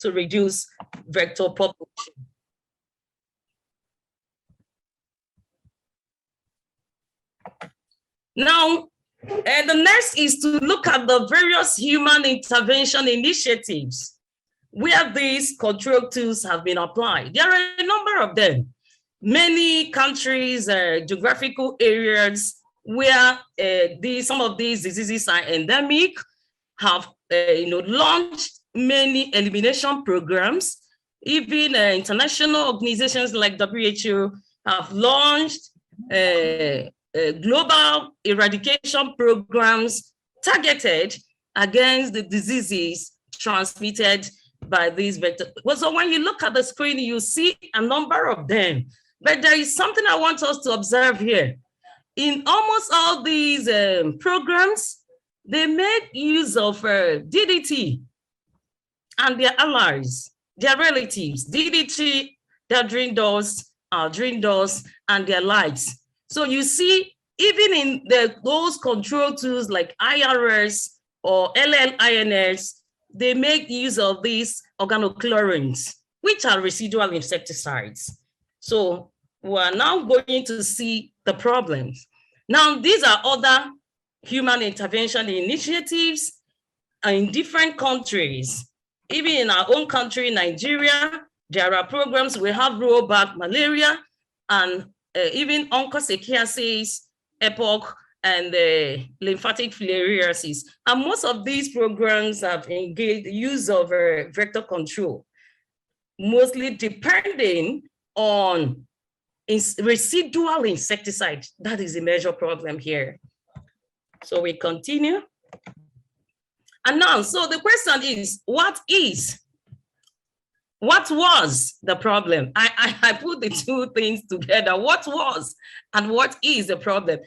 to reduce vector population. Now, the next is to look at the various human intervention initiatives where these control tools have been applied. There are a number of them. Many countries, geographical areas where some of these diseases are endemic have launched many elimination programs. Even international organizations like WHO have launched global eradication programs targeted against the diseases transmitted by these vectors. Well, so when you look at the screen, you see a number of them. But there is something I want us to observe here. In almost all these programs, they make use of DDT and their allies, their relatives, DDT, their dream dolls, and their likes. So you see, even in those control tools like IRS or LLINS, they make use of these organochlorines, which are residual insecticides. So we're now going to see the problems. Now, these are other human intervention initiatives in different countries. Even in our own country, Nigeria, there are programs. We have rollback malaria and even onchocerciasis, EPOC, and lymphatic filariasis. And most of these programs have engaged use of vector control, mostly depending on residual insecticide. That is a major problem here. So we continue. And now, so the question is, what was the problem? I put the two things together. What was and what is the problem?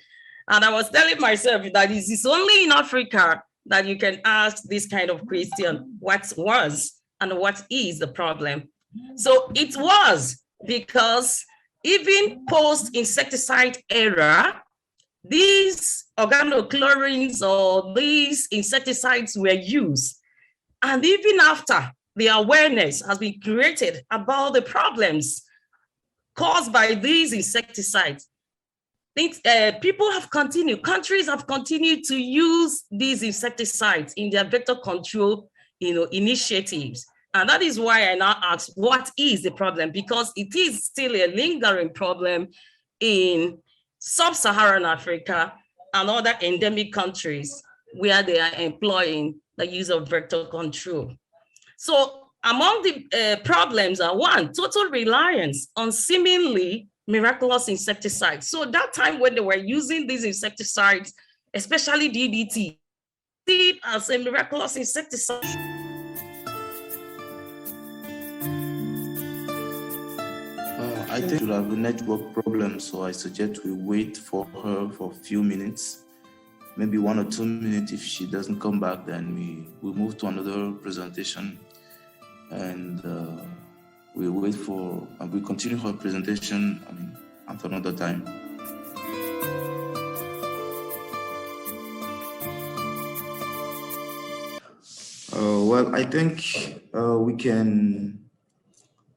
And I was telling myself that it is only in Africa that you can ask this kind of question, what was and what is the problem? So it was because even post-insecticide era, these organochlorines or these insecticides were used. And even after, the awareness has been created about the problems caused by these insecticides. People have continued, countries have continued to use these insecticides in their vector control initiatives. And that is why I now ask, what is the problem? Because it is still a lingering problem in sub-Saharan Africa and other endemic countries where they are employing the use of vector control. So among the problems are one, total reliance on seemingly miraculous insecticides. So that time when they were using these insecticides, especially DDT, see it as a miraculous insecticide. I think we have a network problem, so I suggest we wait for her for a few minutes, maybe 1 or 2 minutes. If she doesn't come back, then we move to another presentation, and we wait for, and we continue her presentation at another time. Well, I think we can,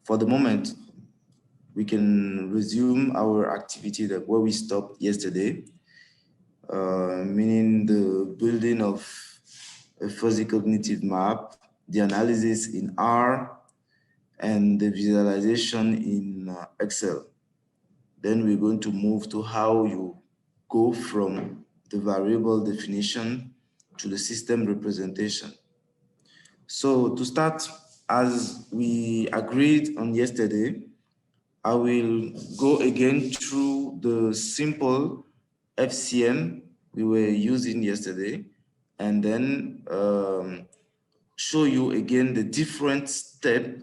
for the moment, we can resume our activity that where we stopped yesterday, meaning the building of a fuzzy cognitive map, the analysis in R, and the visualization in Excel. Then we're going to move to how you go from the variable definition to the system representation. So to start, as we agreed on yesterday, I will go again through the simple FCM we were using yesterday, and then show you again the different steps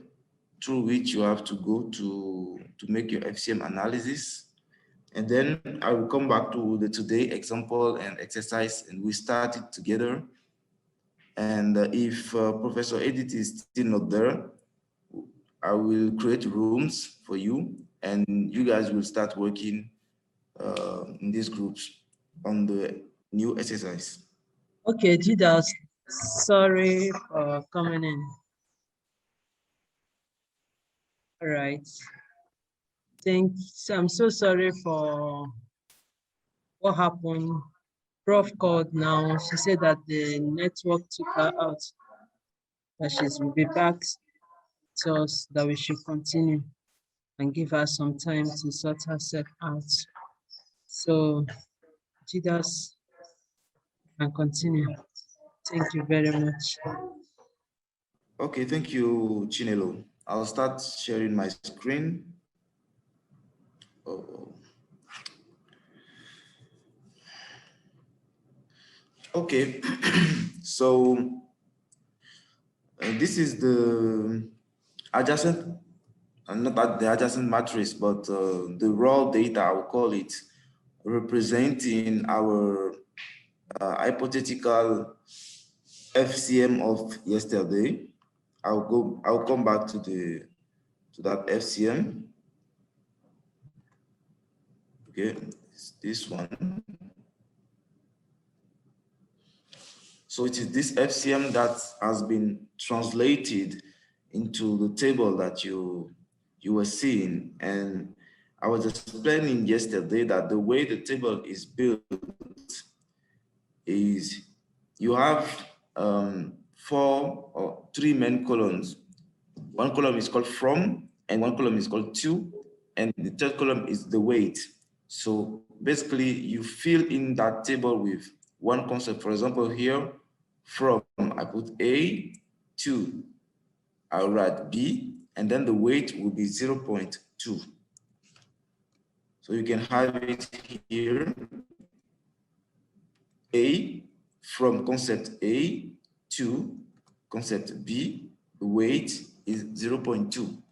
through which you have to go to make your FCM analysis. And then I will come back to the today example and exercise, and we start it together. And if Professor Edith is still not there, I will create rooms for you, and you guys will start working in these groups on the new exercise. Okay, Jidas, sorry for coming in. All right. Thanks. I'm so sorry for what happened. Prof called now. She said that the network took her out, that she will be back to us, that we should continue and give her some time to sort herself out. So, Jidas can continue. Thank you very much. Okay, thank you, Chinelo. I'll start sharing my screen. Oh. Okay, so this is the adjacent, not the adjacent matrix, but the raw data, I will call it, representing our hypothetical FCM of yesterday. I'll come back to that FCM. Okay, it's this one. So it is this FCM that has been translated into the table that you were seeing. And I was explaining yesterday that the way the table is built is you have 4 or 3 main columns. One column is called from, and one column is called to, and the third column is the weight. So basically you fill in that table with one concept. For example, here, from, I put A, to, I'll write B, and then the weight will be 0.2. So you can have it here, A, from concept A to concept B, the weight is 0.2.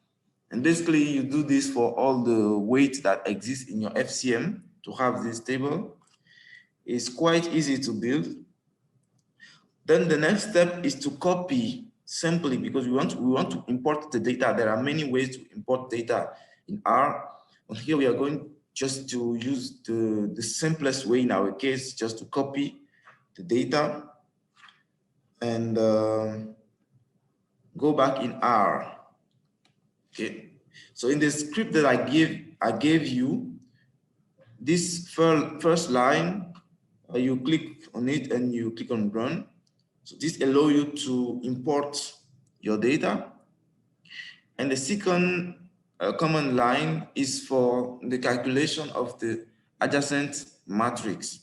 And basically you do this for all the weights that exist in your FCM to have this table. It's quite easy to build. Then the next step is to copy simply, because we want to import the data. There are many ways to import data in R. But here we are going just to use the simplest way in our case, just to copy the data and go back in R. Okay. So in the script that I gave you, this first line, you click on it and you click on run. So this allows you to import your data. And the second command line is for the calculation of the adjacent matrix.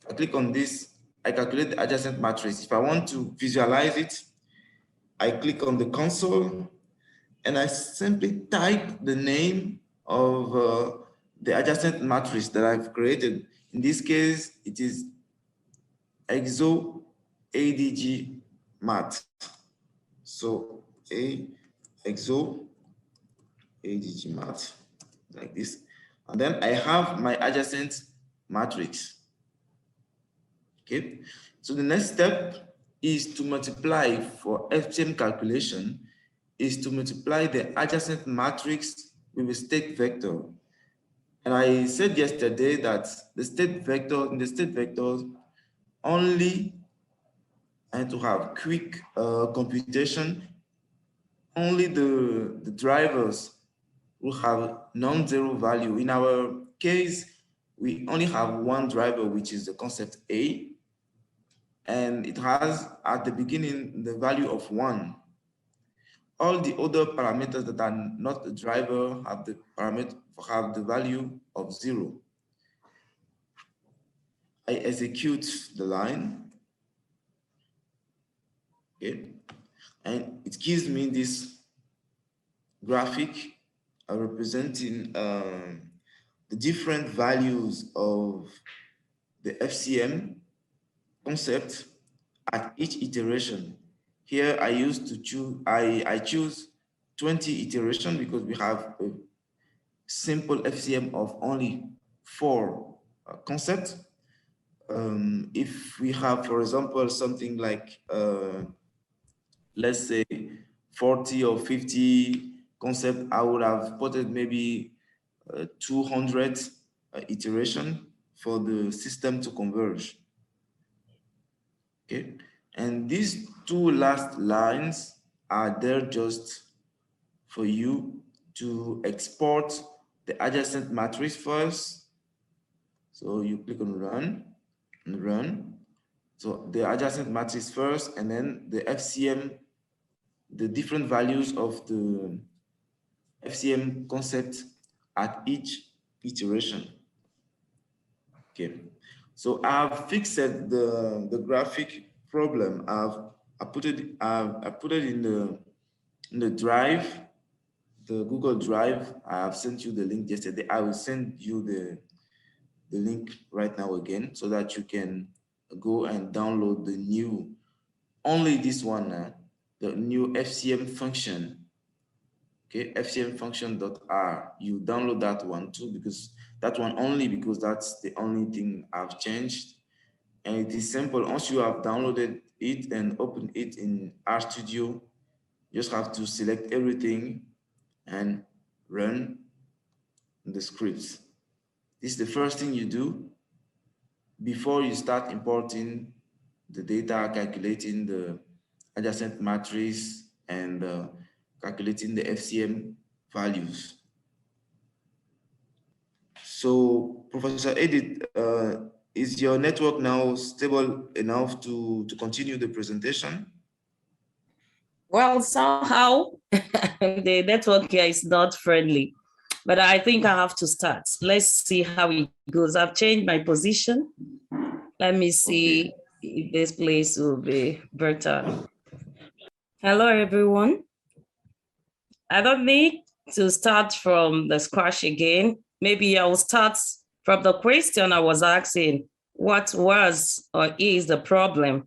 I click on this, I calculate the adjacent matrix. If I want to visualize it, I click on the console and I simply type the name of the adjacent matrix that I've created. In this case, it is exo ADG mat. So exo ADG mat, like this. And then I have my adjacent matrix. Okay. So the next step is to multiply for FCM calculation, is to multiply the adjacent matrix with a state vector. And I said yesterday that the state vector, in the state vectors, only and to have quick computation, only the drivers will have non-zero value. In our case, we only have one driver, which is the concept A, and it has at the beginning the value of 1. All the other parameters that are not the driver have the value of 0. I execute the line. Okay. And it gives me this graphic representing the different values of the FCM concept at each iteration. Here I used to choose, I choose 20 iteration because we have a simple FCM of only 4 concepts. If we have, for example, something like, let's say 40 or 50 concept, I would have put it maybe 200 iteration for the system to converge. Okay, and these 2 last lines are there just for you to export the adjacent matrix first. So you click on run and run. So the adjacent matrix first, and then the FCM, the different values of the FCM concept at each iteration. Okay, so I've fixed the graphic problem. I put it in the drive, the Google Drive. I have sent you the link yesterday. I will send you the link right now again, so that you can go and download the new, only this one, the new FCM function. Okay, FCM function.r. You download that one too, because that one only, because that's the only thing I've changed. And it is simple. Once you have downloaded it and open it in RStudio, you just have to select everything and run the scripts. This is the first thing you do before you start importing the data, calculating the adjacent matrix, and calculating the FCM values. So, Professor Edith, is your network now stable enough to continue the presentation? Well, somehow the network here is not friendly, but I think I have to start. Let's see how it goes. I've changed my position. Let me see if this place will be better. Hello, everyone. I don't need to start from the scratch again. Maybe I will start from the question I was asking, what was or is the problem?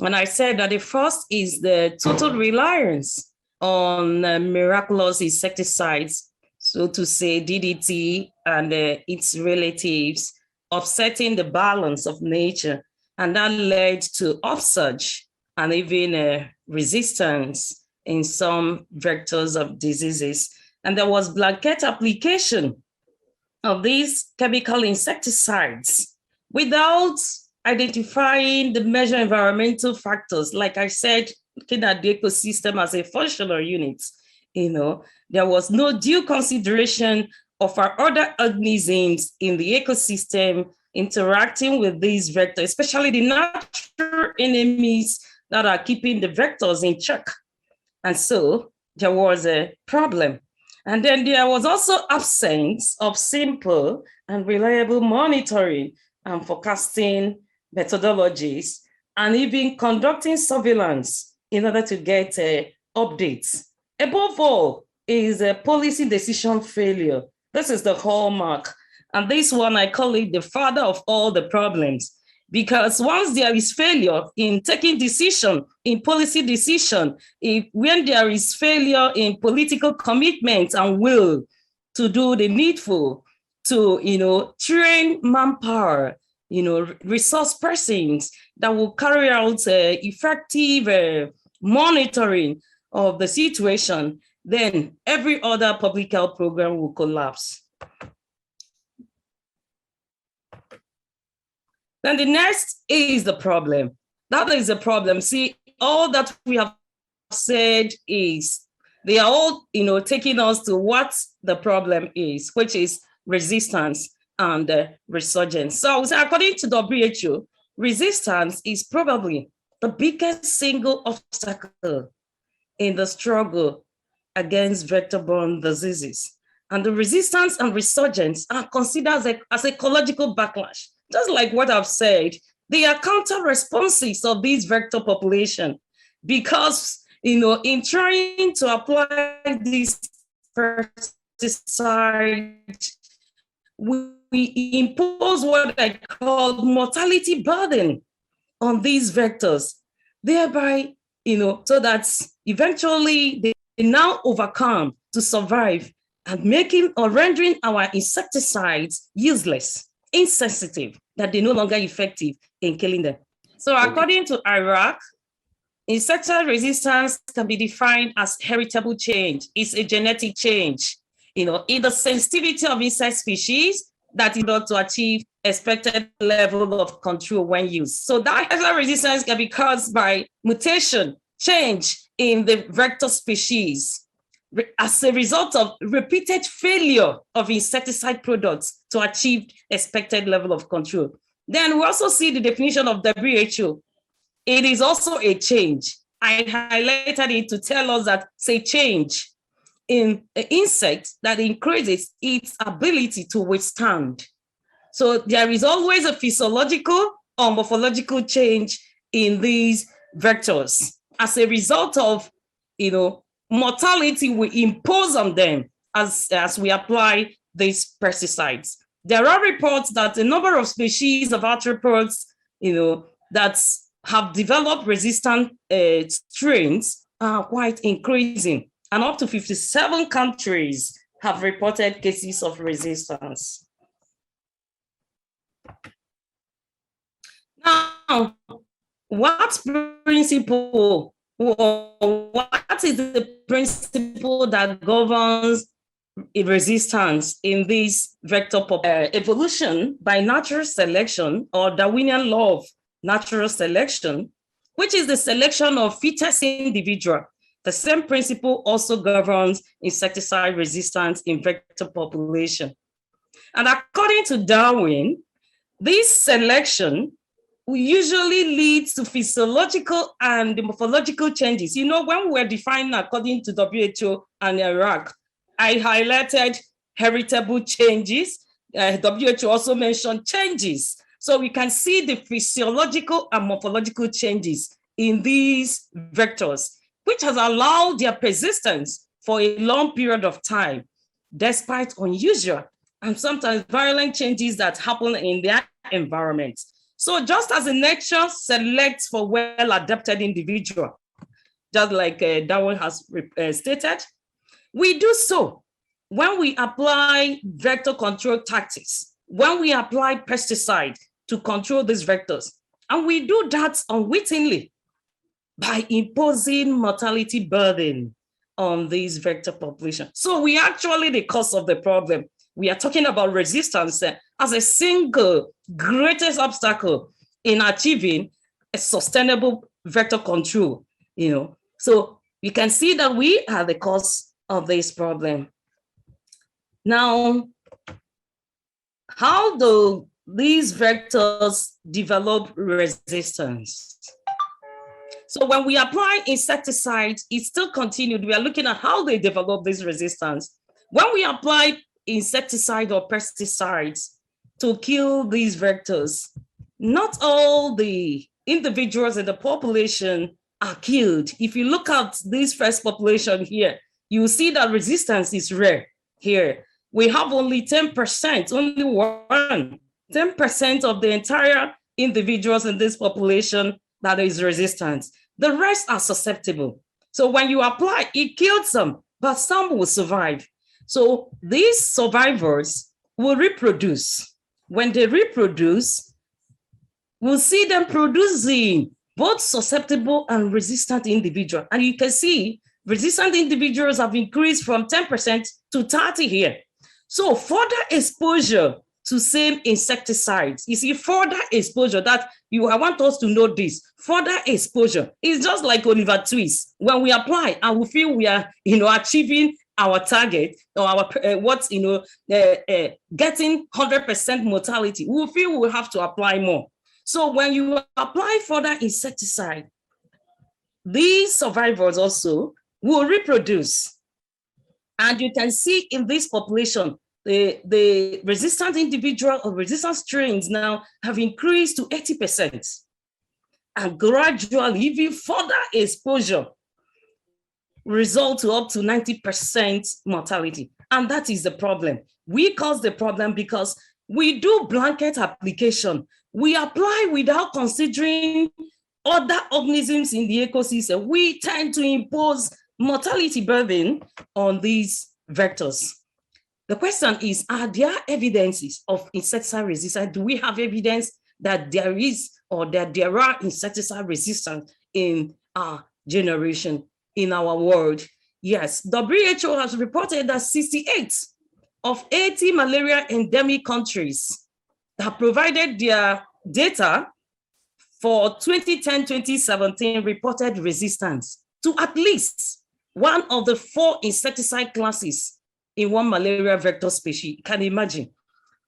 And I said that the first is the total reliance on miraculous insecticides, so to say DDT and its relatives, upsetting the balance of nature. And that led to upsurge and even resistance in some vectors of diseases. And there was blanket application of these chemical insecticides without identifying the major environmental factors. Like I said, looking at the ecosystem as a functional unit, there was no due consideration of our other organisms in the ecosystem interacting with these vectors, especially the natural enemies that are keeping the vectors in check. And so there was a problem. And then there was also absence of simple and reliable monitoring and forecasting methodologies, and even conducting surveillance in order to get updates. Above all is a policy decision failure. This is the hallmark. And this one, I call it the father of all the problems. Because once there is failure in taking decision, in policy decision, when there is failure in political commitment and will to do the needful, to train manpower, resource persons that will carry out effective monitoring of the situation, then every other public health program will collapse. Then the next is the problem. That is the problem. See, all that we have said is, they are all, taking us to what the problem is, which is resistance and resurgence. So according to WHO, resistance is probably the biggest single obstacle in the struggle against vector-borne diseases. And the resistance and resurgence are considered as ecological backlash. Just like what I've said, they are counter responses of this vector population, because, in trying to apply this pesticide, we impose what I call mortality burden on these vectors, thereby, so that eventually they now overcome to survive, and making or rendering our insecticides useless, insensitive, that they're no longer effective in killing them. So according to Iraq, insecticide resistance can be defined as heritable change. It's a genetic change, in the sensitivity of insect species that is not to achieve expected level of control when used. So that resistance can be caused by mutation, change in the vector species as a result of repeated failure of insecticide products to achieve expected level of control. Then we also see the definition of WHO. It is also a change. I highlighted it to tell us that it's a change in an insect that increases its ability to withstand. So there is always a physiological or morphological change in these vectors as a result of, mortality we impose on them as we apply these pesticides. There are reports that the number of species of arthropods, that have developed resistant strains are quite increasing, and up to 57 countries have reported cases of resistance. Now, what is the principle that governs resistance in this vector evolution by natural selection, or Darwinian law of natural selection, which is the selection of fittest individual? The same principle also governs insecticide resistance in vector population. And according to Darwin, this selection usually leads to physiological and morphological changes. When we were defining according to WHO and Iraq, I highlighted heritable changes. WHO also mentioned changes. So we can see the physiological and morphological changes in these vectors, which has allowed their persistence for a long period of time, despite unusual and sometimes violent changes that happen in their environment. So just as nature selects for well-adapted individual, just like Darwin has stated, we do so when we apply vector control tactics, when we apply pesticide to control these vectors. And we do that unwittingly by imposing mortality burden on these vector population. So we actually the cause of the problem. We are talking about resistance as a single greatest obstacle in achieving a sustainable vector control, So you can see that we are the cause of this problem. Now, how do these vectors develop resistance? So when we apply insecticides, it still continued. We are looking at how they develop this resistance. When we apply insecticide or pesticides to kill these vectors, not all the individuals in the population are killed. If you look at this first population here, you see that resistance is rare here. We have only 10%, only 10% of the entire individuals in this population that is resistant. The rest are susceptible. So when you apply, it kills some, but some will survive. So these survivors will reproduce. When they reproduce, we'll see them producing both susceptible and resistant individuals. And you can see resistant individuals have increased from 10% to 30% here. So further exposure to same insecticides, you see, further exposure that I want us to know this, further exposure is just like Oliver Twist. When we apply and we feel we are, achieving our target or our getting 100% mortality, we feel we will have to apply more. So when you apply further insecticide, these survivors also will reproduce. And you can see in this population, the resistant individual or resistant strains now have increased to 80%. And gradually, even further exposure result to up to 90% mortality. And that is the problem. We cause the problem because we do blanket application. We apply without considering other organisms in the ecosystem. We tend to impose mortality burden on these vectors. The question is, are there evidences of insecticide resistance? Do we have evidence that there is or that there are insecticide resistance in our generation, in our world? Yes, WHO has reported that 68 of 80 malaria endemic countries that provided their data for 2010-2017 reported resistance to at least one of the 4 insecticide classes in one malaria vector species. Can you imagine?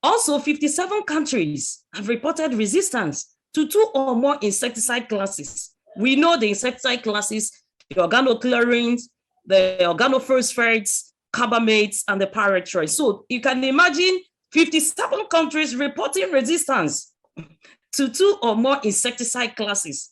Also, 57 countries have reported resistance to 2 or more insecticide classes. We know the insecticide classes, the organochlorines, the organophosphates, carbamates, and the pyrethroids. So you can imagine 57 countries reporting resistance to 2 or more insecticide classes.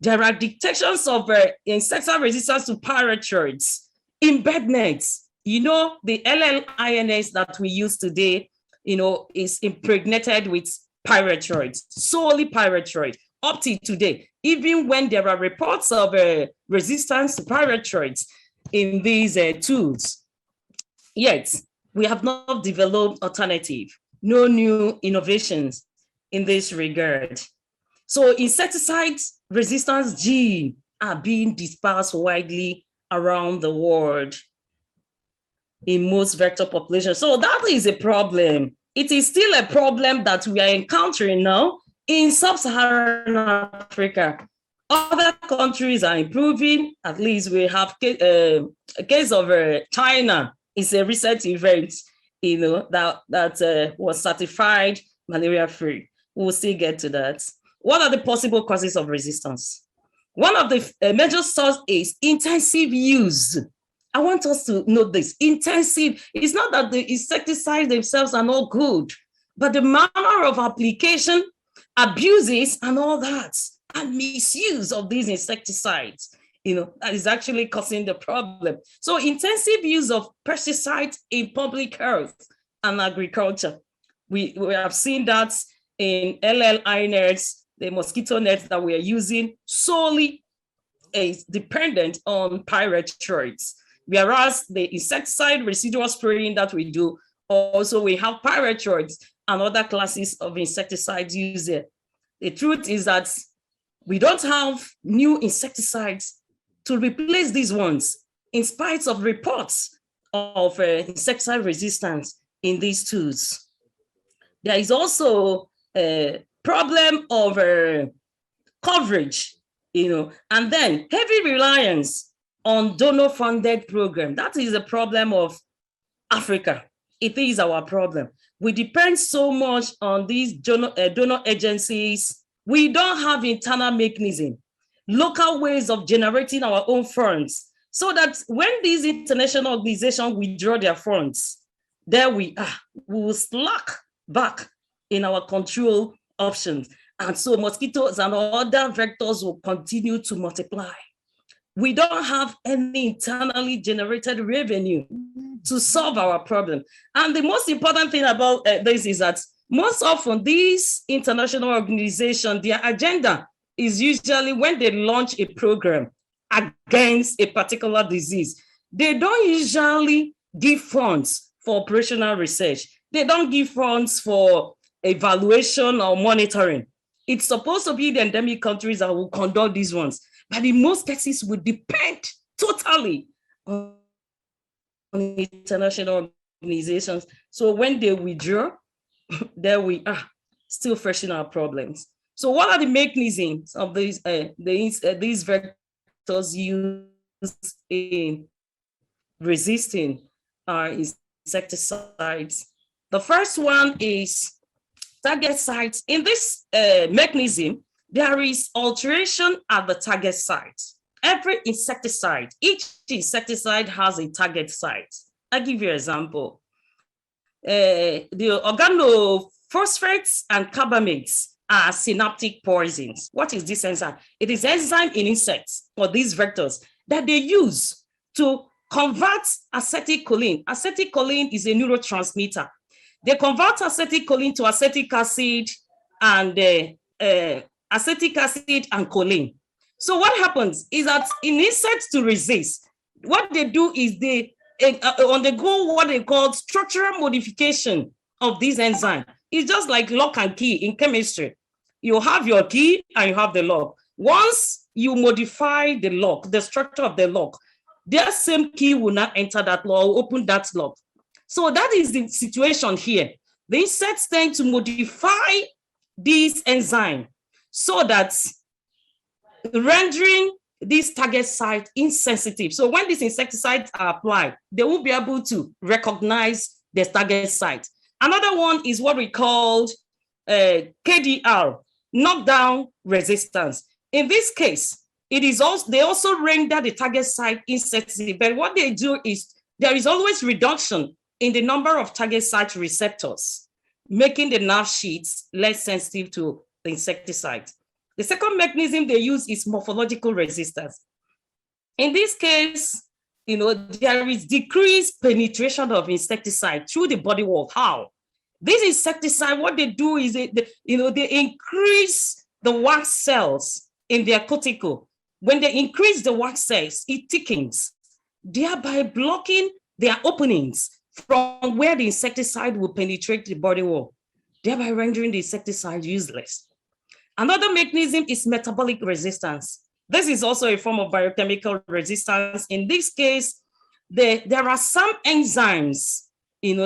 There are detections of insecticide resistance to pyrethroids in bed nets. You know, the LLINS that we use today, you know, is impregnated with pyrethroids, solely pyrethroid, up to today, even when there are reports of resistance to pyrethroids in these tools. Yet, we have not developed alternative, no new innovations in this regard. So insecticide resistance genes are being dispersed widely around the world in most vector populations. So that is a problem. It is still a problem that we are encountering now in sub-Saharan Africa. Other countries are improving. At least we have a case of China. It's a recent event, you know, that was certified malaria-free. We'll still get to that. What are the possible causes of resistance? One of the major sources is intensive use. I want us to note this, intensive. It's not that the insecticides themselves are not good, but the manner of application, abuses, and all that, and misuse of these insecticides, you know, that is actually causing the problem. So intensive use of pesticides in public health and agriculture. We have seen that in LLI nets, the mosquito nets that we are using solely is dependent on pyrethroids. Whereas the insecticide residual spraying that we do, also we have pyrethroids and other classes of insecticides used there. The truth is that we don't have new insecticides to replace these ones, in spite of reports of insecticide resistance in these tools. There is also a problem of coverage, you know, and then heavy reliance on donor-funded program. That is a problem of Africa. It is our problem. We depend so much on these donor agencies. We don't have internal mechanism, local ways of generating our own funds, so that when these international organizations withdraw their funds, there we are. We will slack back in our control options. And so mosquitoes and other vectors will continue to multiply. We don't have any internally generated revenue to solve our problem. And the most important thing about this is that most often these international organizations, their agenda is usually when they launch a program against a particular disease, they don't usually give funds for operational research. They don't give funds for evaluation or monitoring. It's supposed to be the endemic countries that will conduct these ones. But in most cases, we depend totally on international organizations. So when they withdraw, there we are, still fresh in our problems. So what are the mechanisms of these vectors used in resisting our insecticides? The first one is target sites. In this mechanism, there is alteration at the target site. Every insecticide, each insecticide has a target site. I'll give you an example. The organophosphates and carbamates are synaptic poisons. What is this enzyme? It is enzyme in insects or these vectors that they use to convert acetylcholine. Acetylcholine is a neurotransmitter. They convert acetylcholine to acetic acid and choline. So what happens is that in insects to resist, what they do is they undergo what they call structural modification of this enzyme. It's just like lock and key in chemistry. You have your key and you have the lock. Once you modify the lock, the structure of the lock, their same key will not enter that lock or open that lock. So that is the situation here. The insects tend to modify this enzyme so that rendering this target site insensitive. So when these insecticides are applied, they won't be able to recognize the target site. Another one is what we call KDR, knockdown resistance. In this case, it is also, they also render the target site insensitive, but what they do is there is always reduction in the number of target site receptors, making the nerve sheets less sensitive to the insecticide. The second mechanism they use is morphological resistance. In this case, there is decreased penetration of insecticide through the body wall. How? This insecticide, what they do is they increase the wax cells in their cuticle. When they increase the wax cells, it thickens, thereby blocking their openings from where the insecticide will penetrate the body wall, thereby rendering the insecticide useless. Another mechanism is metabolic resistance. This is also a form of biochemical resistance. In this case, there are some enzymes,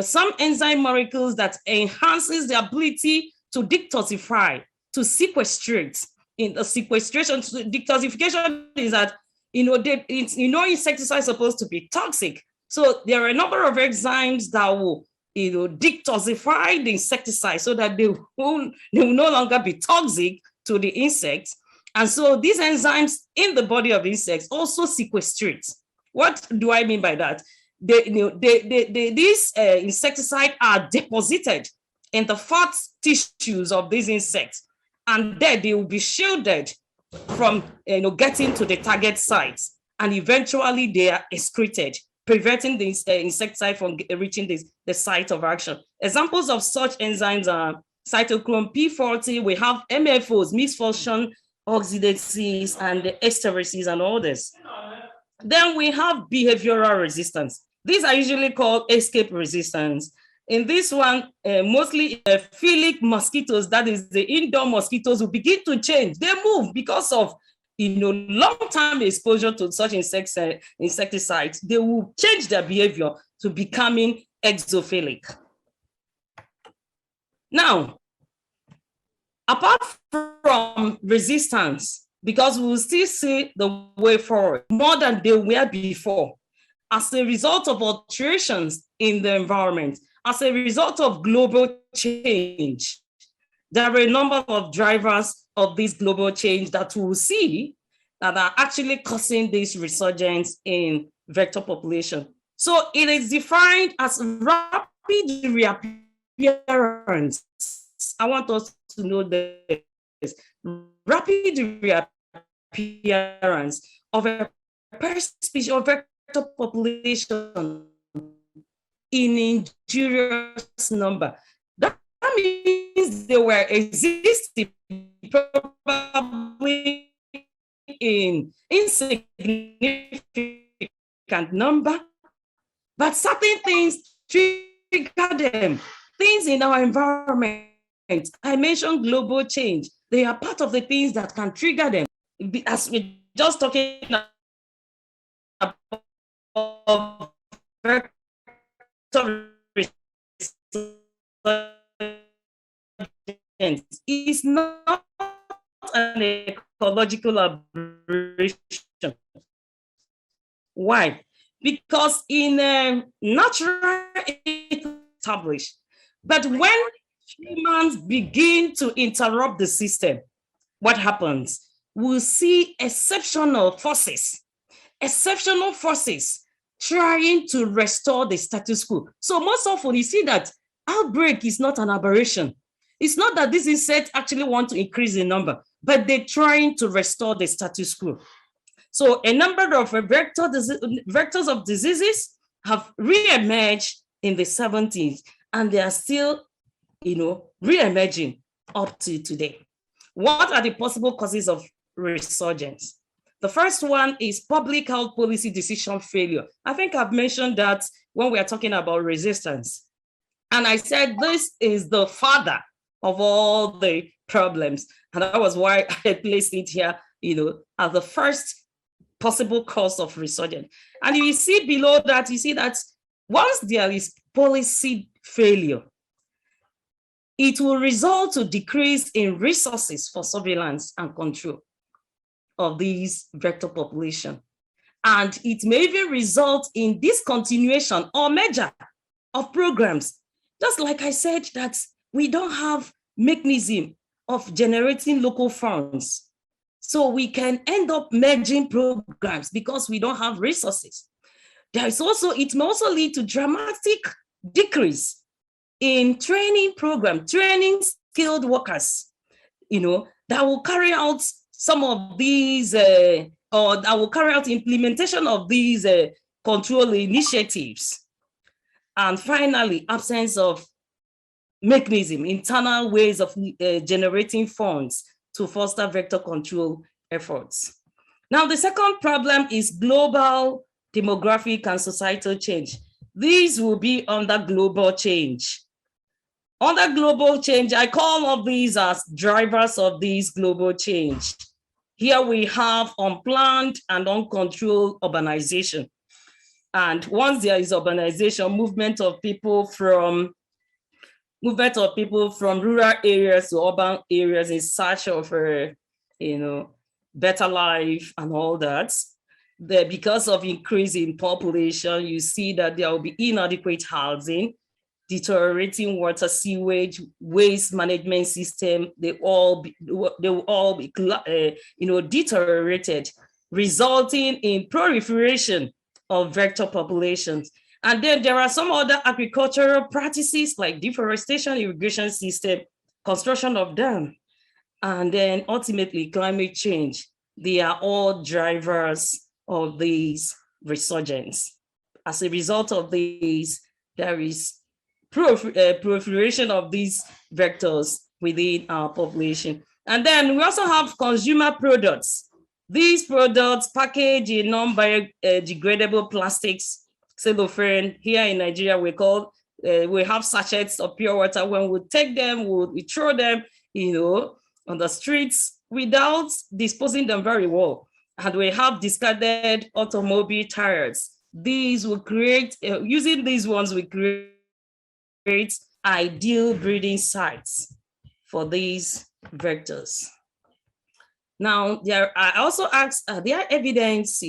some enzyme molecules that enhances the ability to detoxify, to sequestrate. In the sequestration, detoxification is that, insecticide is supposed to be toxic. So there are a number of enzymes that will, detoxify the insecticide so that they will no longer be toxic to the insects. And so these enzymes in the body of insects also sequestrate. What do I mean by that? These insecticides are deposited in the fat tissues of these insects, and then they will be shielded from getting to the target sites, and eventually they are excreted, preventing the insecticide from reaching the site of action. Examples of such enzymes are cytochrome P40, we have MFOs, mixed function oxidases, and the esterases and all this. Then we have behavioral resistance. These are usually called escape resistance. In this one, mostly philic mosquitoes, that is the indoor mosquitoes, will begin to change. They move because of long-term exposure to such insecticides. They will change their behavior to becoming exophilic. Now, apart from resistance, because we will still see the way forward more than they were before, as a result of alterations in the environment, as a result of global change, there are a number of drivers of this global change that we will see that are actually causing this resurgence in vector population. So it is defined as rapid reappearance. I want us to know this. Rapid reappearance of a species or vector population in injurious number. That means they were existing probably in insignificant number, but certain things trigger them. Things in our environment, I mentioned global change. They are part of the things that can trigger them. As we're just talking about vector resurgence, is not an ecological aberration. Why? Because in natural established, but when humans begin to interrupt the system, what happens? We'll see exceptional forces trying to restore the status quo. So most often you see that outbreak is not an aberration. It's not that these insects actually want to increase in number, but they're trying to restore the status quo. So a number of vectors of diseases have re-emerged in the 70s, and they are still, re-emerging up to today. What are the possible causes of resurgence? The first one is public health policy decision failure. I think I've mentioned that when we are talking about resistance. And I said this is the father of all the problems. And that was why I placed it here, as the first possible cause of resurgence. And you see below that, you see that once there is policy failure, it will result to decrease in resources for surveillance and control. of these vector population. And it may even result in discontinuation or merger of programs. Just like I said, that we don't have mechanism of generating local funds. So we can end up merging programs because we don't have resources. There is also, it may also lead to dramatic decrease in training program, training skilled workers, that will carry out some of these, or that will carry out implementation of these control initiatives. And finally, absence of mechanism, internal ways of generating funds to foster vector control efforts. Now, the second problem is global demographic and societal change. These will be under global change. Under global change, I call all of these as drivers of this global change. Here we have unplanned and uncontrolled urbanization. And once there is urbanization, movement of people from rural areas to urban areas in search of better life and all that. Because of increase in population, you see that there will be inadequate housing, deteriorating water, sewage, waste management system. They will all be deteriorated, resulting in proliferation of vector populations. And then there are some other agricultural practices like deforestation, irrigation system, construction of dam, and then ultimately climate change. They are all drivers of these resurgence. As a result of these, there is proliferation of these vectors within our population. And then we also have consumer products. These products packaged in non-biodegradable plastics, cellophane. Here in Nigeria, we have sachets of pure water. When we take them, we throw them, on the streets without disposing them very well. And we have discarded automobile tires. These will create, using these ones, we create ideal breeding sites for these vectors. Now, I also asked, are there evidence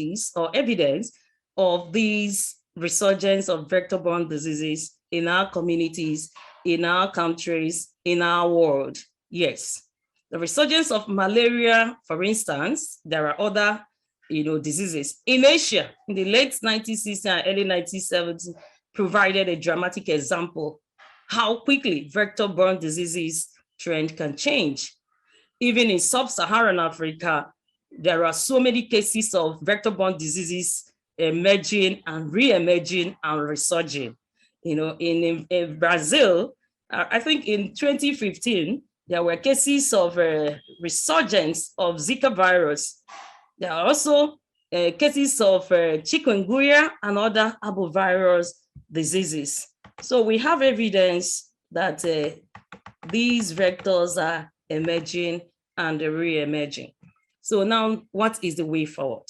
of these resurgence of vector-borne diseases in our communities, in our countries, in our world? Yes. The resurgence of malaria, for instance, there are other diseases. In Asia, in the late 1960s and early 1970s, provided a dramatic example how quickly vector-borne diseases trend can change. Even in sub-Saharan Africa, there are so many cases of vector-borne diseases emerging and re-emerging and resurging. In Brazil, I think in 2015, there were cases of resurgence of Zika virus. There are also cases of chikungunya and other arbovirus diseases. So we have evidence that these vectors are emerging and re-emerging. So now, what is the way forward?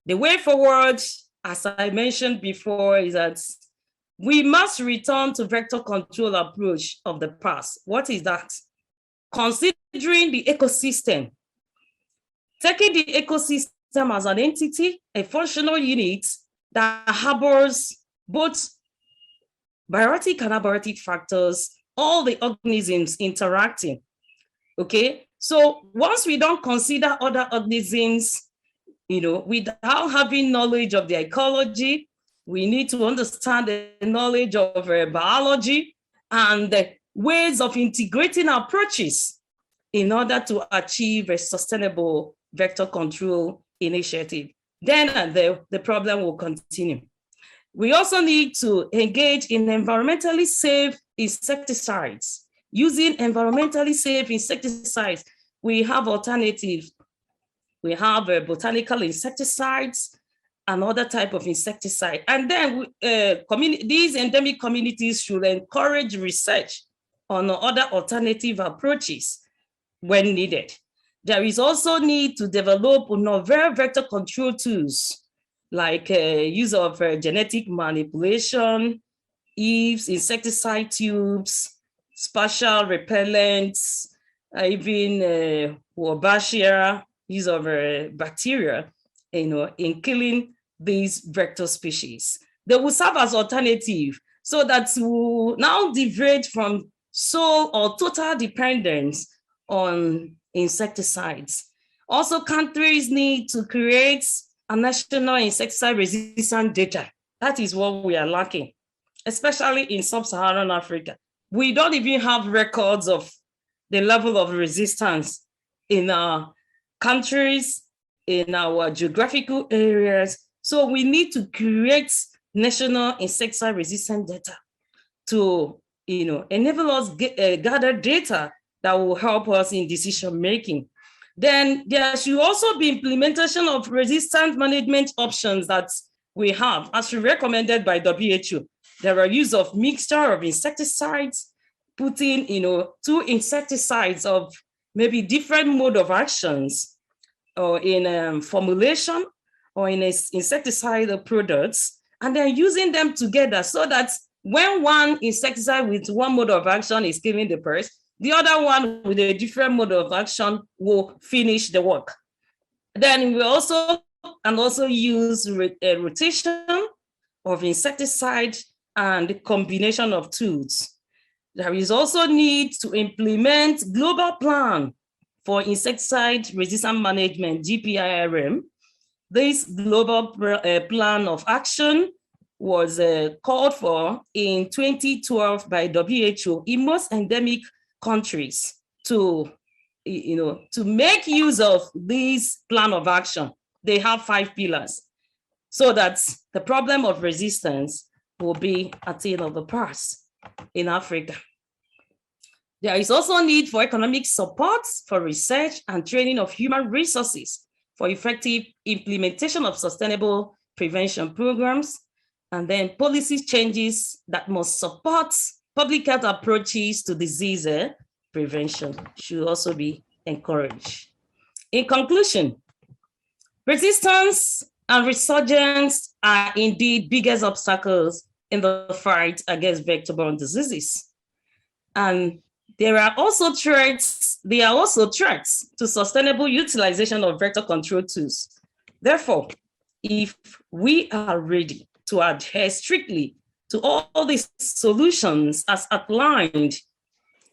The way forward, as I mentioned before, is that we must return to vector control approach of the past. What is that? Considering the ecosystem, taking the ecosystem as an entity, a functional unit that harbors both biotic and abiotic factors, all the organisms interacting. Okay, so once we don't consider other organisms, without having knowledge of their ecology, we need to understand the knowledge of biology and the ways of integrating approaches in order to achieve a sustainable vector control initiative. Then the problem will continue. We also need to engage in environmentally safe insecticides. Using environmentally safe insecticides, we have alternatives. We have botanical insecticides and other type of insecticide. And then these endemic communities should encourage research on other alternative approaches when needed. There is also need to develop novel vector control tools like use of genetic manipulation, EVEs, insecticide tubes, spatial repellents, even Umuahia, use of bacteria, in killing these vector species. They will serve as alternative so that we will now deviate from sole or total dependence on insecticides. Also, countries need to create a national insecticide resistant data. That is what we are lacking, especially in sub-Saharan Africa. We don't even have records of the level of resistance in our countries, in our geographical areas. So we need to create national insecticide resistant data to enable us gather data that will help us in decision making. Then there should also be implementation of resistance management options that we have, as recommended by WHO. There are use of mixture of insecticides, putting 2 insecticides of maybe different mode of actions, or in formulation, or in insecticide products, and then using them together so that when one insecticide with one mode of action is killing the pest, the other one with a different mode of action will finish the work. Then we also use rotation of insecticide and combination of tools. There is also need to implement global plan for insecticide resistant management, GPIRM. This global plan of action was called for in 2012 by WHO in most endemic countries to make use of this plan of action. They have 5 pillars so that the problem of resistance will be a thing of the past in Africa. There is also need for economic support for research and training of human resources for effective implementation of sustainable prevention programs, and then policy changes that must support public health approaches to disease prevention should also be encouraged. In conclusion, resistance and resurgence are indeed biggest obstacles in the fight against vector-borne diseases. And there are also threats to sustainable utilization of vector control tools. Therefore, if we are ready to adhere strictly to all these solutions as outlined,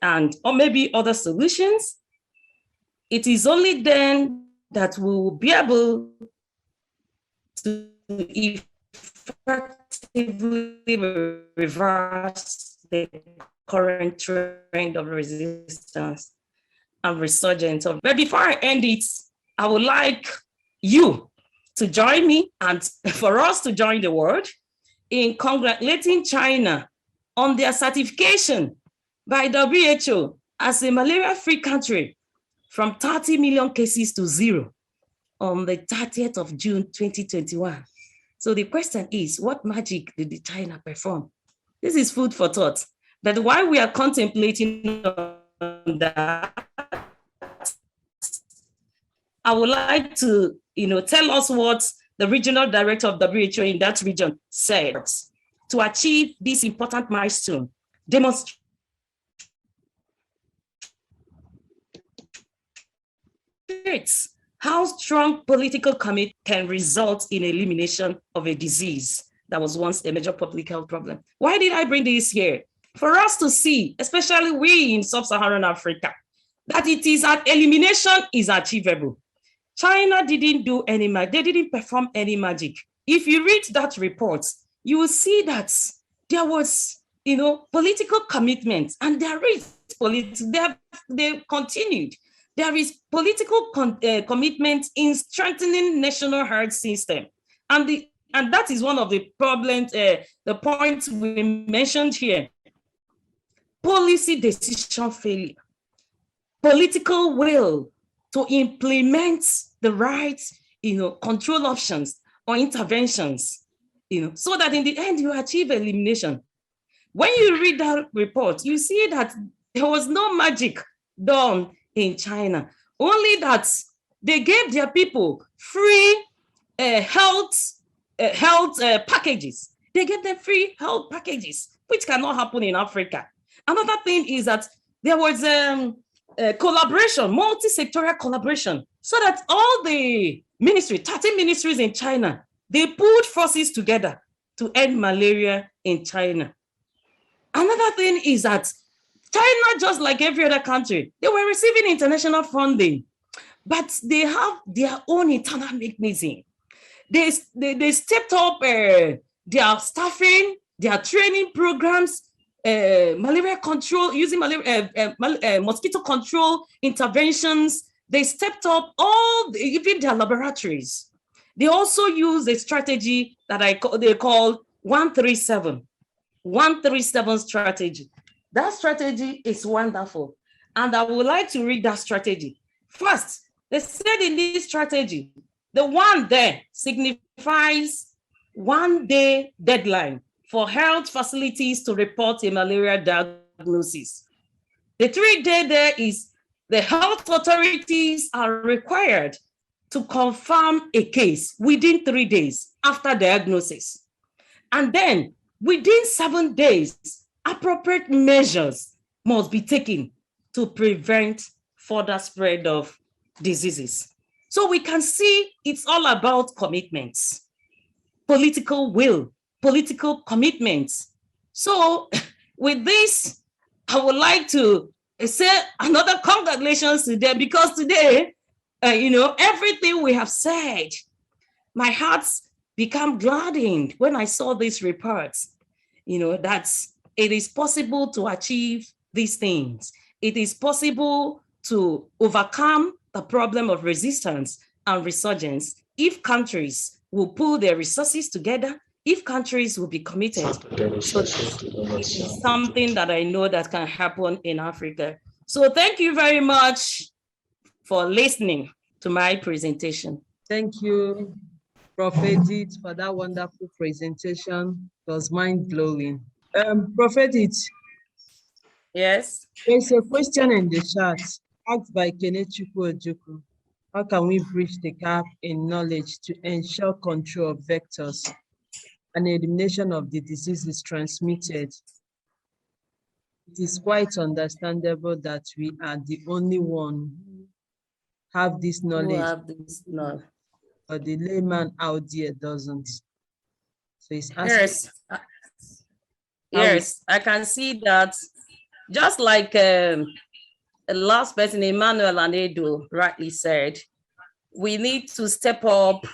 or maybe other solutions, it is only then that we will be able to effectively reverse the current trend of resistance and resurgence. But before I end it, I would like you to join me and for us to join the world in congratulating China on their certification by WHO as a malaria-free country from 30 million cases to 0 on the 30th of June, 2021. So the question is, what magic did China perform? This is food for thought. But while we are contemplating on that, I would like to tell us what the regional director of WHO in that region said to achieve this important milestone, demonstrates how strong political commitment can result in elimination of a disease that was once a major public health problem. Why did I bring this here? For us to see, especially we in sub-Saharan Africa, that elimination is achievable. China didn't do any magic, they didn't perform any magic. If you read that report, you will see that there was, political commitment, and there is they continued. There is political commitment in strengthening national health system. And that is one of the problems, the points we mentioned here. Policy decision failure, political will to implement the right, control options or interventions, so that in the end you achieve elimination. When you read that report, you see that there was no magic done in China, only that they gave their people free health packages. They gave them free health packages, which cannot happen in Africa. Another thing is that there was a collaboration, multi-sectorial collaboration. so that all the 13 ministries in China, they pulled forces together to end malaria in China. Another thing is that China, just like every other country, they were receiving international funding, but they have their own internal mechanism. They stepped up their staffing, their training programs, malaria control, using mosquito control interventions. They stepped up even their laboratories. They also use a strategy that they call 137 strategy. That strategy is wonderful. And I would like to read that strategy. First, they said in this strategy, the one there signifies 1 day deadline for health facilities to report a malaria diagnosis. The 3 day there is the health authorities are required to confirm a case within 3 days after diagnosis. And then within 7 days, appropriate measures must be taken to prevent further spread of diseases. So we can see it's all about commitments, political will, political commitments. So with this, I would like to say another congratulations to them, because today, everything we have said, my heart's become gladdened when I saw these reports, that it is possible to achieve these things. It is possible to overcome the problem of resistance and resurgence if countries will pull their resources together, if countries will be committed. So it is something that I know that can happen in Africa. So thank you very much for listening to my presentation. Thank you, Prof. Edith, for that wonderful presentation. It was mind-blowing. Prof. Edith. Yes. There's a question in the chat asked by Kenechukwu Ojukwu. How can we bridge the gap in knowledge to ensure control of vectors and elimination of the diseases transmitted? It is quite understandable that we are the only one who have this knowledge, but the layman out there doesn't. So it's asking. Yes, I can see that. Just like the last person, Emmanuel Anedo, rightly said, we need to step up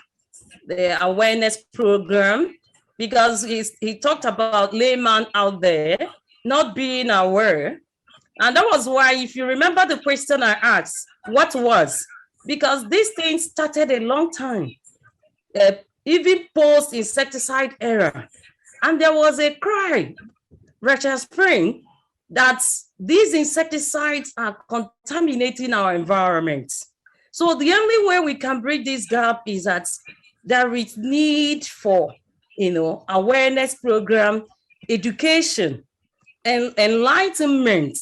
the awareness program, because he talked about layman out there not being aware. And that was why, if you remember the question I asked, what was? Because this thing started a long time, even post-insecticide era. And there was a cry, Rachel Spring, that these insecticides are contaminating our environment. So the only way we can bridge this gap is that there is need for, awareness program, education, and enlightenment.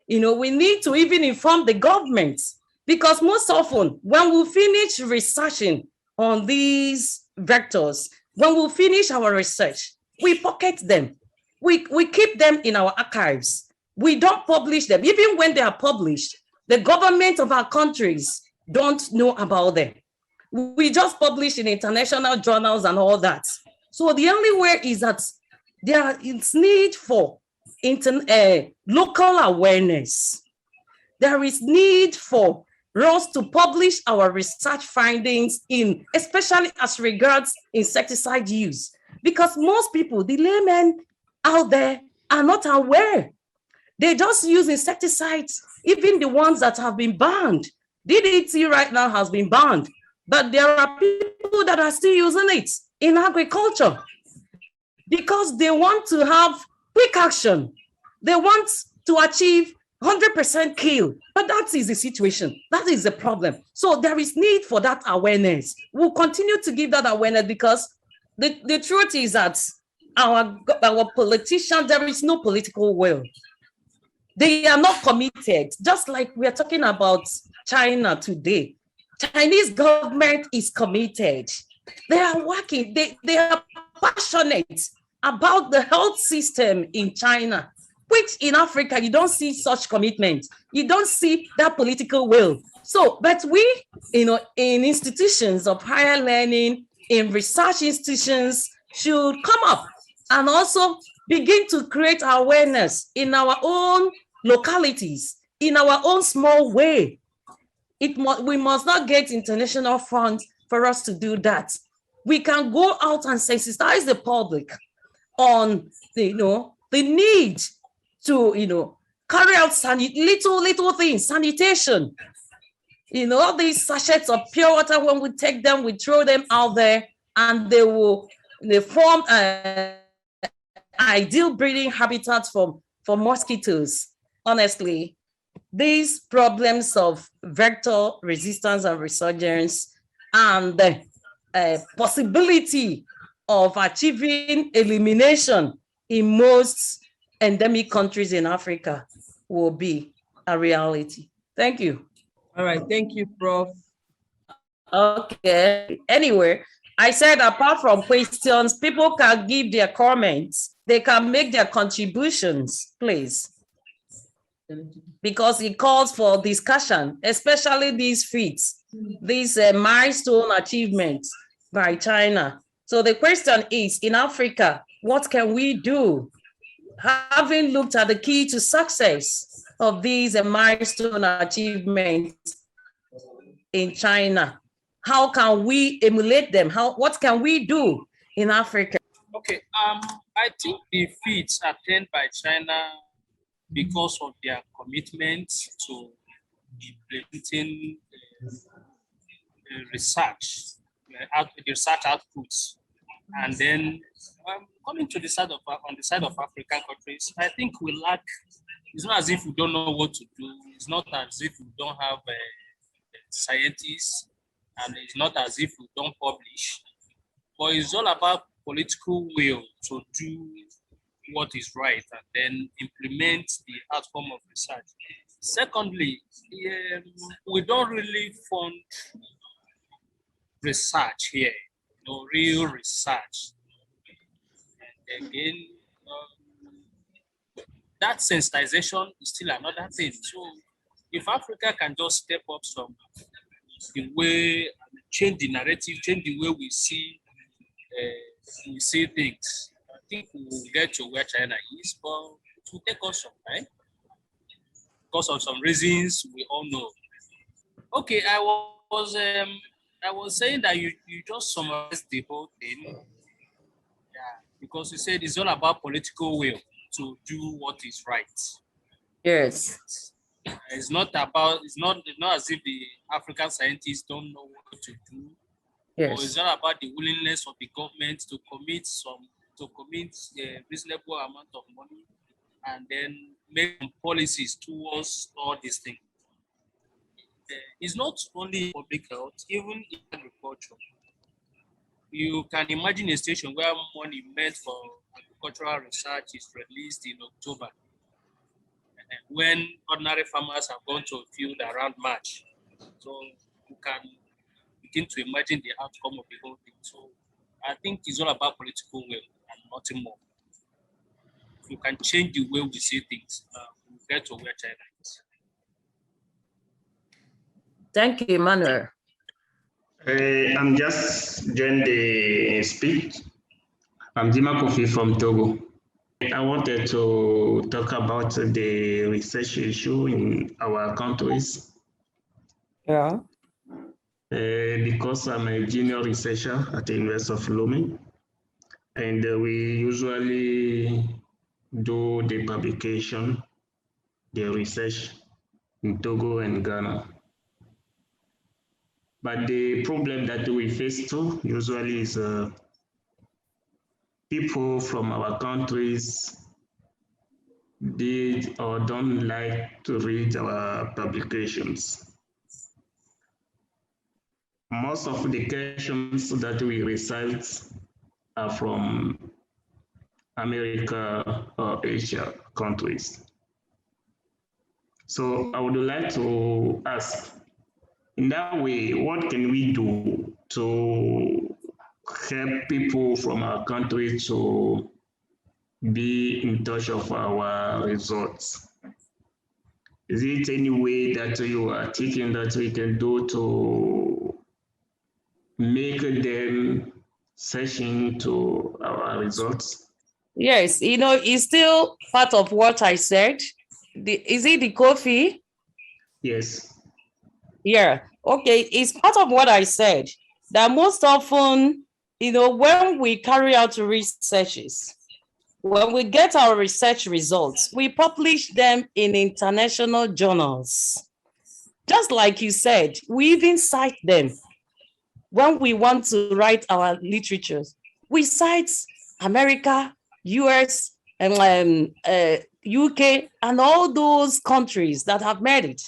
We need to even inform the government, because most often when we finish researching on these vectors, when we finish our research, we pocket them. We keep them in our archives. We don't publish them. Even when they are published, the government of our countries don't know about them. We just publish in international journals and all that. So the only way is that there is need for local awareness. There is need for us to publish our research findings, especially as regards insecticide use, because most people, the laymen out there, are not aware. They just use insecticides, even the ones that have been banned. DDT right now has been banned, but there are people that are still using it in agriculture because they want to have quick action. They want to achieve 100% kill, but that is the situation. That is the problem. So there is need for that awareness. We'll continue to give that awareness, because the truth is that our politicians, there is no political will. They are not committed. Just like we are talking about China today. Chinese government is committed. They are working. They are passionate about the health system in China. which in Africa, you don't see such commitment. You don't see that political will. So, but we, in institutions of higher learning, in research institutions, should come up and also begin to create awareness in our own localities, in our own small way. We must not get international funds for us to do that. We can go out and sensitize the public on the need to carry out little things, sanitation. All these sachets of pure water, when we take them, we throw them out there, and they form ideal breeding habitats for mosquitoes. Honestly, these problems of vector resistance and resurgence and the possibility of achieving elimination in most endemic countries in Africa will be a reality. Thank you. All right, thank you, Prof. Okay, anyway, I said apart from questions, people can give their comments. They can make their contributions, please. Because it calls for discussion, especially these feats, these milestone achievements by China. So the question is, in Africa, what can we do? Having looked at the key to success of these milestone achievements in China, how can we emulate them? What can we do in Africa? Okay, I think the feats attained by China because of their commitment to implementing research outputs, and then coming to the side of African countries, I think we lack. It's not as if we don't know what to do. It's not as if we don't have scientists, and it's not as if we don't publish. But it's all about political will to do what is right and then implement the outcome of research. Secondly, we don't really fund research here, real research. And again, that sensitization is still another thing. So if Africa can just step up the way, change the narrative, change the way we see things, I think we will get to where China is, but it will take us some time because of some reasons we all know. Okay, I was saying that you just summarized the whole thing. Yeah, because you said it's all about political will to do what is right. Yes. It's not as if the African scientists don't know what to do. Yes. Or it's not about the willingness of the government to commit a reasonable amount of money and then make policies towards all these things. It's not only public health, even in agriculture. You can imagine a situation where money meant for agricultural research is released in October, when ordinary farmers have gone to a field around March. So you can begin to imagine the outcome of the whole thing. So I think it's all about political will and nothing more. If you can change the way we see things, we'll get to where China is. Thank you, Emmanuel. I'm just joined the speech. I'm Dima Kofi from Togo. I wanted to talk about the research issue in our countries. Yeah. Because I'm a junior researcher at the University of Alumni, and we usually do the publication, the research in Togo and Ghana. But the problem that we face too usually is people from our countries did or don't like to read our publications. Most of the questions that we recite are from America or Asia countries. So I would like to ask, in that way, what can we do to help people from our country to be in touch of our results? Is it any way that you are thinking that we can do to make them searching to our results? Yes, it's still part of what I said. Is it the coffee? Yes. Yeah, okay, it's part of what I said, that most often, when we carry out researches, when we get our research results, we publish them in international journals. Just like you said, we even cite them when we want to write our literatures. We cite America, US, and UK, and all those countries that have made it.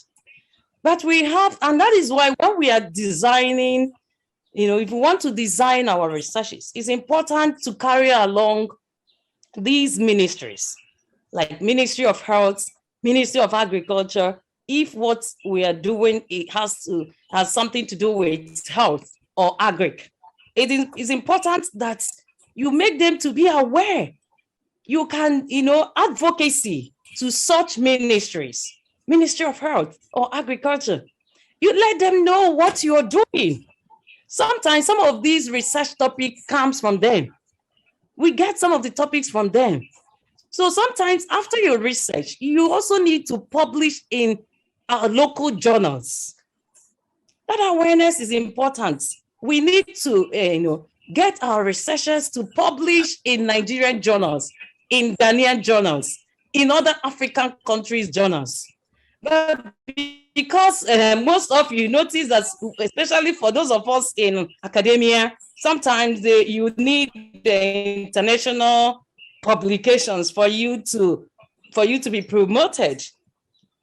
But we have, and that is why when we are designing, if we want to design our researches, it's important to carry along these ministries, like Ministry of Health, Ministry of Agriculture, if what we are doing, it has something to do with health or agric. It is important that you make them to be aware. You can, advocacy to such ministries, Ministry of Health or Agriculture. You let them know what you're doing. Sometimes some of these research topics comes from them. We get some of the topics from them. So sometimes after your research, you also need to publish in our local journals. That awareness is important. We need to, get our researchers to publish in Nigerian journals, in Ghanaian journals, in other African countries' journals. But because most of you notice that, especially for those of us in academia, sometimes you need the international publications for you to be promoted.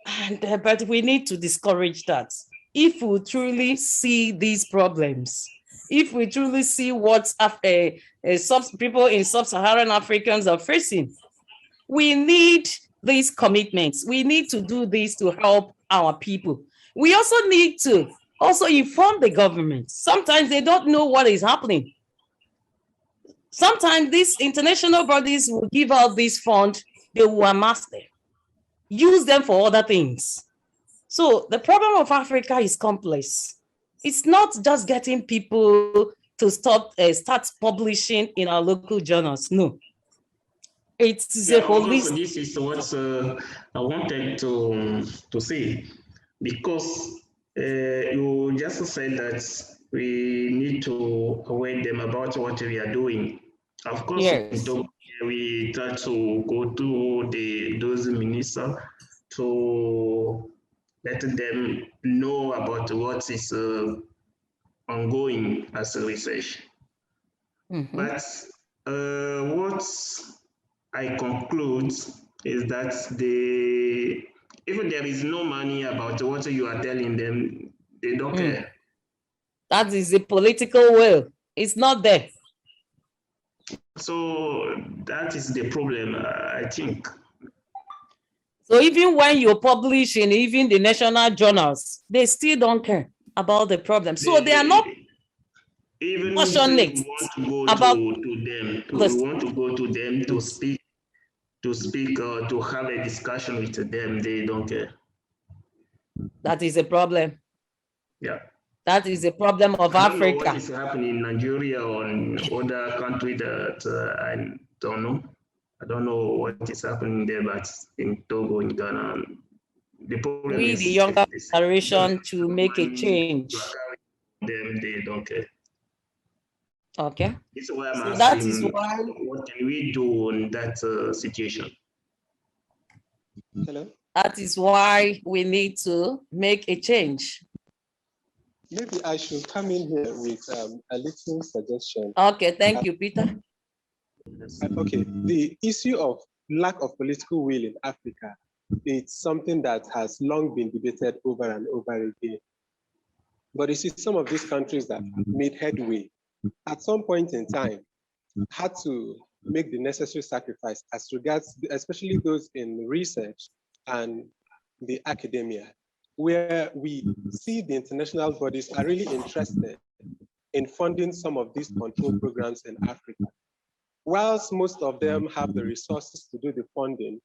And but we need to discourage that. If we truly see these problems, if we truly see what people in sub-Saharan Africans are facing, we need these commitments. We need to do this to help our people. We also need to inform the government. Sometimes they don't know what is happening. Sometimes these international bodies will give out this fund, they will amass them, use them for other things. So the problem of Africa is complex. It's not just getting people to start publishing in our local journals. No. It's a holistic. This is what I wanted to say, because you just said that we need to aware them about what we are doing. Of course, yes. We try to go to those ministers to let them know about what is ongoing as a research. Mm-hmm. But what I conclude is that if there is no money about what you are telling them, they don't care. That is the political will. It's not there. So that is the problem, I think. So even when you publish in even the national journals, they still don't care about the problem. So they are not even passionate about to them. We want to go to them to speak, to have a discussion with them. They don't care. That is a problem. Yeah. That is a problem of Africa. I don't know what is happening in Nigeria or in other countries that I don't know. I don't know what is happening there, but in Togo, in Ghana, the problem we, is the younger generation, to make a change. Them, they don't care. Okay. This is why I'm so asking, that is why. What can we do in that situation? Hello. That is why we need to make a change. Maybe I should come in here with a little suggestion. Okay, thank you, Peter. Okay, the issue of lack of political will in Africa, it's something that has long been debated over and over again. But you see, some of these countries that have made headway, at some point in time, had to make the necessary sacrifice as regards, especially those in research and the academia, where we see the international bodies are really interested in funding some of these control programs in Africa. whilst most of them have the resources to do the funding,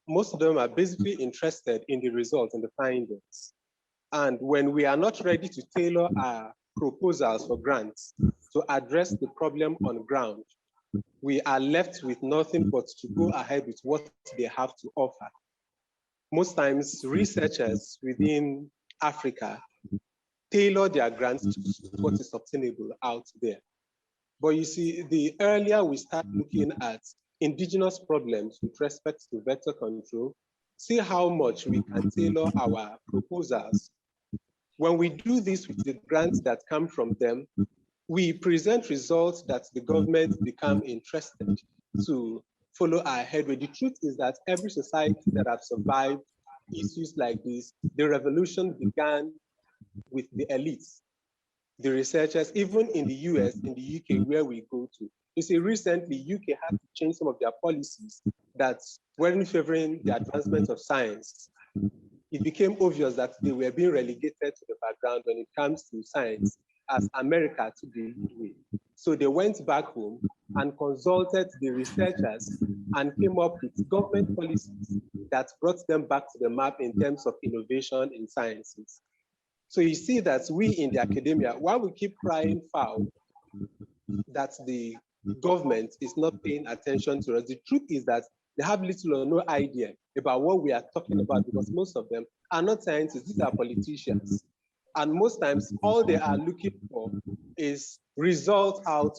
most of them are basically interested in the results and the findings. And when we are not ready to tailor our proposals for grants to address the problem on ground, we are left with nothing but to go ahead with what they have to offer. Most times, researchers within Africa tailor their grants to what is obtainable out there. But you see, the earlier we start looking at indigenous problems with respect to vector control, see how much we can tailor our proposals. When we do this with the grants that come from them, we present results that the government become interested to follow ahead with. The truth is that every society that has survived issues like this, the revolution began with the elites, the researchers, even in the US, in the UK, where we go to. You see, recently, UK had to change some of their policies that weren't favoring the advancement of science. It became obvious that they were being relegated to the background when it comes to science, as America took the lead way. So they went back home and consulted the researchers and came up with government policies that brought them back to the map in terms of innovation in sciences. So you see that we in the academia, while we keep crying foul that the government is not paying attention to us, the truth is that they have little or no idea about what we are talking about, because most of them are not scientists, these are politicians. And most times, all they are looking for is result out.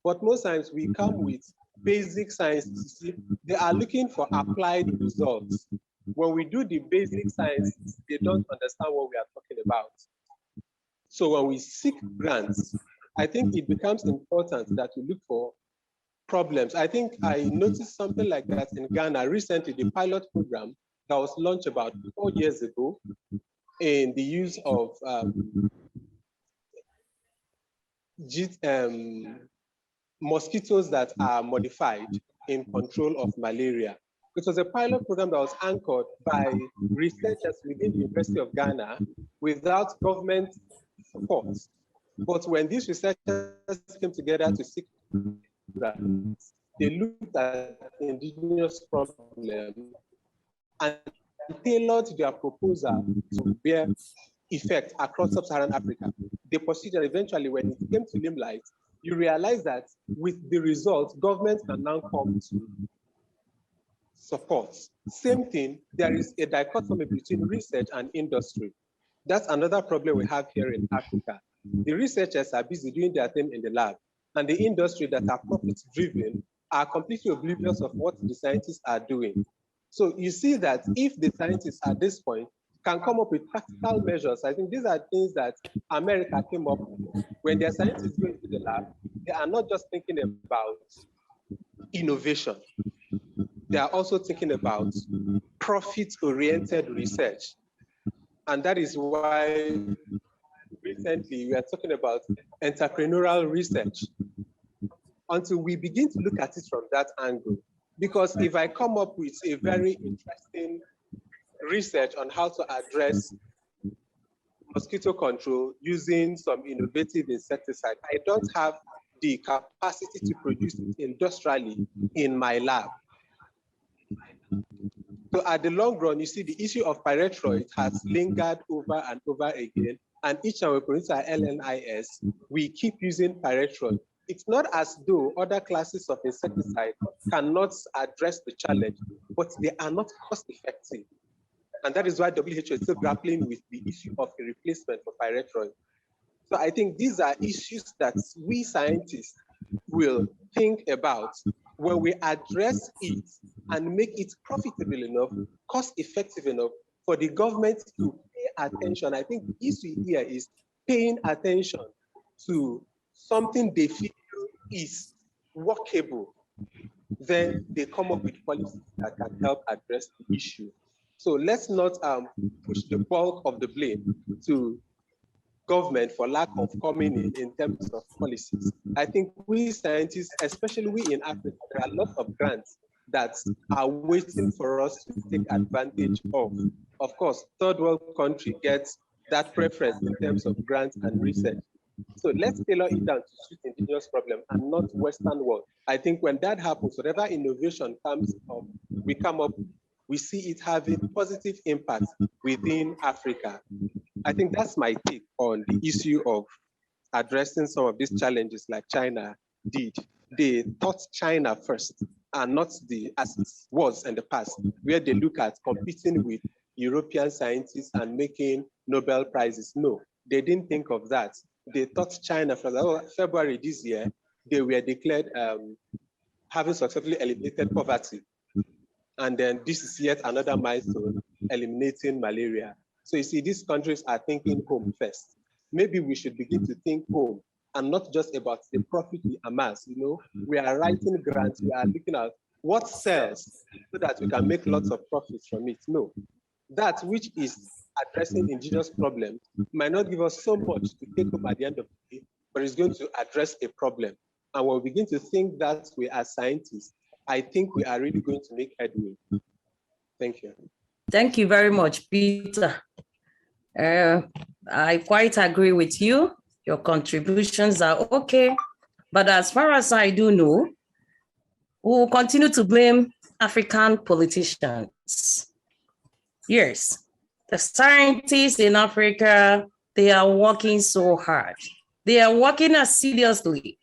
But most times we come with basic science. They are looking for applied results. When we do the basic science, they don't understand what we are talking about. So when we seek grants, I think it becomes important that we look for problems. I think I noticed something like that in Ghana recently, the pilot program that was launched about 4 years ago in the use of mosquitoes that are modified in control of malaria. It was a pilot program that was anchored by researchers within the University of Ghana without government support. But when these researchers came together to seek grants, they looked at indigenous problems and tailored their proposal to bear effect across sub-Saharan Africa. They proceeded eventually, when it came to limelight, you realize that with the results, governments can now come to support. Same thing, there is a dichotomy between research and industry. That's another problem we have here in Africa. The researchers are busy doing their thing in the lab, and the industry that are profit-driven are completely oblivious of what the scientists are doing. So you see that if the scientists at this point can come up with practical measures, I think these are things that America came up with. When their scientists go into the lab, they are not just thinking about innovation. They are also thinking about profit-oriented research. And that is why recently we are talking about entrepreneurial research, until we begin to look at it from that angle. Because if I come up with a very interesting research on how to address mosquito control using some innovative insecticide, I don't have the capacity to produce it industrially in my lab. So at the long run, you see the issue of pyrethroid has lingered over and over again. And each time we produce our LNIS, we keep using pyrethroid. It's not as though other classes of insecticide cannot address the challenge, but they are not cost effective. And that is why WHO is still grappling with the issue of a replacement for pyrethroid. So I think these are issues that we scientists will think about when we address it and make it profitable enough, cost effective enough for the government to pay attention. I think the issue here is paying attention to something they feel is workable. Then they come up with policies that can help address the issue. So let's not push the bulk of the blame to government for lack of coming in terms of policies. I think we scientists, especially we in Africa, there are a lot of grants that are waiting for us to take advantage of. Of course, third world country gets that preference in terms of grants and research. So let's tailor it down to suit indigenous problem and not Western world. I think when that happens, whatever innovation comes up, we see it having positive impact within Africa. I think that's my take on the issue of addressing some of these challenges like China did. They thought China first and not as it was in the past, where they look at competing with European scientists and making Nobel Prizes. No, they didn't think of that. They thought China, from February this year, they were declared having successfully eliminated poverty. And then this is yet another milestone, eliminating malaria. So you see, these countries are thinking home first. Maybe we should begin to think home and not just about the profit we amass. You know, we are writing grants, we are looking at what sells so that we can make lots of profits from it. No, that which is addressing indigenous problems might not give us so much to take up at the end of the day, but it's going to address a problem. And when we begin to think that we are scientists, I think we are really going to make headway. Thank you. Thank you very much, Peter. I quite agree with you. Your contributions are okay. But as far as I do know, we will continue to blame African politicians. Yes, the scientists in Africa, they are working so hard. They are working as seriously,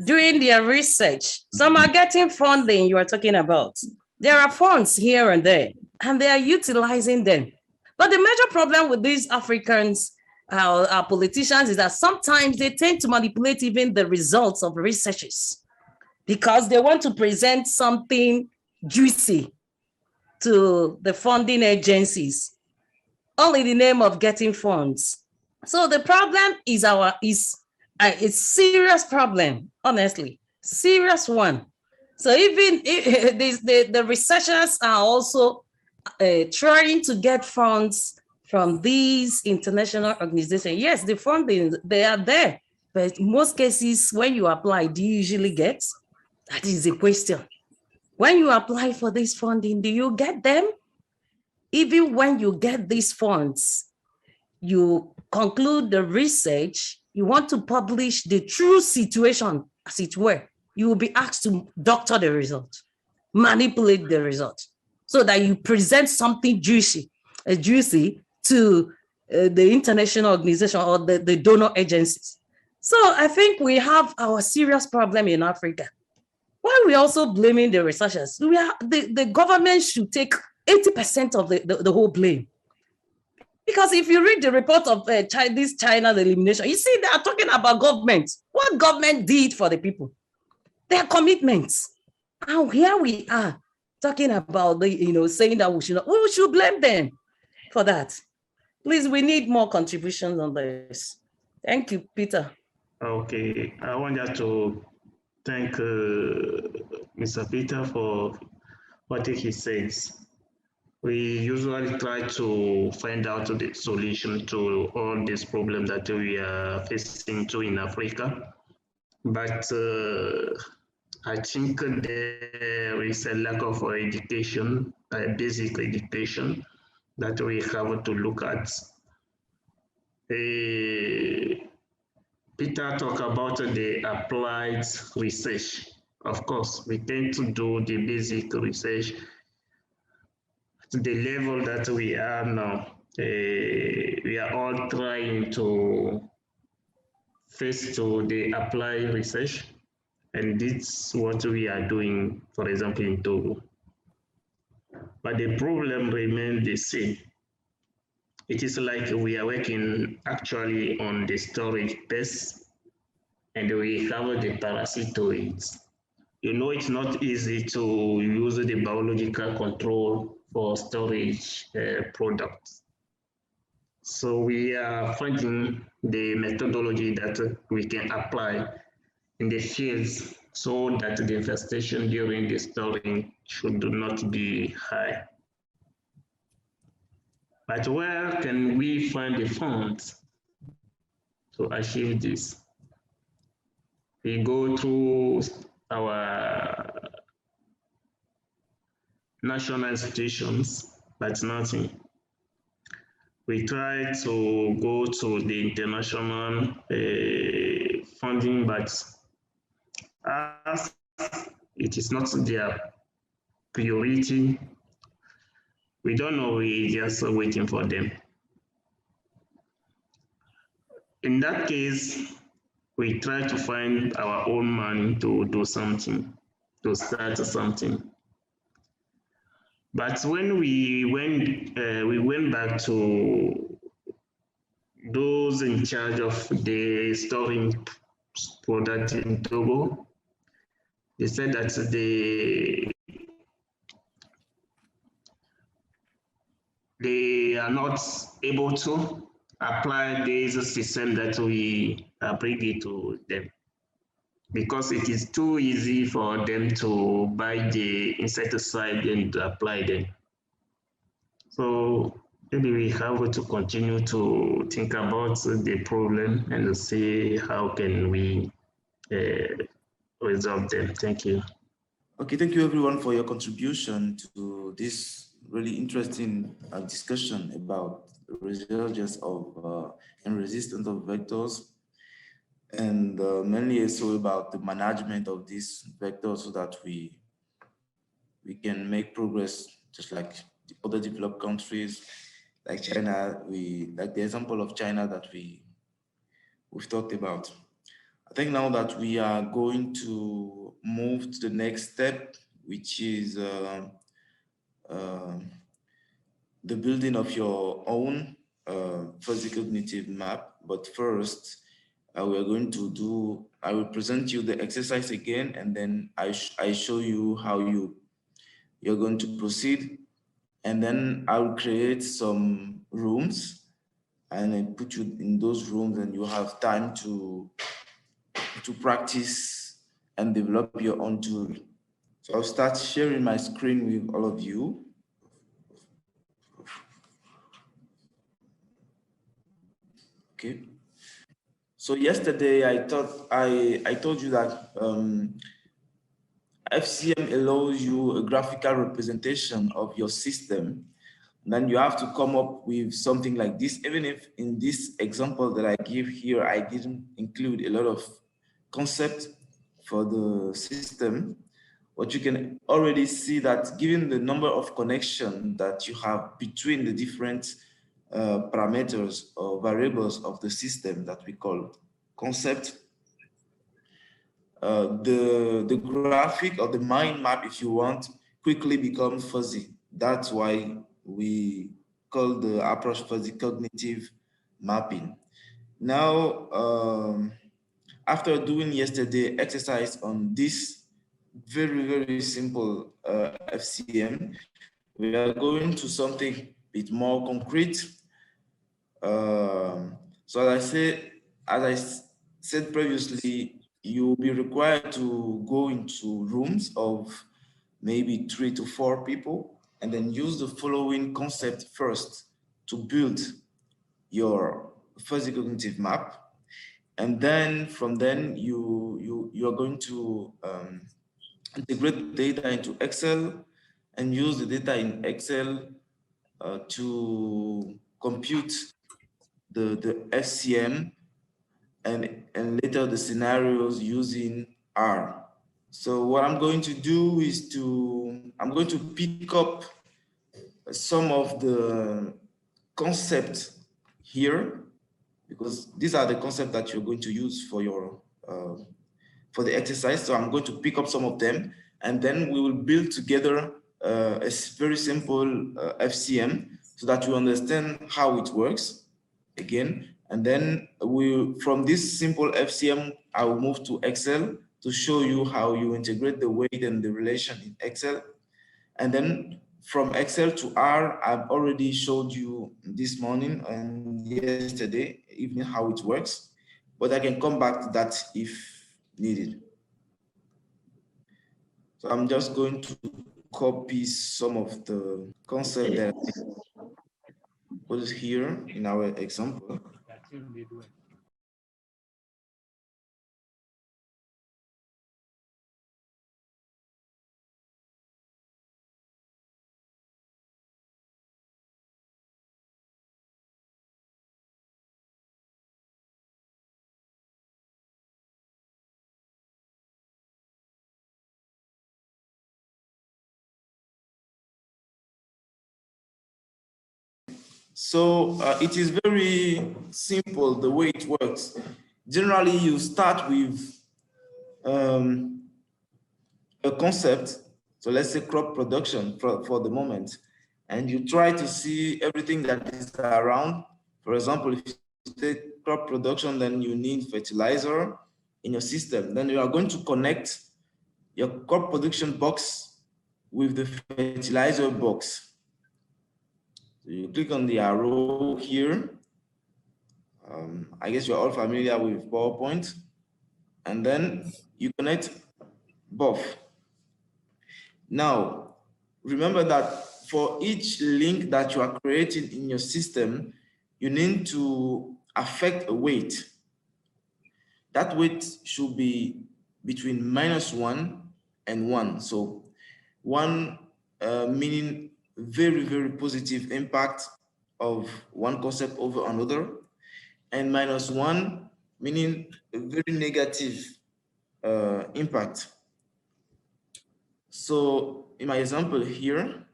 doing their research. Some are getting funding you are talking about. There are funds here and there, and they are utilizing them. But the major problem with these Africans, our politicians, is that sometimes they tend to manipulate even the results of researches because they want to present something juicy to the funding agencies, all in the name of getting funds. So the problem is a serious problem, honestly, serious one. So even the researchers are also trying to get funds from these international organizations. Yes, the funding, they are there, but in most cases, when you apply, do you usually get? That is the question. When you apply for this funding, do you get them? Even when you get these funds, you conclude the research, you want to publish the true situation, as it were, you will be asked to doctor the result, manipulate the result, so that you present something juicy to the international organization or the donor agencies. So I think we have our serious problem in Africa. Why are we also blaming the researchers? The government should take 80% of the whole blame. Because if you read the report of this China's elimination, you see they are talking about government. What government did for the people? Their commitments. And here we are talking about saying that we should blame them for that. Please, we need more contributions on this. Thank you, Peter. Okay, I want just to thank Mr. Peter for what he says. We usually try to find out the solution to all these problems that we are facing in Africa. But I think there is a lack of education, basic education, that we have to look at. Peter talked about the applied research. Of course, we tend to do the basic research at the level that we are now. We are all trying to face to the applied research, and this is what we are doing, for example, in Togo. But the problem remains the same. It is like we are working actually on the storage base, and we have the parasite to it. You know, it's not easy to use the biological control for storage products. So we are finding the methodology that we can apply in the fields so that the infestation during the storing should not be high. But where can we find the funds to achieve this? We go through our national institutions, but nothing. We try to go to the international funding, but as it is not their priority, we don't know, we just waiting for them. In that case, we try to find our own money to do something, to start something. But when we went back to those in charge of the storing product in Togo, they said that they are not able to apply this system that we bring it to them, because it is too easy for them to buy the insecticide and apply them. So maybe we have to continue to think about the problem and see how can we resolve them. Thank you. Okay, thank you everyone for your contribution to this really interesting discussion about the resurgence of and resistance of vectors, and mainly also about the management of these vectors so that we can make progress just like the other developed countries like China. We like the example of China that we've talked about. I think now that we are going to move to the next step, which is the building of your own physical cognitive map. But first, we are going to do, I will present you the exercise again, and then I show you how you're going to proceed. And then I will create some rooms and I put you in those rooms, and you have time to practice and develop your own tool. So I'll start sharing my screen with all of you. Okay. So yesterday I told you that FCM allows you a graphical representation of your system. And then you have to come up with something like this. Even if in this example that I give here, I didn't include a lot of concept for the system, but you can already see that given the number of connections that you have between the different parameters or variables of the system that we call concept, the graphic or the mind map, if you want, quickly becomes fuzzy. That's why we call the approach fuzzy cognitive mapping. Now, after doing yesterday exercise on this very simple FCM, we are going to something a bit more concrete. So as I said previously, you'll be required to go into rooms of maybe 3 to 4 people, and then use the following concept first to build your fuzzy cognitive map. And then from then you are going to integrate data into Excel and use the data in Excel to compute the FCM and later the scenarios using R. So what I'm going to do is I'm going to pick up some of the concepts here, because these are the concepts that you're going to use for your for the exercise. So I'm going to pick up some of them, and then we will build together a very simple FCM so that you understand how it works again. And then from this simple FCM, I will move to Excel to show you how you integrate the weight and the relation in Excel. And then from Excel to R, I've already showed you this morning and yesterday evening how it works, but I can come back to that if needed. So I'm just going to copy some of the concept that was here in our example. So it is very simple the way it works. Generally, you start with a concept. So let's say crop production for the moment, and you try to see everything that is around. For example, if you take crop production, then you need fertilizer in your system. Then you are going to connect your crop production box with the fertilizer box. So you click on the arrow here. I guess you're all familiar with PowerPoint. And then you connect both. Now, remember that for each link that you are creating in your system, you need to affect a weight. That weight should be between -1 and 1. So 1 meaning very, very positive impact of one concept over another, and -1 meaning a very negative impact. So in my example here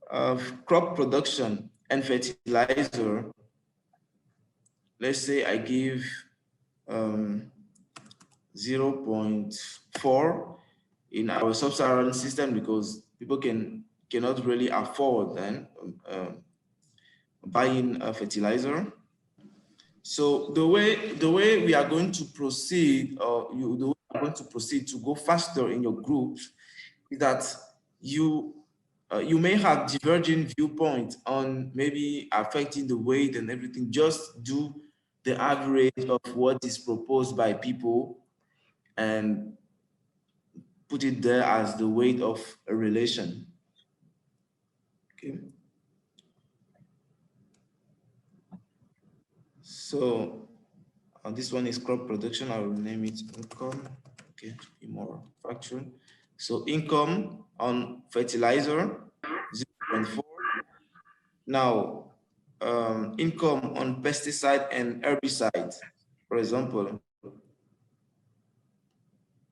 of crop production and fertilizer, let's say I give 0.4 in our sub-Saharan system because people cannot really afford then buying a fertilizer. So the way we are going to proceed, the way we are going to proceed to go faster in your groups, is that you may have diverging viewpoints on maybe affecting the weight and everything. Just do the average of what is proposed by people and put it there as the weight of a relation. Okay. So this one is crop production. I will name it income. Okay, to be more factual. So income on fertilizer, 0.4. Now, income on pesticide and herbicide, for example.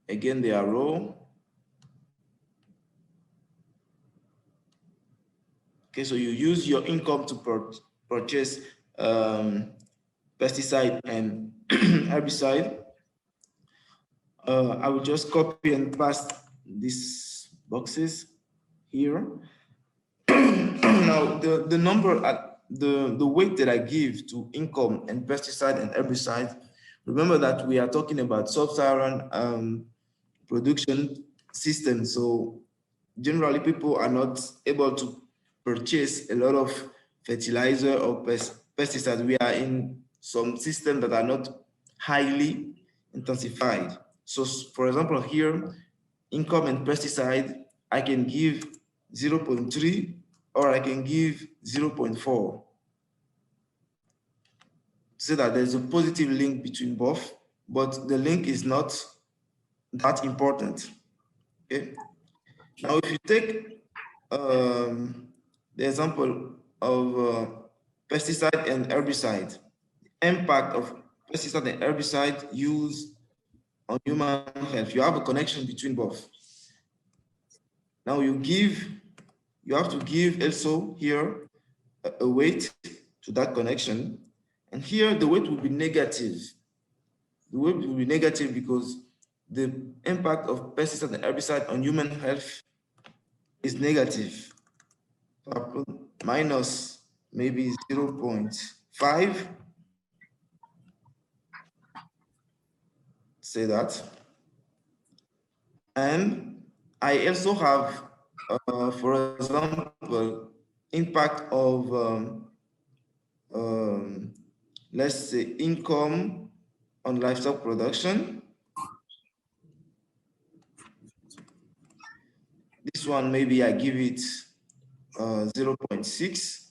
Again, they are raw. Okay, so you use your income to purchase pesticide and herbicide. I will just copy and paste these boxes here. Now, the number at the weight that I give to income and pesticide and herbicide, remember that we are talking about sub-Saharan production system. So generally people are not able to purchase a lot of fertilizer or pesticides. We are in some systems that are not highly intensified. So for example, here, income and pesticide, I can give 0.3 or I can give 0.4. So that there's a positive link between both, but the link is not that important. Okay. Now, if you take the example of pesticide and herbicide, impact of pesticide and herbicide use on human health, you have a connection between both. Now you have to give also here a weight to that connection. And here the weight will be negative. The weight will be negative because the impact of pesticide and herbicide on human health is negative. So I put minus maybe 0.5. Say that. And I also have, for example, impact of, let's say, income on livestock production. This one, maybe I give it 0.6.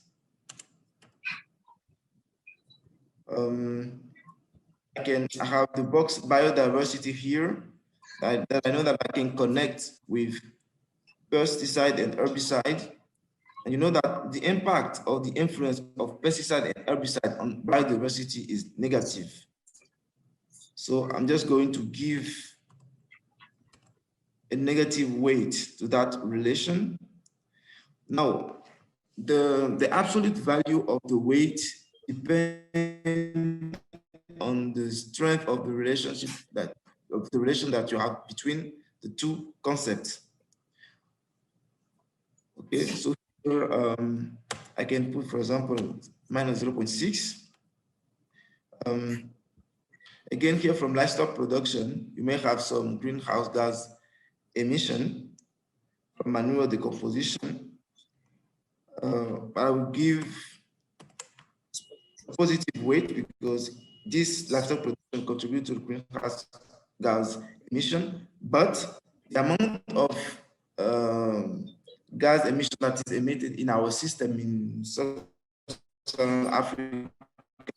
I have the box biodiversity here that I know that I can connect with pesticide and herbicide. And you know that the impact or the influence of pesticide and herbicide on biodiversity is negative. So I'm just going to give a negative weight to that relation. Now, the absolute value of the weight depends on the strength of the relationship that you have between the two concepts. Okay, so here, I can put, for example, minus 0.6. Again, here from livestock production, you may have some greenhouse gas emission from manure decomposition. I will give a positive weight because this livestock production contributes to the greenhouse gas emission, but the amount of gas emission that is emitted in our system in Southern Africa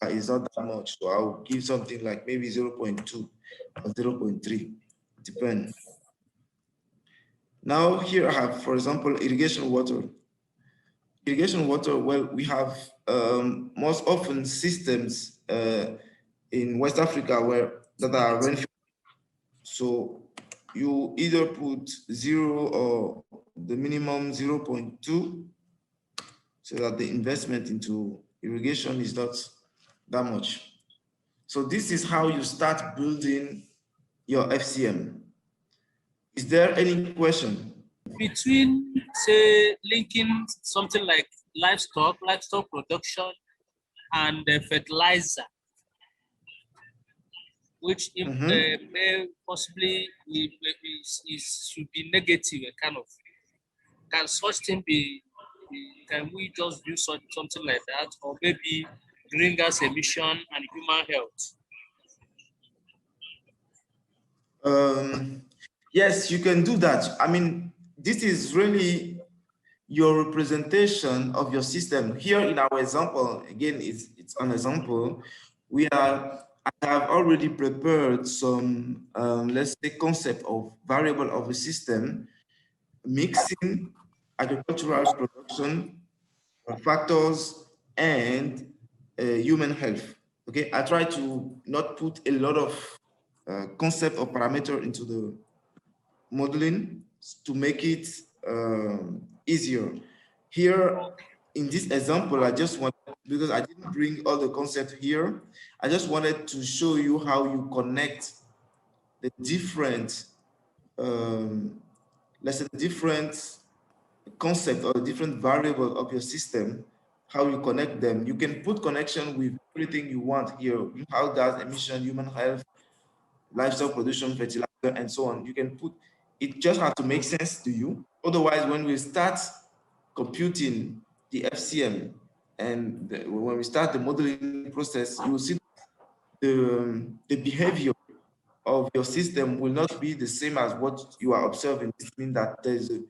is not that much. So I'll give something like maybe 0.2 or 0.3, depends. Now here I have, for example, irrigation water. Irrigation water, well, we have most often systems in West Africa that are rainfall. So you either put 0 or the minimum 0.2 so that the investment into irrigation is not that much. So this is how you start building your FCM. Is there any question? Between, say, linking something like livestock production and fertilizer, which may possibly should be negative, kind of. Can such thing be? Can we just do something like that, or maybe greenhouse emission and human health? Yes, you can do that. I mean, this is really your representation of your system. Here in our example, again, it's an example. I have already prepared some, let's say, concept of variable of a system, mixing agricultural production factors and human health. Okay, I try to not put a lot of concept or parameter into the modeling to make it easier. Here in this example, I just want, because I didn't bring all the concept here, I just wanted to show you how you connect the different, let's say, different concept or different variable of your system, how you connect them. You can put connection with everything you want here, greenhouse gas emission, human health, livestock production, fertilizer, and so on. You can put, it just has to make sense to you. Otherwise, when we start computing the FCM and when we start the modeling process, you will see the behavior of your system will not be the same as what you are observing. This means that there's a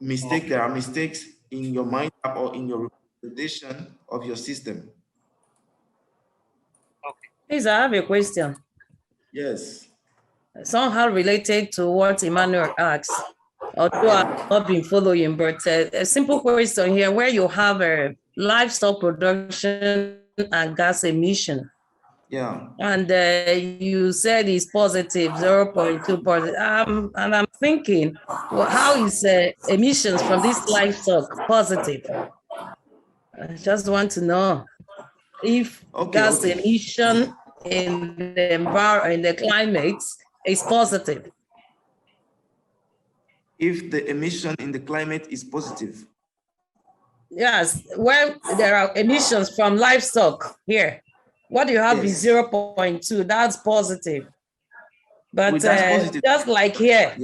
mistake, there are mistakes in your mind map or in your representation of your system. Okay. Please, I have a question. Yes. Somehow related to what Emmanuel asked, although I've not been following, but a simple question here, where you have a livestock production and gas emission. Yeah. And you said it's positive, 0.2 positive. And I'm thinking, well, how is emissions from this livestock positive? I just want to know if gas emission in the environment, in the climate, is positive. If the emission in the climate is positive. Yes, when there are emissions from livestock here, what you have is 0.2, that's positive. But that's positive. Just like here,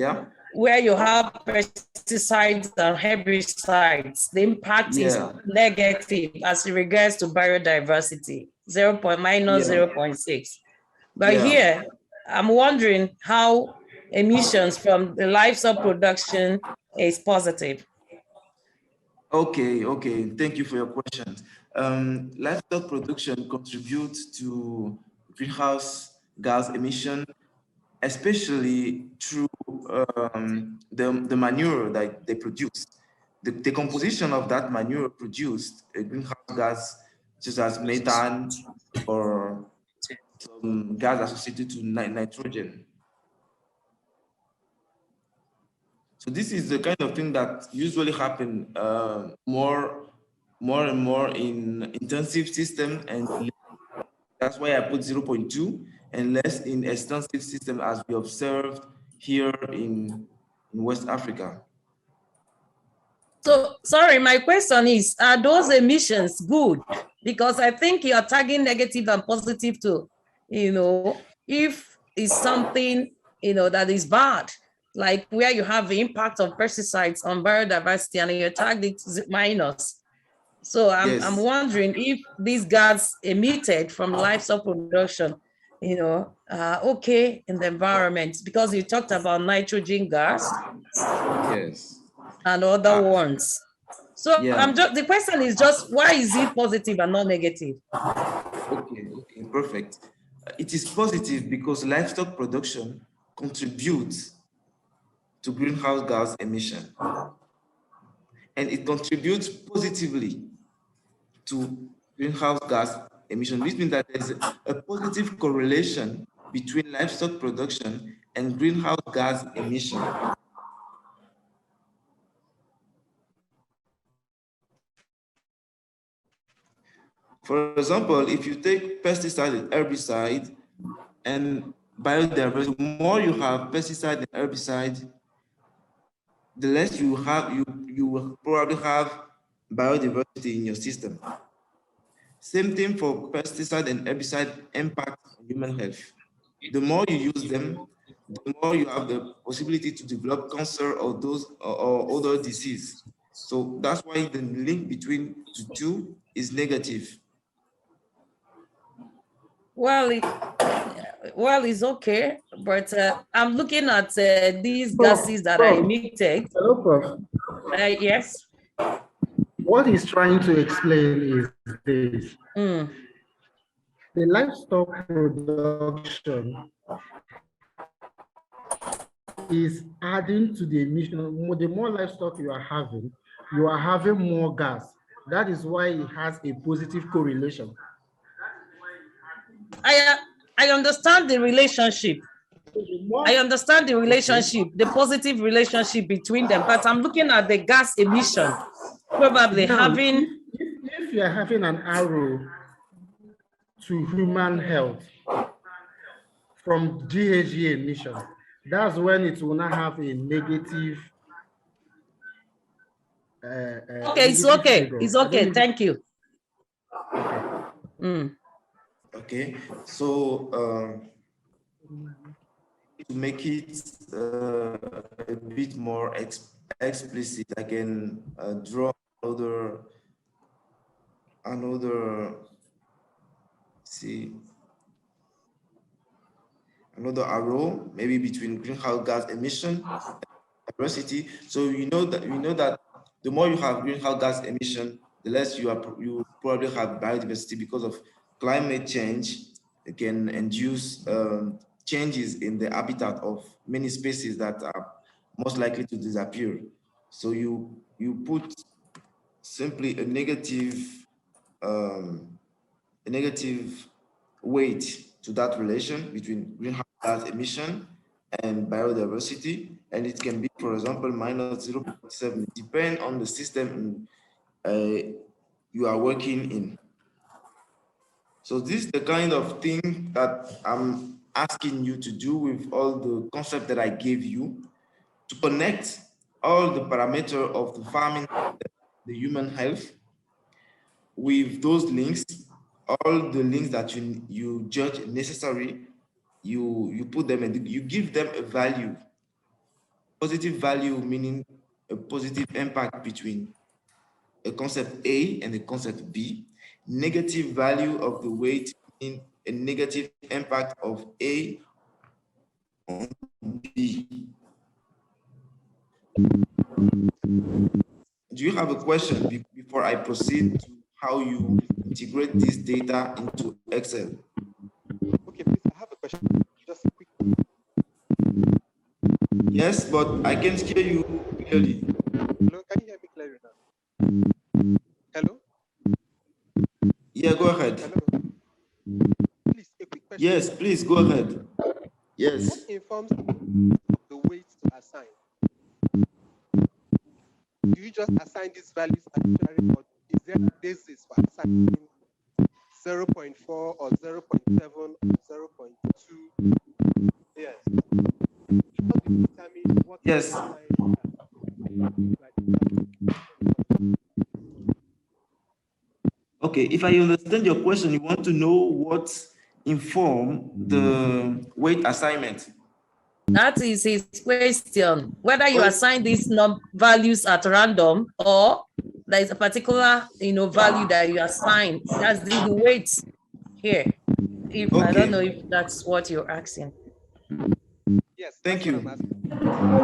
where you have pesticides and herbicides, the impact is negative as regards to biodiversity, minus 0.6. But here, I'm wondering how emissions from the livestock production is positive. Okay, thank you for your questions. Livestock production contributes to greenhouse gas emission, especially through the manure that they produce. The composition of that manure produced a greenhouse gas such as methane or some gas associated to nitrogen. So this is the kind of thing that usually happen more more and more in intensive system, and that's why I put 0.2, and less in extensive system as we observed here in West Africa. So, sorry, my question is, are those emissions good? Because I think you're tagging negative and positive too. If it's something, that is bad, like where you have the impact of pesticides on biodiversity and you're tagged it minus. So I'm wondering if these gas emitted from livestock production, okay in the environment, because you talked about nitrogen gas. Yes. And other ones. So the question is just, why is it positive and not negative? Okay, perfect. It is positive because livestock production contributes to greenhouse gas emission. And it contributes positively to greenhouse gas emission, which means that there's a positive correlation between livestock production and greenhouse gas emission. For example, if you take pesticide and herbicide and biodiversity, the more you have pesticide and herbicide, the less you have, you will probably have biodiversity in your system. Same thing for pesticide and herbicide impact on human health. The more you use them, the more you have the possibility to develop cancer or other disease. So that's why the link between the two is negative. Well, it's okay, but I'm looking at these gases that are emitted. Hello, Prof. Yes. What he's trying to explain is this. The livestock production is adding to the emission. The more livestock you are having more gas. That is why it has a positive correlation. I understand the relationship. The positive relationship between them, but I'm looking at the gas emission. Probably now, having... If you're having an arrow to human health from GHG emission, that's when it will not have a negative. Okay, it's okay. Figure. It's okay. Thank you. Okay. Okay. So to make it a bit more explicit, I can draw another arrow, maybe between greenhouse gas emission and diversity. So we know that the more you have greenhouse gas emission, the less you probably have biodiversity, because of climate change. It can induce changes in the habitat of many species that are most likely to disappear. So you put simply a negative weight to that relation between greenhouse gas emission and biodiversity, and it can be, for example, minus 0.7, depending on the system you are working in. So this is the kind of thing that I'm asking you to do with all the concepts that I gave you, to connect all the parameters of the farming, the human health, with those links, all the links that you judge necessary, you put them and you give them a value. Positive value meaning a positive impact between a concept A and a concept B. Negative value of the weight in a negative impact of A on B. Do you have a question before I proceed to how you integrate this data into Excel? Okay, please, I have a question. Just a quick one. Yes, but I can't hear you clearly. Hello, can you hear me clearly now? Hello? Yeah, go ahead. Hello? Please, a quick question. Yes, please, go ahead. Yes. What informs the weights to assign? Do you just assign these values arbitrarily, or Is there a basis for assigning 0.4 or 0.7 or 0.2? Yes. How do you determine what? Yes. Okay, if I understand your question, you want to know what inform the weight assignment. That is his question, whether you assign these values at random or there is a particular value that you assign. That's the weight here. If I don't know if that's what you're asking. Yes. Thank you.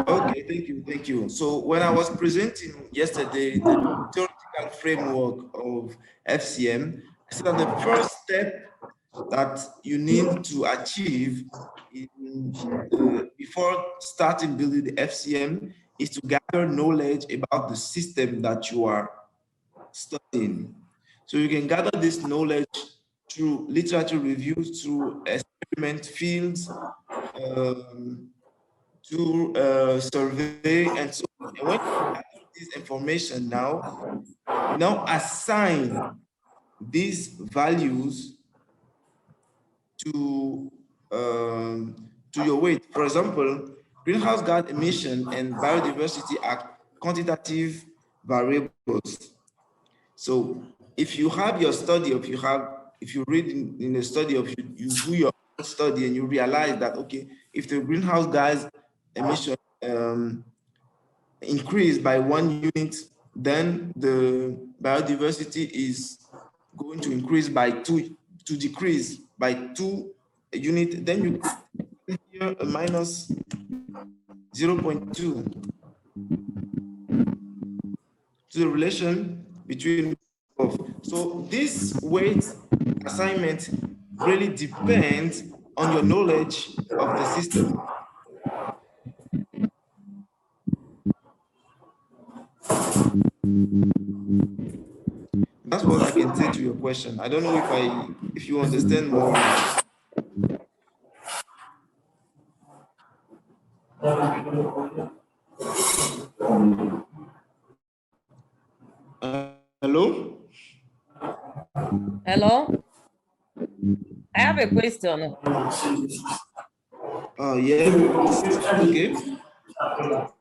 Okay, thank you. So when I was presenting yesterday the theoretical framework of FCM, I said that the first step that you need to achieve before starting building the FCM is to gather knowledge about the system that you are studying. So you can gather this knowledge through literature reviews, through experiment fields, to survey, and so on. And when you gather this information now, assign these values to your weight. For example, greenhouse gas emission and biodiversity are quantitative variables. So if you have your study, if you read in a study, of you do your own study and you realize that, okay, if the greenhouse gas emission increase by 1 unit, then the biodiversity is going to increase by 2, to decrease by 2 unit, then you here a minus 0.2 to the relation between both. So this weight assignment really depends on your knowledge of the system. That's what I can say to your question. I don't know if you understand more. Hello? Hello? I have a question. Yeah. Okay.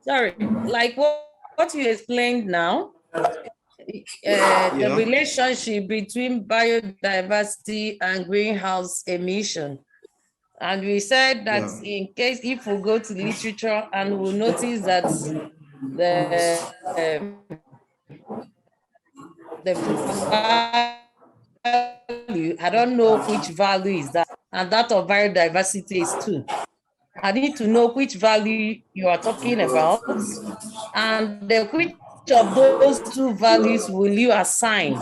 Sorry, like what you explained now, the relationship between biodiversity and greenhouse emission. And we said that in case if we go to literature and we'll notice that the value, I don't know which value is that, and that of biodiversity is 2. I need to know which value you are talking about, and which of those 2 values will you assign?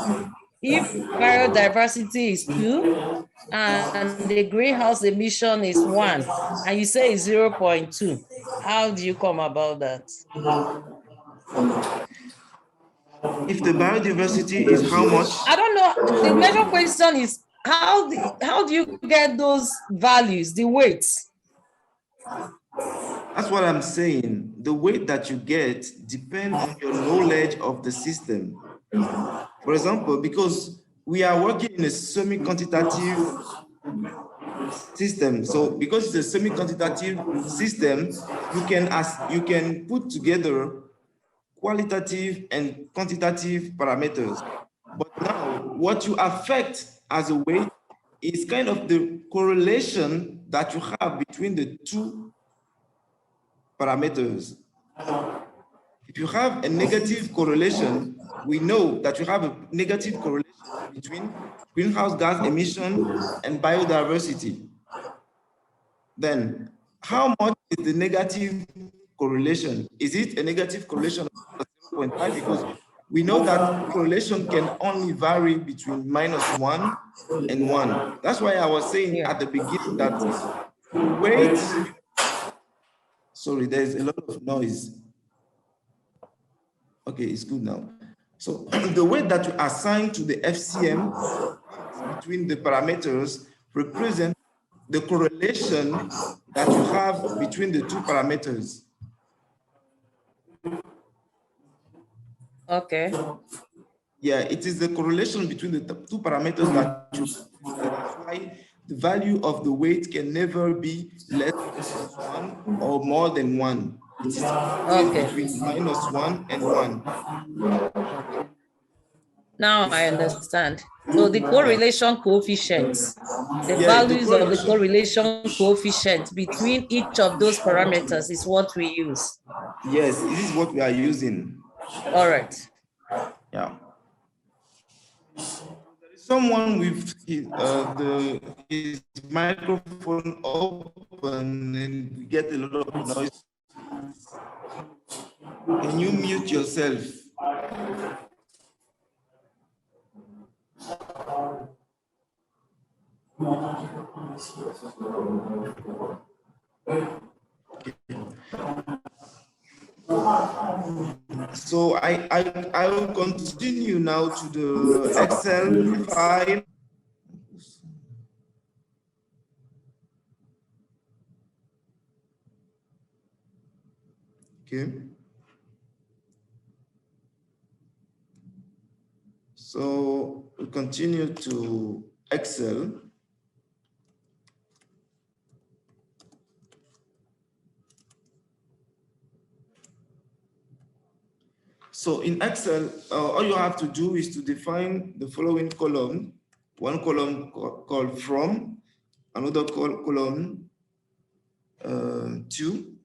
If biodiversity is 2 and the greenhouse emission is 1, and you say it's 0.2, how do you come about that? If the biodiversity is how much? I don't know. The major question is how do you get those values, the weights? That's what I'm saying. The weight that you get depends on your knowledge of the system. For example, because we are working in a semi-quantitative system. So because it's a semi-quantitative system, you can put together qualitative and quantitative parameters. But now what you affect as a weight is kind of the correlation that you have between the 2 parameters. If you have a negative correlation, we know that you have a negative correlation between greenhouse gas emission and biodiversity. Then how much is the negative correlation? Is it a negative correlation of 0.5? Because we know that correlation can only vary between -1 and 1. That's why I was saying at the beginning that weight, sorry, there's a lot of noise. Okay, it's good now. So the weight that you assign to the FCM between the parameters represent the correlation that you have between the 2 parameters. Okay. Yeah, it is the correlation between the two parameters that you verify. The value of the weight can never be less than 1 or more than 1. It is always between -1 and 1. Now I understand. So the correlation coefficients, the Yeah, values of the correlation coefficient between each of those parameters is what we use. Yes, this is what we are using. All right. Yeah. There is someone with his microphone open and we get a lot of noise. Can you mute yourself? So I will continue now to the Excel file. Okay. So we continue to Excel. So in Excel, all you have to do is to define the following column. One column called from, another column to,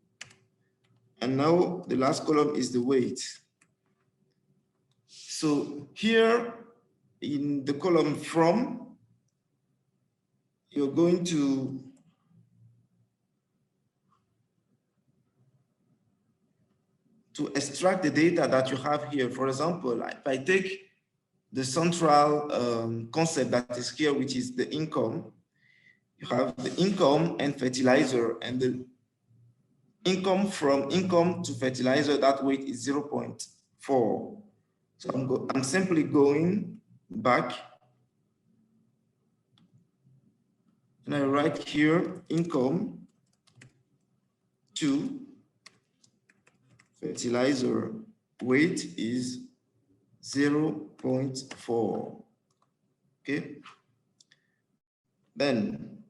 and now the last column is the weight. So here in the column from, you're going to extract the data that you have here. For example, if I take the central concept that is here, which is the income, you have the income and fertilizer, and the income from income to fertilizer, that weight is 0.4. So I'm simply going back and I write here income to fertilizer weight is 0.4. Okay. Then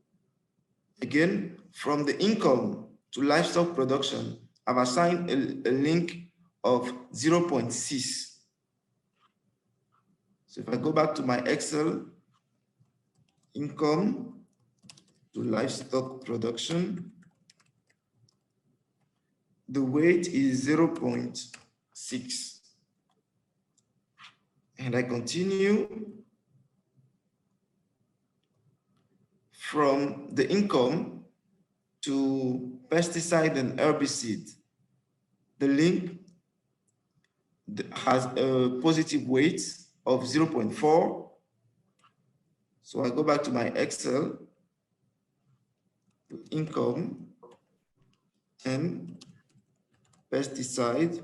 again, from the income to livestock production, I've assigned a link of 0.6. So if I go back to my Excel, income to livestock production, the weight is 0.6. And I continue from the income to pesticide and herbicide. The link has a positive weight of 0.4. So I go back to my Excel, income and pesticide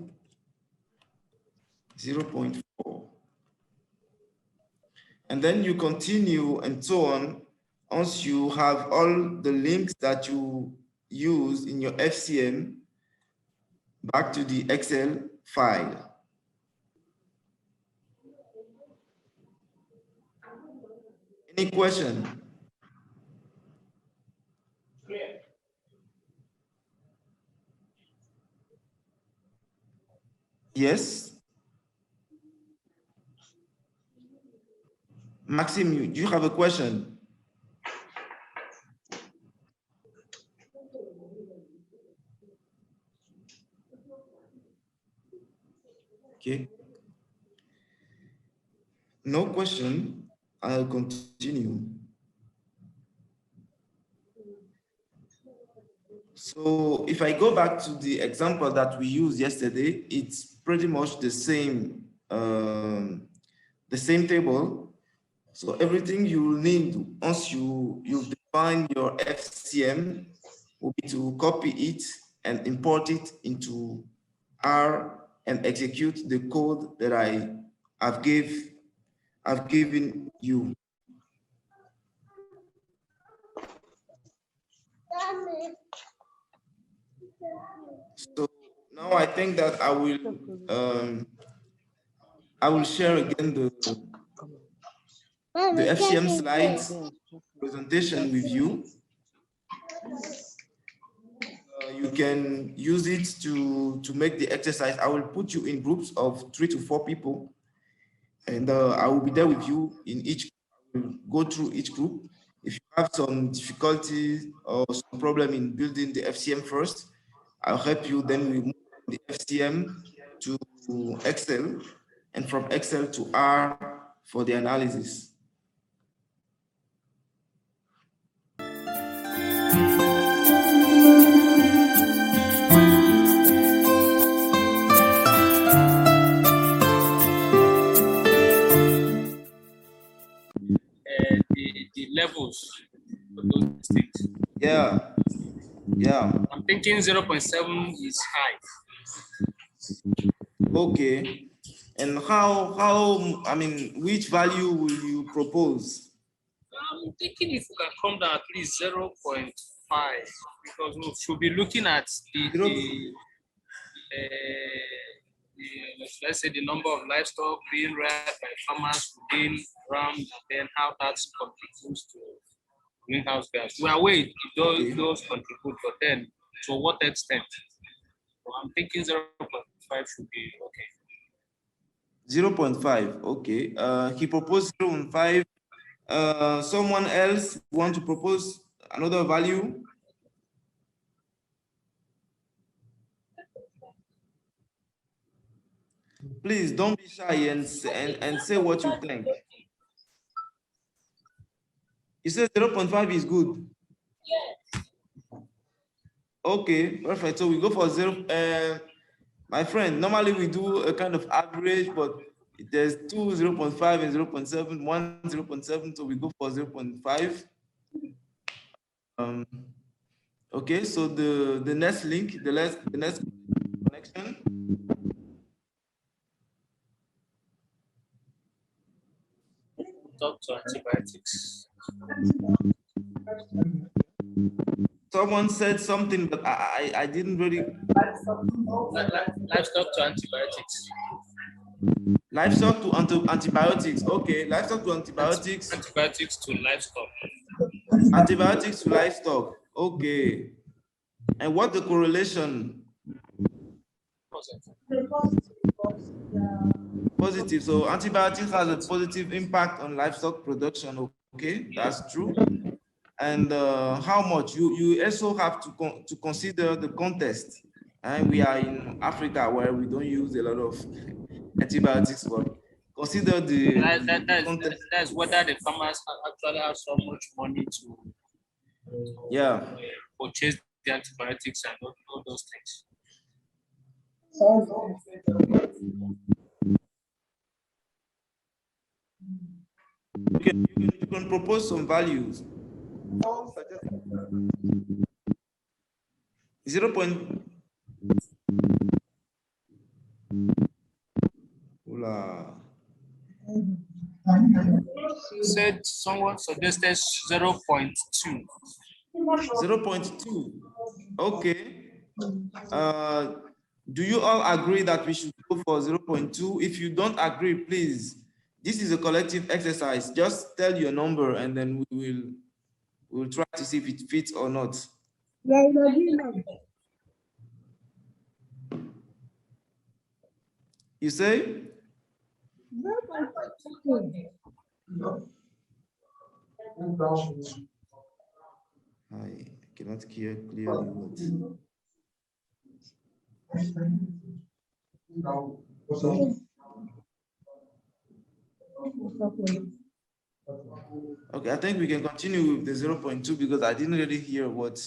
0.4. And then you continue and so on. Once you have all the links that you use in your FCM back to the Excel file. Any question? Yes? Maxime, do you have a question? Okay. No question, I'll continue. So if I go back to the example that we used yesterday, it's pretty much the same table. So everything you will need once you've defined your FCM will be to copy it and import it into R and execute the code that I've given you. So now I think that I will I will share again the FCM slides presentation with you. You can use it to make the exercise. I will put you in groups of 3 to 4 people, and I will be there with you in each. I will go through each group. If you have some difficulties or some problem in building the FCM first, I'll help you. Then we move from the FCM to Excel, and from Excel to R for the analysis. The levels of those things. Yeah. I'm thinking 0.7 is high. Okay. And how, I mean, which value will you propose? I'm thinking if we can come down at least 0.5, because we should be looking at let's say the number of livestock being reared by farmers within RAM, and then how that contributes to greenhouse gas. We are aware those contribute, but then to what extent? So I'm thinking 0.5 should be okay. 0.5, okay. He proposed 0.5. Someone else want to propose another value? Please don't be shy and say what you think. You said 0.5 is good. Yes. Okay, perfect. So we go for 0. My friend, normally we do a kind of average, but there's 2 0.5 and 0.7, 1 0.7, so we go for 0.5. Okay, so the next link, the next connection. Talk to antibiotics. Someone said something, but I didn't really. Livestock to antibiotics. Livestock to antibiotics. Okay, livestock to antibiotics. Antibiotics to livestock. Antibiotics to livestock. Okay. And what the correlation? Positive. So antibiotics has a positive impact on livestock production. Okay, that's true. And how much? You also have to consider the context. And we are in Africa where we don't use a lot of antibiotics, but consider the context. That's whether the farmers actually have so much money to purchase the antibiotics and all those things. You can propose some values. 0. Said someone suggested 0.2. 0.2. Okay. Do you all agree that we should go for 0.2? If you don't agree, please, this is a collective exercise. Just tell your number and then we'll try to see if it fits or not. You say? I cannot hear clearly what. Okay, I think we can continue with the 0.2 because I didn't really hear what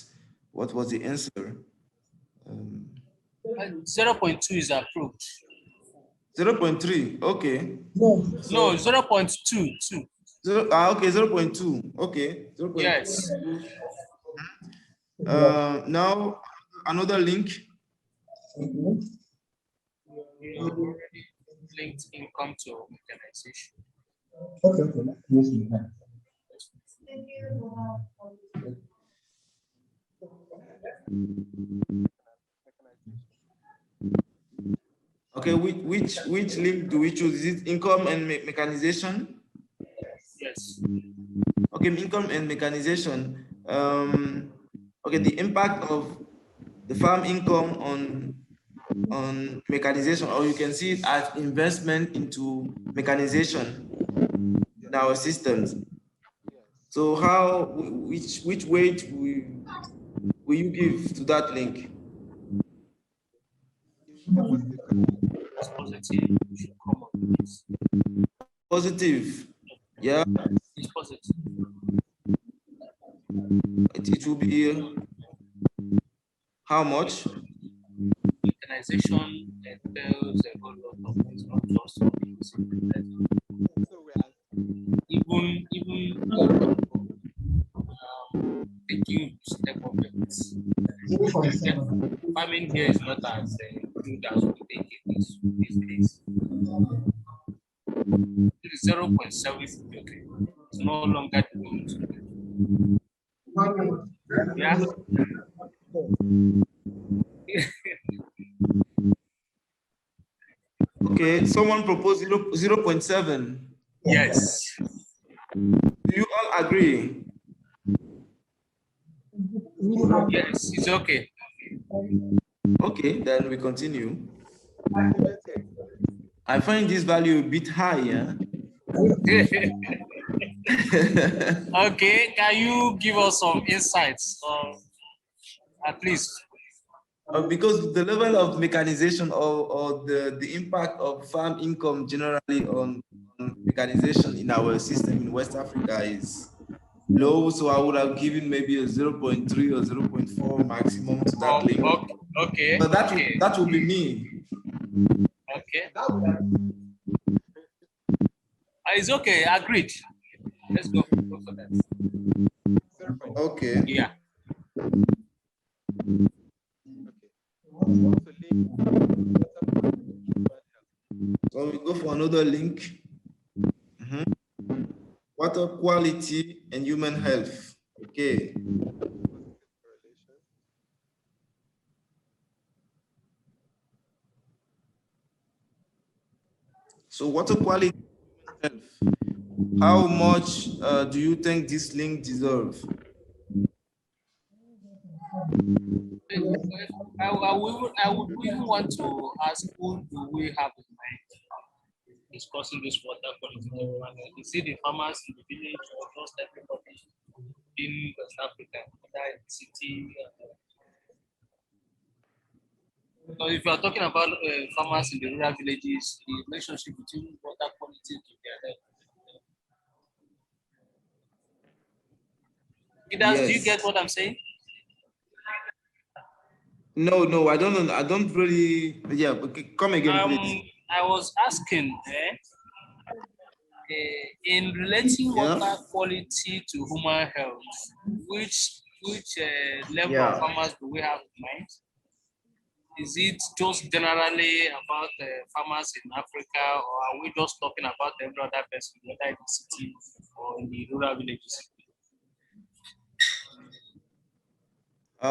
was the answer. 0.2 is approved. 0.3, okay. No, 0.2. Okay, 0.2. Okay. 0.2. Yes. Now another link. Linked income to mechanization. Okay, which link do we choose? Is it income and mechanization? Yes. Okay, income and mechanization. Okay, the impact of the farm income on mechanization, or you can see it as investment into mechanization in our systems. So which weight will you give to that link? It's positive. You should come up with this. Positive. Yeah, It's positive. it will be how much? Mechanization entails a whole lot of things, not just for even taking step of it. Farming here is not as good as we think it is these days. It is 0.7. Okay. It's no longer the gold. Yeah. Okay, someone proposed 0.7. Yes. Do you all agree? Yes, it's okay. Okay, then we continue. I find this value a bit high, yeah? Okay, can you give us some insights, at least? Because the level of mechanization or the impact of farm income generally on mechanization in our system in West Africa is low, so I would have given maybe a 0.3 or 0.4 maximum to that link. Okay. But that will be me. Okay. It's okay. Agreed. Let's go for that. Okay. Yeah. So we go for another link. Water quality and human health. Okay. So water quality and health. How much do you think this link deserves? I would even want to ask, who do we have in mind discussing this water quality development? Is it the farmers in the village or just everybody in West Africa, whether in the city? So if you are talking about farmers in the rural villages, the relationship between water quality to their health. Do you get what I'm saying? No, I don't know. I don't really. Yeah, okay, come again, please. I was asking, in relating water quality to human health, which level of farmers do we have in mind? Is it just generally about farmers in Africa, or are we just talking about every other person, whether in the city or in the rural villages?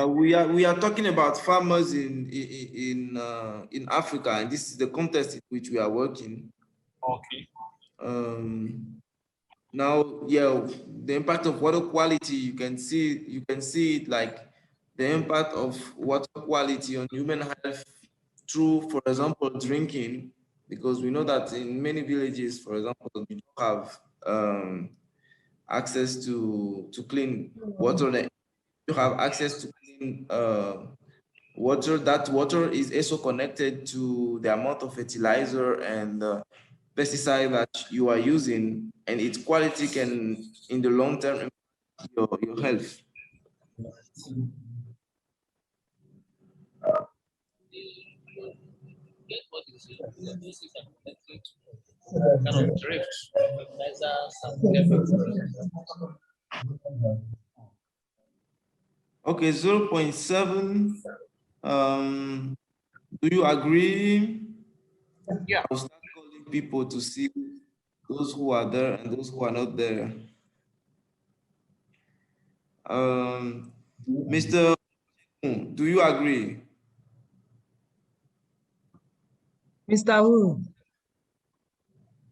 We are talking about farmers in Africa, and this is the context in which we are working. Okay. Now, yeah, the impact of water quality, you can see it like the impact of water quality on human health through, for example, drinking, because we know that in many villages, for example, we don't have access to clean water. You have access to clean water. That water is also connected to the amount of fertilizer and pesticide that you are using, and its quality can, in the long term, impact your health. Okay, 0.7. Do you agree? Yeah. I'll start calling people to see those who are there and those who are not there. Mr. Do you agree? Mr. Wu.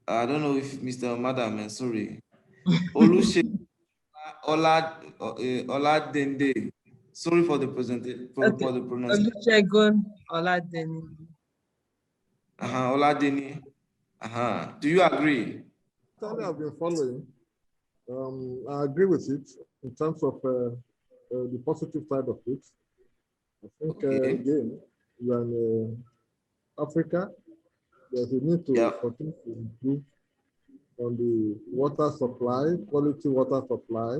I don't know if Mr. Madam, sorry. Olushe Oladende. Sorry for the presentation, for the pronunciation. Olusegun Oladeni. Oladeni. Do you agree? Certainly, I've been following. I agree with it in terms of the positive side of it. I think, again, we are in Africa. There's a need to continue to improve on the water supply, quality water supply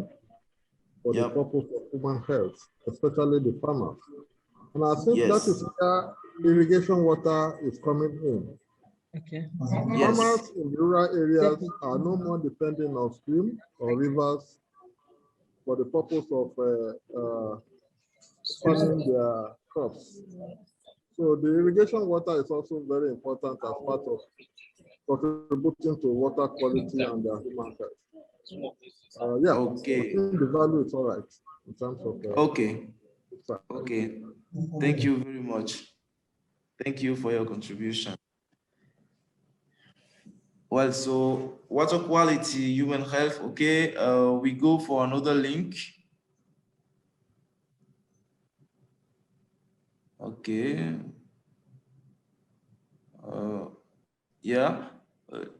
for the purpose of human health, especially the farmers. And I think that is where irrigation water is coming in. Okay. Farmers in rural areas are no more depending on streams or rivers for the purpose of farming their crops. So the irrigation water is also very important as part of contributing to water quality and their human health. Okay. I think the value is all right in terms of. Okay. Thank you very much. Thank you for your contribution. Well, so water quality, human health. Okay, we go for another link. Okay.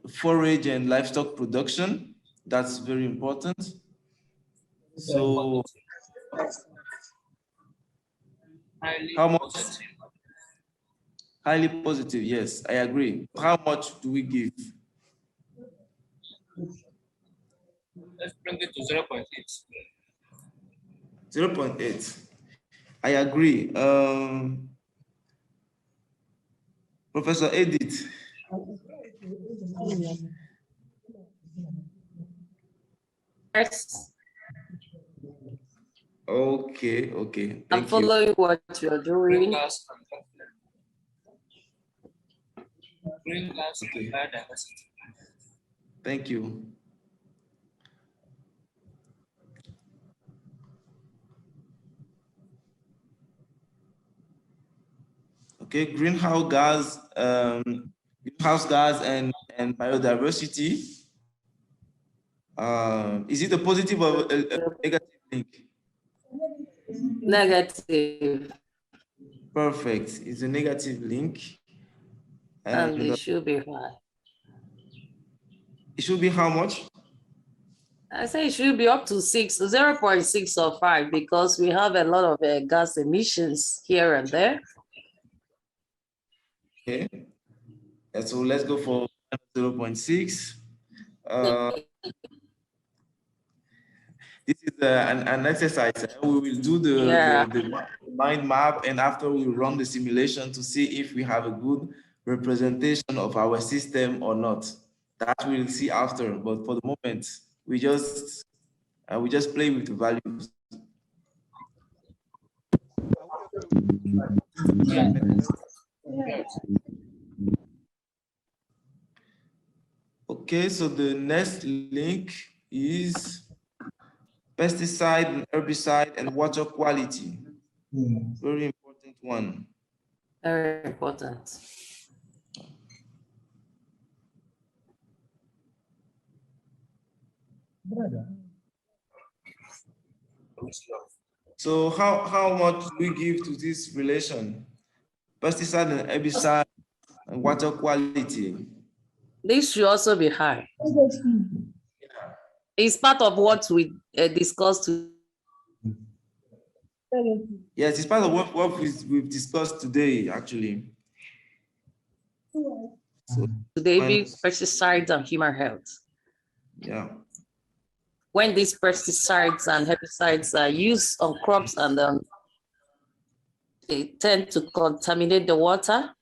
Forage and livestock production. That's very important. So, how much? Highly positive, yes, I agree. How much do we give? Let's bring it to 0.8. 0.8. I agree. Professor Edith. Yes. Okay. I'm following what you're doing. Thank you. Okay, greenhouse gas and biodiversity. Is it a positive or a negative link? Negative. Perfect. It's a negative link. And it should be high. It should be how much? I say it should be up to 0.6 or 5, because we have a lot of gas emissions here and there. Okay. So let's go for 0.6. This is an exercise. We will do the mind map, and after we run the simulation to see if we have a good representation of our system or not. That we'll see after, but for the moment, we just play with the values. Okay, so the next link is pesticide and herbicide and water quality. Very important one. Very important. So how much do we give to this relation? Pesticide and herbicide and water quality. This should also be high. It's part of what we discussed. Yes, it's part of what we've discussed today, actually. So today, big pesticides and human health. Yeah. When these pesticides and herbicides are used on crops and they tend to contaminate the water.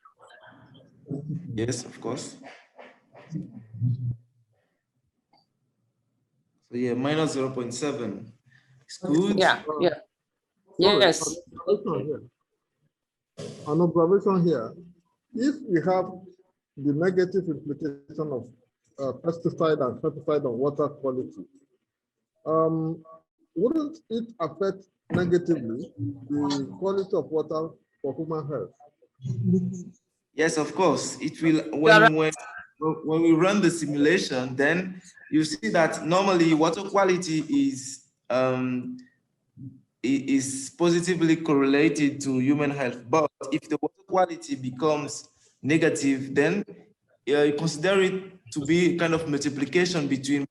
Yes, of course. So yeah, minus 0.7. It's good. Yeah. Yes. An observation here. If we have the negative implication of pesticide and herbicide on water quality, wouldn't it affect negatively the quality of water for human health? Yes, of course. It will, when we run the simulation, then you see that normally water quality is positively correlated to human health. But if the water quality becomes negative, then you consider it to be kind of multiplication between,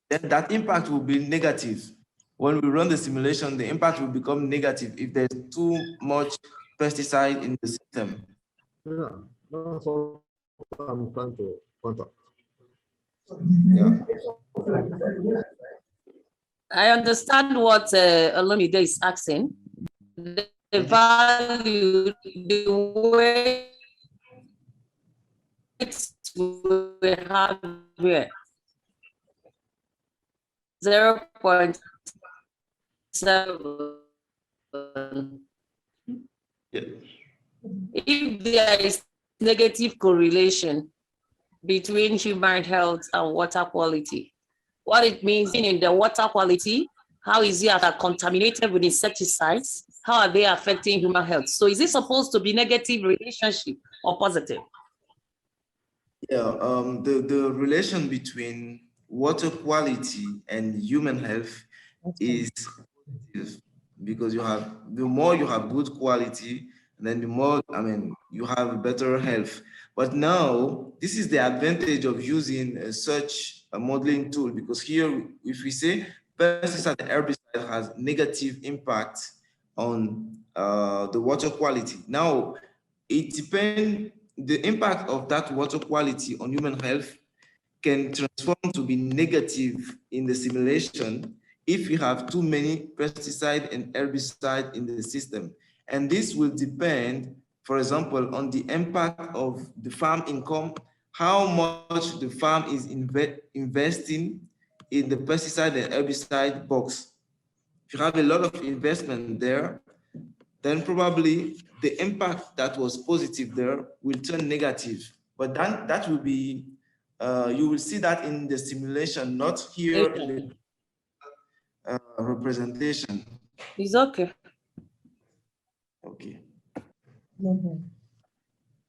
then that impact will be negative. When we run the simulation, the impact will become negative if there's too much pesticide in the system. Yeah, that's what I'm trying to point out. Yeah. I understand what Alumni is asking. The value, the way we have here, 0.7. Yeah. If there is negative correlation between human health and water quality, what it means in the water quality, how is it contaminated with insecticides? How are they affecting human health? So is it supposed to be negative relationship or positive? Yeah, the relation between water quality and human health is positive, because the more you have good quality, and then the more, you have better health. But now, this is the advantage of using such a modeling tool, because here, if we say pesticide and herbicide has negative impact on the water quality. Now, it depends, the impact of that water quality on human health can transform to be negative in the simulation if you have too many pesticide and herbicide in the system. And this will depend, for example, on the impact of the farm income, how much the farm is investing in the pesticide and herbicide box. If you have a lot of investment there, then probably the impact that was positive there will turn negative. But then that will be, you will see that in the simulation, not here in the representation. It's okay. Okay.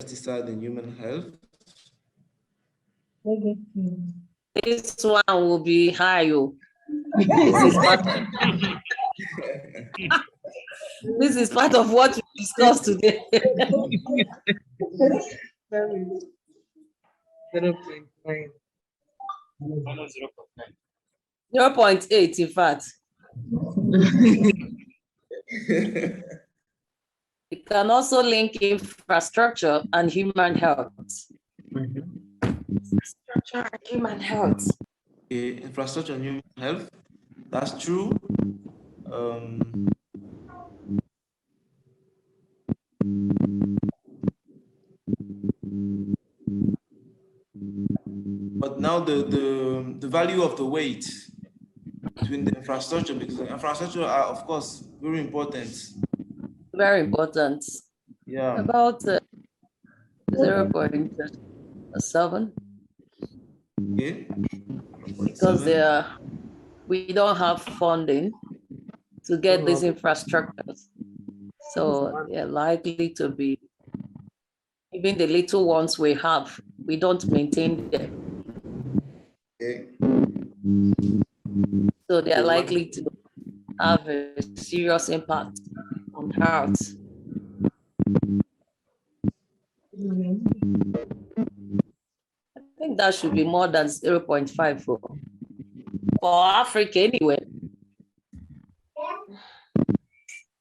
Pesticide in human health. This one will be high. This is this is part of what we discussed today. 0.8, in fact. It can also link infrastructure and human health. Infrastructure and human health. Infrastructure and human health, that's true. But now the value of the weight between the infrastructure, because the infrastructure are, of course, very important. Very important. Yeah. About 0.7. Okay. Because we don't have funding to get these infrastructures. So they're likely to be, even the little ones we have, we don't maintain them. Okay. So they're likely to have a serious impact on health. I think that should be more than 0.5 for Africa anyway.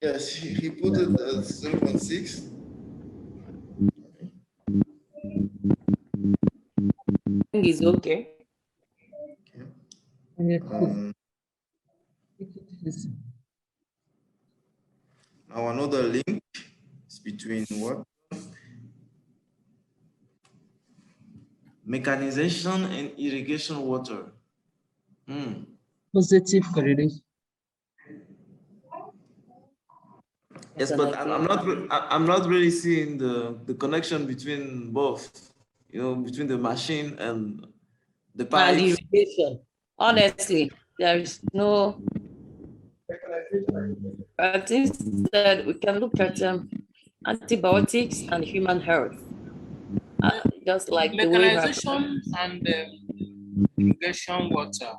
Yes, he put it at 0.6. I think it's okay. Now another link is between what? Mechanization and irrigation water. Positive correlation. Yes, but I'm not really seeing the connection between both, between the machine and the pipe. And irrigation. Honestly, there is no. But instead, we can look at antibiotics and human health. Just like the way mechanization and irrigation water.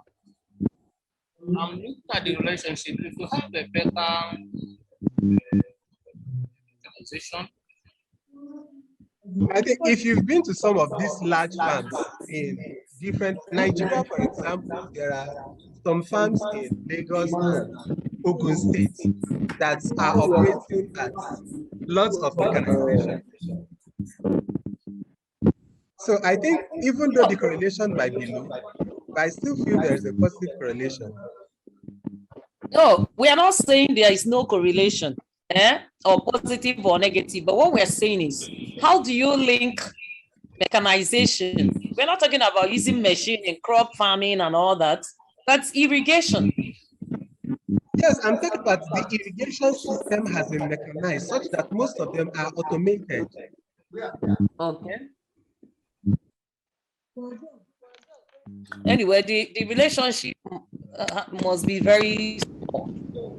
I'm looking at the relationship. If you have a better mechanization, I think if you've been to some of these large farms in different Nigeria, for example, there are some farms in Lagos and Ogun State that are operating at lots of mechanization. So I think even though the correlation might be low, but I still feel there is a positive correlation. No, we are not saying there is no correlation, or positive or negative, but what we're saying is, how do you link mechanization? We're not talking about using machine in crop farming and all that. That's irrigation. Yes, I'm talking about the irrigation system has been mechanized such that most of them are automated. Okay. Anyway, the relationship must be very small.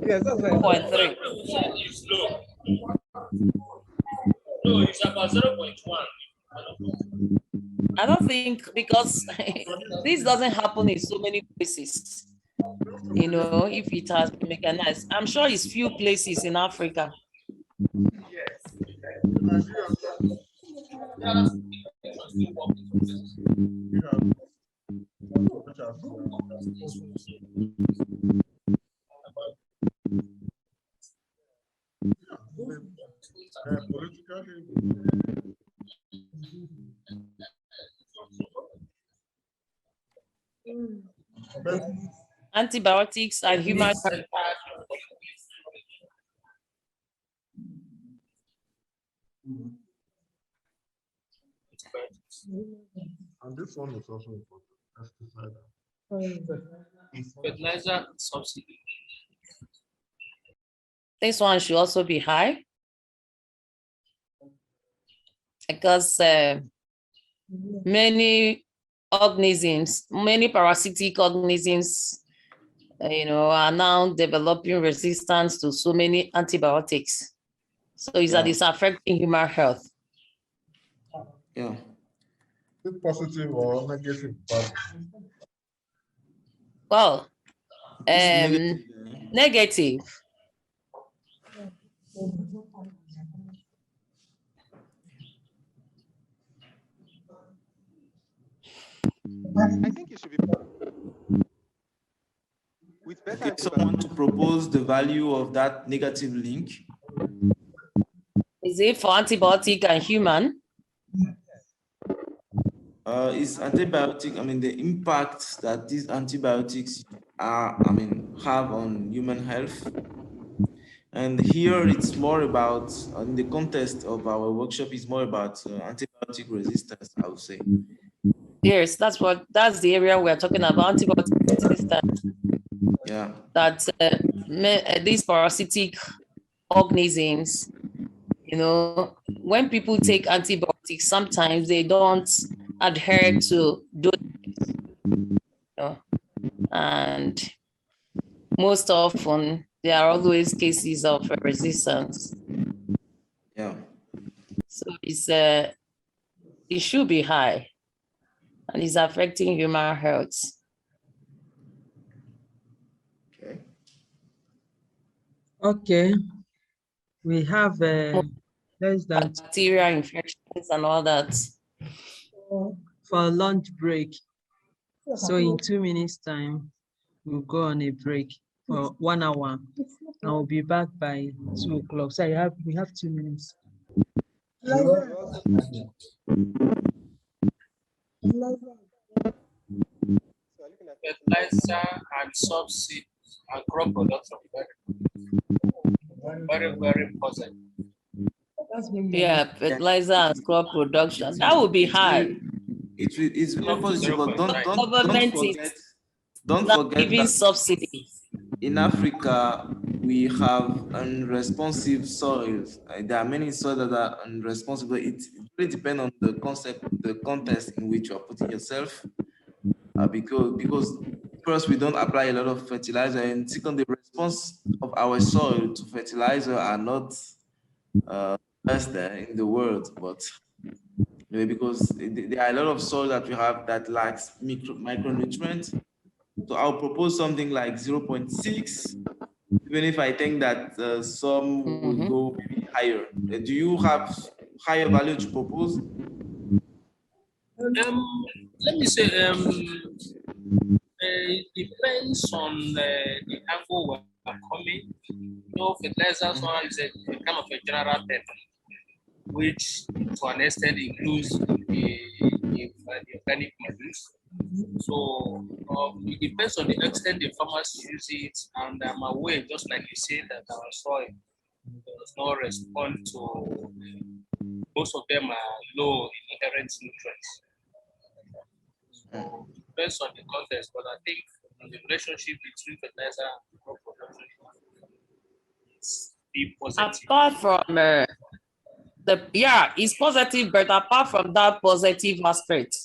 Yes, that's right. 0.3. it's low. No, it's about 0.1. I don't think, because this doesn't happen in so many places. You know, if it has been mechanized, I'm sure it's few places in Africa. Antibiotics and human. And this one is also important. Pesticide. Fertilizer subsidy. This one should also be high, because many organisms, many parasitic organisms, you know, are now developing resistance to so many antibiotics. So it's affecting human health. Yeah. Is it positive or negative? Well, Negative. negative. I think it should be with better. Okay, someone to propose the value of that negative link. Is it for antibiotic and human? Is antibiotic, I mean, the impact that these antibiotics are, have on human health. And here it's more about, in the context of our workshop, it's more about antibiotic resistance, I would say. Yes, that's the area we're talking about, antibiotic resistance. Yeah. That these parasitic organisms, you know, when people take antibiotics, sometimes they don't adhere to doses, you know, and most often there are always cases of resistance. Yeah. So it should be high, and it's affecting human health. Okay. Okay. We have less than Bacterial infections and all that. for lunch break. So in 2 minutes time, we'll go on a break for 1 hour. And we'll be back by 2 o'clock. So we have 2 minutes. Fertilizer and subsidy and crop production very, very positive. Yeah, fertilizer and crop production, that would be high. It's very positive, but don't Not forget giving that subsidies. in Africa, we have unresponsive soils. There are many soils that are unresponsive. It really depends on the context in which you are putting yourself. Because first, we don't apply a lot of fertilizer, and second, the response of our soil to fertilizer are not best there in the world. But because there are a lot of soil that we have that lacks micronutrients. So I'll propose something like 0.6, even if I think that some will go maybe higher. Do you have higher value to propose? Let me say, it depends on the angle we're coming. Fertilizers is a kind of a general term, which to an extent includes the organic matters. So it depends on the extent the farmers use it, and I'm aware, just like you said, that our soil does not respond to, most of them are low in inherent nutrients. So it depends on the context, but I think the relationship between fertilizer and crop production is be positive. Apart from it's positive, but apart from that positive aspect,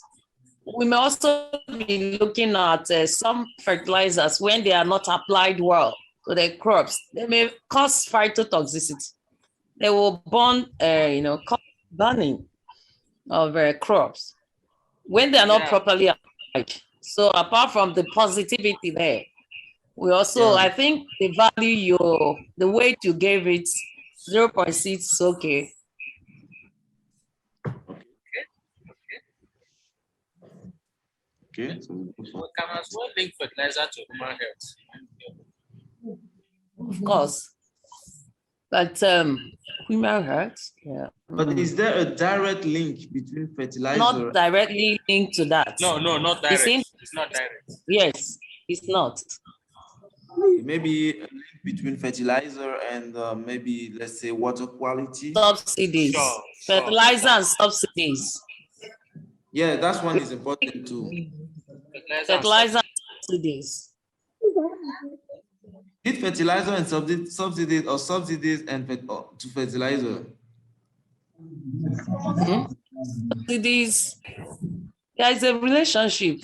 we may also be looking at some fertilizers when they are not applied well to the crops. They may cause phytotoxicity. They will burn, cause burning of crops when they are not properly applied. So apart from the positivity there, we also, I think the value the weight you gave it, 0.6 is okay. Okay. So we can as well link fertilizer to human health. Of course. But human health, yeah. But is there a direct link between fertilizer? Not directly linked to that. No, not direct. It's not direct. Yes, it's not. Maybe a link between fertilizer and maybe, let's say, water quality. Subsidies. Fertilizer and subsidies. Yeah, that's one is important too. Fertilizer and subsidies. Did fertilizer and subsidies or subsidies and to fertilizer? Subsidies. There is a relationship.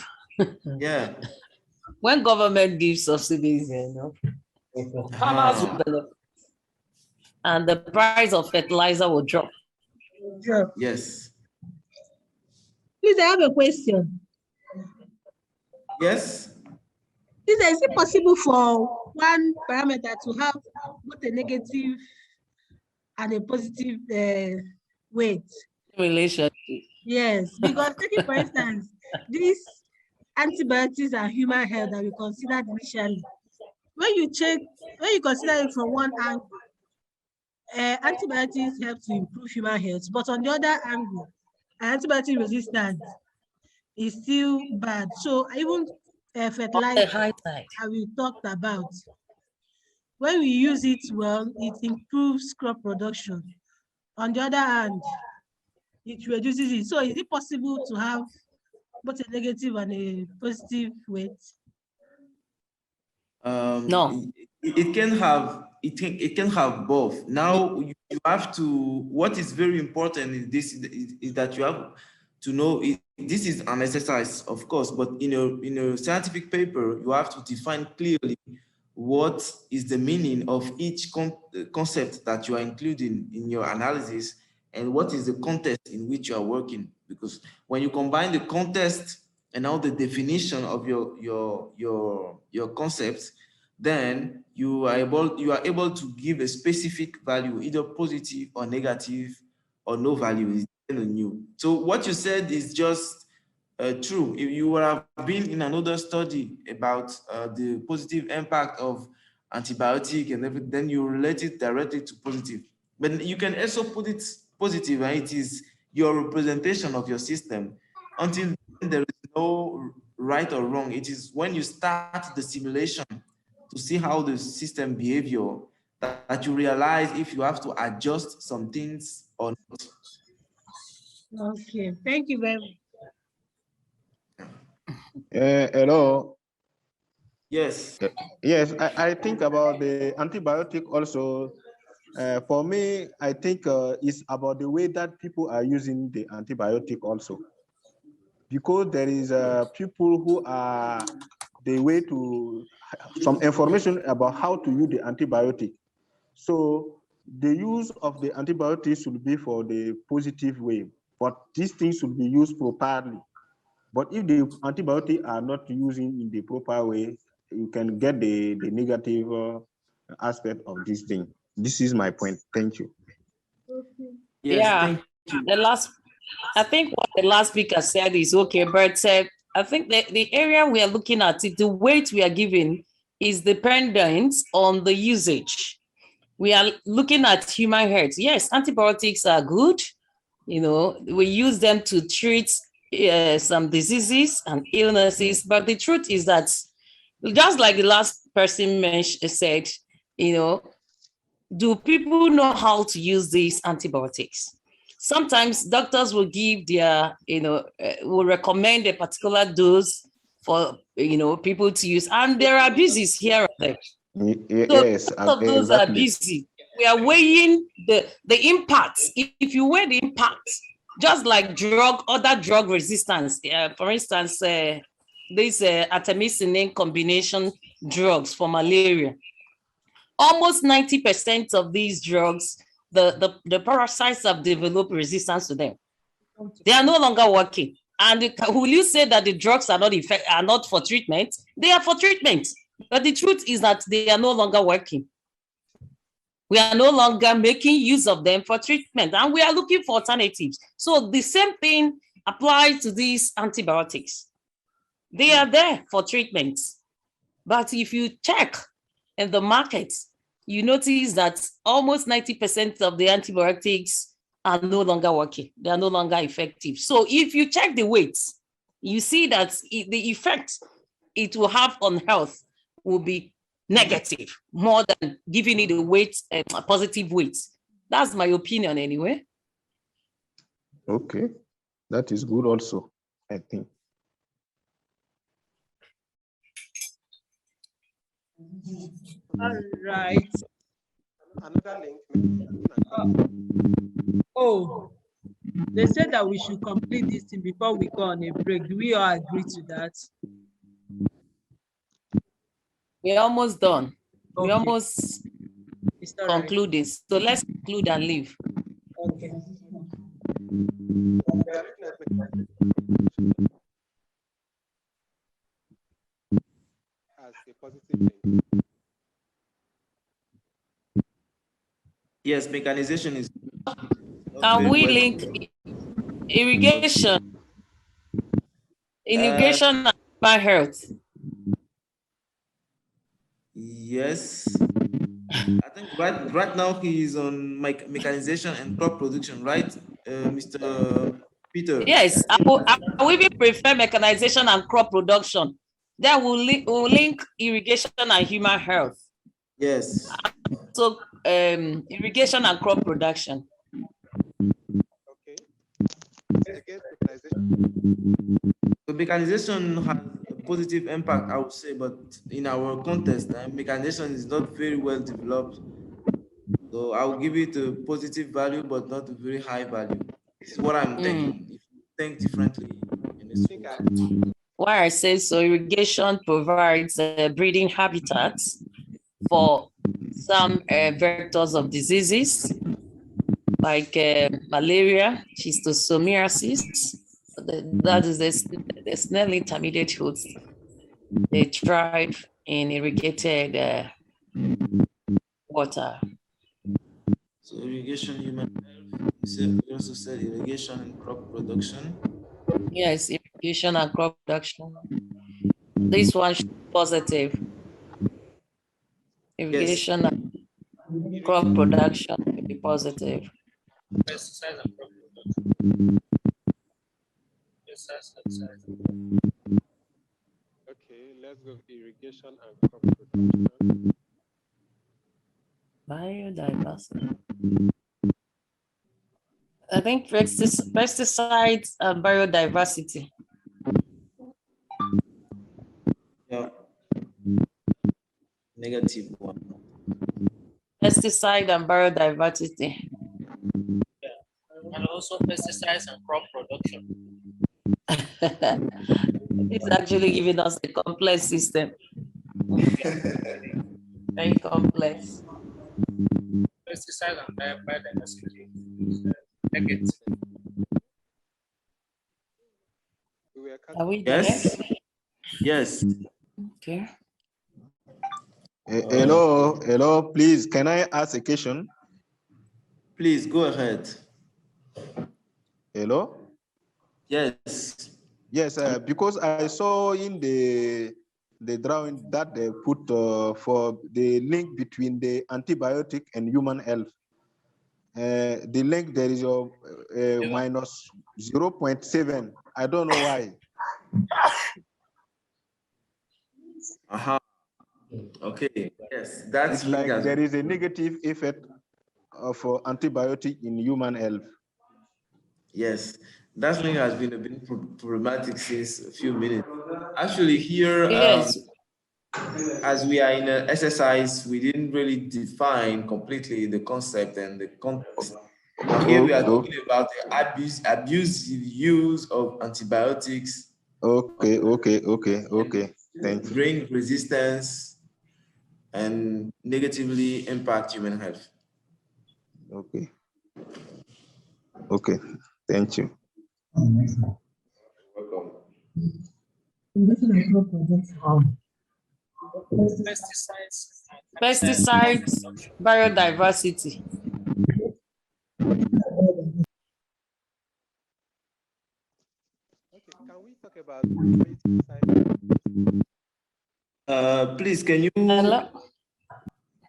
Yeah. When government gives subsidies, farmers will benefit, and the price of fertilizer will drop. Yes. Please, I have a question. Yes. Is it possible for one parameter to have both a negative and a positive weight? Relationship. Yes, because taking for instance, these antibiotics and human health that we considered initially, when you consider it from one angle, antibiotics help to improve human health, but on the other angle, antibiotic resistance is still bad. So even fertilizer that we talked about, when we use it well, it improves crop production. On the other hand, it reduces it. So is it possible to have both a negative and a positive weight? No. It can have both. Now you have to, what is very important in this is that you have to know this is an exercise, of course, but in a scientific paper, you have to define clearly what is the meaning of each concept that you are including in your analysis and what is the context in which you are working. Because when you combine the context and now the definition of your concepts, then you are able to give a specific value, either positive or negative or no value. It's new. So what you said is just true. If you would have been in another study about the positive impact of antibiotic and everything, then you relate it directly to positive. But you can also put it positive, and it is your representation of your system. Until then, there is no right or wrong. It is when you start the simulation to see how the system behavior that you realize if you have to adjust some things or not. Okay, thank you very much. Hello. Yes. Yes, I think about the antibiotic also. For me, I think it's about the way that people are using the antibiotic also. Because there is people who are the way to some information about how to use the antibiotic. So the use of the antibiotics should be for the positive way. but these things should be used properly. But if the antibiotics are not used in the proper way, you can get the negative aspect of this thing. This is my point. Thank you. Yes, Yeah, thank you. I think what the last speaker said is okay, but I think the area we are looking at, the weight we are giving is dependent on the usage. We are looking at human health. Yes, antibiotics are good. You know, we use them to treat some diseases and illnesses, but the truth is that, just like the last person said, you know, do people know how to use these antibiotics? Sometimes doctors will give their, will recommend a particular dose for, people to use, and there are abuses here and there. So Yes, of those exactly. are busy. We are weighing the impacts. If you weigh the impacts, just like other drug resistance, for instance, these artemisinin combination drugs for malaria, almost 90% of these drugs, the parasites have developed resistance to them. They are no longer working. And will you say that the drugs are not for treatment? They are for treatment. But the truth is that they are no longer working. We are no longer making use of them for treatment, and we are looking for alternatives. So the same thing applies to these antibiotics. They are there for treatment. But if you check in the market, you notice that almost 90% of the antibiotics are no longer working. They are no longer effective. So if you check the weights, you see that the effect it will have on health will be negative more than giving it a weight, a positive weight. That's my opinion anyway. Okay, that is good also, I think. All right. Another link. Oh, they said that we should complete this thing before we go on a break. Do we all agree to that? We're almost done. Okay. We're almost concluding. Right. So let's conclude and leave. Okay. As a positive thing. Yes, mechanization is. Can we link irrigation and human health? Yes. I think right now he is on mechanization and crop production, right, Mr. Peter? Yes, I will even prefer mechanization and crop production. Then we'll link irrigation and human health. Yes. So irrigation and crop production. Okay. The mechanization has a positive impact, I would say, but in our context, mechanization is not very well developed. So I will give it a positive value, but not a very high value. This is what I'm thinking. If you think differently, why I say so, irrigation provides breeding habitats for some vectors of diseases like malaria, schistosomiasis. That is the snail intermediate hoods. They thrive in irrigated water. So irrigation, human health. You also said irrigation and crop production. Yes, irrigation and crop production. This one should be positive. Irrigation and crop production will be positive. Pesticides and crop production. Okay, let's go irrigation and crop production. Biodiversity. I think pesticides and biodiversity. Yeah. Negative one. Pesticide and biodiversity. Yeah. And also pesticides and crop production. It's actually giving us a complex system. Very complex. Pesticides and biodiversity is negative. were cut Are we off. there? Yes. Okay. Hello, please, can I ask a question? Please go ahead. Hello? Yes. Yes, because I saw in the drawing that they put for the link between the antibiotic and human health. The link there is a minus 0.7. I don't know why. Okay. Yes, that's It's like there is a negative effect of antibiotic in human health. Yes, that link has been a bit problematic since a few minutes. Actually, here, Yes. as we are in an exercise, we didn't really define completely the concept and the context. Now here we are talking about the abusive use of antibiotics. Okay. Thank you. Grain resistance and negatively impact human health. Okay. Thank you. Welcome. Pesticides, biodiversity. Okay, can we talk about pesticides? Please, can you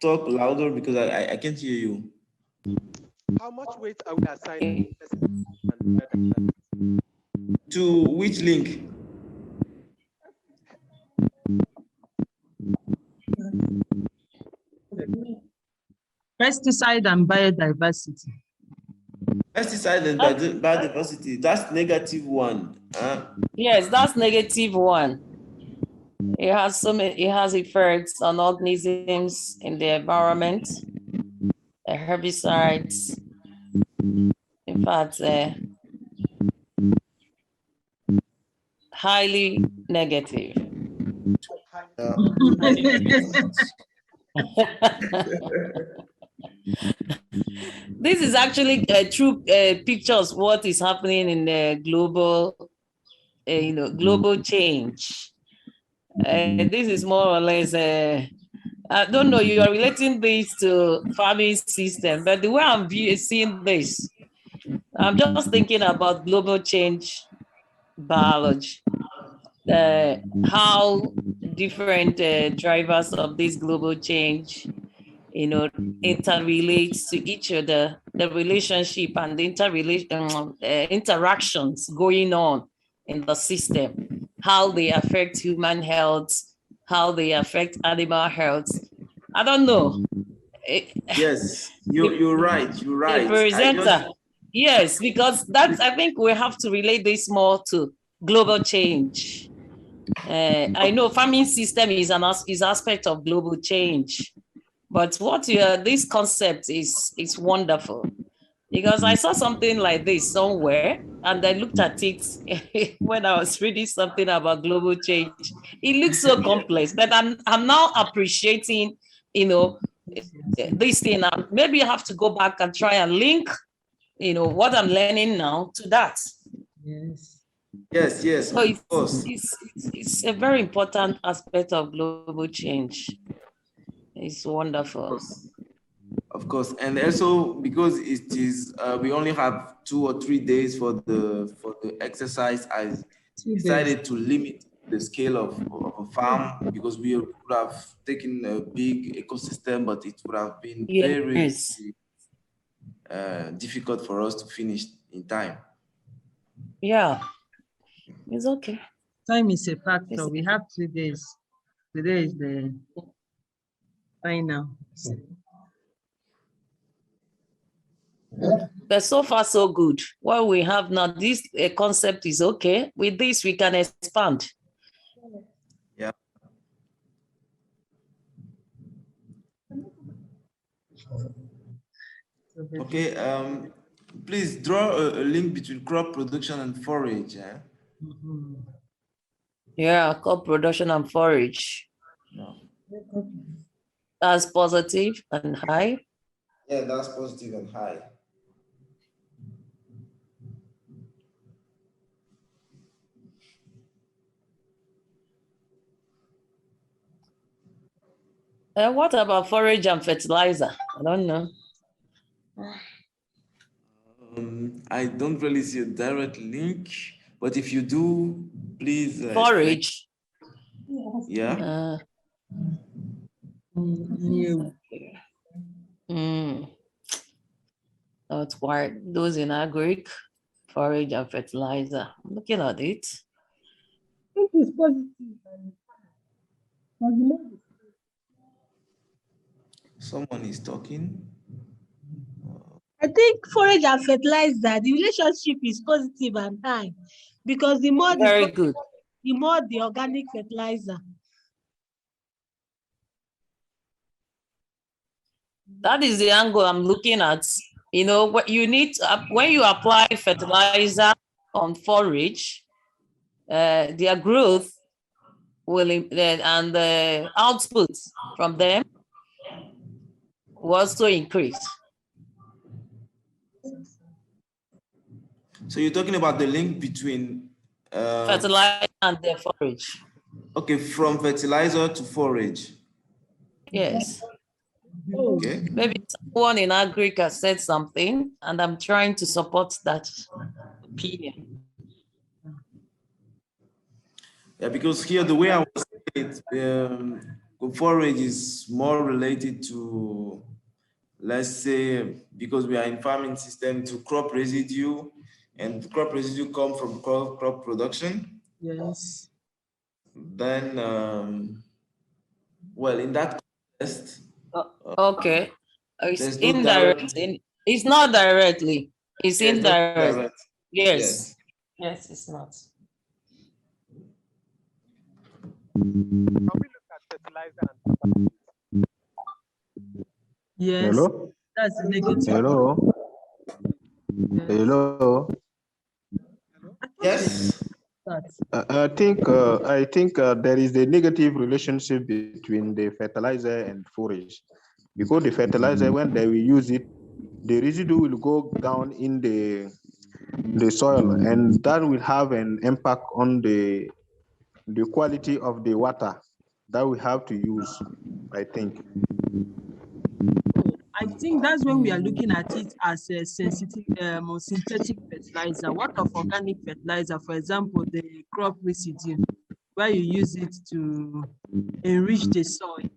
talk louder because I can't hear you. How much weight are we assigning pesticides? To which link? Pesticide and biodiversity. Pesticide and biodiversity, that's negative one. Yes, that's negative one. It has effects on organisms in the environment, herbicides. In fact, highly negative. This is actually a true pictures what is happening in the global, global change. This is more or less, I don't know, you are relating this to farming system, but the way I'm seeing this, I'm just thinking about global change biology, how different drivers of this global change, interrelates to each other, the relationship and the interactions going on in the system, how they affect human health, how they affect animal health. I don't know. Yes, you're right. You're right. The presenter. Yes, because I think we have to relate this more to global change. I know farming system is an aspect of global change, but this concept is wonderful, because I saw something like this somewhere and I looked at it when I was reading something about global change. It looks so complex, but I'm now appreciating, this thing. Maybe I have to go back and try and link, what I'm learning now to that. Yes. So it's a very important aspect of global change. It's wonderful. Of course, and also because it is, we only have 2 or 3 days for the exercise. I decided to limit the scale of a farm because we would have taken a big ecosystem, but it would have been very difficult for us to finish in time. Yeah, it's okay. Time is a factor. We have 2 days. Today is the final. But so far, so good. What we have now, this concept is okay. With this, we can expand. Yeah. Okay. Please draw a link between crop production and forage. Yeah, crop production and forage. That's positive and high. Yeah, that's positive and high. What about forage and fertilizer? I don't know. I don't really see a direct link, but if you do, please. Forage. Yeah. That's quite those in agric, forage and fertilizer. I'm looking at it. I think it's positive. Someone is talking. I think forage and fertilizer, the relationship is positive and high because the more Very good. The more the organic fertilizer. That is the angle I'm looking at. You know, what you need to, when you apply fertilizer on forage, their growth will and the output from them will also increase. So you're talking about the link between fertilizer and the forage. Okay, from fertilizer to forage. Yes. Okay. Maybe someone in agric has said something, and I'm trying to support that opinion. Yeah, because here the way I was saying it, forage is more related to, let's say, because we are in farming system, to crop residue, and crop residue come from crop production. Yes. Then, well, in that context. Okay. It's no indirect. It's not directly. It's indirect. Direct. Yes. Yes, it's not. Can we look at fertilizer and Yes. Hello? That's the negative. Hello? Yes. Hello? Yes. I think there is a negative relationship between the fertilizer and forage, because the fertilizer, when they will use it, the residue will go down in the soil, and that will have an impact on the quality of the water that we have to use, I think. I think that's when we are looking at it as a sensitive or synthetic fertilizer. What of organic fertilizer, for example, the crop residue, where you use it to enrich the soil?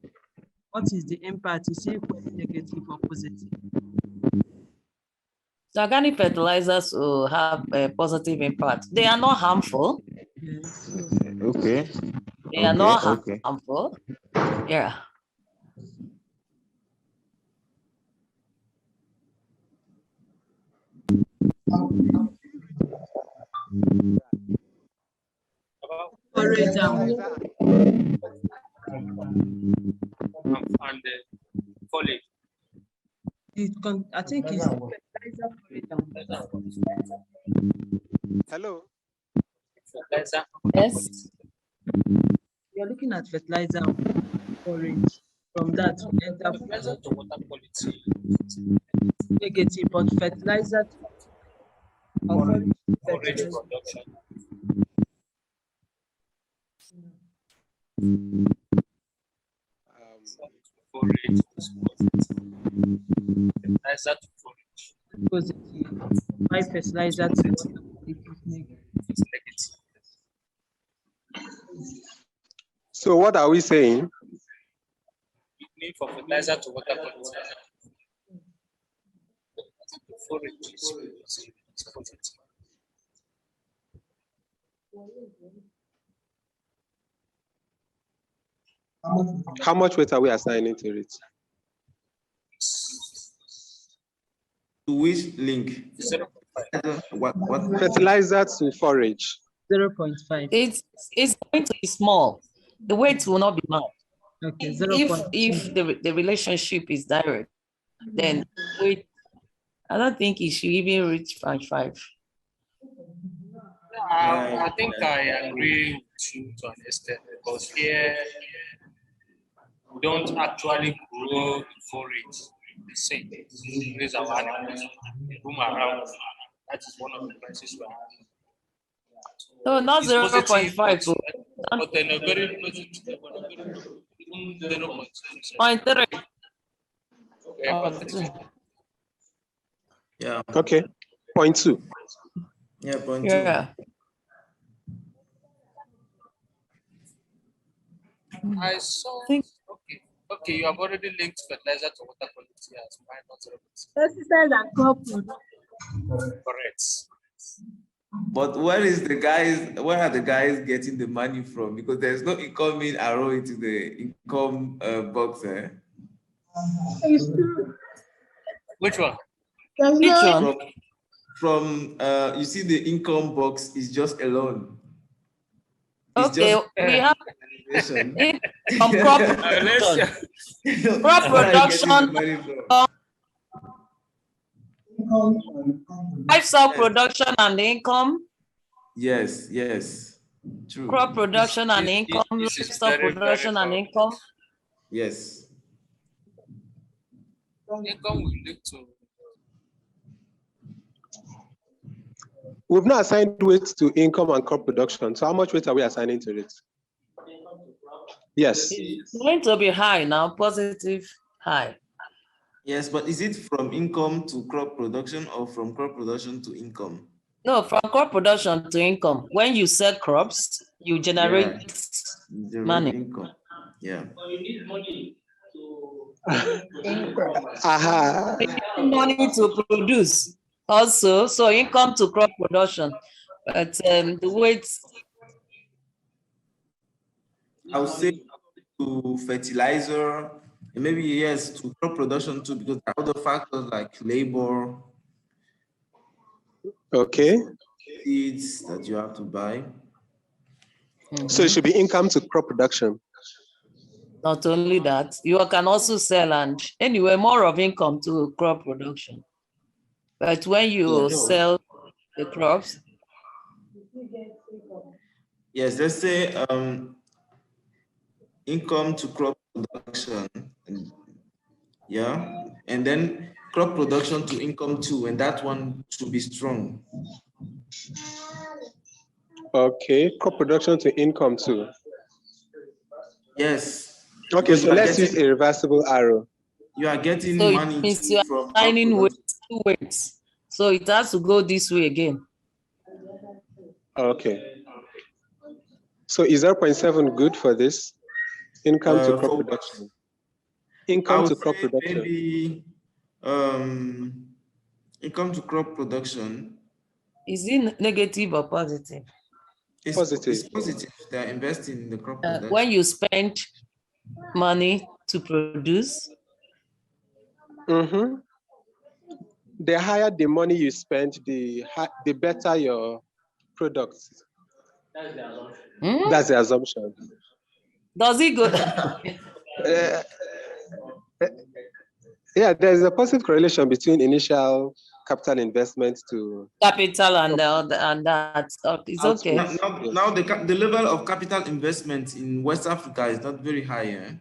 What is the impact? Is it negative or positive? So organic fertilizers will have a positive impact. They are not harmful. Yes. Okay. They are not harmful. Yeah. And foliage. I think it's Hello. Fertilizer. Yes. You're looking at fertilizer forage. From that, fertilizer to water quality. Negative, but fertilizer to forage production. Forage fertilizer to forage. Positive. Why fertilizer to water quality? It's negative. So what are we saying? You need for fertilizer to water quality. Forage is positive. How much weight are we assigning to it? To which link? 0.5. Fertilizer to forage. 0.5. It's going to be small. The weight will not be much. Okay, if the relationship is direct, then weight, I don't think it should even reach 0.5. I think I agree with you to an extent, because here we don't actually grow forage the same. We raise our animals, roam around. That is one of the places we are. No, not 0.5. But then a very positive, even 0.3. Yeah. Okay. 0.2. Yeah, 0.2. Yeah. I saw. Okay, you have already linked fertilizer to water quality as minor 0.6. Pesticides and crop production. Correct. But where are the guys getting the money from? Because there's no incoming arrow into the income box. It's true. Which one? There's Which no one? From you see the income box is just alone. It's Okay, just we have animation. from crop production. Crop Where are you getting the production, money from? livestock production and income, Yes, yes, true. crop production and income, This is livestock very, production very and income. Yes. Income will lead to. We've not assigned weights to income and crop production. So how much weight are we assigning to it? Yes. It's going to be high now, positive high. Yes, but is it from income to crop production or from crop production to income? No, from crop production to income. When you sell crops, you generate money. Income. Yeah. You need money to money to produce also, so income to crop production. But the weight, I would say to fertilizer, and maybe yes, to crop production too, because there are other factors like labor. Okay. Seeds that you have to buy. So it should be income to crop production. not only that, you can also sell and anyway, more of income to crop production. But when you sell the crops. Yes, let's say income to crop production. Yeah, and then crop production to income too, and that one should be strong. Okay, crop production to income too. Yes. Okay, so let's use a reversible arrow. You are getting so money it means you are assigning weights, 2 weights. So it has to go this way again. Okay. So is 0.7 good for this? Income to crop production. Income to crop production. Maybe income to crop production. Is it negative or positive? It's positive. It's positive. They're investing in the crop production. When you spend money to produce. Mm-hmm. The higher the money you spend, the better your products. That's the assumption. That's the assumption. Does it go? Yeah, there's a positive correlation between initial capital investment to capital and that. It's okay. Now the level of capital investment in West Africa is not very high.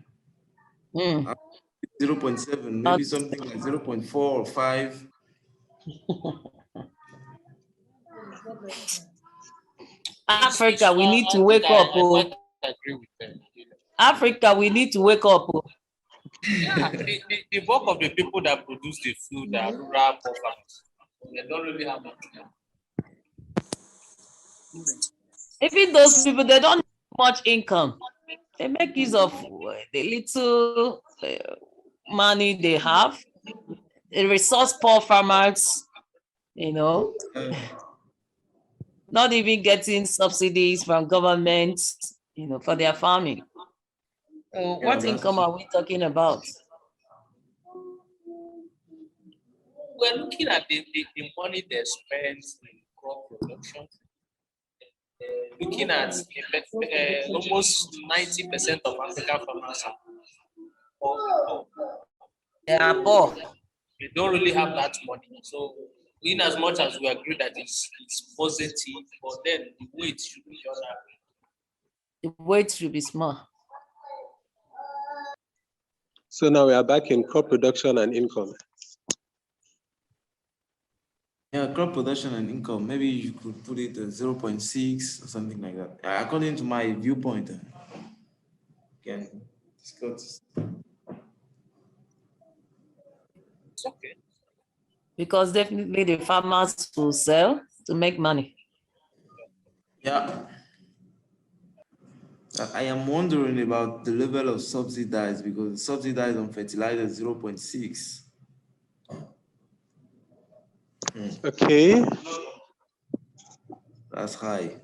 0.7, maybe something like 0.4 or 5. Africa, we need to wake up. I agree with them. Africa, we need to wake up. Yeah, the bulk of the people that produce the food are rural poor farmers. They don't really have much. Even those people, they don't have much income. They make use of the little money they have. The resource poor farmers, not even getting subsidies from government, for their farming. So what income are we talking about? We're looking at the money they spend in crop production. Looking at almost 90% of African farmers are poor. They are poor. They don't really have that money. So, in as much as we agree that it's positive, but then the weight should be other. The weight should be small. So now we are back in crop production and income. Yeah, crop production and income. Maybe you could put it at 0.6 or something like that. According to my viewpoint, can It's okay. Because definitely the farmers will sell to make money. Yeah. I am wondering about the level of subsidized because subsidized on fertilizer is 0.6. Okay. That's high.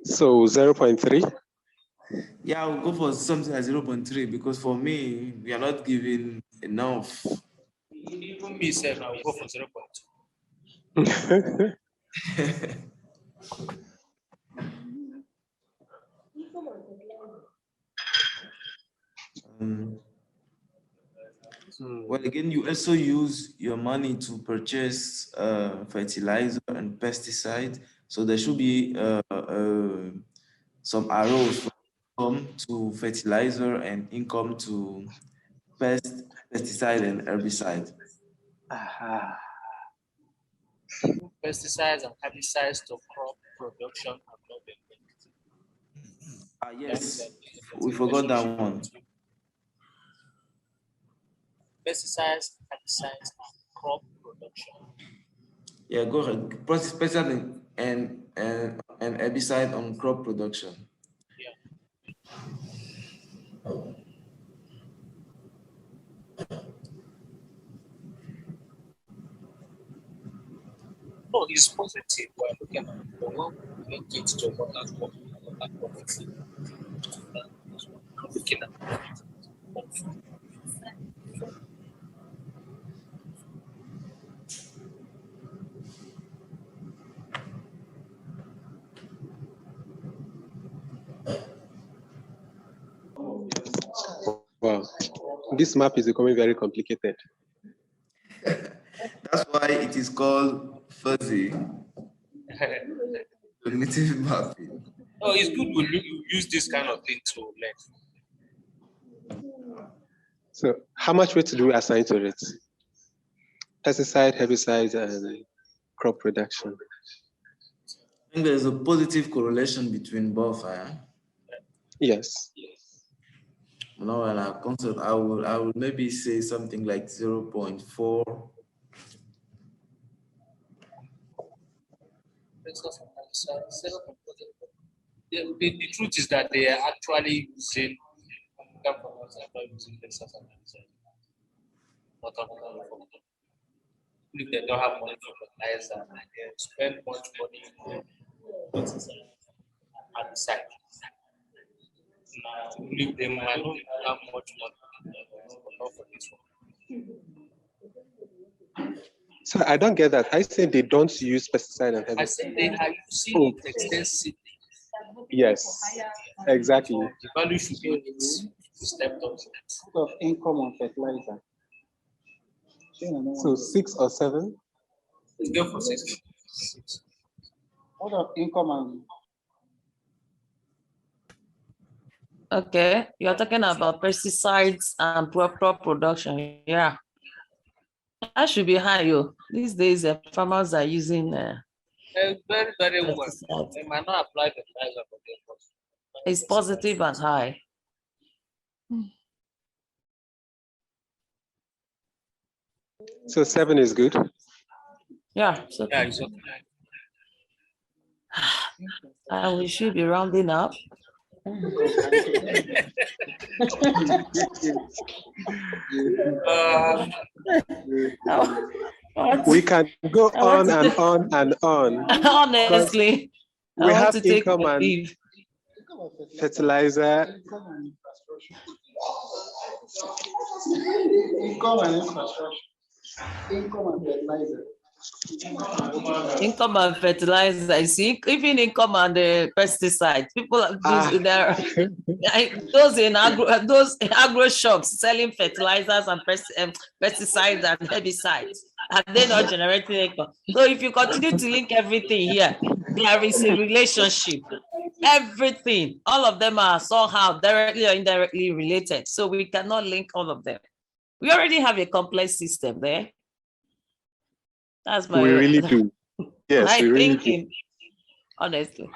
So 0.3? Yeah, I'll go for something like 0.3 because for me, we are not giving enough. Even me, sir, I'll go for 0.2. Well, again, you also use your money to purchase fertilizer and pesticide. So there should be some arrows from income to fertilizer and income to pesticide and herbicide. Pesticides and herbicides to crop production have not been linked. Yes, we forgot that one. Pesticides, herbicides, and crop production. Yeah, go ahead. Pesticide and herbicide on crop production. Yeah. No, it's positive. We're looking at the one we link it to water quality. Looking at Wow, this map is becoming very complicated. That's why it is called fuzzy cognitive mapping. Oh, it's good to use this kind of thing to learn. So how much weight do we assign to it? Pesticide, herbicides, and crop production. I think there's a positive correlation between both. Yes. No, and I consult, I will maybe say something like 0.4. The truth is that they are actually using if they don't have money for fertilizer and they spend much money on herbicide. Now, if they might not have much money for this one. So I don't get that. I say they don't use pesticide and herbicide. I say they are using it extensively. Yes, exactly. The value should be stepped up. Of income on fertilizer. So 6 or 7? Let's go for 6. What of income and Okay, you're talking about pesticides and crop production. Yeah, that should be high. These days, farmers are using very, very well. They might not apply fertilizer, but it's positive and high. So 7 is good. Yeah. Yeah, it's okay. And we should be rounding up. We can go on and on and on. Honestly, we have income and fertilizer. income and infrastructure? Income and fertilizer. Income and fertilizer. I see. Even income and the pesticides. People there. Those in agro shops selling fertilizers and pesticides and herbicides. Are they not generating income? So if you continue to link everything here, there is a relationship. Everything, all of them are somehow directly or indirectly related. So we cannot link all of them. We already have a complex system there. That's my We really do. Yes, my we really thinking, honestly.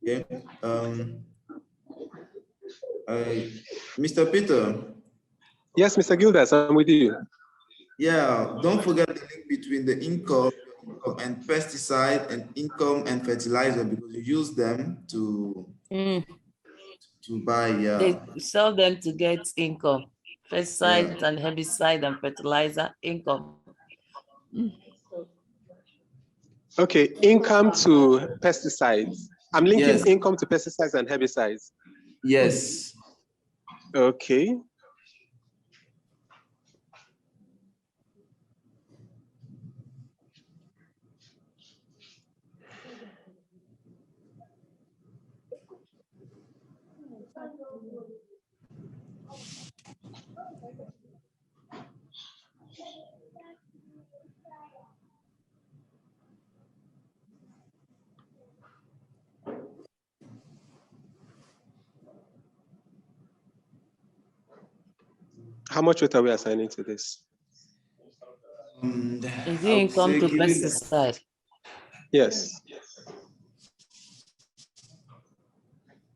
Yeah. Mr. Peter. Yes, Mr. Gildas, I'm with you. Yeah, don't forget the link between the income and pesticide and income and fertilizer, because you use them to buy. Yeah. They sell them to get income. Pesticides and herbicide and fertilizer income. Okay, income to pesticides. I'm linking income to pesticides and herbicides. Yes. Okay. How much weight are we assigning to this? Is it income to pesticide? Yes.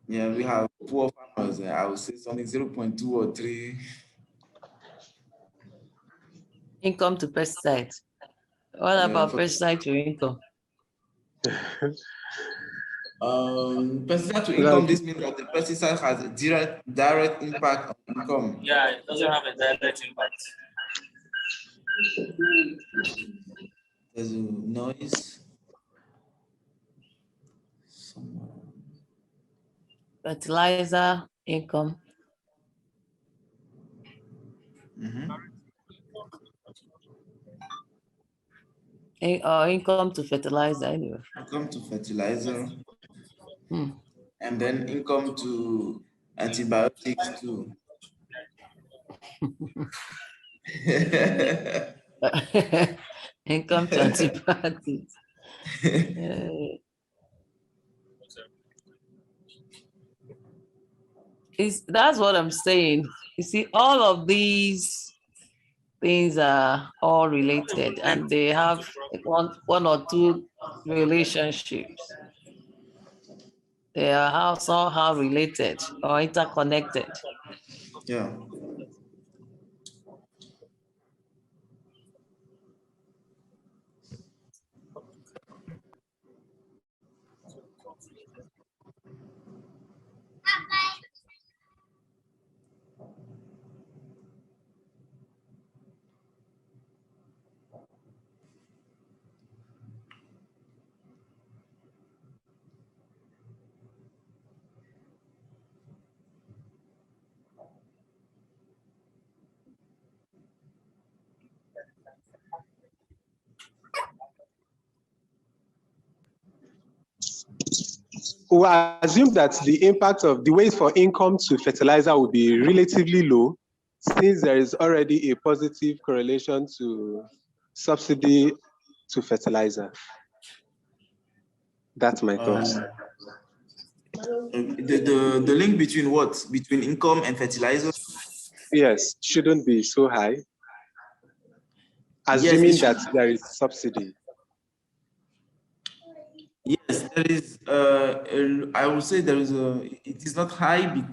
Yeah, we have poor farmers. I would say something 0.2 or 3. Income to pesticide. What about pesticide to income? Pesticide to income, this means that the pesticide has a direct impact on income. Yeah, it doesn't have a direct impact. There's a noise. Fertilizer income. Or income to fertilizer anyway. Income to fertilizer. And then income to antibiotics too. Income to antibiotics. That's what I'm saying. You see, all of these things are all related and they have one or two relationships. They are somehow related or interconnected. Yeah. We assume that the impact of the weight for income to fertilizer will be relatively low, since there is already a positive correlation to subsidy to fertilizer. That's my thoughts. The link between what? Between income and fertilizer? Yes, shouldn't be so high, assuming that there is subsidy. Yes, there is. I would say there is it is not high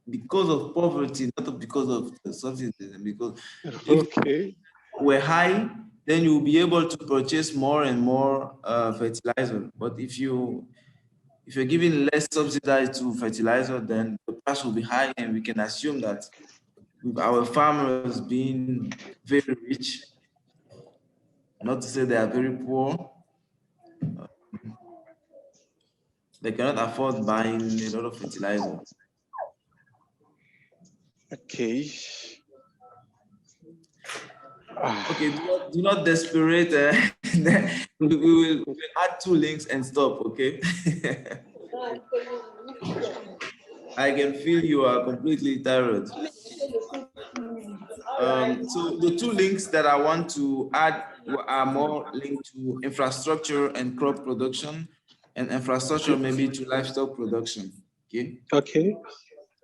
because of poverty, not because of the subsidies. Because if we're high, then you'll be able to purchase more and more fertilizer. But if you're giving less subsidized to fertilizer, then the price will be high, and we can assume that with our farmers being very rich, not to say they are very poor, they cannot afford buying a lot of fertilizer. Okay. Okay, do not desperate. We will add 2 links and stop, okay? I can feel you are completely tired. So the 2 links that I want to add are more linked to infrastructure and crop production, and infrastructure maybe to livestock production. Okay. Okay.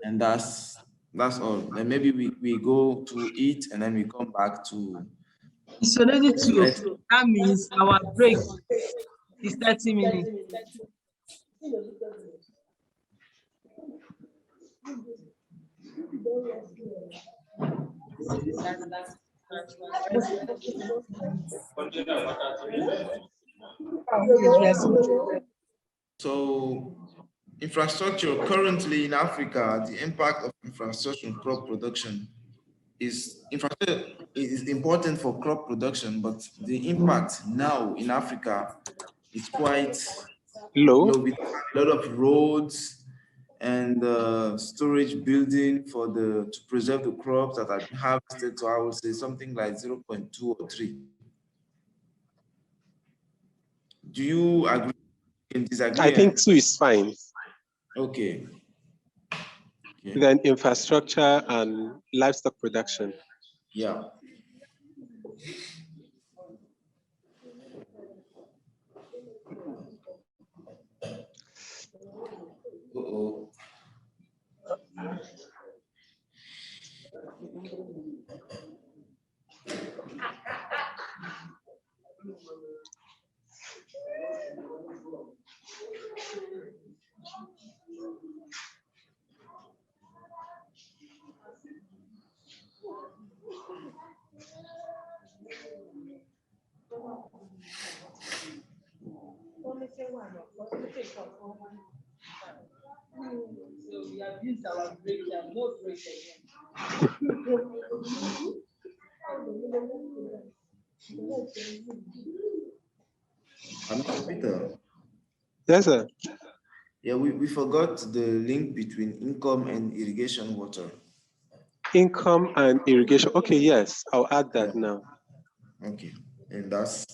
And that's all. Then maybe we go to eat and then we come back to It's already 2 o'clock. That means our break is 30 minutes. So infrastructure currently in Africa, the impact of infrastructure on crop production is infrastructure is important for crop production, but the impact now in Africa is quite low. We have a lot of roads and storage building for to preserve the crops that have been harvested. So I would say something like 0.2 or 3. Do you agree? Can disagree? I think 2 is fine. Okay. Then infrastructure and livestock production. Yeah. Uh-oh. So we have used our break and no break again. Mr. Peter. Yes, sir. Yeah, we forgot the link between income and irrigation water. Income and irrigation. Okay, yes, I'll add that now. Okay, and that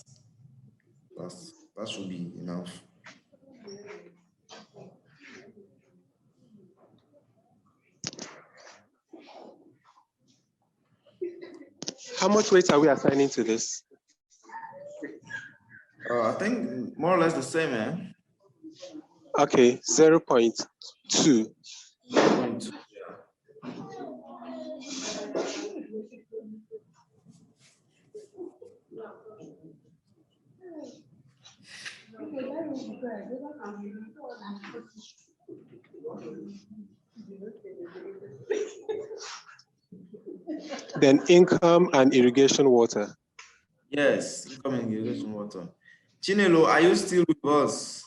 should be enough. How much weight are we assigning to this? I think more or less the same, eh? Okay, 0.2. Then income and irrigation water. Yes, income and irrigation water. Chinelo, are you still with us?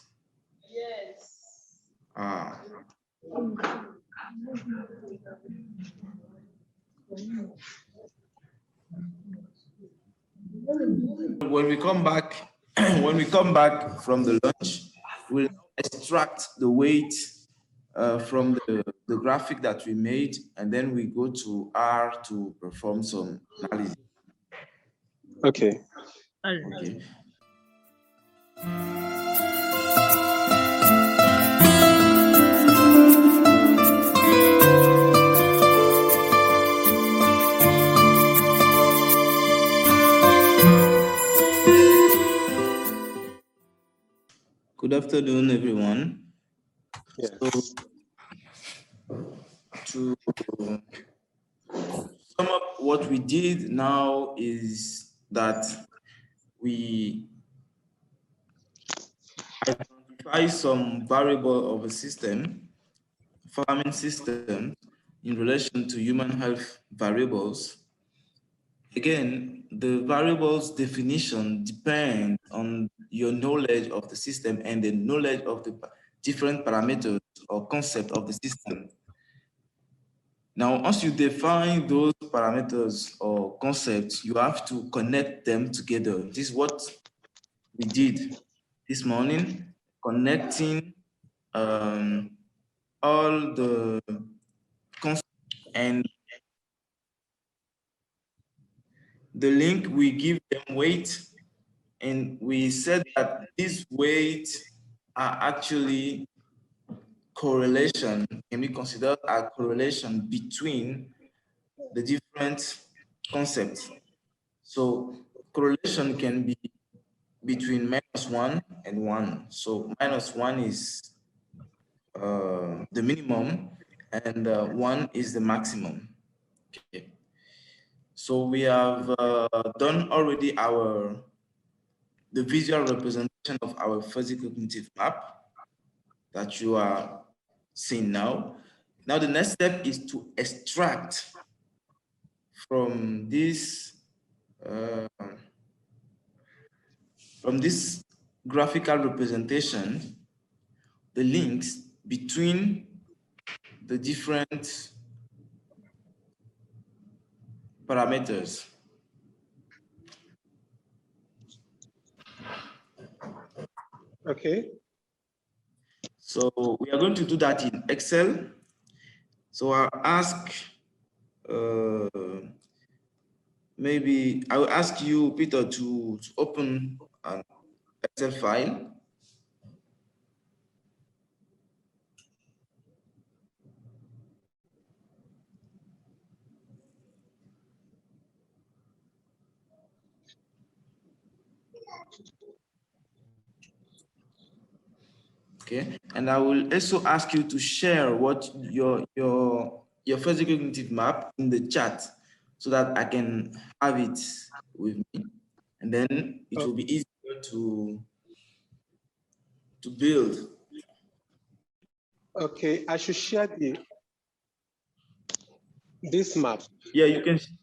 Yes. Ah. When we come back, from the lunch, we'll extract the weight from the graphic that we made, and then we go to R to perform some analysis. Okay. Okay. Good afternoon, everyone. Yes. So, to sum up what we did now is that we identify some variable of a system, farming system, in relation to human health variables. Again, the variables definition depends on your knowledge of the system and the knowledge of the different parameters or concept of the system. Now, once you define those parameters or concepts, you have to connect them together. This is what we did this morning, connecting all the concepts, and the link, we give them weight, and we said that these weights are actually correlation, can be considered a correlation between the different concepts. So correlation can be between -1 and 1. So -1 is the minimum, and 1 is the maximum. Okay. So we have done already the visual representation of our physical cognitive map that you are seeing now. Now the next step is to extract from this graphical representation the links between the different parameters. Okay. So we are going to do that in Excel. So I'll ask, maybe I will ask you, Peter, to open an Excel file. Okay, and I will also ask you to share what your physical cognitive map in the chat so that I can have it with me, and then it will be easier to build. Okay, I should share this map. Yeah,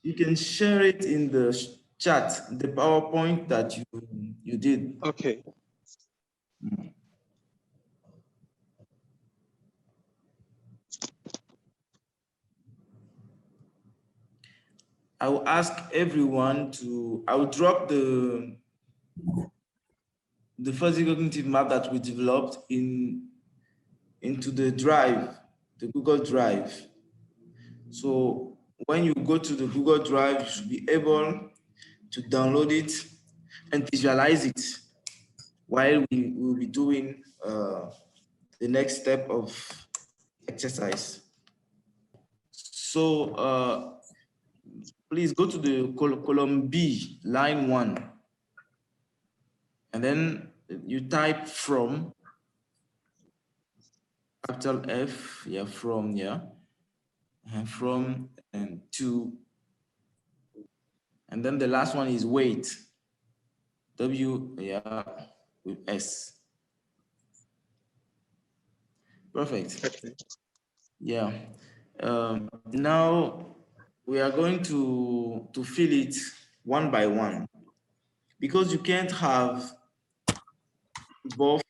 you can share it in the chat, the PowerPoint that you did. Okay. I will ask everyone I will drop the physical cognitive map that we developed into the drive, the Google Drive. So when you go to the Google Drive, you should be able to download it and visualize it while we will be doing the next step of exercise. So please go to the column B, line 1, and then you type from, capital F, yeah, from, yeah, and from and to, and then the last one is weight, W, yeah, with S. Perfect. Okay. Yeah. Now we are going to fill it one by one, because you can't have both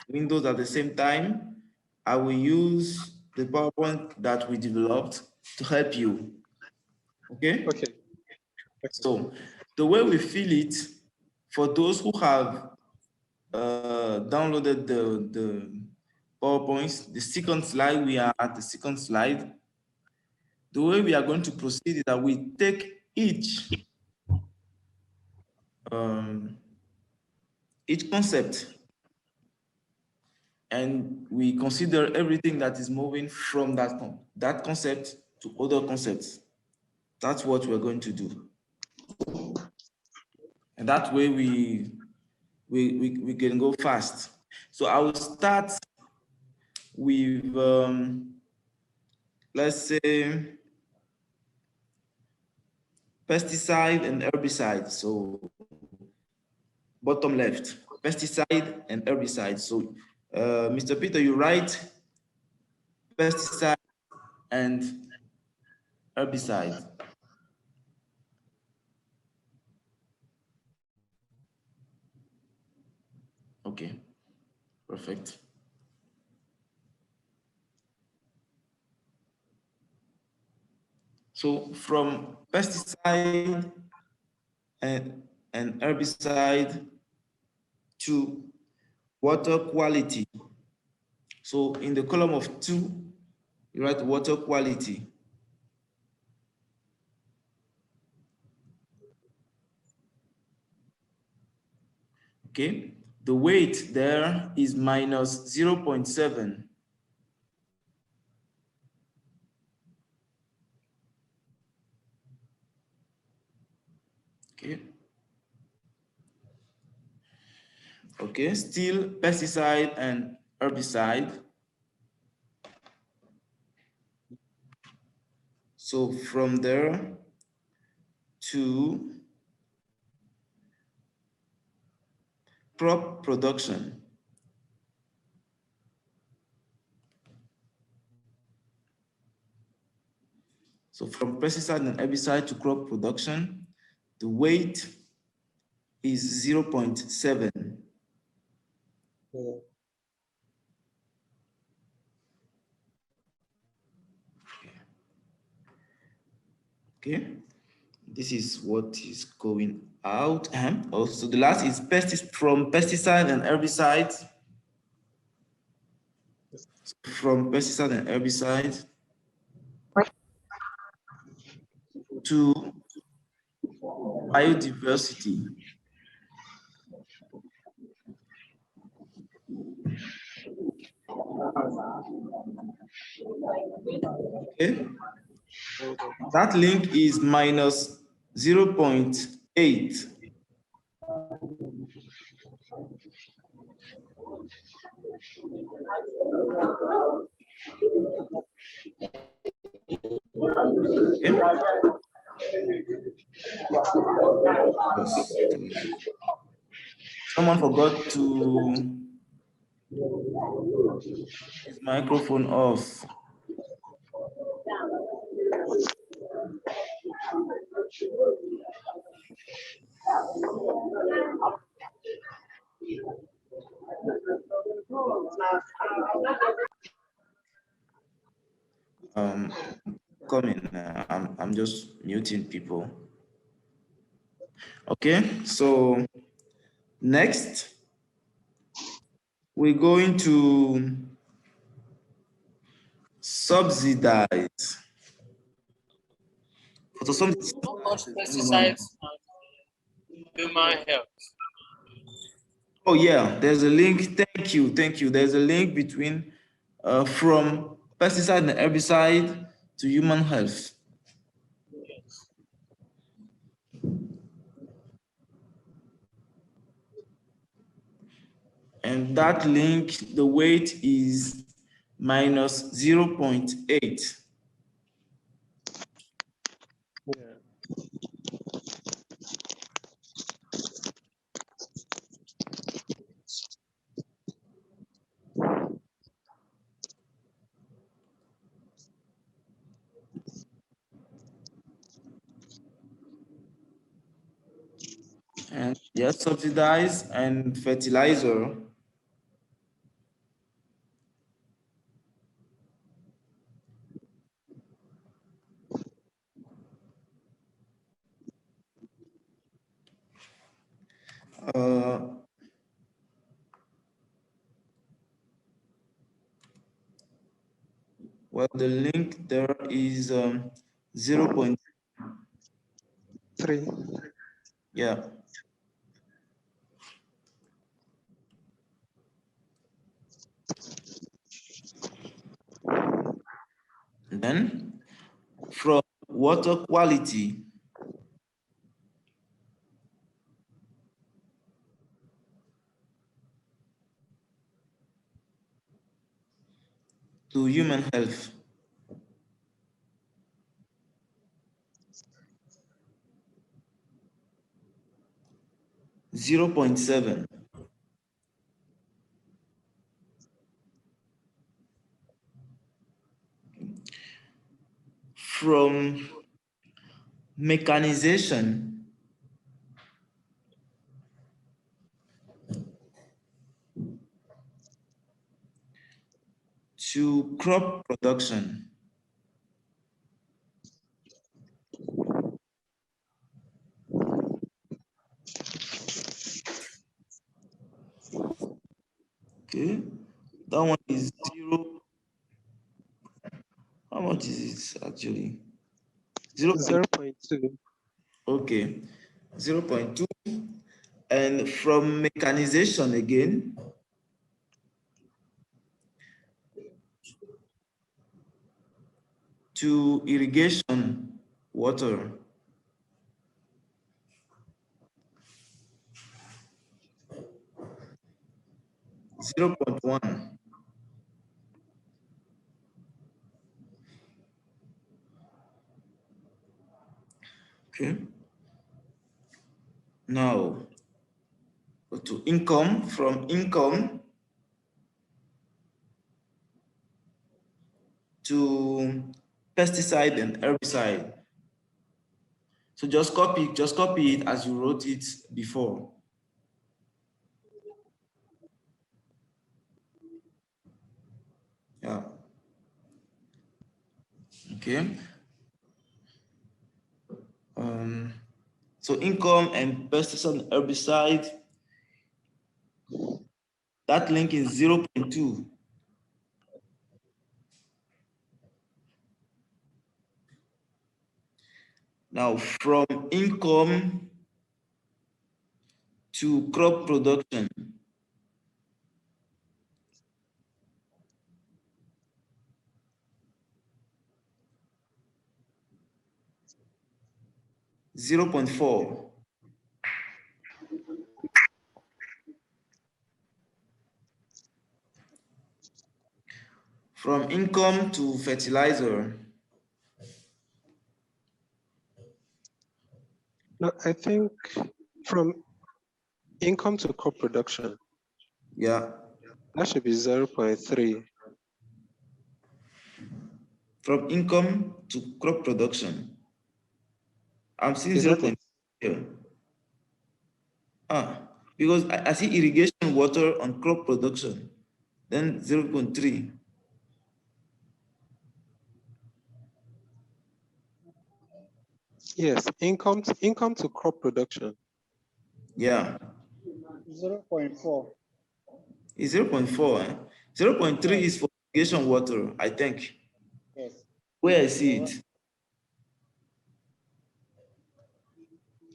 windows at the same time. I will use the PowerPoint that we developed to help you. Okay? Okay. So the way we fill it, for those who have downloaded the PowerPoints, the second slide, we are at the second slide. The way we are going to proceed is that we take each concept and we consider everything that is moving from that concept to other concepts. That's what we're going to do. And that way we can go fast. So I will start with, let's say, pesticide and herbicide. So bottom left, pesticide and herbicide. So Mr. Peter, you write pesticide and herbicide. Okay, perfect. So from pesticide and herbicide to water quality. So in the column of 2, you write water quality. Okay, the weight there is minus 0.7. Okay. Okay, still pesticide and herbicide. So from there to crop production. So from pesticide and herbicide to crop production, the weight is 0.7. Okay, this is what is going out. Also, the last is from pesticide and herbicides. From pesticide and herbicides to biodiversity. Okay, that link is minus 0.8. Okay. Someone forgot to his microphone off. Coming. I'm just muting people. Okay, so next we're going to subsidize. So some Pesticides and human health. Oh yeah, there's a link. Thank you. There's a link between from pesticide and herbicide to human health. Yes. And that link, the weight is minus 0.8. Yeah. And yes, subsidize and fertilizer. Well, the link there is 0.3. Yeah. And then from water quality to human health. Zero 0.7. From mechanization to crop production. Okay, that one is 0. How much is it actually? 0.2. Okay, 0.2. And from mechanization again, to irrigation water. Zero 0.1. Okay. to income, from income to pesticide and herbicide. So just copy it as you wrote it before. Yeah. Okay. So income and pesticide and herbicide, that link is 0.2. Now, from income to crop production, $0.4. From income to fertilizer. No, I think from income to crop production. Yeah. That should be 0.3. From income to crop production. I'm seeing Is 0.3 here. Because I see irrigation water on crop production, then 0.3. Yes, income to crop production. Yeah. 0.4. It's 0.4. 0.3 is for irrigation water, I think. Yes. Where I see it.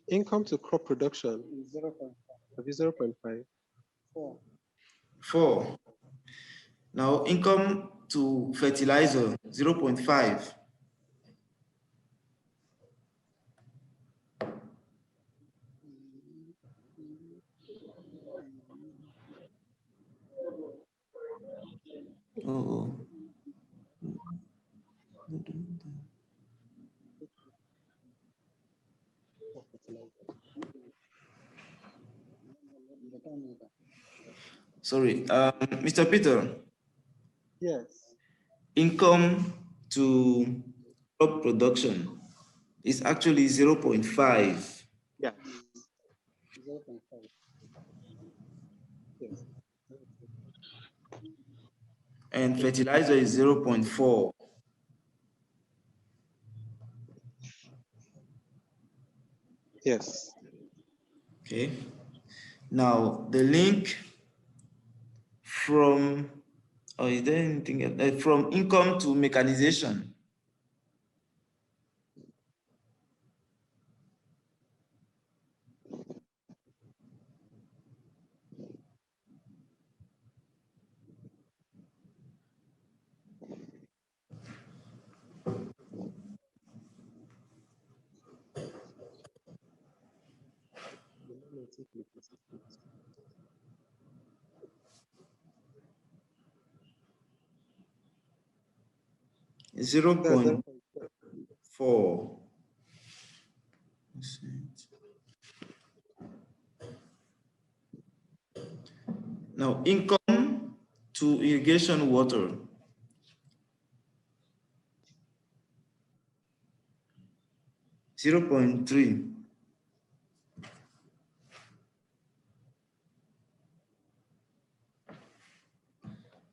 Income to crop production. 0.5. 4. Now income to fertilizer, 0.5. Oh. Sorry, Mr. Peter. Yes. Income to crop production is actually 0.5. Yeah. 0.5. Yes. And fertilizer is 0.4. Yes. Okay. Now the link from, is there anything else? From income to mechanization. It's 0.4. Now, income to irrigation water. $0.3.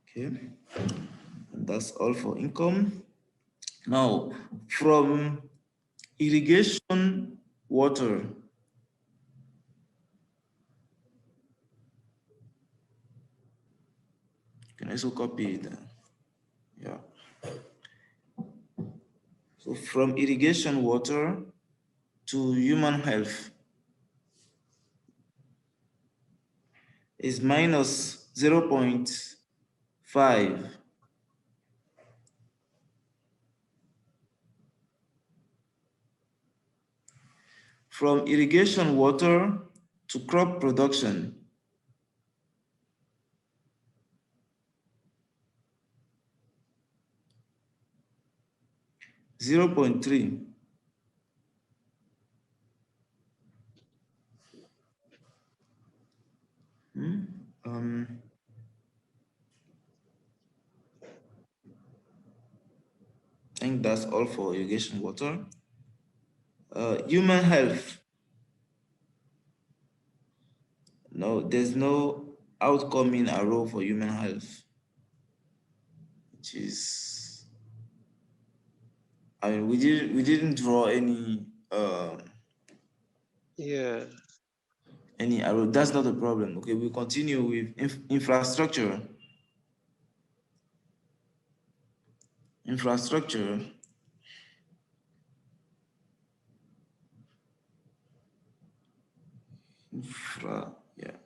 Okay, and that's all for income. Now, from irrigation water, can also copy it. Yeah. So from irrigation water to human health is minus 0.5. From irrigation water to crop production, $0.3. I think that's all for irrigation water. Human health. No, there's no outcome in a row for human health, which is, I mean, we didn't draw any any arrow. That's not a problem. Okay, we'll continue with infrastructure. Infrastructure.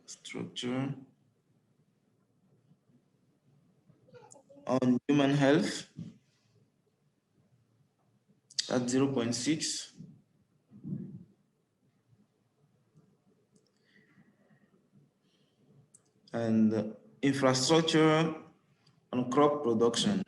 Structure. On human health, at 0.6. And infrastructure on crop production.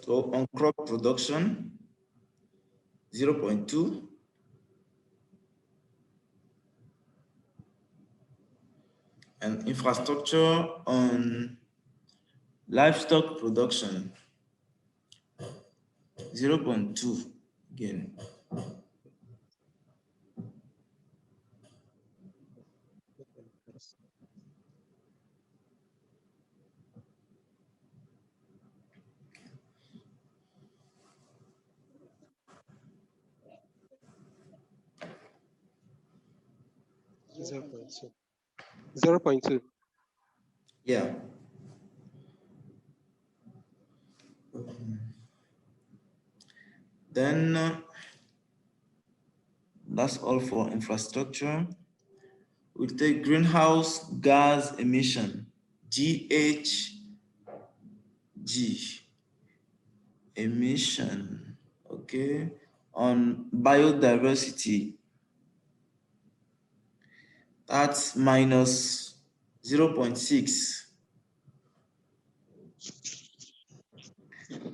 So on crop production, 0.2. And infrastructure on livestock production, 0.2 again. Zero point two. Yeah. Then that's all for infrastructure. We'll take greenhouse gas emission, GHG, emission, okay, on biodiversity. That's minus 0.6.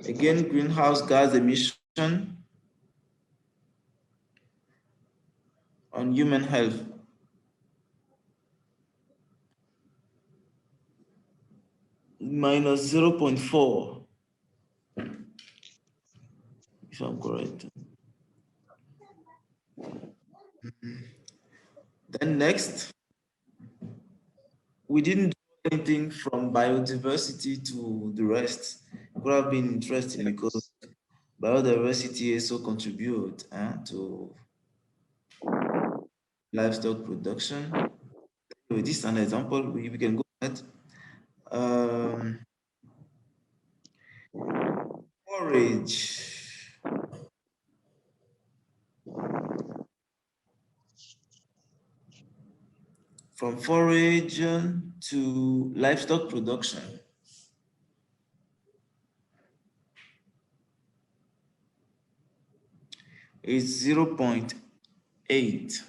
Again, greenhouse gas emission on human health. Minus 0.4, if I'm correct. Then next, we didn't do anything from biodiversity to the rest. It could have been interesting because biodiversity also contribute to livestock production. With this is an example, we can go ahead. Forage. From forage to livestock production. Is 0.8.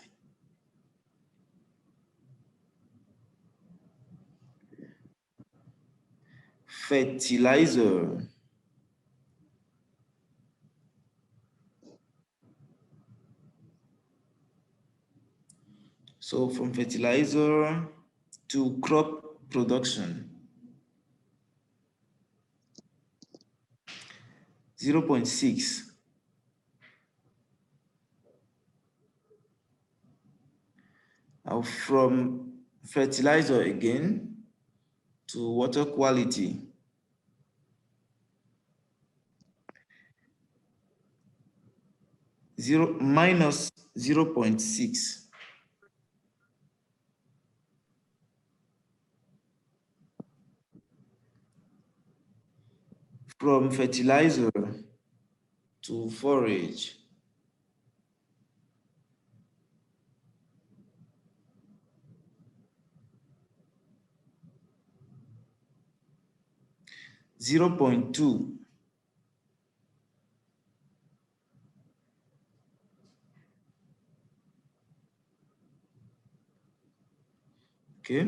Fertilizer. So from fertilizer to crop production, 0.6. Now from fertilizer again to water quality, minus 0.6. From fertilizer to forage, 0.2. Okay.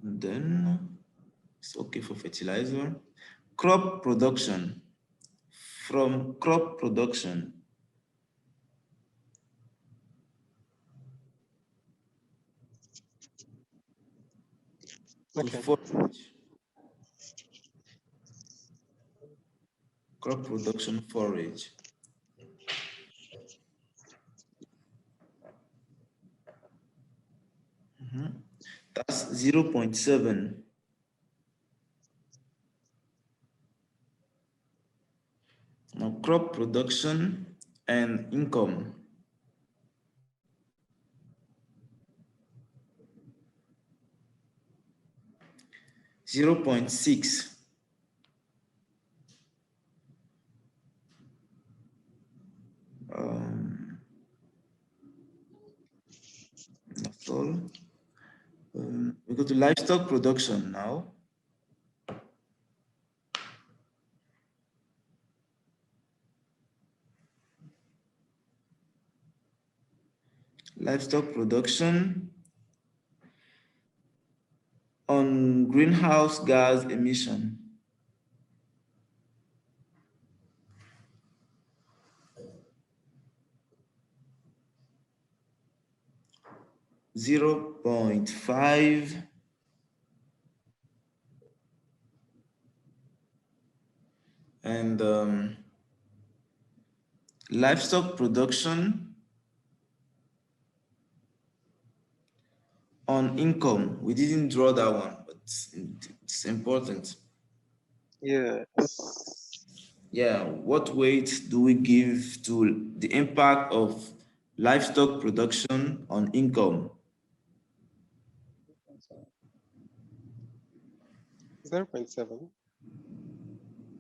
And then it's okay for fertilizer. Crop production. From crop production. Okay. Forage. Crop production forage. That's 0.7. Now crop production and income. .6. That's all. We go to livestock production now. Livestock production on greenhouse gas emission. .5. And livestock production on income. We didn't draw that one, but it's important. Yes. Yeah, what weight do we give to the impact of livestock production on income? 0.7.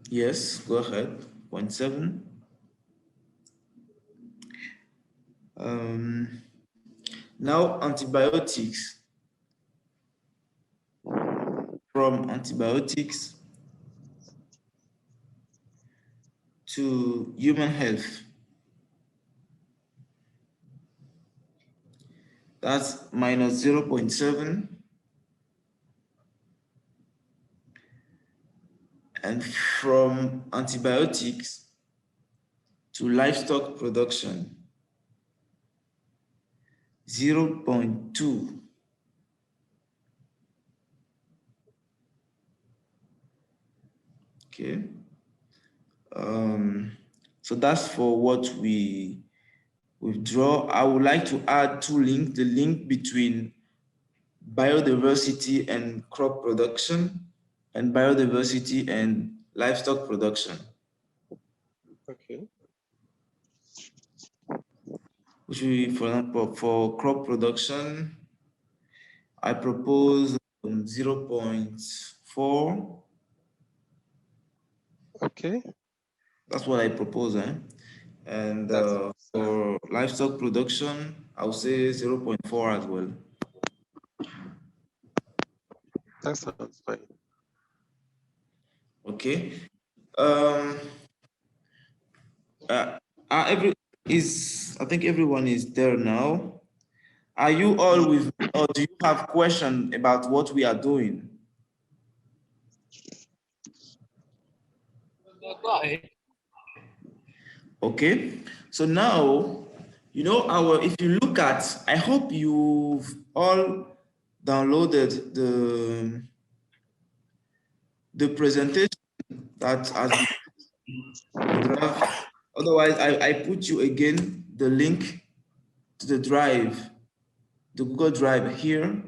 Yes, go ahead. 0.7. Now antibiotics. From antibiotics to human health. That's minus 0.7. And from antibiotics to livestock production, 0.2. Okay. So that's for what we withdraw. I would like to add two links, the link between biodiversity and crop production and biodiversity and livestock production. Okay. Which we, for example, for crop production, I propose 0.4. Okay. That's what I propose, eh? And for livestock production, I would say 0.4 as well. That sounds fine. Okay. I think everyone is there now. Are you all with me, or do you have questions about what we are doing? Go ahead. Okay. So now, you know, if you look at, I hope you've all downloaded the presentation that has been draft. Otherwise, I put you again the link to the drive, the Google Drive here.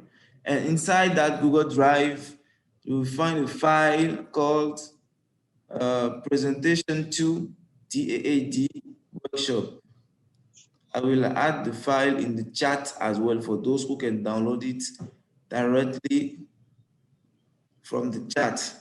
And inside that Google Drive, you will find a file called Presentation 2 DAAD Workshop. I will add the file in the chat as well for those who can download it directly from the chat.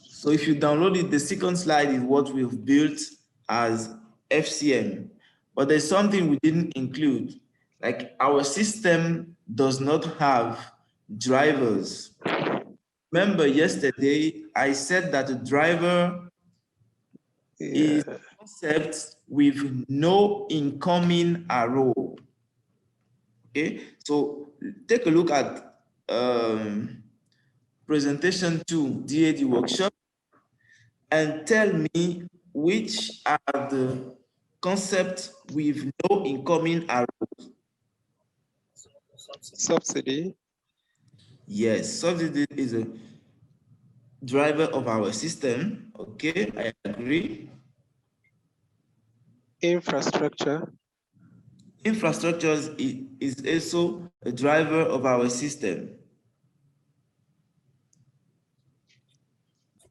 So if you download it, the second slide is what we've built as FCM, but there's something we didn't include. Like our system does not have drivers. Remember yesterday, I said that a driver is a concept with no incoming arrow. Okay, so take a look at presentation 2, DAD workshop, and tell me which are the concepts with no incoming arrows. Subsidy. Yes, subsidy is a driver of our system. Okay, I agree. Infrastructure. Infrastructure is also a driver of our system.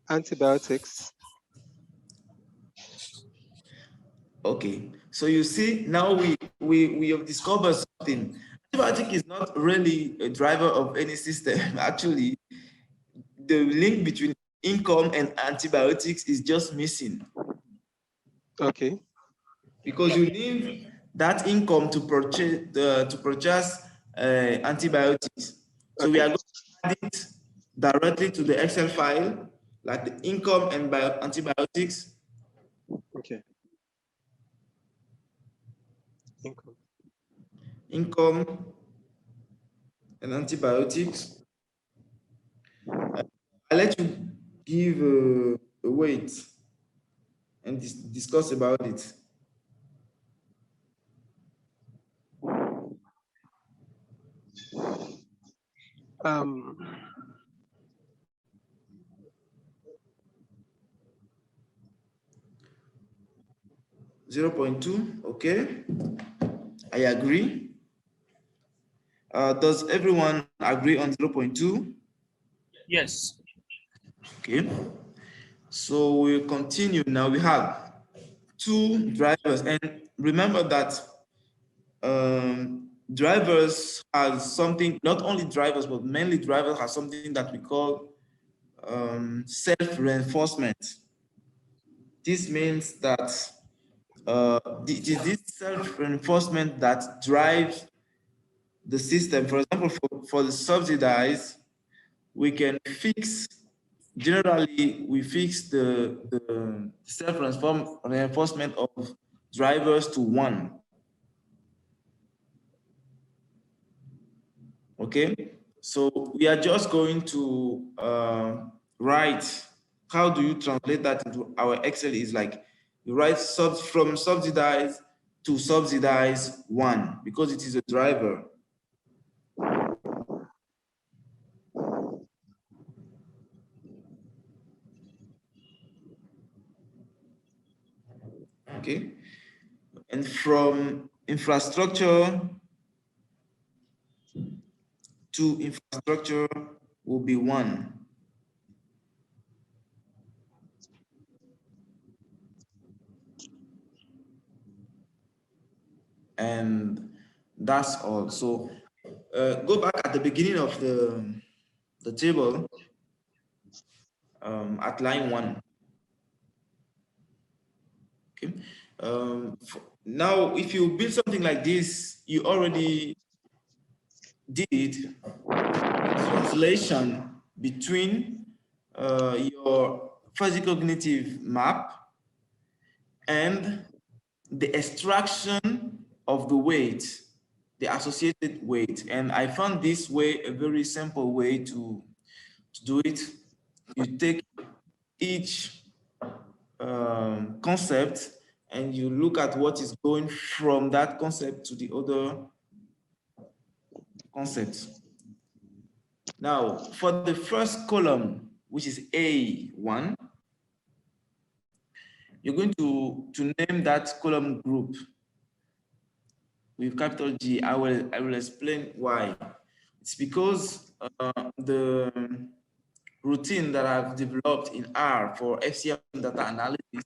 Antibiotics. Okay, so you see, now we have discovered something. Antibiotic is not really a driver of any system. Actually, the link between income and antibiotics is just missing. Okay. Because you need that income to purchase antibiotics. So we are going to add it directly to the Excel file, like the income and antibiotics. Okay. Income and antibiotics. I'll let you give a weight and discuss about it. Um, 0.2, okay, I agree. Does everyone agree on 0.2? Yes. Okay, so we'll continue now. We have 2 drivers, and remember that drivers has something, not only drivers, but mainly drivers have something that we call self-reinforcement. This means that it is this self-reinforcement that drives the system. For example, for the subsidized, we can fix, generally, we fix the self-reinforcement of drivers to 1. Okay, so we are just going to write, how do you translate that into our Excel? Is like you write from subsidized to subsidize 1, because it is a driver. Okay, and from infrastructure to infrastructure will be 1. And that's all. So go back at the beginning of the table at line 1. Okay. Now, if you build something like this, you already did translation between your physical cognitive map and the extraction of the weight, the associated weight. And I found this way a very simple way to do it. You take each concept and you look at what is going from that concept to the other concept. Now, for the first column, which is A1, you're going to name that column group with capital G. I will explain why. It's because the routine that I've developed in R for FCM data analysis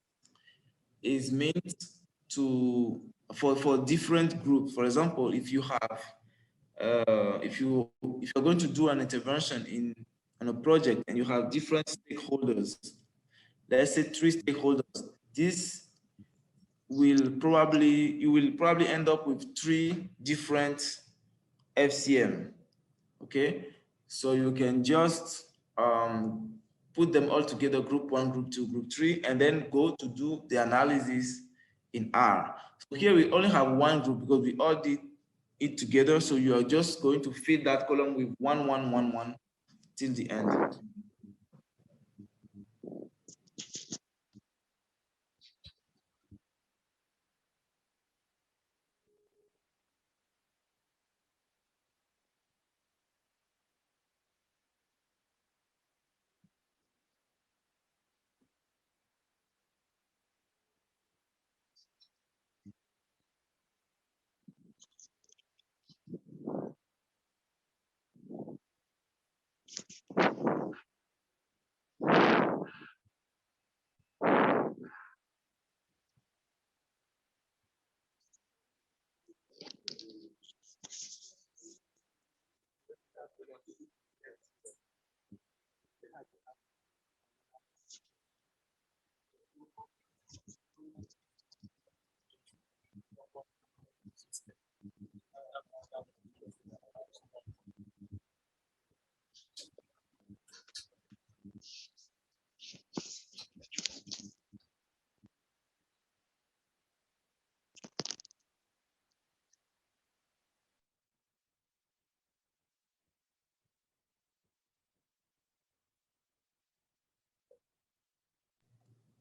is meant to for different groups. For example, if you have if you're going to do an intervention in a project and you have different stakeholders, let's say 3 stakeholders, you will probably end up with 3 different FCM. Okay, so you can just put them all together, group 1, group 2, group 3, and then go to do the analysis in R. So here we only have 1 group because we all did it together. So you are just going to fill that column with 1, 1, 1, 1 till the end.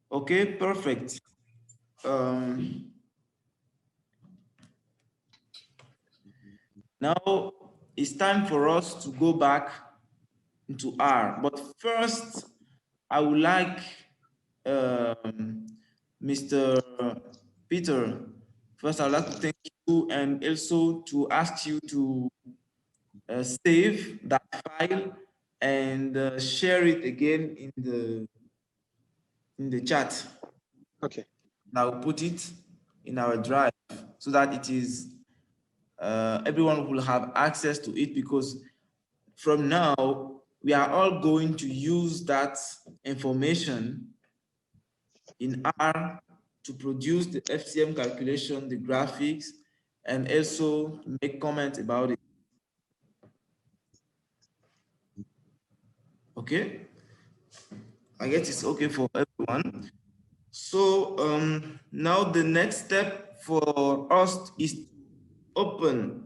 Okay, perfect. Now it's time for us to go back into R. But first, I would like Mr. Peter, first I'd like to thank you and also to ask you to save that file and share it again in the chat. Okay. Now put it in our drive so that it is everyone will have access to it, because from now we are all going to use that information in R to produce the FCM calculation, the graphics, and also make comments about it. Okay, I guess it's okay for everyone. So now the next step for us is to open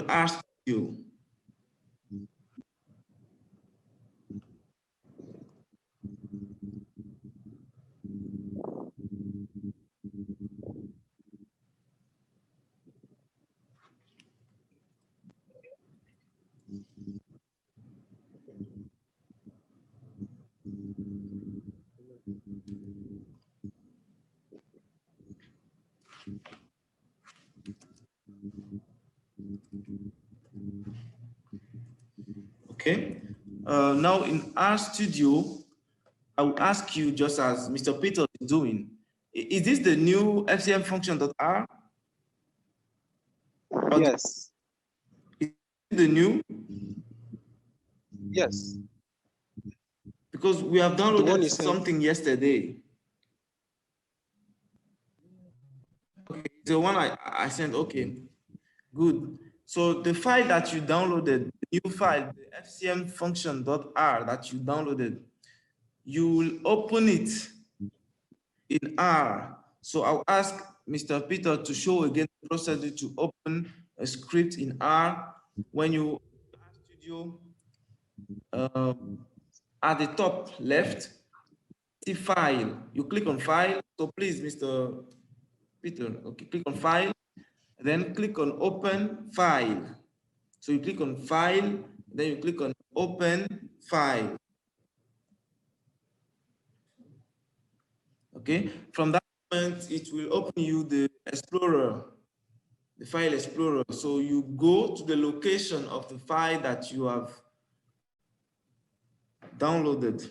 RStudio. Okay, now in RStudio, I will ask you, just as Mr. Peter is doing, is this the new FCM function.R? Yes. Is it the new? Yes. Because we have downloaded something yesterday. Okay, the one I sent, okay, good. So the file that you downloaded, the new file, the FCM function.R that you downloaded, you will open it in R. So I'll ask Mr. Peter to show again the procedure to open a script in R. When you RStudio, at the top left, see file. You click on file. So please, Mr. Peter, okay, click on file, then click on open file. So you click on file, then you click on open file. Okay, from that moment, it will open you the Explorer, the file Explorer. So you go to the location of the file that you have downloaded,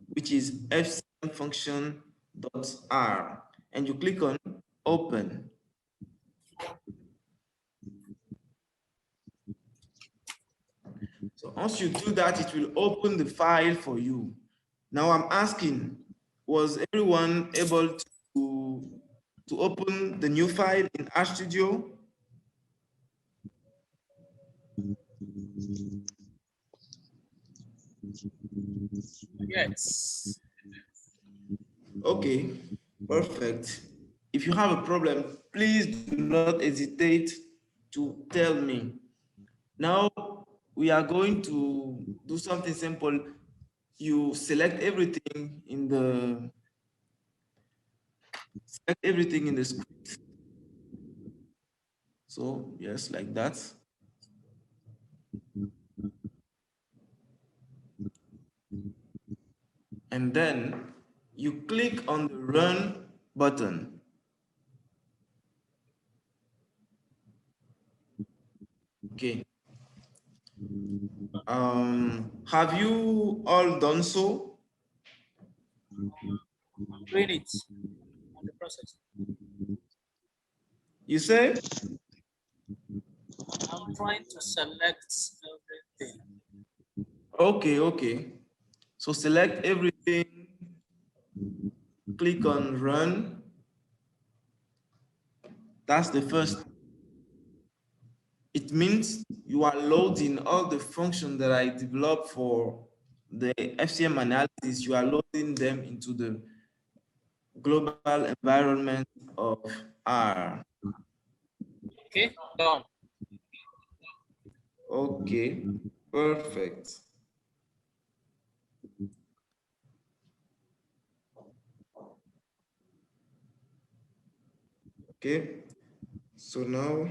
which is fcm function.r, and you click on open. So once you do that, it will open the file for you. Now I'm asking, was everyone able to open the new file in RStudio? Yes. Okay, perfect. if you have a problem, please do not hesitate to tell me. Now we are going to do something simple. You select everything in the script. So yes, like that. And then you click on the run button. Okay. Have you all done so? I'm doing it on the process. You say? I'm trying to select everything. Okay, okay. So select everything, click on run. That's the first. It means you are loading all the functions that I developed for the FCM analysis. You are loading them into the global environment of R. Okay, done. Okay, perfect. Okay, so now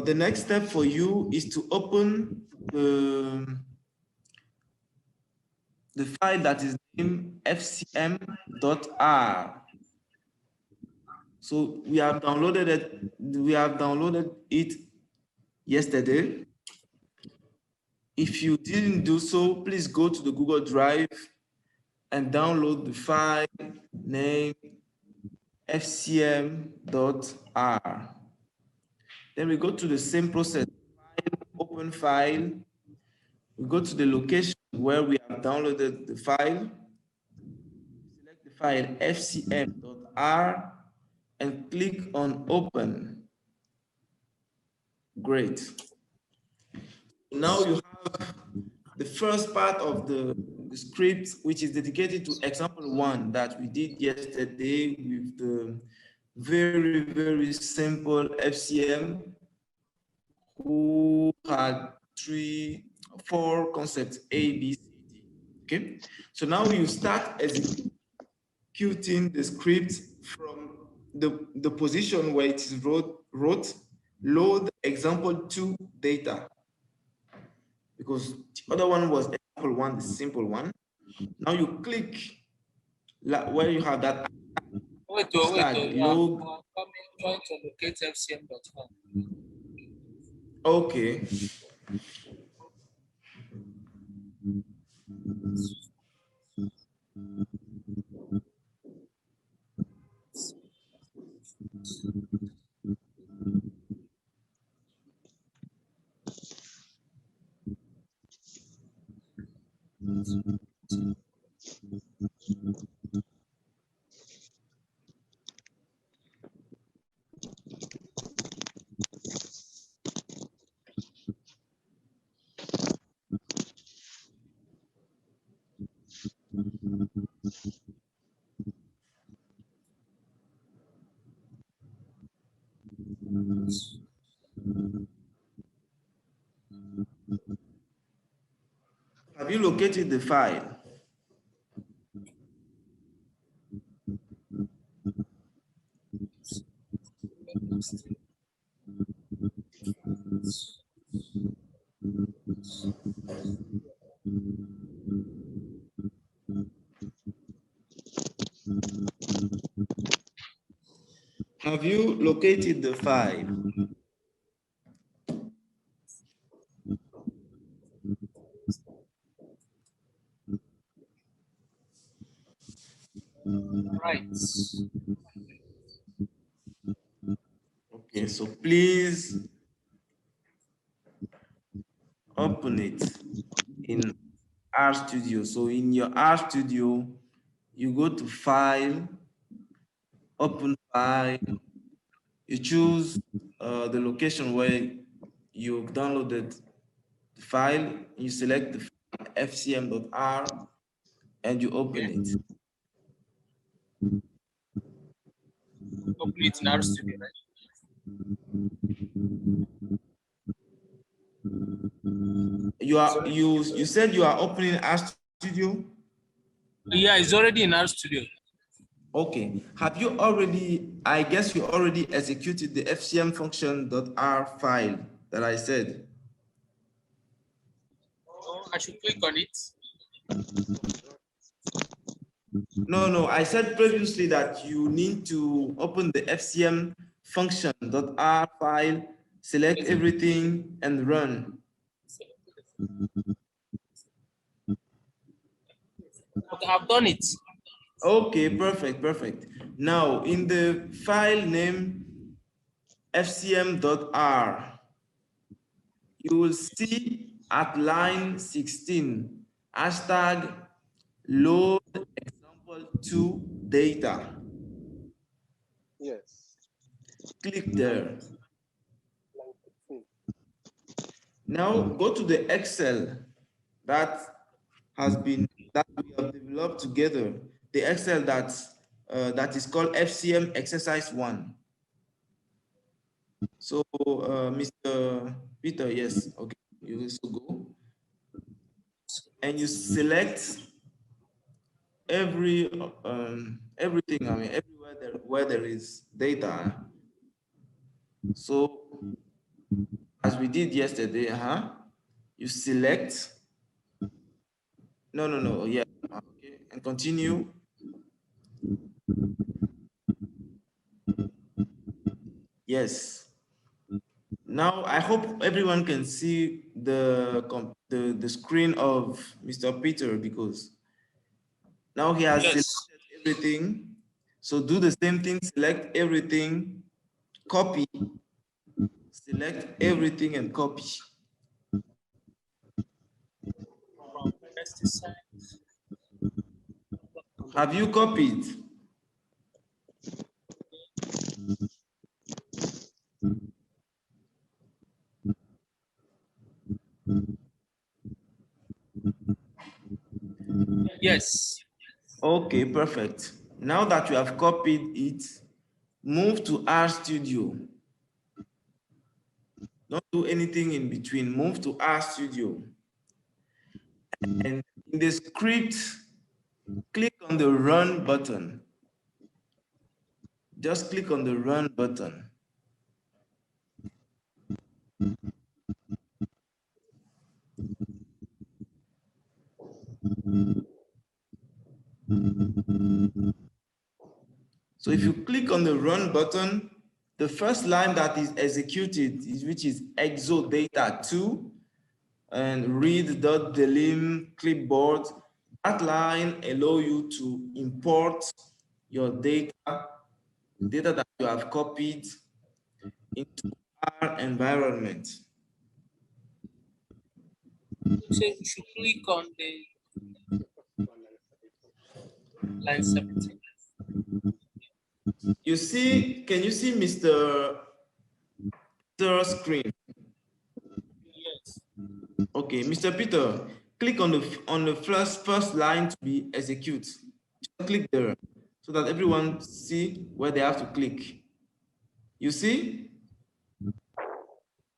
the next step for you is to open the file that is named fcm.r. So we have downloaded it. We have downloaded it yesterday. If you didn't do so, please go to the Google Drive and download the file named fcm.r. Then we go to the same process, file, open file. We go to the location where we have downloaded the file. Select the file fcm.r and click on open. Great. Now you have the first part of the script, which is dedicated to example 1 that we did yesterday with the very, very simple FCM who had 4 concepts, A, B, C, D. Okay. So now you start executing the script from the position where it is wrote load example 2 data, because the other one was example 1, the simple one. Now you click where you have that. Wait, load. I'm trying to locate fcm.com. Okay. Have you located the file? Have you located the file? Right. Okay, so please open it in RStudio. So in your RStudio, you go to File, Open File. You choose the location where you downloaded the file, you select the file, fcm.r, and you open it. Open it in our studio, right? You said you are opening our studio? Yeah, it's already in our studio. Okay. Have you already, I guess you already executed the fcm function.r file that I said? Oh, I should click on it. No, I said previously that you need to open the fcm function.r file, select everything, and run. Okay, I've done it. Okay, perfect. Now, in the file name fcm.r, you will see at line 16, hashtag load example2 data. Yes. Click there. Now go to the Excel that we have developed together. The Excel that is called FCM exercise 1. So Mr. Peter, yes, okay, you also go. And you select everything, I mean, everywhere where there is data. So as we did yesterday, you select, no, yeah, okay, and continue. Yes. Now I hope everyone can see the screen of Mr. Peter, because now he has selected everything. So do the same thing, select everything, copy, select everything and copy. Have you copied? Yes. Okay, perfect. Now that you have copied it, move to RStudio. Don't do anything in between. Move to RStudio. And in the script, click on the run button. Just click on the run button. So if you click on the run button, the first line that is executed is which is exodata2 and read.delim clipboard. That line allows you to import your data that you have copied into our environment. So you should click on the line 17. You see, can you see Mr. Peter's screen? Yes. Okay, Mr. Peter, click on the first line to be execute. Just click there so that everyone see where they have to click. You see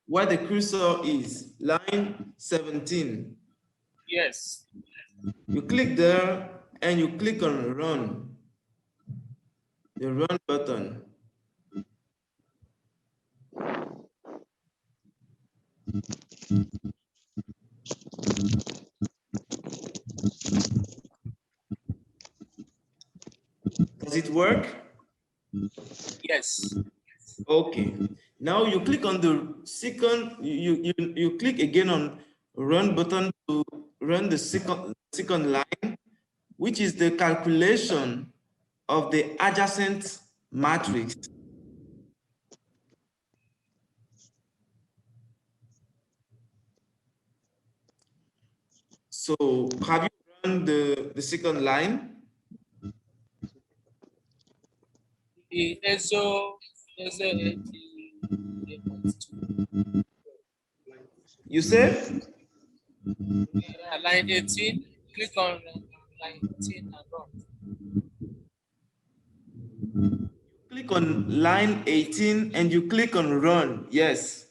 where the cursor is, line 17. Yes. You click there and you click on run, the run button. Does it work? Yes. Okay. Now you click on the second, you click again on run button to run the second line, which is the calculation of the adjacent matrix. So have you run the second line? There's a You said? Yeah, line 18, click on line 18 and run. Click on line 18 and you click on run. Yes.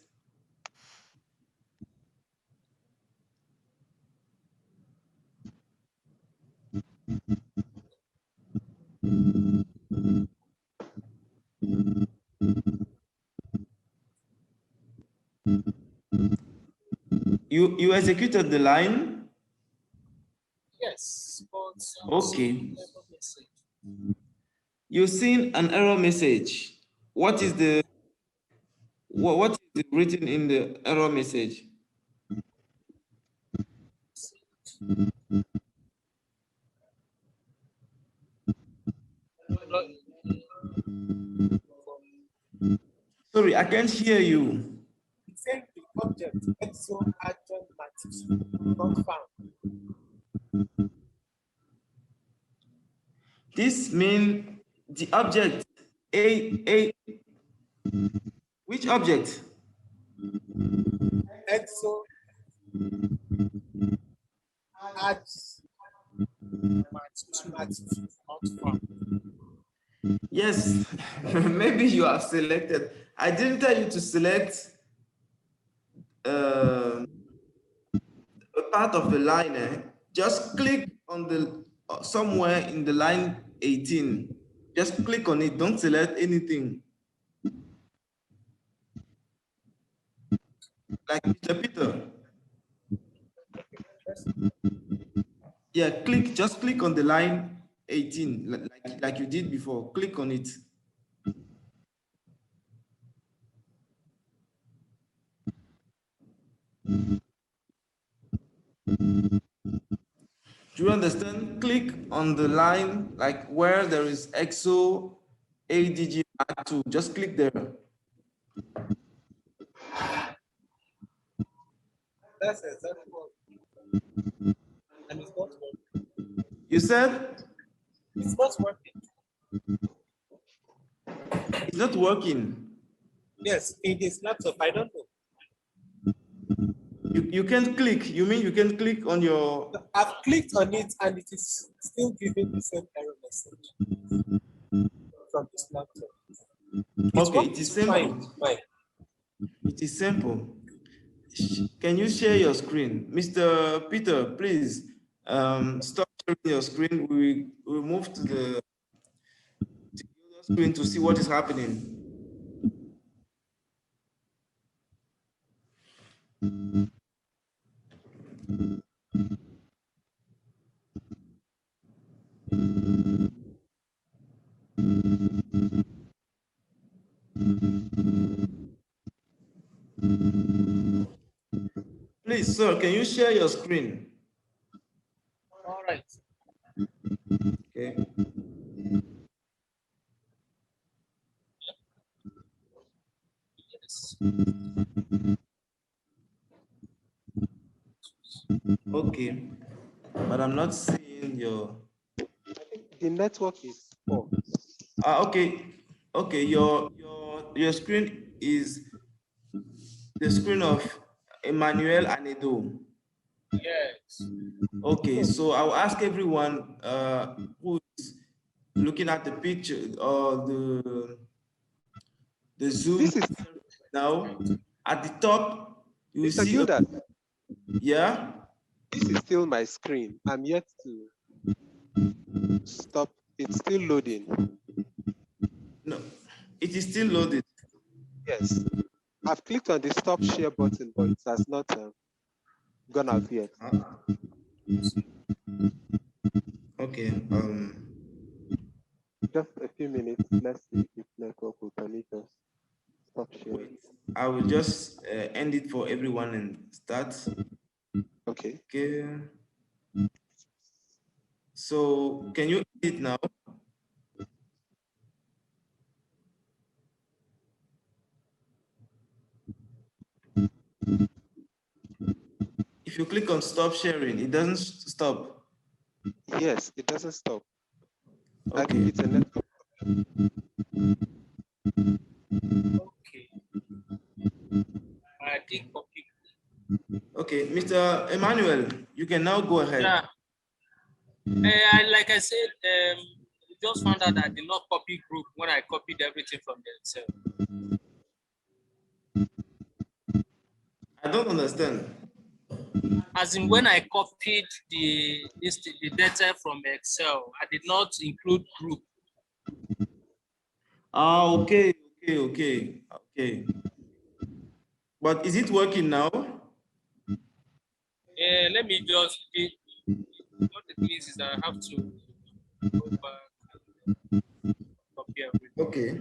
You executed the line? Yes, but okay. You've seen an error message. What is written in the error message? Sorry, I can't hear you. It's saying the object exo adjoint matrix not found. This means the object which object? Exo adjoint matrix not found. Yes, maybe you have selected. I didn't tell you to select a part of the line. Just click on the somewhere in the line 18. Just click on it. Don't select anything. Like Mr. Peter. Yeah, just click on the line 18, like you did before. Click on it. Do you understand? Click on the line, like where there is EXO ADG 2. Just click there. That's exactly what. And it's not working. You said? It's not working. It's not working. Yes, in this laptop, I don't know. You can't click. You mean you can click on your... I've clicked on it and it is still giving the same error message from this laptop. Okay, it is simple. It is simple. Can you share your screen? Mr. Peter, please stop sharing your screen. We move to the screen to see what is happening. Please, sir, can you share your screen? All right. Okay. Yes. Okay, but I'm not seeing your... I think the network is poor. Okay, okay, your screen is the screen of Emmanuel Anedo. Yes. Okay, so I'll ask everyone who is looking at the picture or the Zoom This is now. At the top, you will Mr. see Gilda. Yeah? This is still my screen. I'm yet to stop. It's still loading. No, it is still loaded. Yes. I've clicked on the stop share button, but it has not gone out yet. Okay. Just a few minutes. Let's see if network will permit us. Stop sharing. Wait, I will just end it for everyone and start. Okay. Okay. So can you end it now? If you click on stop sharing, it doesn't stop. Yes, it doesn't stop. Okay. I think it's a network. Okay. I think copy. Okay, Mr. Emmanuel, you can now go ahead. Yeah. Like I said, just found out that I did not copy group when I copied everything from the Excel. I don't understand. As in when I copied the data from Excel, I did not include group. Ah, okay. But is it working now? Let me just, what it means is that I have to go back and copy everything. Okay.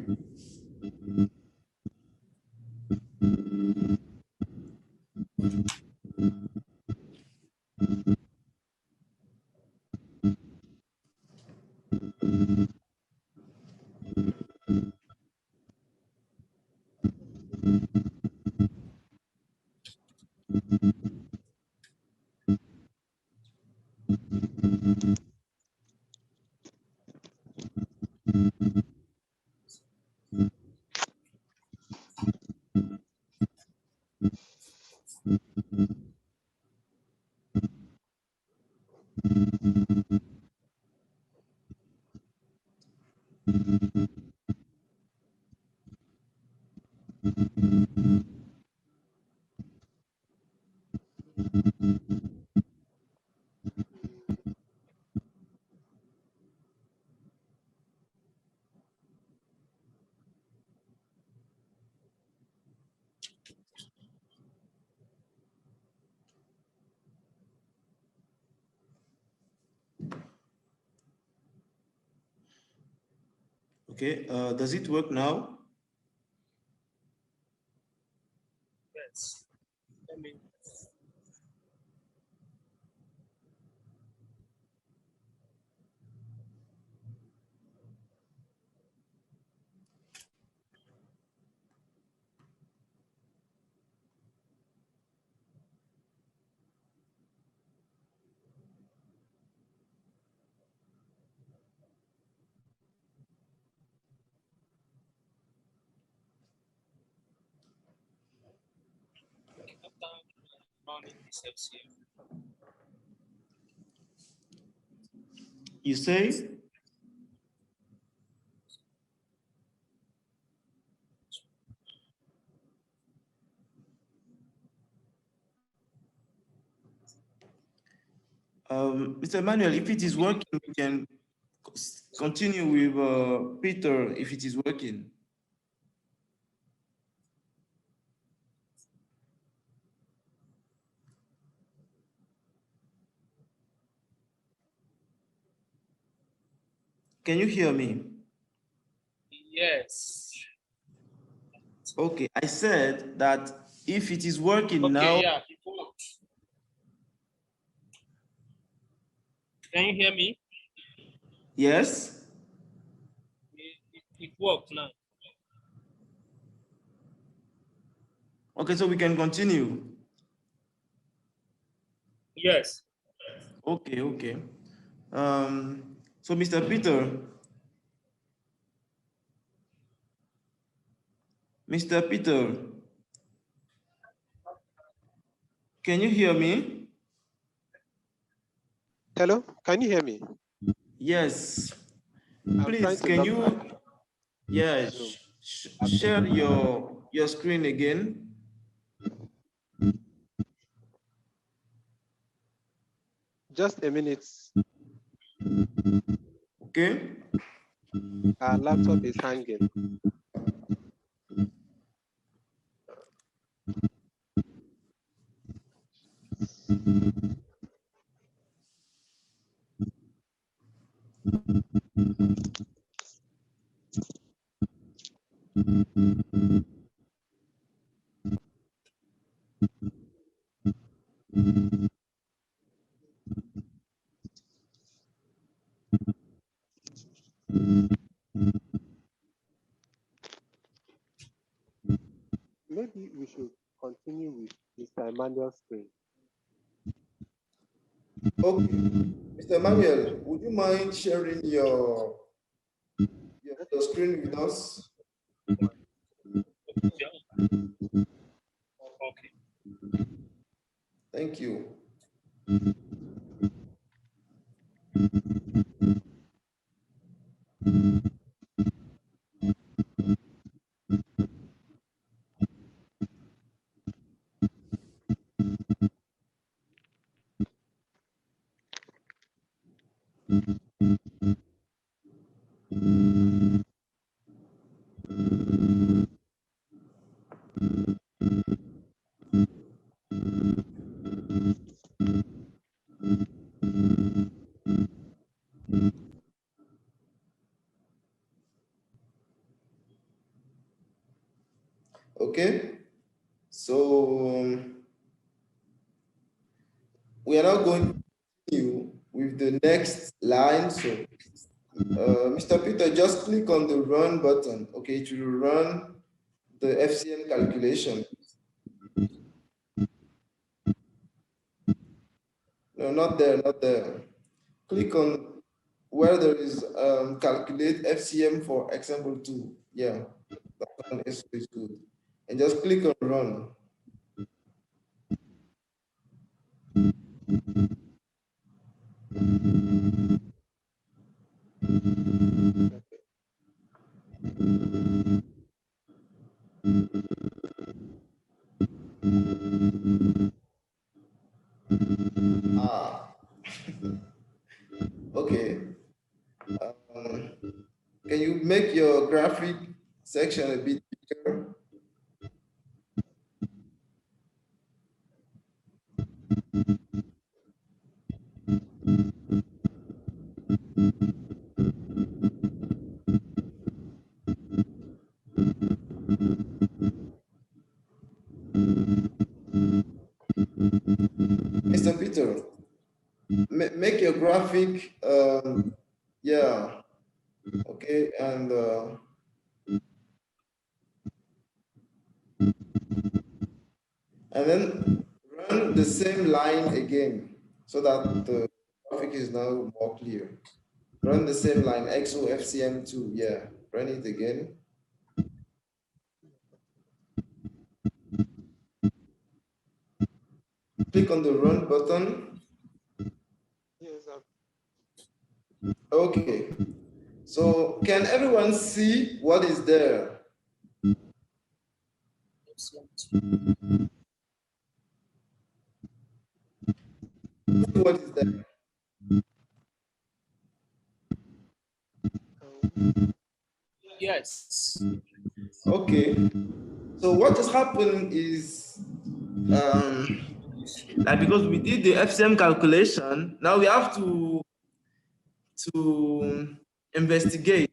Okay, does it work now? Yes. Let me. You say? Mr. Emmanuel, if it is working, we can continue with Peter if it is working. Can you hear me? Yes. Okay, I said that if it is working now. Yeah, it works. Can you hear me? Yes. It works now. Okay, so we can continue. Yes. Okay. So Mr. Peter. Mr. Peter. Can you hear me? Hello, can you hear me? Yes. I'm Please, can you share your screen again? Just a minute. Okay. Our laptop is hanging. Maybe we should continue with Mr. Emmanuel's screen. Okay. Mr. Emmanuel, would you mind sharing your screen with us? Okay. Thank you. Okay, so we are now going to continue with the next line. So Mr. Peter, just click on the run button. Okay, it will run the FCM calculation. No, not there, not there. Click on where there is calculate FCM for example 2. Yeah, that one is good. And just click on run. Ah, okay. Can you make your graphic section a bit bigger? Mr. Peter, make your graphic, yeah, okay, and then run the same line again so that the graphic is now more clear. Run the same line, XOFCM2, yeah, run it again. Click on the run button. Yes, okay, so can everyone see what is there? What is there? Yes. Okay. So what has happened is, like because we did the FCM calculation, now we have to investigate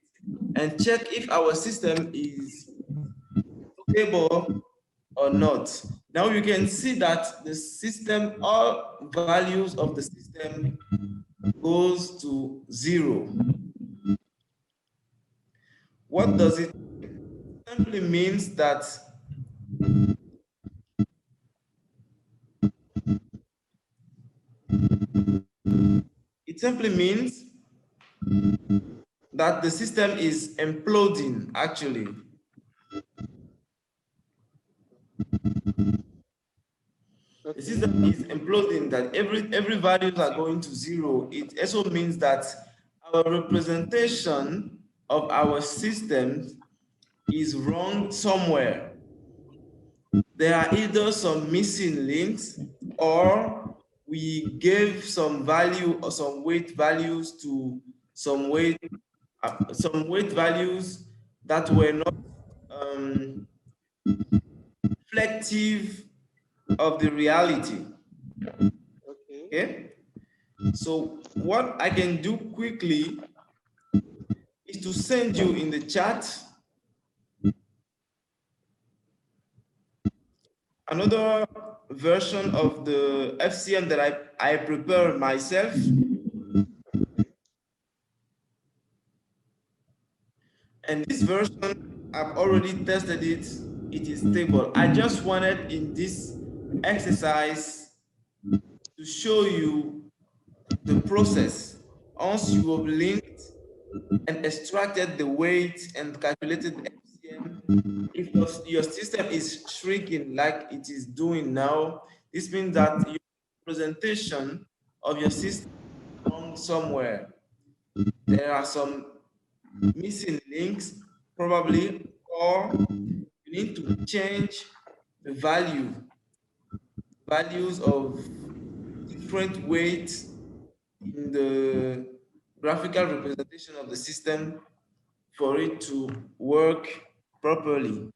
and check if our system is stable or not. Now you can see that the system, all values of the system goes to 0. What does it simply means that it simply means that the system is imploding actually. The system is imploding, that every values are going to 0. It also means that our representation of our system is wrong somewhere. There are either some missing links, or we gave some value or some weight values to some weight values that were not reflective of the reality. Okay. So what I can do quickly is to send you in the chat another version of the FCM that I prepared myself. And this version, I've already tested it. It is stable. I just wanted in this exercise to show you the process. Once you have linked and extracted the weight and calculated the FCM, if your system is shrinking like it is doing now, this means that representation of your system wrong somewhere. There are some missing links, probably, or you need to change the values of different weights in the graphical representation of the system for it to work properly.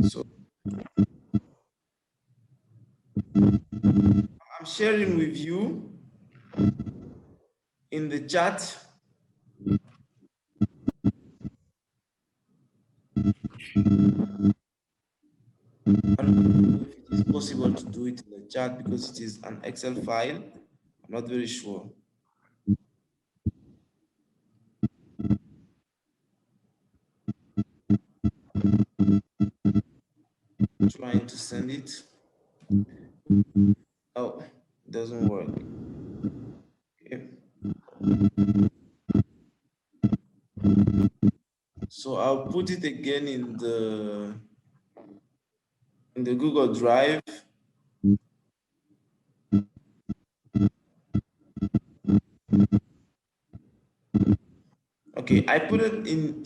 So I'm sharing with you in the chat I don't know if it is possible to do it in the chat because it is an Excel file. I'm not very sure. Trying to send it. Oh, it doesn't work. Okay. So I'll put it again in the Google Drive. Okay, I put it in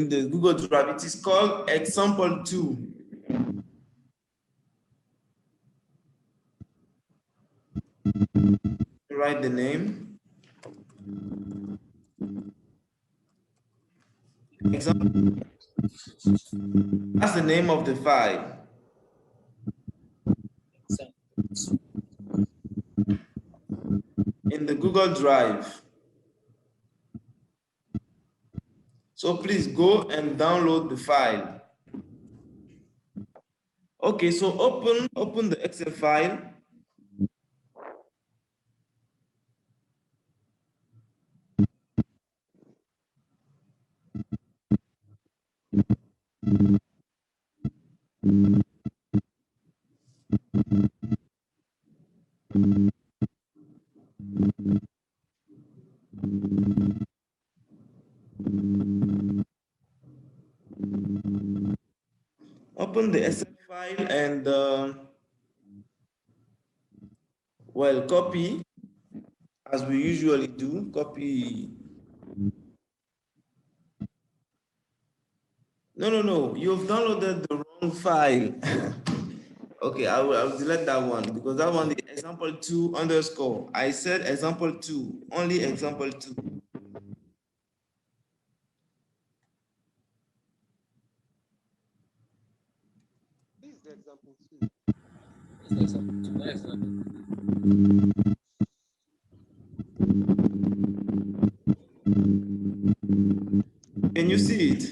the Google Drive. It is called example 2. Write the name. Example. That's the name of the file. In the Google Drive. So please go and download the file. Okay, so open the Excel file. Open the Excel file and well, copy as we usually do. Copy. No. You've downloaded the wrong file. Okay, I'll delete that one because that one is example 2 underscore. I said example 2, only example 2. This is the example 2. Can you see it?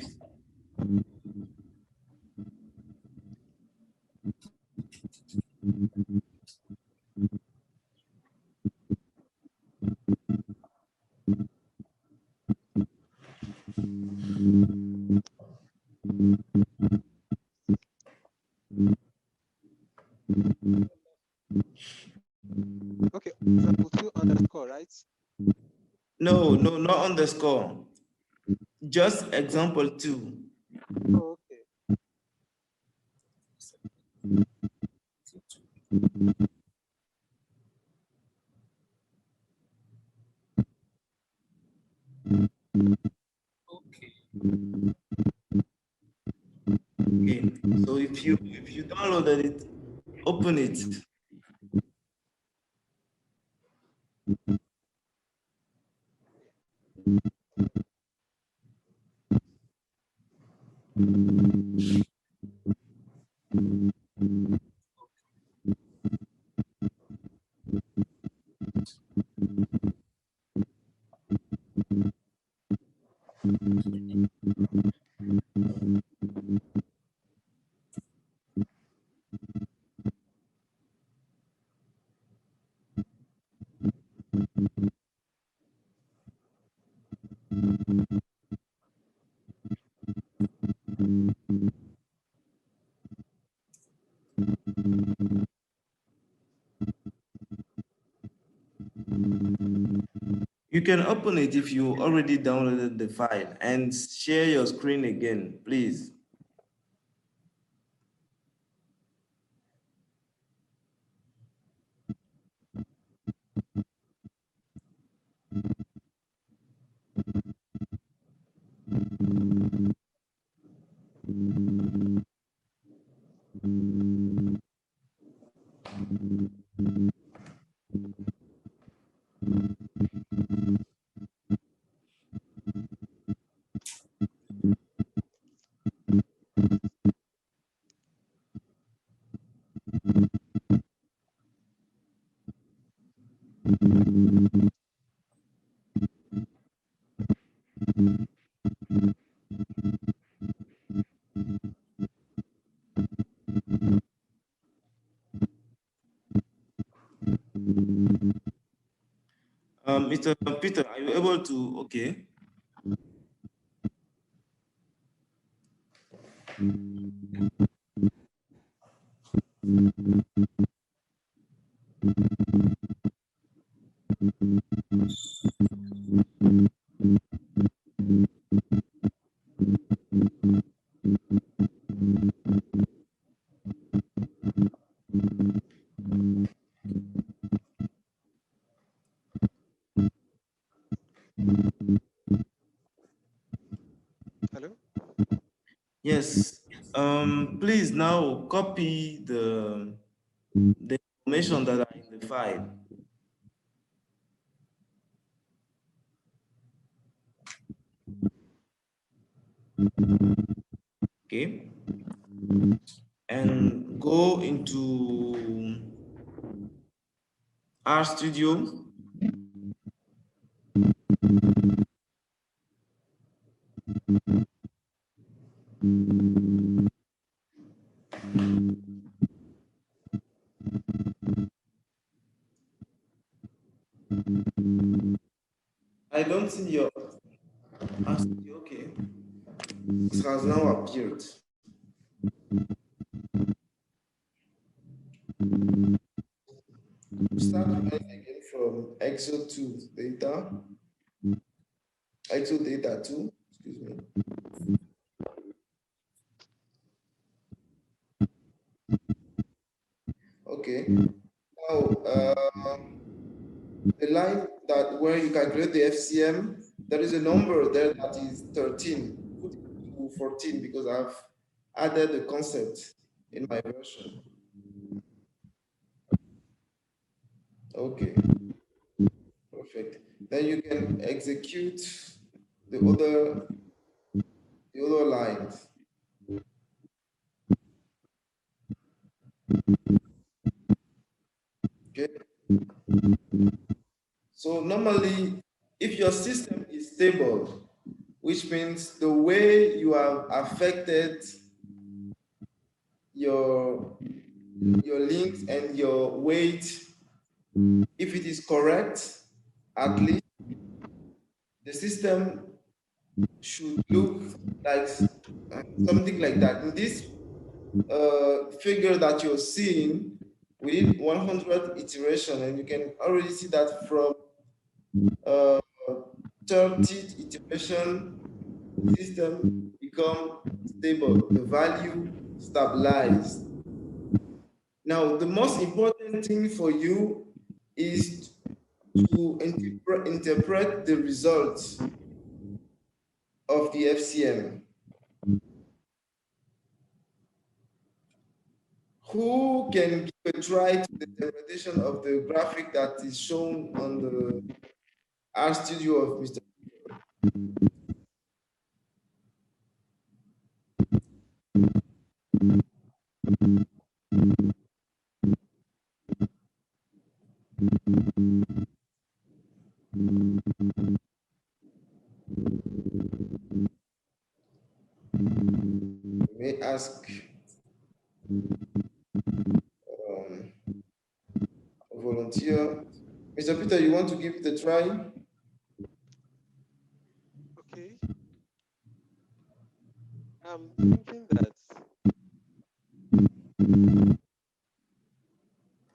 Okay, example 2 underscore, right? No, not underscore. Just example 2. Oh, okay. Okay, so if you downloaded it, open it. You can open it if you already downloaded the file and share your screen again, please. Mr. Peter, are you able to, okay. Hello? Yes, please now copy the information that are in the file. Okay, and go into R Studio. I don't see your R Studio, okay. It has now appeared. Start again from Excel 2 data. Excel data 2, excuse me. Okay. Now, the line that where you calculate the FCM, there is a number there that is 13. Put it to 14 because I've added the concept in my version. Okay. Perfect. Then you can execute the other lines. Okay. So normally, if your system is stable, which means the way you have affected your links and your weight, if it is correct, at least the system should look like something like that. In this figure that you're seeing, we did 100 iteration, and you can already see that from 30th iteration, system become stable, the value stabilized. Now, the most important thing for you is to interpret the results of the FCM. Who can give a try to the interpretation of the graphic that is shown on the R Studio of Mr. May ask a volunteer. Mr. Peter, you want to give it a try? Okay. I'm thinking that,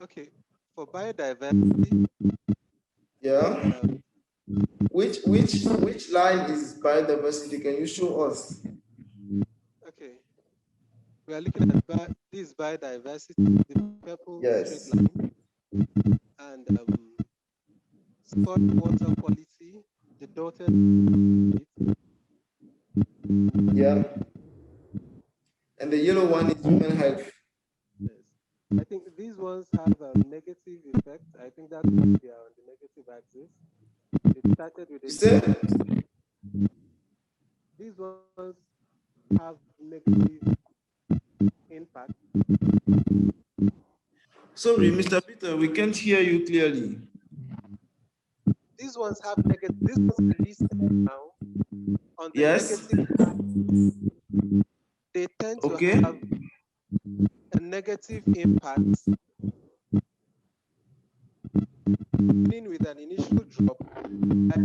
okay, for biodiversity. Yeah. Which line is biodiversity? Can you show us? Okay. We are looking at this biodiversity, the purple straight line, and spot water quality, the dotted. And the yellow one is human health. Yes. I think these ones have a negative effect. I think that's why they are on the negative axis. It started with a these ones have negative impact. Sorry, Mr. Peter, we can't hear you clearly. These ones have negative, these ones are listed now on the negative axis. They tend to have a negative impact, beginning with an initial drop at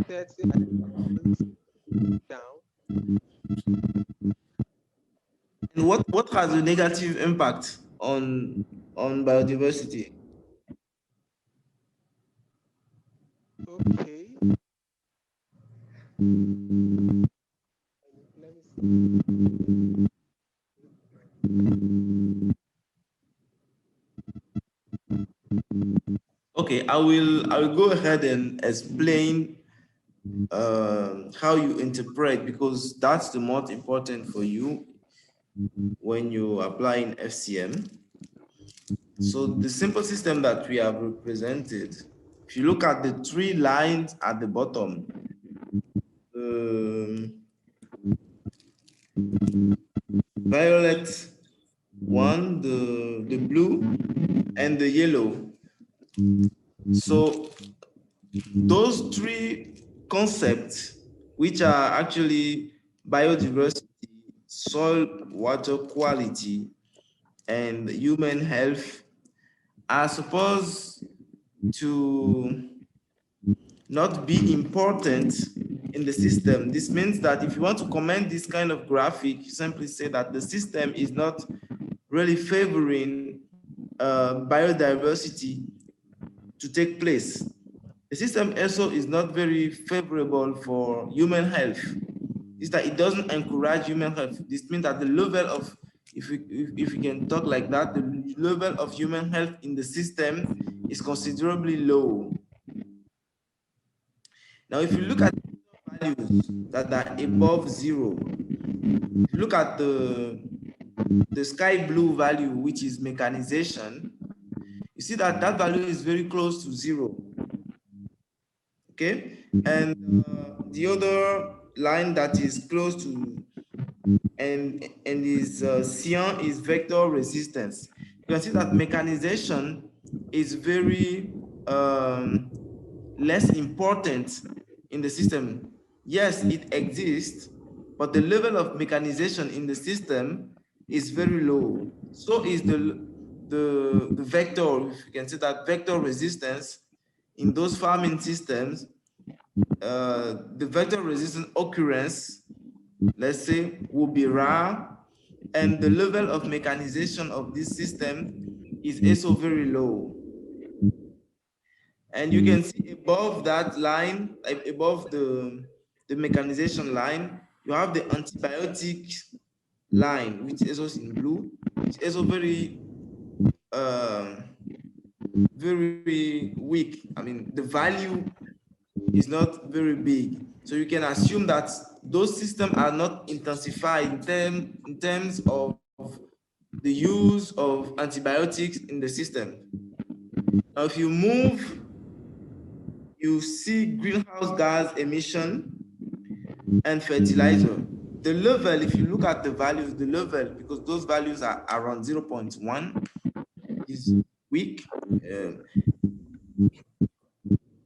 30 down. And what has a negative impact on biodiversity? Okay. Let me see. Okay, I will go ahead and explain how you interpret, because that's the most important for you when you apply in FCM. So the simple system that we have represented, if you look at the three lines at the bottom, violet one, the blue, and the yellow. So those three concepts, which are actually biodiversity, soil water quality, and human health, are supposed to not be important in the system. This means that if you want to comment this kind of graphic, you simply say that the system is not really favoring biodiversity to take place. The system also is not very favorable for human health. Is that it doesn't encourage human health. This means that the level of, if we can talk like that, the level of human health in the system is considerably low. Now, if you look at values that are above zero, if you look at the sky blue value, which is mechanization, you see that that value is very close to zero. Okay, and the other line that is close to and is cyan is vector resistance. You can see that mechanization is very less important in the system. Yes, it exists, but the level of mechanization in the system is very low. So is the vector, if you can see that vector resistance in those farming systems, the vector resistance occurrence, let's say, will be rare, and the level of mechanization of this system is also very low. And you can see above that line, above the mechanization line, you have the antibiotic line, which is also in blue. It's also very very weak. I mean, the value is not very big. So you can assume that those systems are not intensified in terms of the use of antibiotics in the system. Now, if you move, you see greenhouse gas emission and fertilizer. The level, if you look at the values, the level, because those values are around 0.1, is weak.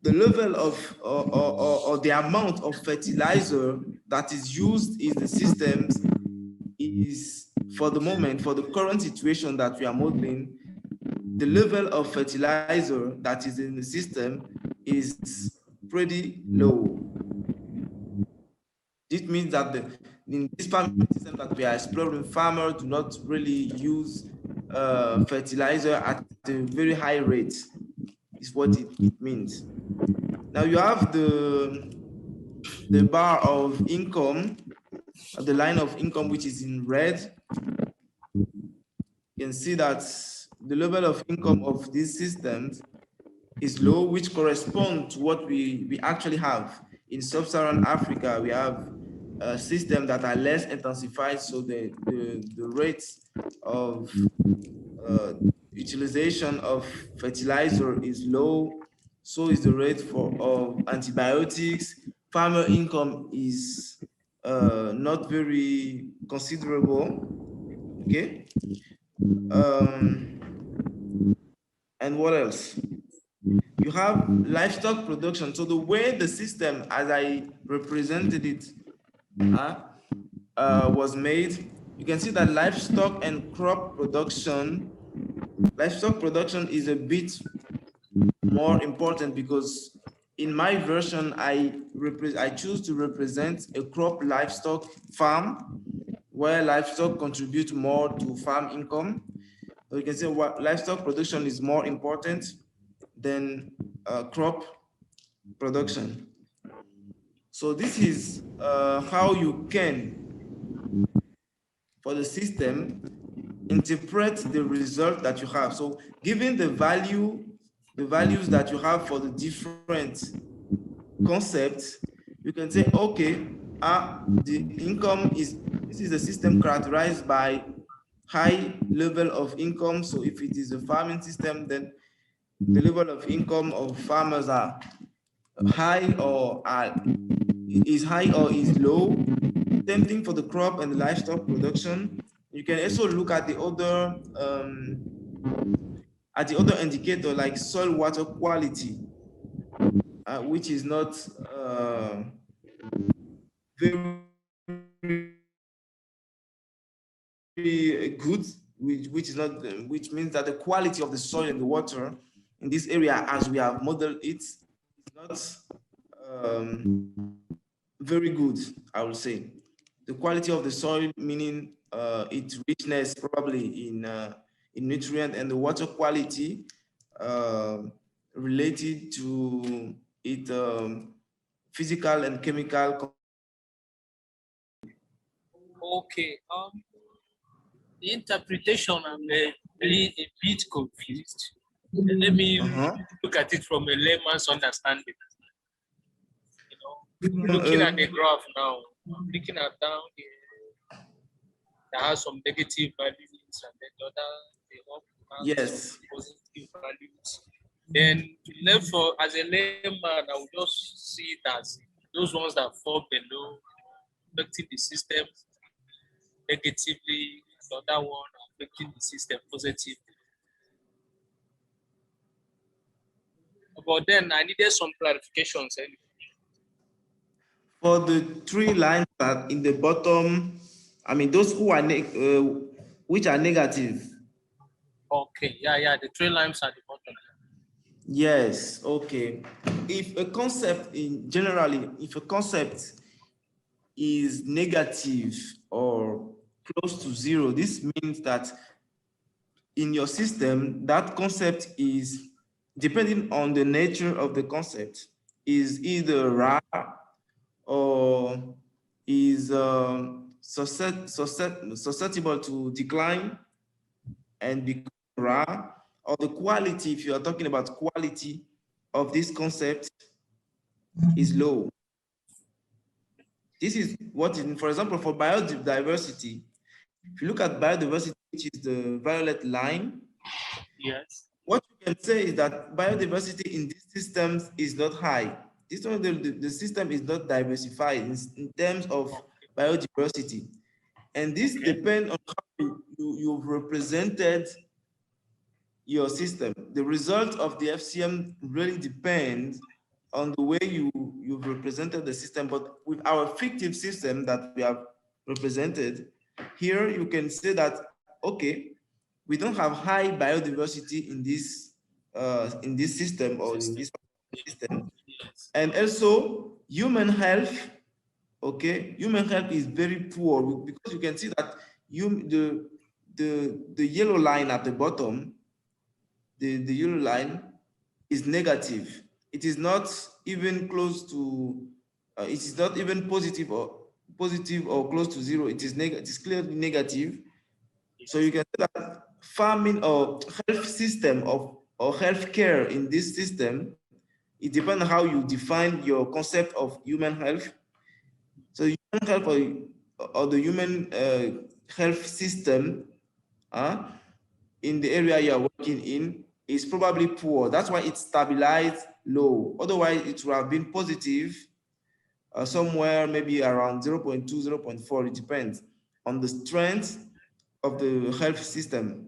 The level of or the amount of fertilizer that is used in the systems is, for the moment, for the current situation that we are modeling, the level of fertilizer that is in the system is pretty low. This means that in this farming system that we are exploring, farmers do not really use fertilizer at a very high rate, is what it means. Now you have the bar of income, the line of income, which is in red. You can see that the level of income of these systems is low, which corresponds to what we actually have. In sub-Saharan Africa, we have systems that are less intensified, so the rates of utilization of fertilizer is low, so is the rate of antibiotics. Farmer income is not very considerable, okay? And what else? You have livestock production. So the way the system, as I represented it, was made, you can see that livestock and crop production, livestock production is a bit more important because in my version, I choose to represent a crop livestock farm where livestock contribute more to farm income. So you can see what livestock production is more important than crop production. So this is how you can, for the system, interpret the result that you have. So given the values that you have for the different concepts, you can say, okay, the income is, this is a system characterized by high level of income. So if it is a farming system, then the level of income of farmers are high or is low. Same thing for the crop and the livestock production. You can also look at the other indicator like soil water quality, which is not very good, which means that the quality of the soil and the water in this area, as we have modeled it, is not very good, I would say. The quality of the soil, meaning its richness probably in nutrient, and the water quality related to its physical and chemical. Okay. The interpretation, I'm really a bit confused. Let me look at it from a layman's understanding. Looking at the graph now, looking at down here, there are some negative values and then the other, yes, positive values. Then left for, as a layman, I would just see it as those ones that fall below affecting the system negatively, the other one affecting the system positively. But then I needed some clarifications anyway. For the three lines that in the bottom, I mean, those who are which are negative. Okay, yeah, the three lines at the bottom. Yes, okay. If a concept if a concept is negative or close to zero, this means that in your system, that concept is, depending on the nature of the concept, is either rare or is susceptible to decline and become rare, or the quality, if you are talking about quality of this concept, is low. This is what, for example, for biodiversity, if you look at biodiversity, which is the violet line, yes, what you can say is that biodiversity in these systems is not high. This one, the system is not diversified in terms of biodiversity. And this depends on how you've represented your system. The result of the FCM really depends on the way you've represented the system. But with our fictive system that we have represented, here you can say that, okay, we don't have high biodiversity in this system or in this system. And also human health, okay, human health is very poor, because you can see that the yellow line at the bottom, the yellow line is negative. It is not even close to, it is not even positive or close to zero. It is clearly negative. So you can say that farming or health system or health care in this system, it depends on how you define your concept of human health. So health or the human health system in the area you are working in is probably poor. That's why it's stabilized low. Otherwise, it would have been positive somewhere maybe around 0.2, 0.4. It depends on the strength of the health system.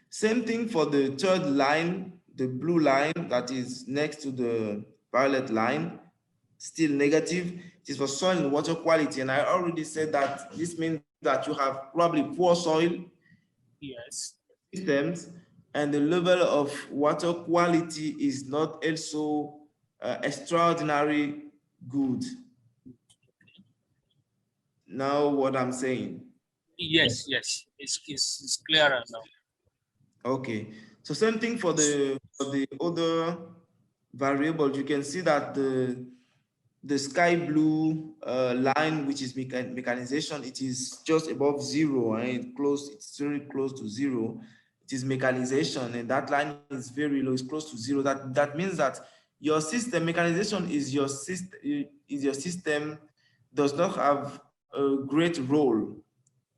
Same thing for the third line, the blue line that is next to the violet line, still negative. It is for soil and water quality. And I already said that this means that you have probably poor soil systems, and the level of water quality is not also extraordinary good. Now what I'm saying? Yes, it's clearer now. Okay, so same thing for the other variables. You can see that the sky blue line, which is mechanization, it is just above zero, and it's very close to zero. It is mechanization, and that line is very low, it's close to zero. That means that your system, mechanization is your system does not have a great role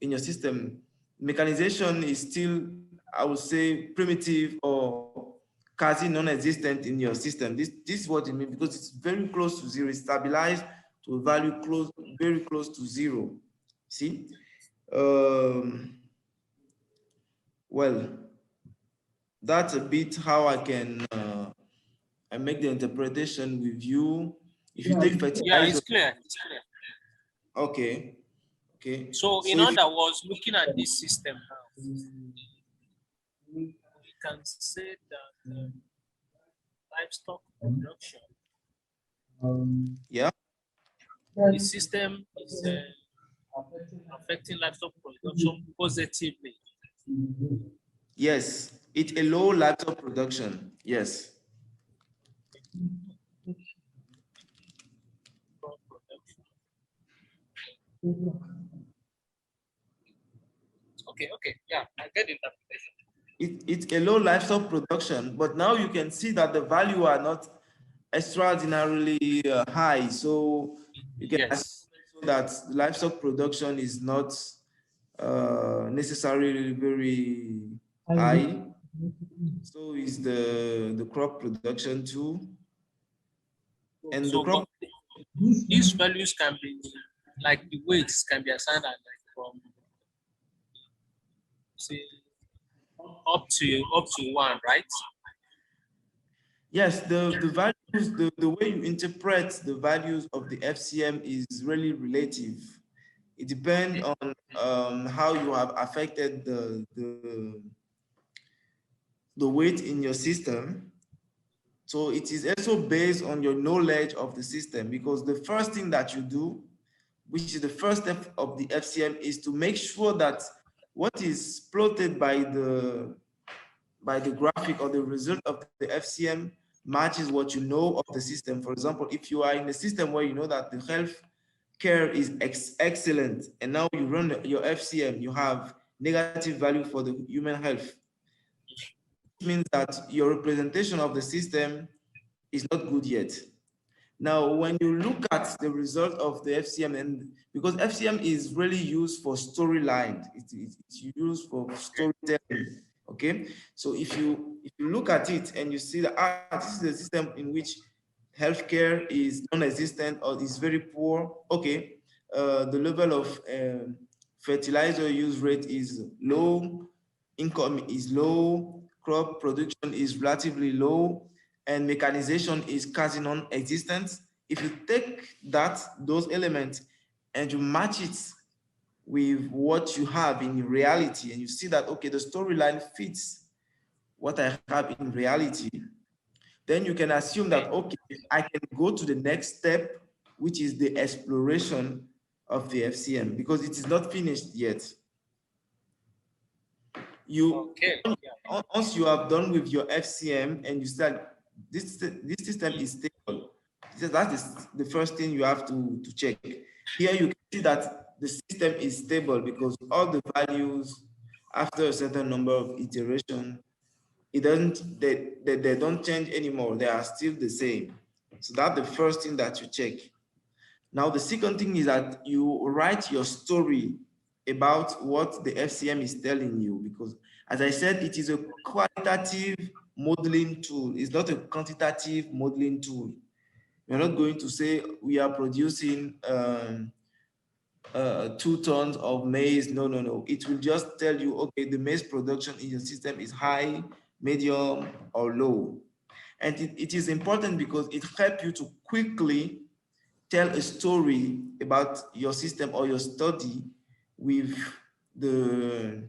in your system. Mechanization is still, I would say, primitive or quasi non-existent in your system. This is what it means, because it's very close to zero. It's stabilized to a value very close to zero. See? Well, that's a bit how I can I make the interpretation with you. If you take fertilizer, yeah, it's clear. Okay. Okay. So in other words, looking at this system now, we can say that livestock production, yeah, the system is affecting livestock production positively. Yes, it allows livestock production. Yes. Okay, yeah, I get the interpretation. It's a low livestock production, but now you can see that the value are not extraordinarily high. So you can assume that livestock production is not necessarily very high. So is the crop production too. And so the crop, these values can be, like the weights can be assigned at like from, say, up to 1, right? yes, the values, the way you interpret the values of the FCM is really relative. It depends on how you have affected the weight in your system. So it is also based on your knowledge of the system, because the first thing that you do, which is the first step of the FCM, is to make sure that what is plotted by the graphic or the result of the FCM matches what you know of the system. For example, if you are in a system where you know that the health care is excellent, and now you run your FCM, you have negative value for the human health. It means that your representation of the system is not good yet. Now, when you look at the result of the FCM, and because FCM is really used for storyline, it's used for storytelling. Okay, so if you look at it and you see that this is a system in which healthcare is non-existent or is very poor, okay, the level of fertilizer use rate is low, income is low, crop production is relatively low, and mechanization is quasi non-existent. If you take those elements and you match it with what you have in reality, and you see that, okay, the storyline fits what I have in reality, then you can assume that, okay, I can go to the next step, which is the exploration of the FCM, because it is not finished yet. Once you are done with your FCM and you start, this system is stable. That is the first thing you have to check. Here you can see that the system is stable because all the values after a certain number of iterations, they don't change anymore. They are still the same. So that's the first thing that you check. Now, the second thing is that you write your story about what the FCM is telling you, because as I said, it is a qualitative modeling tool. It's not a quantitative modeling tool. We're not going to say we are producing 2 tons of maize. No, no, no. It will just tell you, okay, the maize production in your system is high, medium, or low. And it is important because it helps you to quickly tell a story about your system or your study with the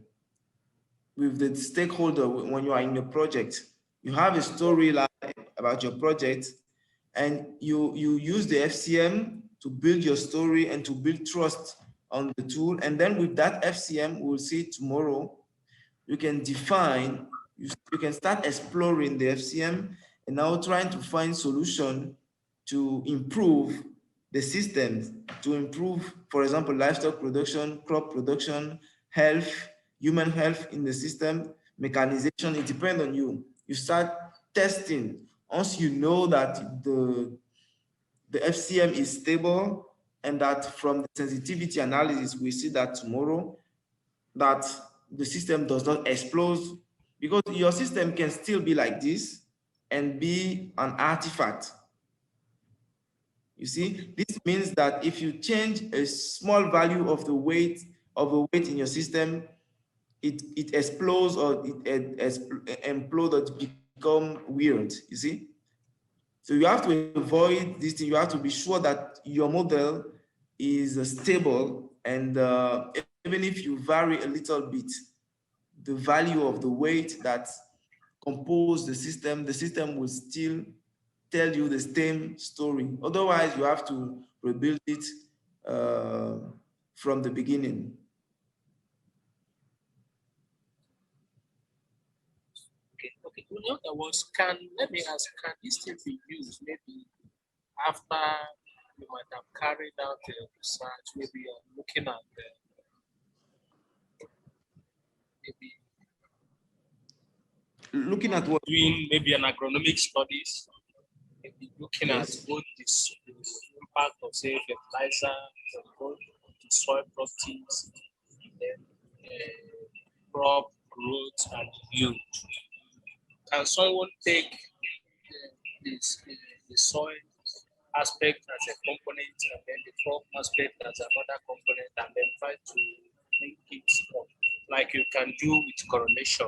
stakeholder when you are in your project. You have a story about your project, and you use the FCM to build your story and to build trust on the tool. And then with that FCM, we'll see tomorrow, you can define, you can start exploring the FCM and now trying to find solution to improve the systems, to improve, for example, livestock production, crop production, health, human health in the system, mechanization. It depends on you. You start testing. Once you know that the FCM is stable and that from the sensitivity analysis, we see that tomorrow, that the system does not explode, because your system can still be like this and be an artifact. You see, this means that if you change a small value of the weight in your system, it explodes or it implodes or become weird, you see? So you have to avoid this thing. You have to be sure that your model is stable, and even if you vary a little bit, the value of the weight that compose the system will still tell you the same story. Otherwise, you have to rebuild it from the beginning. Okay. In other words, let me ask, can this still be used maybe after you might have carried out the research, maybe you're looking at looking at what? Doing maybe an agronomic studies, maybe looking at both the impact of, say, fertilizer, both the soil properties, and then crop growth and yield. Can someone take the soil aspect as a component and then the crop aspect as another component, and then try to link it up, like you can do with correlation,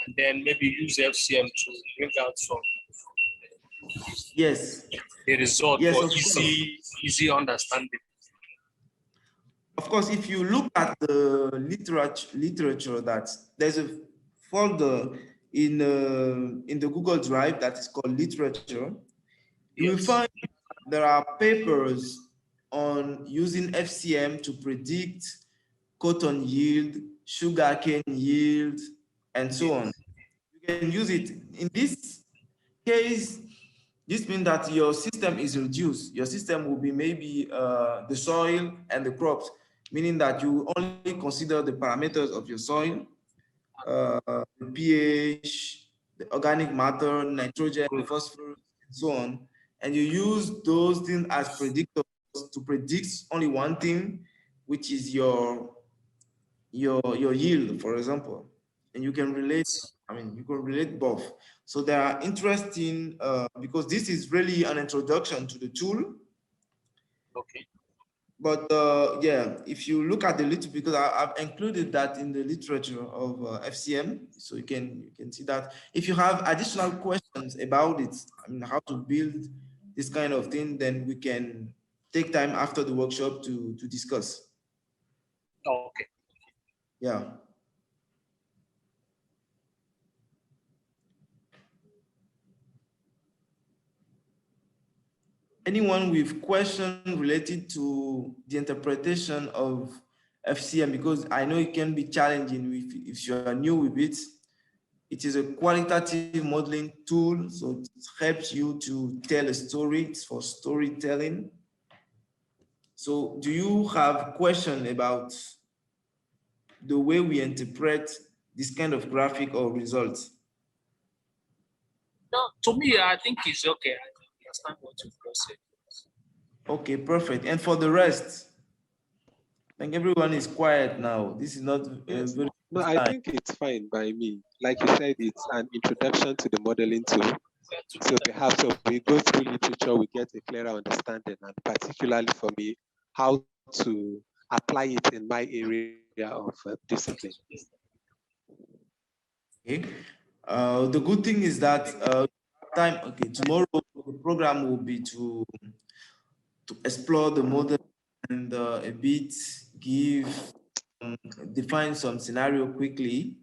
and then maybe use FCM to bring out some the result for easy understanding? Of course, if you look at the literature, that there's a folder in the Google Drive that is called literature, you will find there are papers on using FCM to predict cotton yield, sugarcane yield, and so on. You can use it. In this case, this means that your system is reduced. Your system will be maybe the soil and the crops, meaning that you only consider the parameters of your soil, the pH, the organic matter, nitrogen, phosphorus, and so on. And you use those things as predictors to predict only one thing, which is your yield, for example. And you can relate, you can relate both. So they are interesting because this is really an introduction to the tool. Okay. But yeah, if you look at the literature, because I've included that in the literature of FCM, so you can see that. If you have additional questions about it, how to build this kind of thing, then we can take time after the workshop to discuss. Okay. Yeah. Anyone with questions related to the interpretation of FCM, because I know it can be challenging if you are new with it. It is a qualitative modeling tool, so it helps you to tell a story. It's for storytelling. So do you have questions about the way we interpret this kind of graphic or results? No, to me, I think it's okay. understand what you've just said. Okay, perfect. And for the rest, I think everyone is quiet now. This is not Yes. very No, I think it's fine by me. Like you said, it's an introduction to the modeling tool. So perhaps if we go through literature, we get a clearer understanding, and particularly for me, how to apply it in my area of discipline. Okay. The good thing is that tomorrow the program will be to explore the model and a bit define some scenario quickly.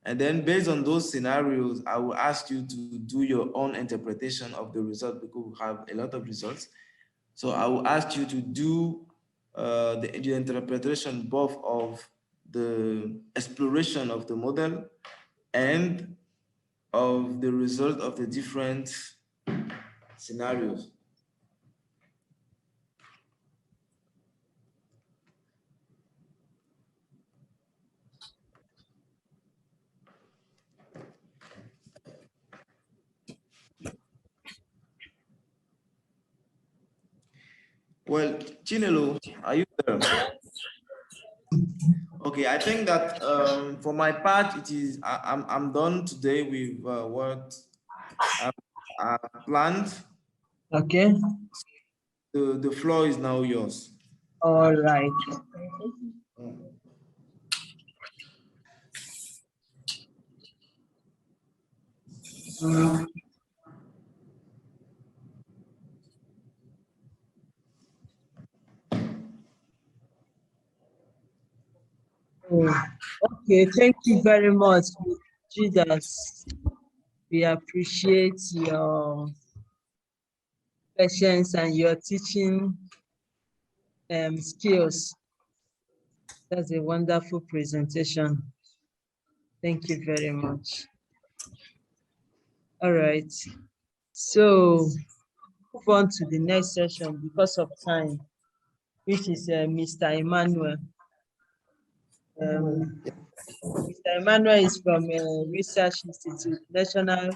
And then based on those scenarios, I will ask you to do your own interpretation of the result because we have a lot of results. So I will ask you to do the interpretation both of the exploration of the model and of the result of the different scenarios. Well, Chinelo, are you there? Okay, I think that for my part, I'm done today with what I planned. Okay. The floor is now yours. All right. Okay, thank you very much, Judas. We appreciate your patience and your teaching skills. That's a wonderful presentation. Thank you very much. All right. So move on to the next session because of time, which is Mr. Emmanuel. Mr. Emmanuel is from Research Institute, National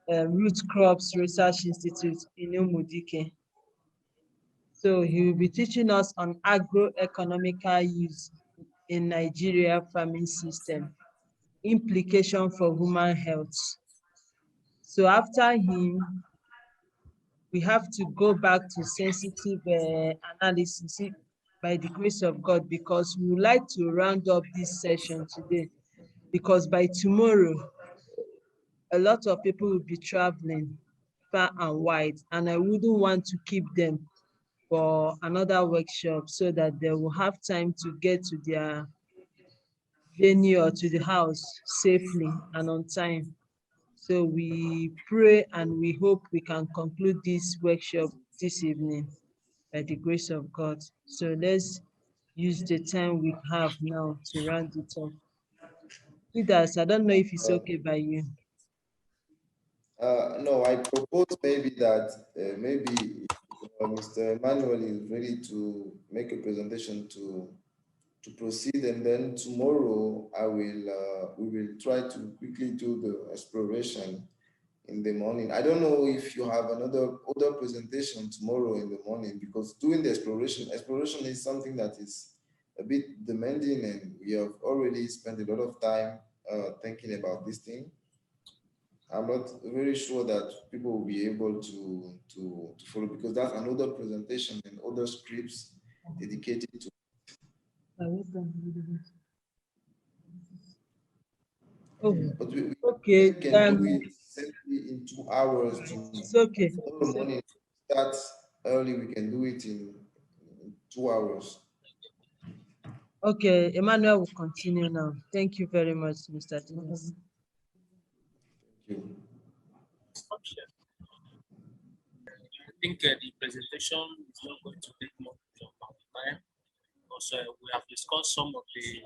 Root Crops Research Institute in Umudike. So he will be teaching us on agroeconomical use in Nigeria farming system, implication for human health. So after him, we have to go back to sensitive analysis by the grace of God, because we would like to round up this session today, because by tomorrow, a lot of people will be traveling far and wide, and I wouldn't want to keep them for another workshop so that they will have time to get to their venue or to the house safely and on time. So we pray and we hope we can conclude this workshop this evening by the grace of God. So let's use the time we have now to round it up. Leaders, I don't know if it's okay by you. No, I propose maybe that Mr. Emmanuel is ready to make a presentation to proceed, and then tomorrow we will try to quickly do the exploration in the morning. I don't know if you have other presentation tomorrow in the morning, because doing the exploration is something that is a bit demanding, and we have already spent a lot of time thinking about this thing. I'm not very sure that people will be able to follow, because that's another presentation and other scripts dedicated to. Oh, but we okay. can do it simply in 2 hours. It's okay. Tomorrow morning start early. We can do it in 2 hours. Okay, Emmanuel will continue now. Thank you very much, Mr. Dennis. Thank you. I think the presentation is not going to take much of our time, because we have discussed some of the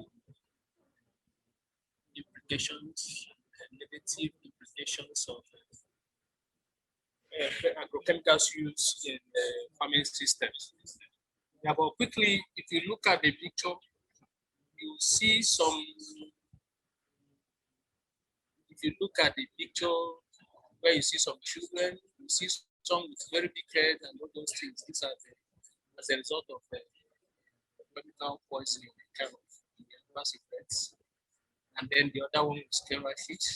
implications and negative implications of agrochemicals use in farming systems. Yeah, but quickly, if you look at the picture, you see some. If you look at the picture where you see some children, you see some with very big head and all those things. These are as a result of chemical poisoning, kind of adverse effects. And then the other one is fish.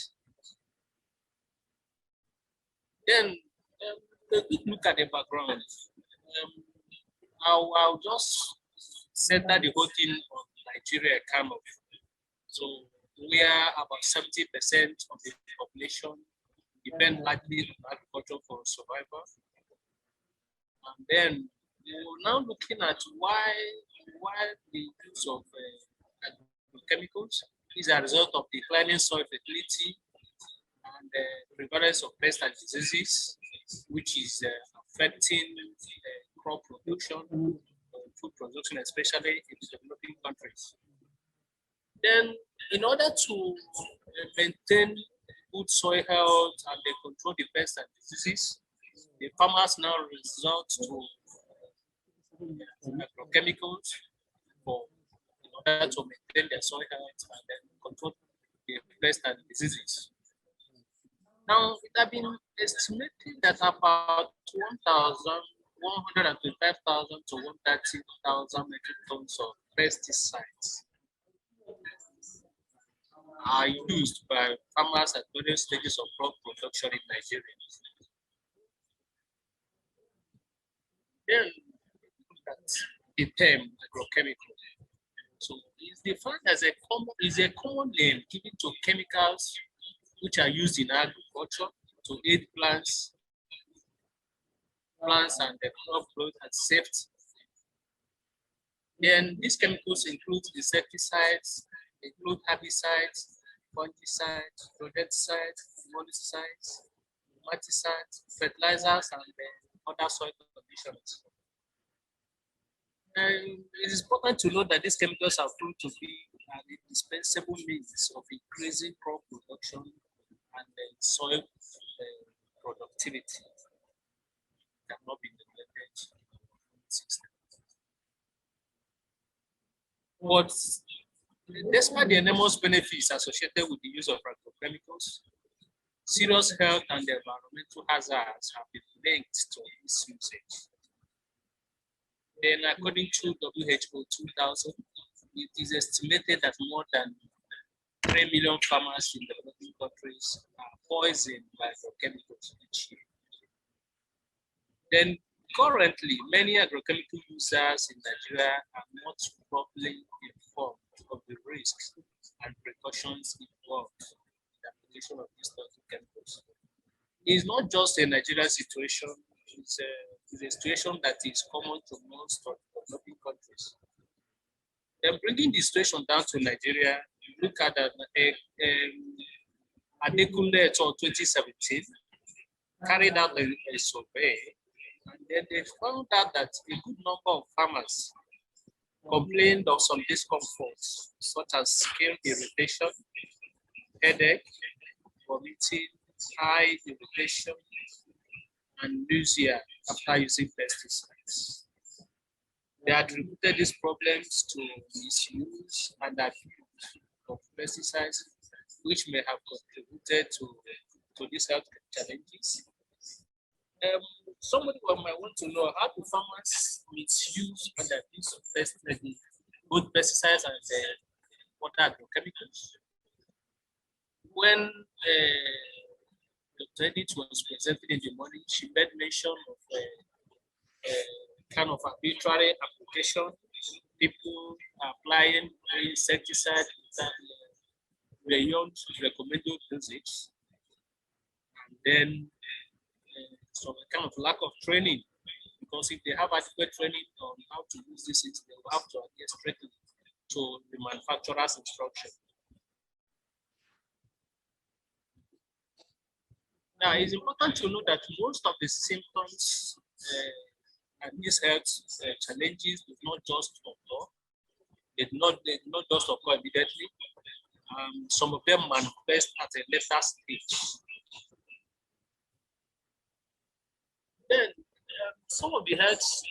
Then a quick look at the background. I'll just center the whole thing on Nigeria, kind of. So we are about 70% of the population depend largely on agriculture for survival. And then we're now looking at why the use of chemicals is a result of declining soil fertility and prevalence of pests and diseases, which is affecting crop production, food production, especially in the developing countries. Then, in order to maintain good soil health and they control the pests and diseases, the farmers now resort to agrochemicals in order to maintain their soil health and then control the pests and diseases. Now, it has been estimated that about 125,000 to 130,000 metric tons of pesticides are used by farmers at various stages of crop production in Nigeria. Then look at the term agrochemical. So it's defined as a common name given to chemicals which are used in agriculture to aid plants and the crop growth and safety. Then these chemicals include insecticides, include herbicides, fungicides, rodenticides, molluscides, nematicides, fertilizers, and other soil conditioners. And it is important to note that these chemicals are proved to be an indispensable means of increasing crop production and soil productivity. Cannot be neglected system. But despite the enormous benefits associated with the use of agrochemicals, serious health and environmental hazards have been linked to this usage. Then, according to WHO 2000, it is estimated that more than 3 million farmers in developing countries are poisoned by agrochemicals each year. Then, currently, many agrochemical users in Nigeria are not properly informed of the risks and precautions involved in the application of these toxic chemicals. It's not just a Nigerian situation, it's a situation that is common to most of the developing countries. Then bringing the situation down to Nigeria, you look at Adekunle et al. 2017 carried out a survey, and then they found out that a good number of farmers complained of some discomforts, such as skin irritation, headache, vomiting, eye irritation, and nausea after using pesticides. They attributed these problems to misuse and abuse of pesticides, which may have contributed to these health challenges. Somebody might want to know, how do farmers misuse and abuse of pesticides, both pesticides and water agrochemicals? When Dr. Edith was presented in the morning, she made mention of kind of arbitrary application, people applying insecticide beyond recommended dosage, and then some kind of lack of training, because if they have adequate training on how to use this, they will have to adhere strictly to the manufacturer's instruction. Now, it's important to know that most of the symptoms and these health challenges do not just occur. They do not just occur immediately. Some of them manifest at a later stage. Then some of the health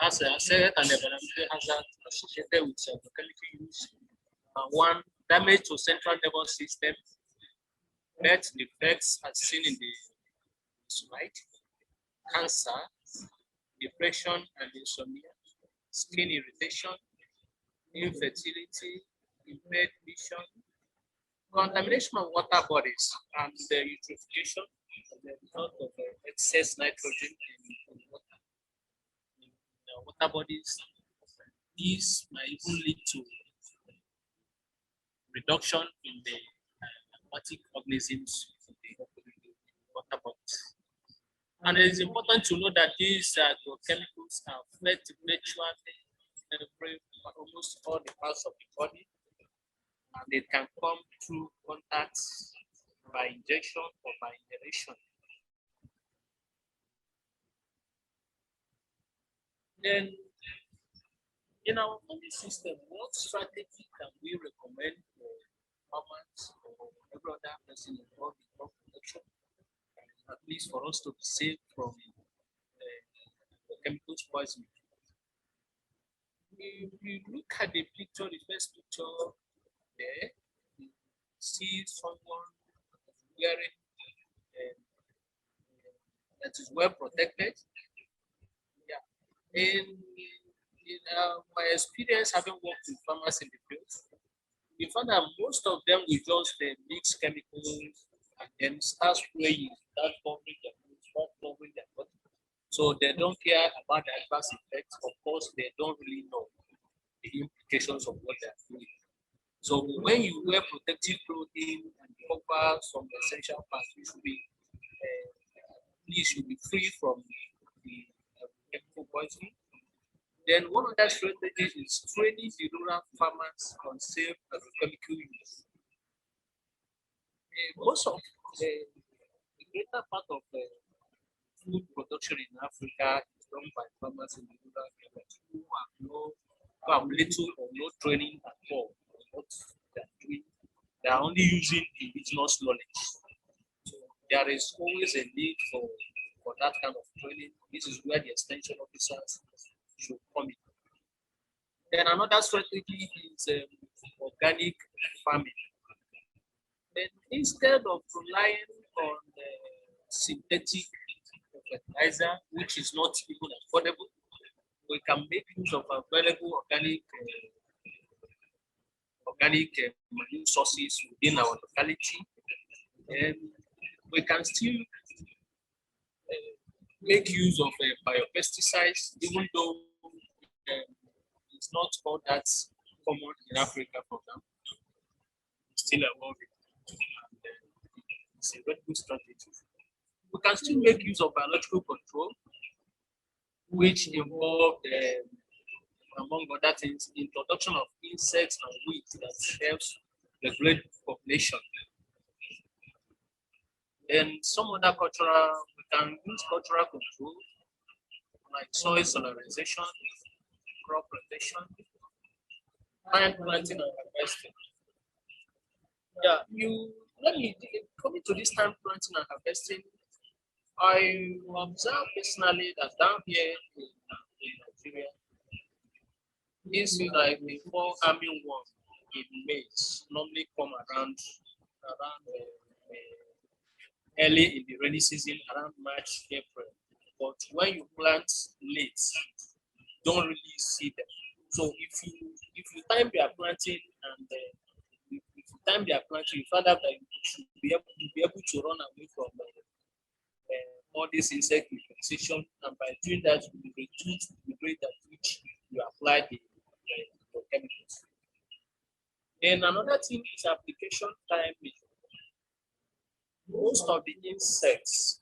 hazards and environmental hazards associated with chemical use. One, damage to central nervous system, birth defects as seen in the suicide, cancer, depression and insomnia, skin irritation, infertility, impaired vision, contamination of water bodies, and the eutrophication as a result of excess nitrogen in water. In water bodies, these might even lead to reduction in the aquatic organisms in the water bodies. And it is important to know that these chemicals affect virtually almost all the parts of the body, and it can come through contacts by injection or by inhalation. Then, in our farming system, what strategy can we recommend for farmers or every other person involved in crop production, at least for us to be safe from chemicals poisoning? If you look at the picture, the first picture there, you see someone wearing that is well protected. Yeah. In my experience, having worked with farmers in the field, we found that most of them will just mix chemicals and then start spraying, start covering their food, start covering their body. So they don't care about the adverse effects. Of course, they don't really know the implications of what they're doing. So when you wear protective clothing and cover some essential parts, you should be free from the chemical poisoning. Then one of that strategies is training the rural farmers on safe agrochemical use. Most of the greater part of the food production in Africa is done by farmers in the rural areas who have little or no training at all on what they are doing. They are only using indigenous knowledge. So there is always a need for that kind of training. This is where the extension officers should come in. Then another strategy is organic farming. Then instead of relying on synthetic fertilizer, which is not even affordable, we can make use of available organic manure sources within our locality. And we can still make use of biopesticides, even though it's not all that common in Africa for them. Still evolving. It's a very good strategy. We can still make use of biological control, which involve, among other things, introduction of insects and weeds that helps regulate population. And some other we can use cultural control, like soil solarization, crop rotation, time planting and harvesting. Yeah, coming to this time planting and harvesting, I observe personally that down here in Nigeria, things like before army work in maize normally come around early in the rainy season, around March, April. But when you plant late, don't really see them. So if you time their planting and if you time their planting, you find out that you should be able to run away from all this insect infestation, and by doing that, you reduce the rate at which you apply the chemicals. And another thing is application timing. Most of the insects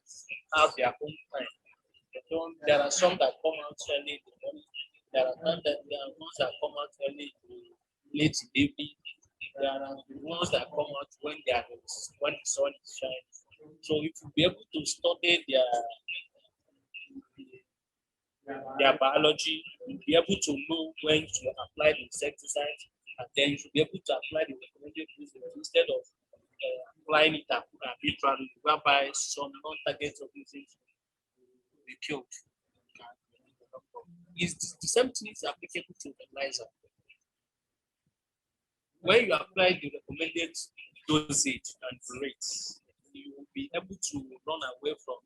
have their own time. There are some that come out early in the morning. There are ones that come out early late in the evening. There are the ones that come out when the sun is shining. So if you be able to study their biology, you'll be able to know when to apply the insecticide, and then you should be able to apply the recommended doses instead of applying it arbitrarily, whereby some non-target organisms will be killed. The same thing is applicable to fertilizer. When you apply the recommended dosage and rates, you will be be able to run away from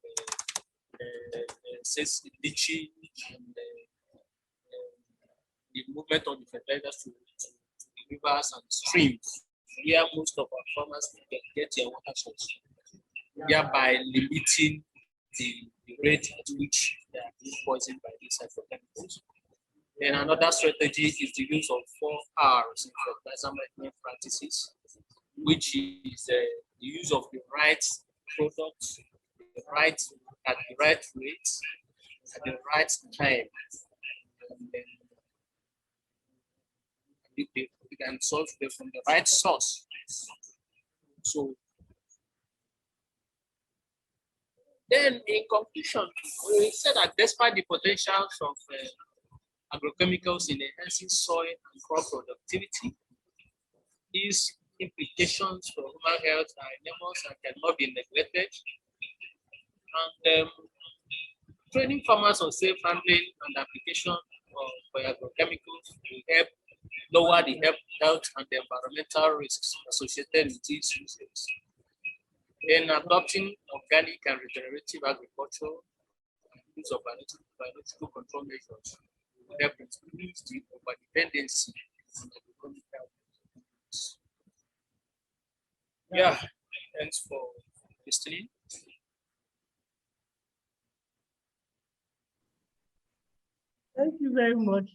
leaching and the movement of the fertilizers to rivers and streams, where most of our farmers can get their water source, thereby limiting the rate at which they are being poisoned by these agrochemicals. Then another strategy is the use of 4 R's in fertilizer management practices, which is the use of the right products, at the right rates, at the right time. And then we can source them from the right source. So then in conclusion, we said that despite the potentials of agrochemicals in enhancing soil and crop productivity, these implications for human health are enormous and cannot be neglected. And training farmers on safe handling and application of agrochemicals will help lower the health and the environmental risks associated with these uses. In adopting organic and regenerative agriculture, use of biological control measures will help reduce the overdependency on agrochemical. Yeah, thanks for listening. Thank you very much.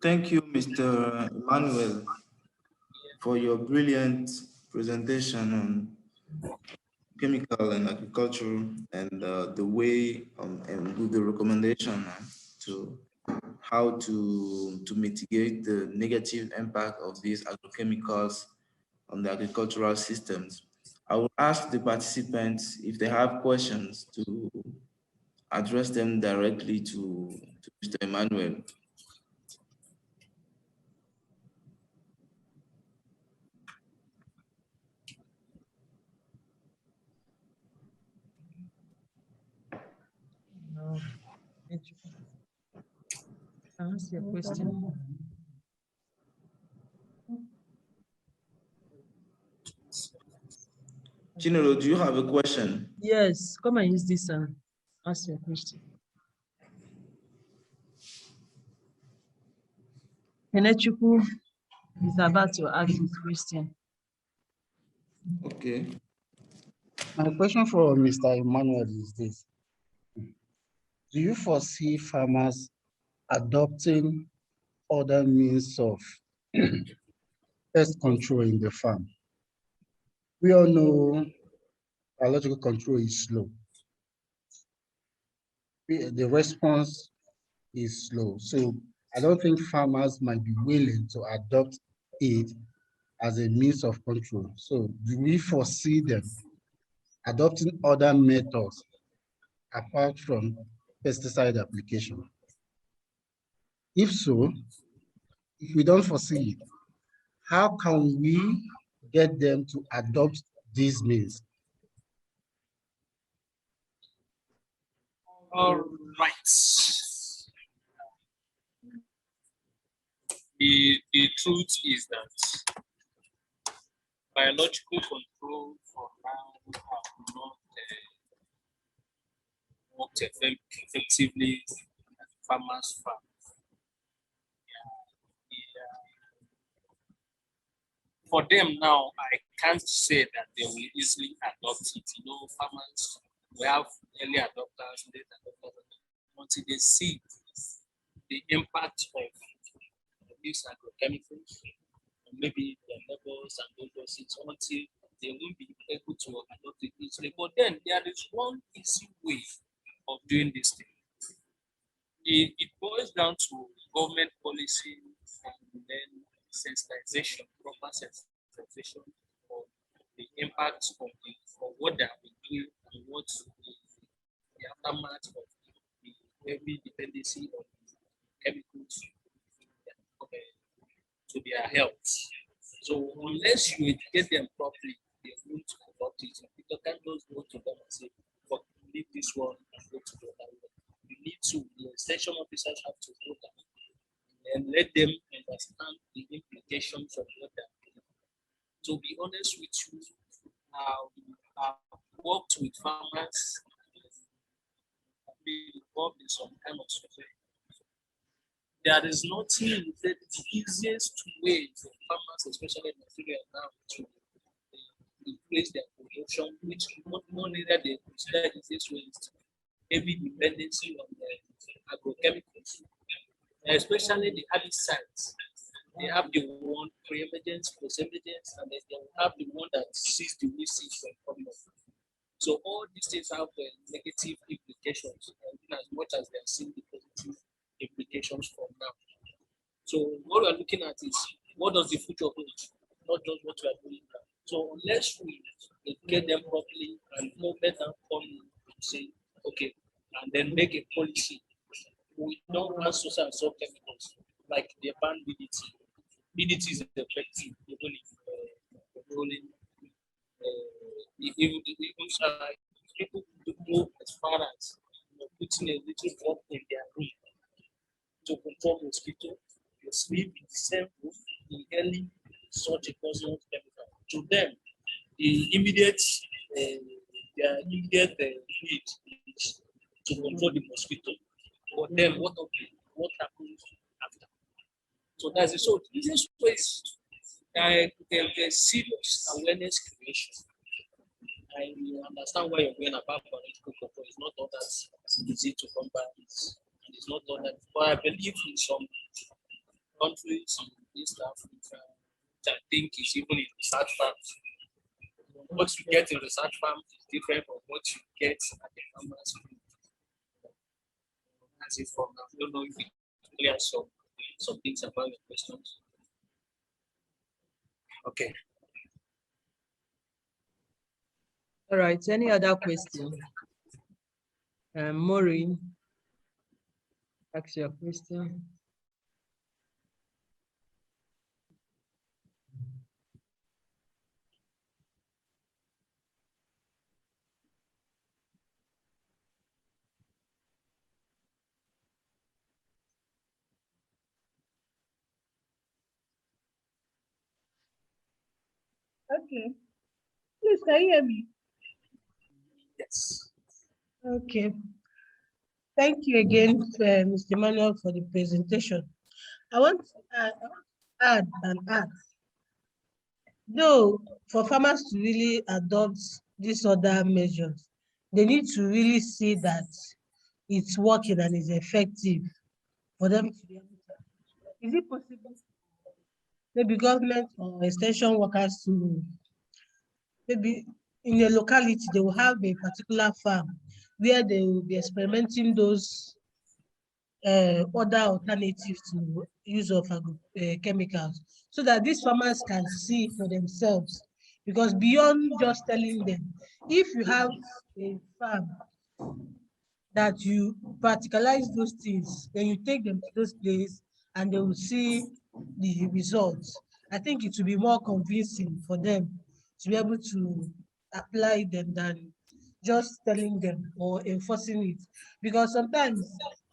Thank you, Mr. Emmanuel, for your brilliant presentation on chemical and agriculture and the way and with the recommendation to how to mitigate the negative impact of these agrochemicals on the agricultural systems. I will ask the participants if they have questions to address them directly to Mr. Emmanuel. Answer your question. Chinelo, do you have a question? Yes, come and use this and ask your question. Kenechukwu is about to ask his question. Okay. My question for Mr. Emmanuel is this. Do you foresee farmers adopting other means of pest control in the farm? We all know biological control is slow. The response is slow. So I don't think farmers might be willing to adopt it as a means of control. So do we foresee them adopting other methods apart from pesticide application? If so, if we don't foresee it, how can we get them to adopt these means? All right. The truth is that biological control for now have not worked effectively at farmers' farm. For them now, I can't say that they will easily adopt it. You know, farmers, we have early adopters, late adopters, until they see the impact of these agrochemicals, maybe their neighbors and those things, until they won't be able to adopt it easily. But then there is one easy way of doing this thing. It boils down to government policy and then sensitization, proper sensitization of the impact of what they have been doing and what the aftermath of the heavy dependency of chemicals to their health. So unless you educate them properly, they won't adopt it. You can't just go to them and say, "But leave this one and go to the other one." You need to, the extension officers have to go down and let them I've worked with farmers, been involved in some kind of survey. There is nothing that the easiest way for farmers, especially in Nigeria now, to increase their production, which not only that they consider the easiest way is heavy dependency on the agrochemicals, especially the herbicides. They have the one pre-emergence, post-emergence, and then they will have the one that sees the disease from coming up. So all these things have negative implications, as much as they are seeing the positive implications from now. So what we are looking at is what does the future hold, not just what we are doing now. So unless we educate them properly and know better, come and say, okay, and then make a policy. We don't want social and soil chemicals like the ban BDT. BDT is effective even if controlling even people go as far as putting a little drop in their room to control mosquito. You sleep in the same room, inhaling such a poisonous chemical. To them, the immediate their immediate need is to control the mosquito. But then what happens after? So that's it. So this is ways there's serious awareness creation. I understand why you're going about political control. It's not all that easy to come by. And it's not all that. But I believe in some countries in East Africa, which I think is even in research farms. What you get in research farms is different from what you get at the farmers. That's it for now. I don't know if it clears some things about your questions. Okay. All right, any other question? Maureen, ask your question. Okay. Please, can you hear me? Yes. Okay. Thank you again, Mr. Manuel, for the presentation. I want to add and add. Though for farmers to really adopt these other measures, they need to really see that it's working and is effective for them to be able to. Is it possible? Maybe government or extension workers to maybe in a locality, they will have a particular farm where they will be experimenting those other alternatives to use of chemicals, so that these farmers can see for themselves. Because beyond just telling them, if you have a farm that you practicalize those things, then you take them to those places and they will see the results. I think it will be more convincing for them to be able to apply them than just telling them or enforcing it. Because sometimes,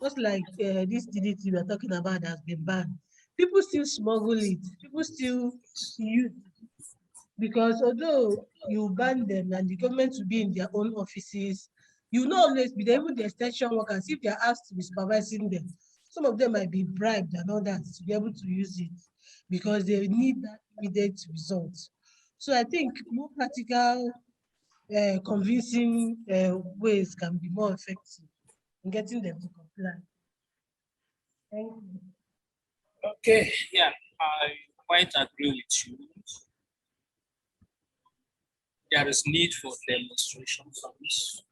just like this DDT we're talking about has been banned, people still smuggle it, people still use it. Because although you ban them and the government will be in their own offices, you will not always be there. Even the extension workers, if they are asked to be supervising them, some of them might be bribed and all that to be able to use it because they need that immediate result. So I think more practical, convincing ways can be more effective in getting them to comply. Thank you. Okay, yeah, I quite agree with you. There is need for demonstration farms.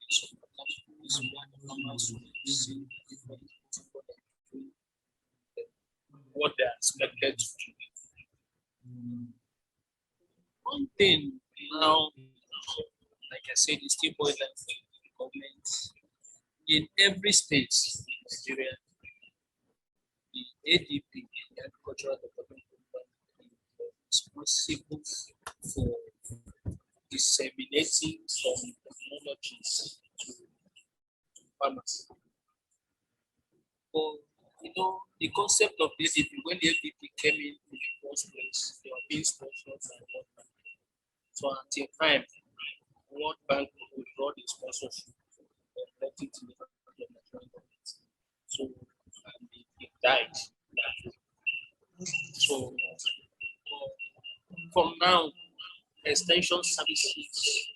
What they are expected to do. One thing now, like I said, is still boils down to the government. In every state in Nigeria, the ADP, the Agricultural Development Program, is responsible for disseminating some technologies to farmers. But you know, the concept of the ADP, when the ADP came in the first place, they were being sponsored by government. So until time, World Bank withdraw the sponsorship and let it in the Nigerian government. So and it died. So from now, extension services.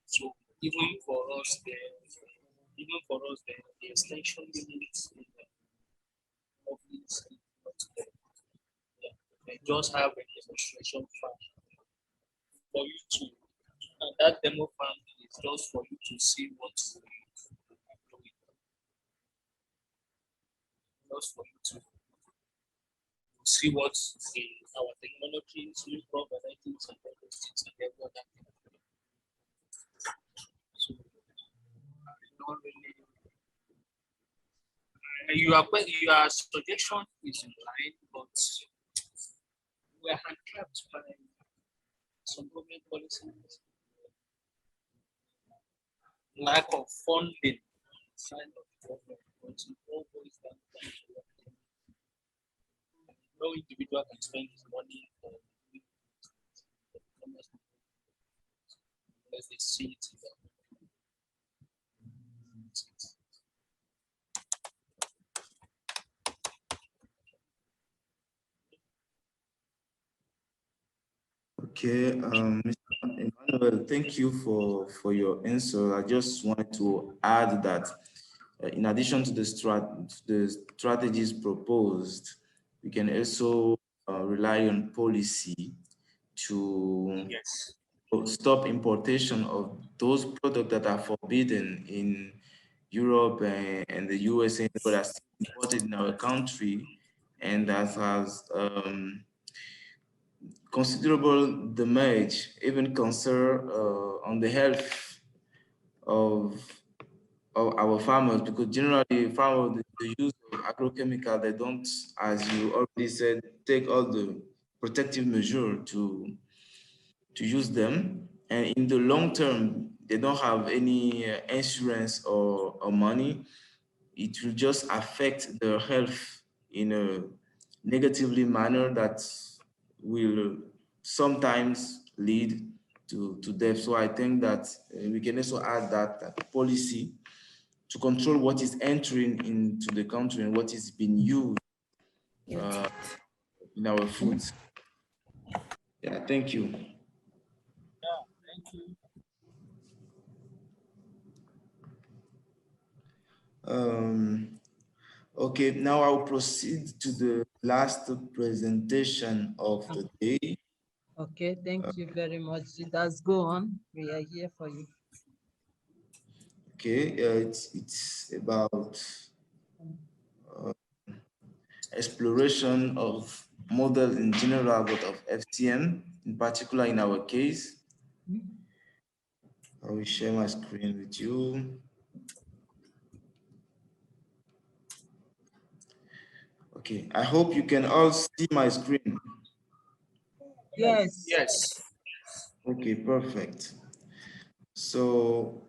So even for us, the extension units in the office, they just have a demonstration farm for you to, and that demo farm is just for you to see what we are doing. Just for you to see what our technologies, new varieties, and all those things, and every other thing. So, not really. Your suggestion is in line, but we are handicapped by some government policies, lack of funding, side of the government, but it all boils down to no individual can spend his money for unless they see it. Okay, Mr. Emmanuel, thank you for your answer. I just wanted to add that in addition to the strategies proposed, we can also rely on policy to stop importation of those products that are forbidden in Europe and the USA, but are still imported in our country, and that has considerable damage, even concern on the health of our farmers, because generally farmers, the use of agrochemical, they don't, as you already said, take all the protective measure to use them. And in the long term, they don't have any insurance or money. It will just affect their health in a negatively manner that will sometimes lead to death. So I think that we can also add that policy to control what is entering into the country and what is being used in our foods. Yeah, thank you. Yeah, thank you. Okay, now I'll proceed to the last presentation of the day. Okay, thank you very much. Let's go on. We are here for you. Okay, it's about exploration of models in general, but of FCM in particular in our case. I will share my screen with you. Okay, I hope you can all see my screen. Yes. Yes. Okay, perfect. So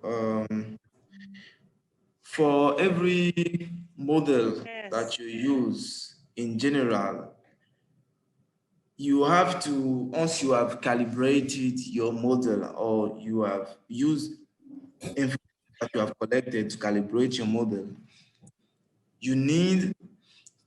for every model that you use in general, you have to, once you have calibrated your model or you have used information that you have collected to calibrate your model, you need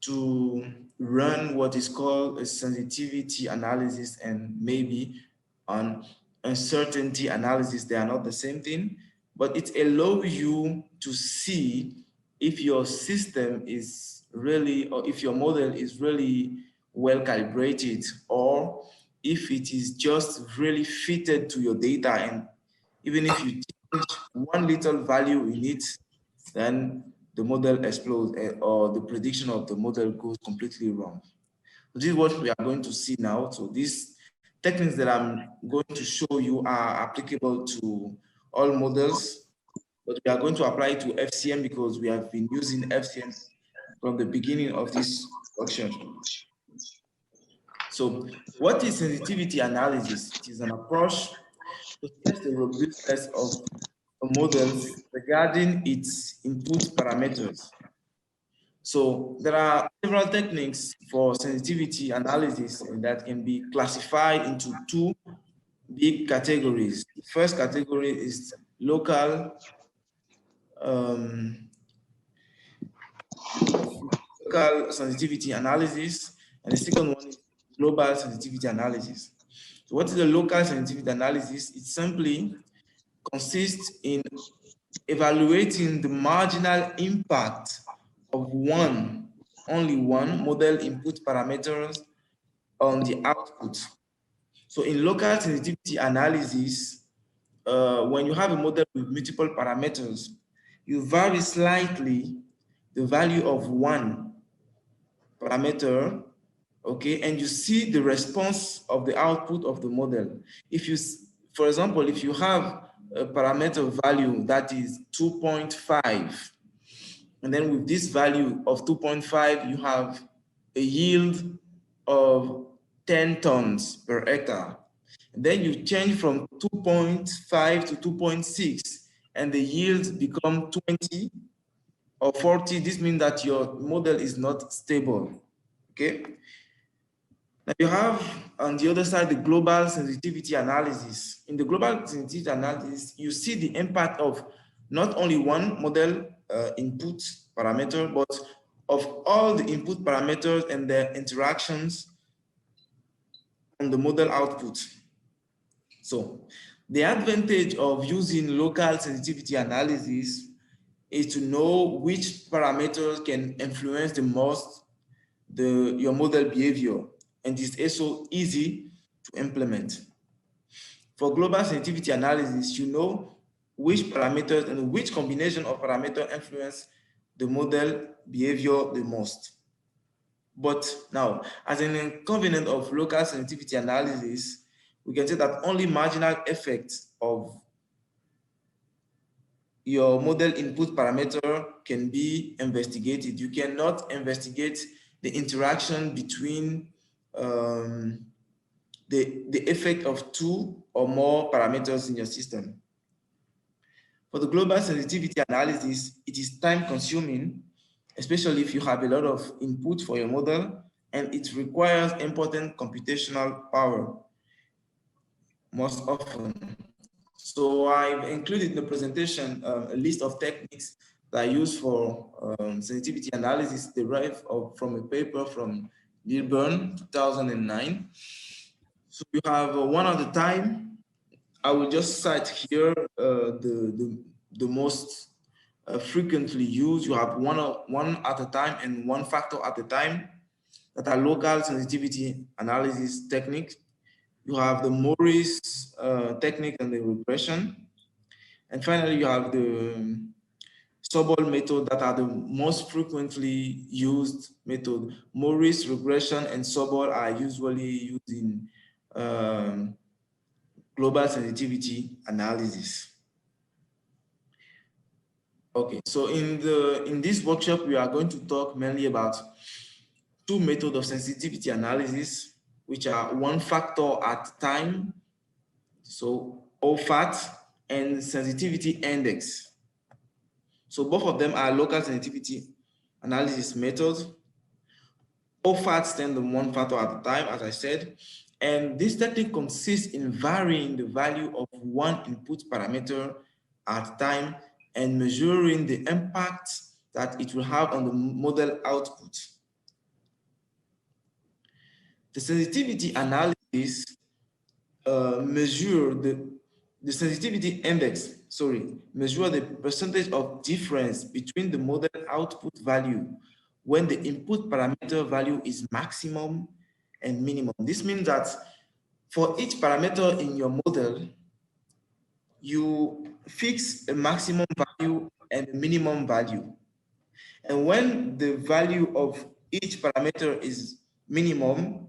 to run what is called a sensitivity analysis and maybe an uncertainty analysis. They are not the same thing, but it allows you to see if your system is really, or if your model is really well calibrated, or if it is just really fitted to your data. And even if you change one little value in it, then the model explodes or the prediction of the model goes completely wrong. So this is what we are going to see now. So these techniques that I'm going to show you are applicable to all models, but we are going to apply it to FCM because we have been using FCM from the beginning of this workshop. So what is sensitivity analysis? It is an approach to test the robustness of models regarding its input parameters. So there are several techniques for sensitivity analysis that can be classified into two big categories. First category is local sensitivity analysis, and the second one is global sensitivity analysis. So what is the local sensitivity analysis? It simply consists in evaluating the marginal impact of only one model input parameters on the output. So in local sensitivity analysis, when you have a model with multiple parameters, you vary slightly the value of one parameter, okay, and you see the response of the output of the model. If you, for example, if you have a parameter value that is 2.5, and then with this value of 2.5, you have a yield of 10 tons per hectare. And then you change from 2.5 to 2.6, and the yields become 20 or 40. This means that your model is not stable, okay? Now you have on the other side the global sensitivity analysis. In the global sensitivity analysis, you see the impact of not only one model input parameter, but of all the input parameters and their interactions on the model output. So the advantage of using local sensitivity analysis is to know which parameters can influence the most your model behavior, and it's also easy to implement. For global sensitivity analysis, you know which parameters and which combination of parameters influence the model behavior the most. But now, as an inconvenience of local sensitivity analysis, we can say that only marginal effects of your model input parameter can be investigated. You cannot investigate the interaction between the effect of two or more parameters in your system. For the global sensitivity analysis, it is time consuming, especially if you have a lot of input for your model, and it requires important computational power most often. So I've included in the presentation a list of techniques that I use for sensitivity analysis derived from a paper from Lilburn, 2009. So you have one at a time. I will just cite here the most frequently used. You have one at a time and one factor at a time that are local sensitivity analysis techniques. You have the Morris technique and the regression. And finally, you have the Sobol method that are the most frequently used method. Morris, regression, and Sobol are usually used in global sensitivity analysis. Okay, so in this workshop, we are going to talk mainly about two methods of sensitivity analysis, which are one factor at time, so OFAT, and sensitivity index. So both of them are local sensitivity analysis methods. OFAT stands on one factor at a time, as I said, and this technique consists in varying the value of one input parameter at time and measuring the impact that it will have on the model output. The sensitivity analysis measure the sensitivity index, measure the percentage of difference between the model output value when the input parameter value is maximum and minimum. This means that for each parameter in your model, you fix a maximum value and a minimum value. And when the value of each parameter is minimum,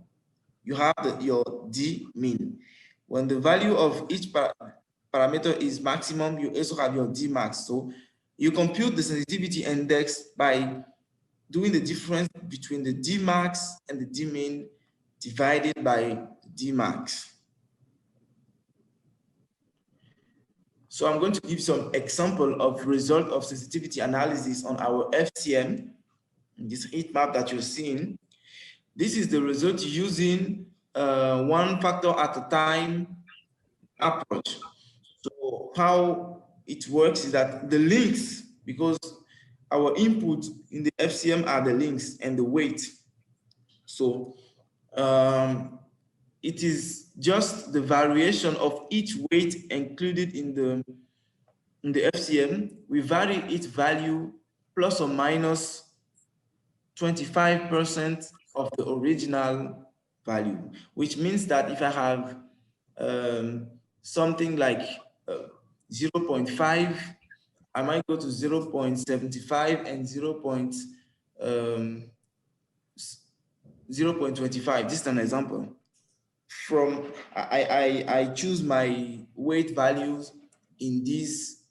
you have your D min. When the value of each parameter is maximum, you also have your D max. So you compute the sensitivity index by doing the difference between the D max and the D min divided by D max. So I'm going to give some example of result of sensitivity analysis on our FCM. this heat map that you're seeing, this is the result using one factor at a time approach. So how it works is that the links, because our input in the FCM are the links and the weight. So it is just the variation of each weight included in the FCM. We vary its value plus or minus 25% of the original value, which means that if I have something like 0.5, I might go to 0.75 and 0.25. This is an example. From I choose my weight values in this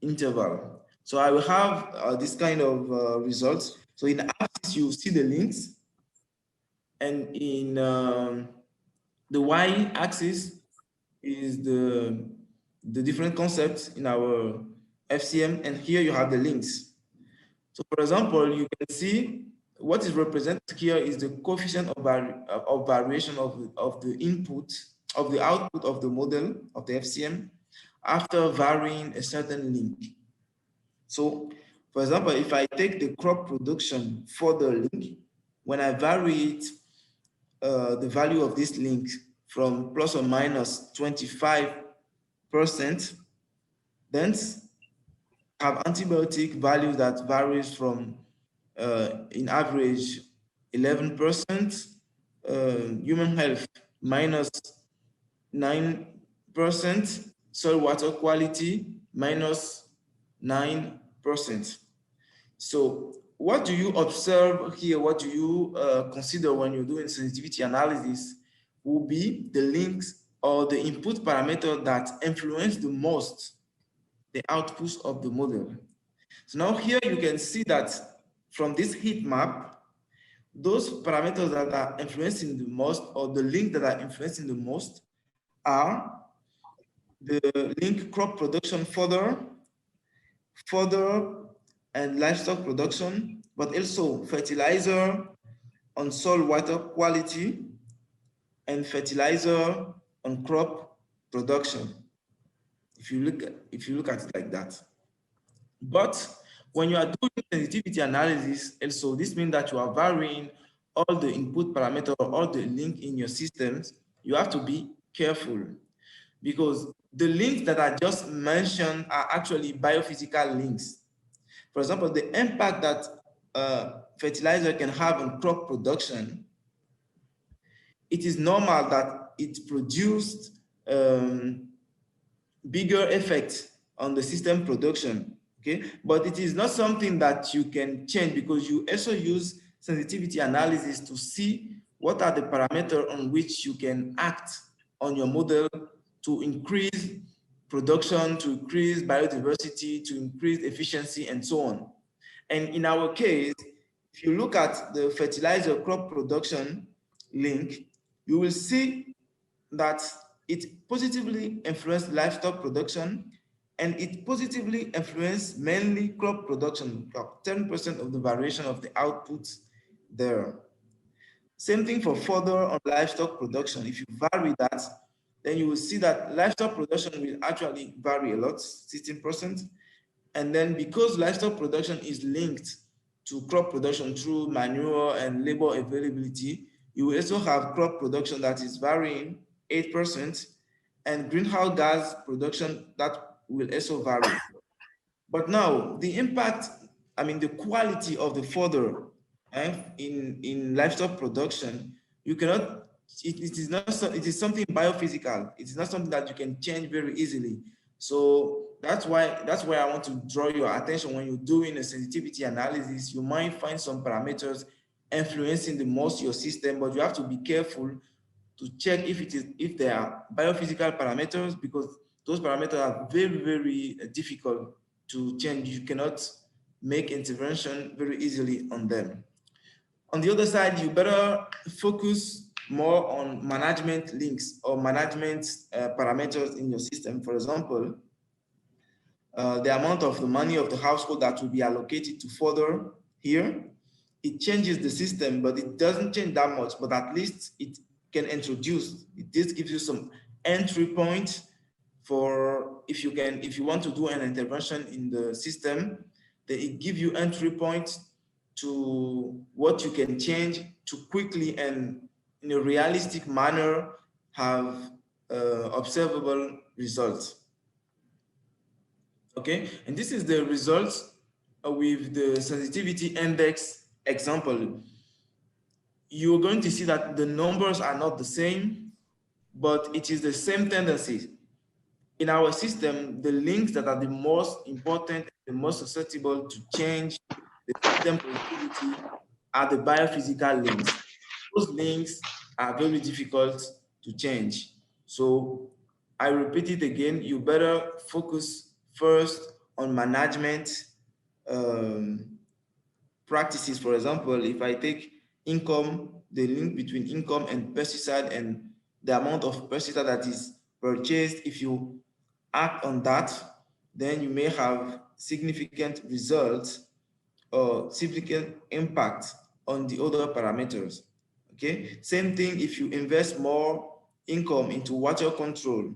interval. So I will have this kind of results. So in the axis, you see the links, and in the y-axis is the different concepts in our FCM, and here you have the links. So for example, you can see what is represented here is the coefficient of variation of the input, of the output of the model of the FCM after varying a certain link. So for example, if I take the crop production for the link, when I vary it, the value of this link from plus or minus 25%, then have antibiotic value that varies from in average 11%, human health minus 9%, soil water quality minus 9%. So what do you observe here? What do you consider when you're doing sensitivity analysis will be the links or the input parameter that influence the most the outputs of the model. So now here you can see that from this heat map, those parameters that are influencing the most, or the link that are influencing the most, are the link crop production fodder and livestock production, but also fertilizer on soil water quality and fertilizer on crop production. If you look at it like that. But when you are doing sensitivity analysis, also this means that you are varying all the input parameter or all the link in your systems. You have to be careful because the links that I just mentioned are actually biophysical links. For example, the impact that fertilizer can have on crop production, it is normal that it produced bigger effect on the system production, okay? But it is not something that you can change because you also use sensitivity analysis to see what are the parameters on which you can act on your model to increase production, to increase biodiversity, to increase efficiency, and so on. And in our case, if you look at the fertilizer crop production link, you will see that it positively influenced livestock production and it positively influenced mainly crop production, about 10% of the variation of the outputs there. Same thing for fodder on livestock production. If you vary that, then you will see that livestock production will actually vary a lot, 16%. And then because livestock production is linked to crop production through manure and labor availability, you will also have crop production that is varying 8% and greenhouse gas production that will also vary. But now the impact, I mean, the quality of the fodder in livestock production, you cannot, it is not, it is something biophysical. It is not something that you can change very easily. So that's why I want to draw your attention when you're doing a sensitivity analysis. You might find some parameters influencing the most your system, but you have to be careful to check if they are biophysical parameters, because those parameters are very, very difficult to change. You cannot make intervention very easily on them. On the other side, you better focus more on management links or management parameters in your system. For example, the amount of the money of the household that will be allocated to fodder here, it changes the system, but it doesn't change that much, but at least it can introduce, this gives you some entry point for if you want to do an intervention in the system, then it gives you entry point to what you can change to quickly and in a realistic manner have observable results. Okay, and this is the results with the sensitivity index example. You're going to see that the numbers are not the same, but it is the same tendency. In our system, the links that are the most important, the most susceptible to change the system productivity are the biophysical links. Those links are very difficult to change. So I repeat it again, you better focus first on management practices. For example, if I take income, the link between income and pesticide and the amount of pesticide that is purchased, if you act on that, then you may have significant results or significant impact on the other parameters. Okay, same thing if you invest more income into water control.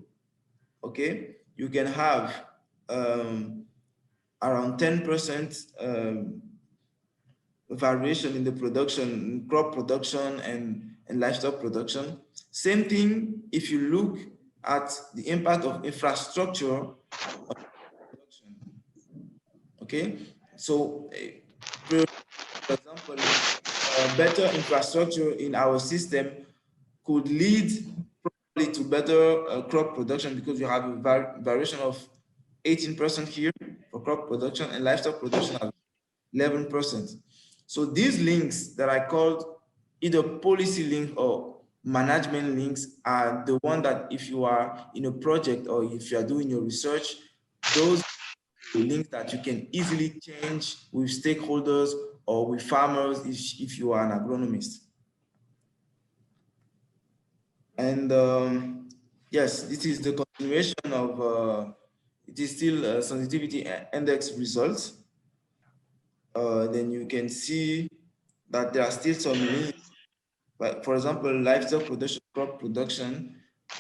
Okay, you can have around 10% variation in the production, crop production and livestock production. Same thing if you look at the impact of infrastructure on production. Okay, so for example, better infrastructure in our system could lead probably to better crop production, because you have a variation of 18% here for crop production and livestock production at 11%. So these links that I called either policy link or management links are the one that if you are in a project or if you are doing your research, those links that you can easily change with stakeholders or with farmers if you are an agronomist. And yes, this is the continuation of, it is still sensitivity index results. Then you can see that there are still some links. But for example, livestock production, crop production,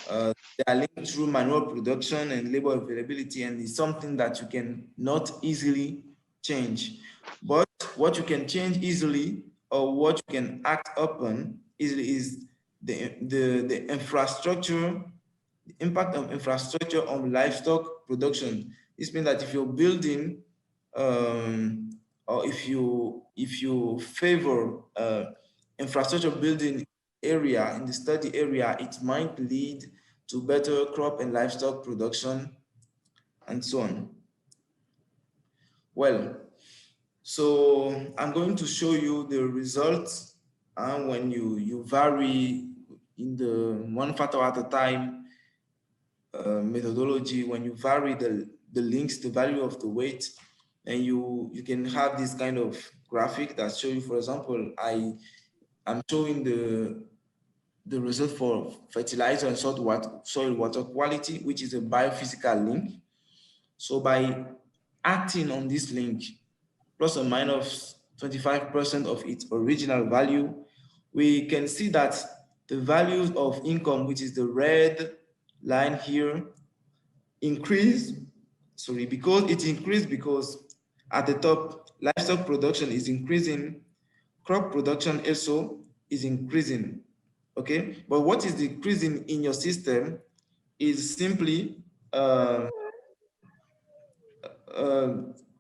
they are linked through manual production and labor availability, and it's something that you can not easily change. But what you can change easily, or what you can act upon easily, is the infrastructure, the impact of infrastructure on livestock production. This means that if you're building, or if you favor infrastructure building area in the study area, it might lead to better crop and livestock production and so on. Well, so I'm going to show you the results when you vary in the one factor at a time methodology, when you vary the links, the value of the weight, and you can have this kind of graphic that show you, for example, I'm showing the result for fertilizer and soil water quality, which is a biophysical link. So by acting on this link, plus or minus 25% of its original value, we can see that the values of income, which is the red line here, increase. Sorry, because it increased because at the top, livestock production is increasing, crop production also is increasing. Okay, but what is decreasing in your system is simply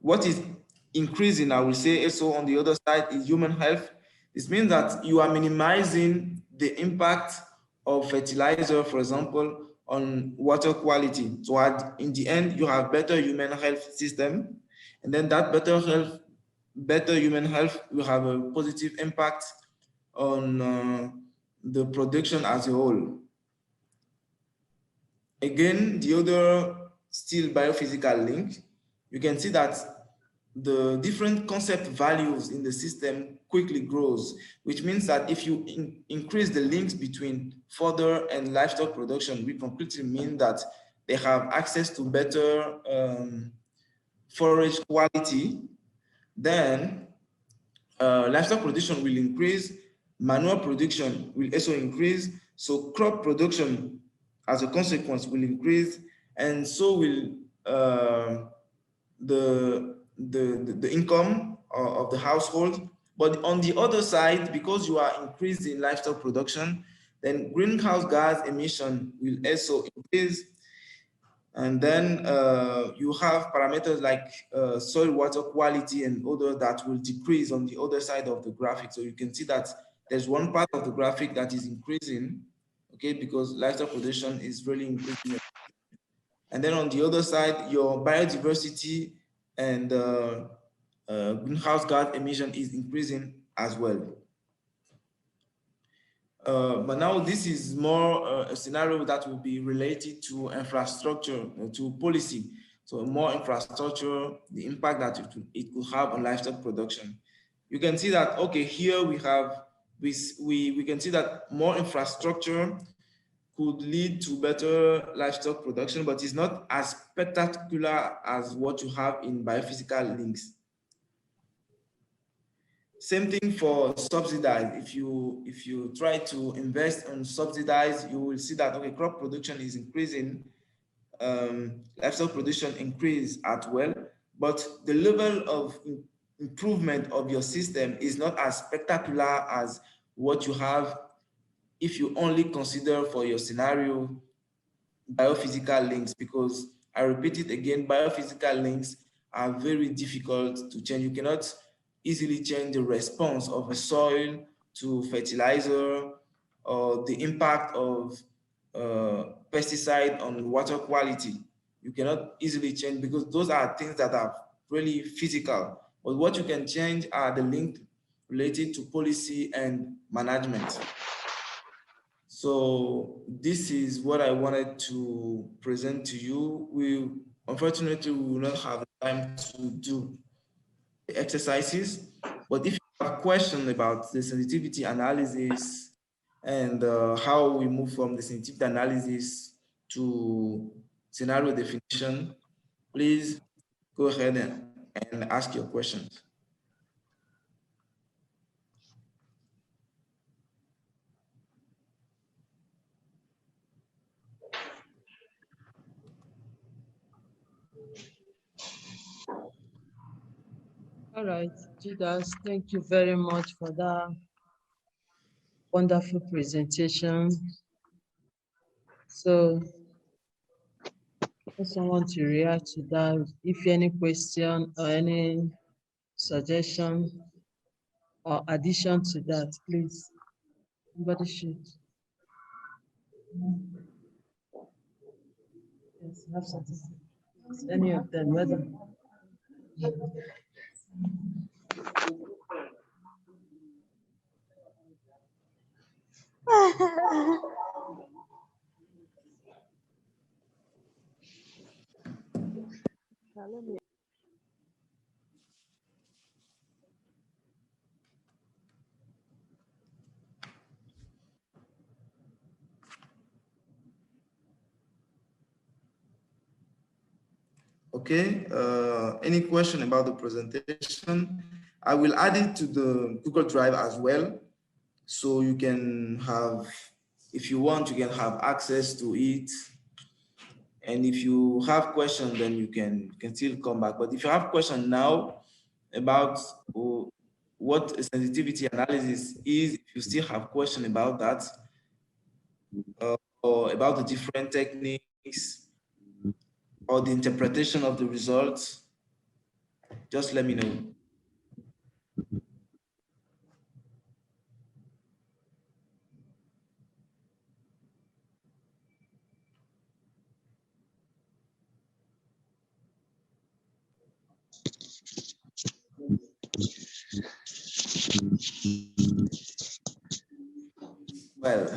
what is increasing, I will say also on the other side, is human health. This means that you are minimizing the impact of fertilizer, for example, on water quality. So in the end, you have better human health system, and then that better human health will have a positive impact on the production as a whole. Again, the other still biophysical link, you can see that the different concept values in the system quickly grows, which means that if you increase the links between fodder and livestock production, we completely mean that they have access to better forage quality, then livestock production will increase, manure production will also increase, so crop production as a consequence will increase, and so will the income of the household. But on the other side, because you are increasing livestock production, then greenhouse gas emission will also increase. And then you have parameters like soil water quality and other that will decrease on the other side of the graphic. So you can see that there's one part of the graphic that is increasing, okay, because livestock production is really increasing. And then on the other side, your biodiversity and greenhouse gas emission is increasing as well. But now this is more a scenario that will be related to infrastructure, to policy. So more infrastructure, the impact that it could have on livestock production. You can see that, okay, here we have, we can see that more infrastructure could lead to better livestock production, but it's not as spectacular as what you have in biophysical links. Same thing for subsidized. If you try to invest on subsidized, you will see that, okay, crop production is increasing, livestock production increase as well, but the level of improvement of your system is not as spectacular as what you have if you only consider for your scenario biophysical links, because I repeat it again, biophysical links are very difficult to change. You cannot easily change the response of a soil to fertilizer or the impact of pesticide on water quality. You cannot easily change because those are things that are really physical. But what you can change are the link related to policy and management. So this is what I wanted to present to you. Unfortunately, we will not have time to do the exercises, but if you have a question about the sensitivity analysis and how we move from the sensitivity analysis to scenario definition, please go ahead and ask your questions. All right, Judas, thank you very much for that wonderful presentation. So, I also want to react to that. If any question or any suggestion or addition to that, please, somebody should. Yes, have something. Any of them, whether. Okay, any question about the presentation? I will add it to the Google Drive as well. So you can have, if you want, you can have access to it. And if you have questions, then you can still come back. But if you have questions now about what a sensitivity analysis is, if you still have questions about that, or about the different techniques, or the interpretation of the results, just let me know. Well,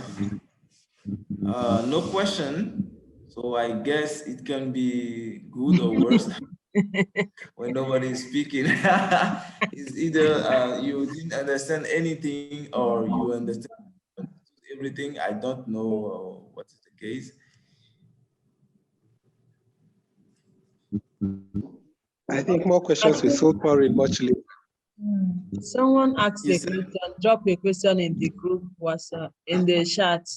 no question. So I guess it can be good or worse when nobody is speaking. It's either you didn't understand anything or you understand everything. I don't know what is the case. I think more questions will still pour in much later. Someone asked a question, drop a question in the group WhatsApp, in the chat.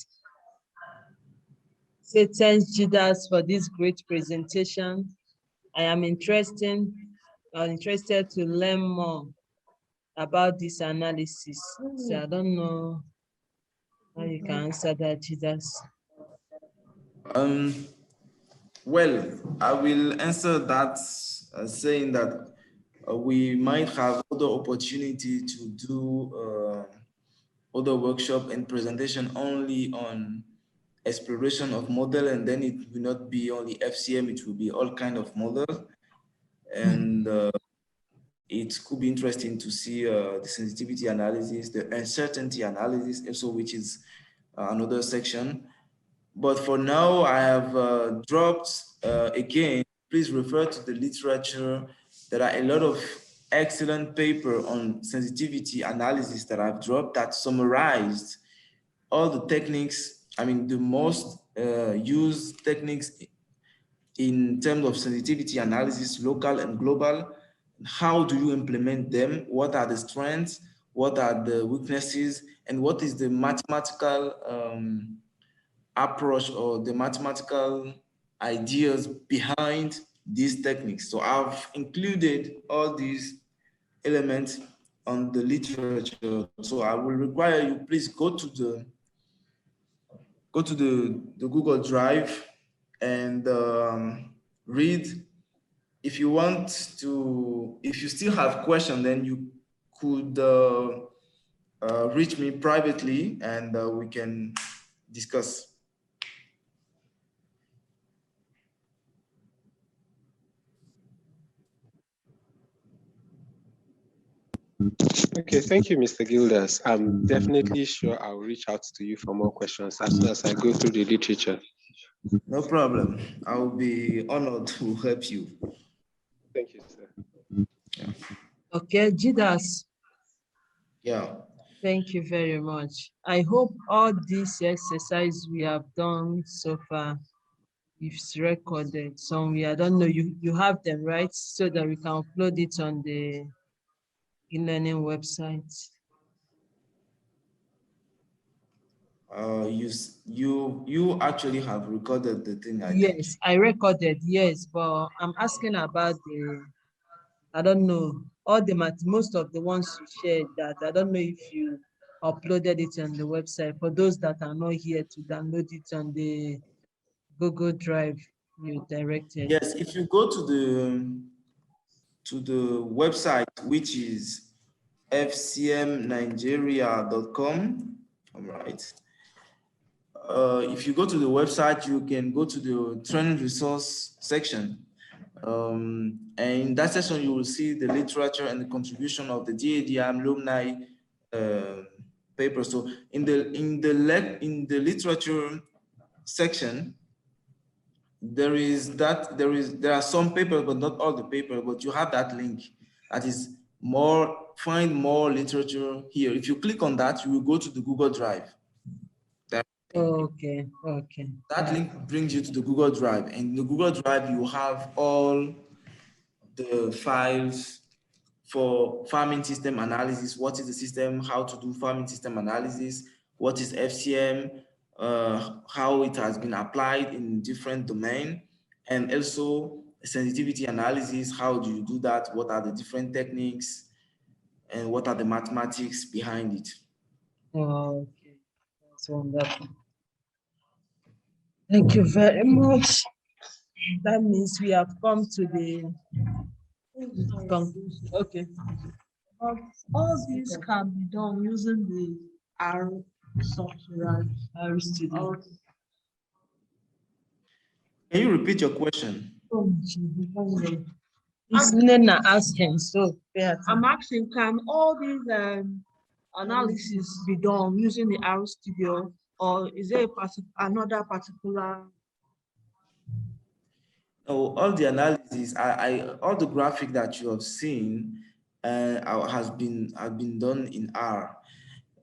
Say, thanks, Judas, for this great presentation. I am interested to learn more about this analysis. So I don't know how you can answer that, Judas. Well, I will answer that saying that we might have other opportunity to do other workshop and presentation only on exploration of model, and then it will not be only FCM, it will be all kind of model. And it could be interesting to see the sensitivity analysis, the uncertainty analysis also, which is another section. But for now, I have dropped, again, please refer to the literature. There are a lot of excellent paper on sensitivity analysis that I've dropped that summarized all the techniques, I mean, the most used techniques in terms of sensitivity analysis, local and global. How do you implement them? What are the strengths? What are the weaknesses? And what is the mathematical approach or the mathematical ideas behind these techniques? So I've included all these elements on the literature. So I will require you, please go to the Google Drive and read. If you want to, if you still have questions, then you could reach me privately and we can discuss. Okay, thank you, Mr. Gildas. I'm definitely sure I'll reach out to you for more questions as soon as I go through the literature. No problem. I'll be honored to help you. Thank you, sir. Yeah. Okay, Judas. Yeah. Thank you very much. I hope all these exercise we have done so far, it's recorded somewhere. I don't know, you have them, right? So that we can upload it on the e-learning website. You actually have recorded the thing, I think. Yes, I recorded, yes, but I'm asking about the, I don't know, all the most of the ones you shared that, I don't know if you uploaded it on the website for those that are not here to download it on the Google Drive you directed. Yes, if you go to the website, which is fcmnigeria.com, all right. If you go to the website, you can go to the training resource section. And in that section, you will see the literature and the contribution of the DAD alumni paper. So in the literature section, there are some papers, but not all the paper. But you have that link. That is find more literature here. If you click on that, you will go to the Google Drive. Okay. That link brings you to the Google Drive. And in the Google Drive, you have all the files for farming system analysis. What is the system? How to do farming system analysis? What is FCM? How it has been applied in different domains, and also sensitivity analysis. How do you do that? What are the different techniques? And what are the mathematics behind it? Okay, that's wonderful. Thank you very much. That means we have come to the conclusion. Okay. All these can be done using the R software. R Studio. Can you repeat your question? It's Nena asking, so I'm asking, can all these analysis be done using the R Studio, or is there another particular? Oh, all the analysis, all the graphic that you have seen has been done in R.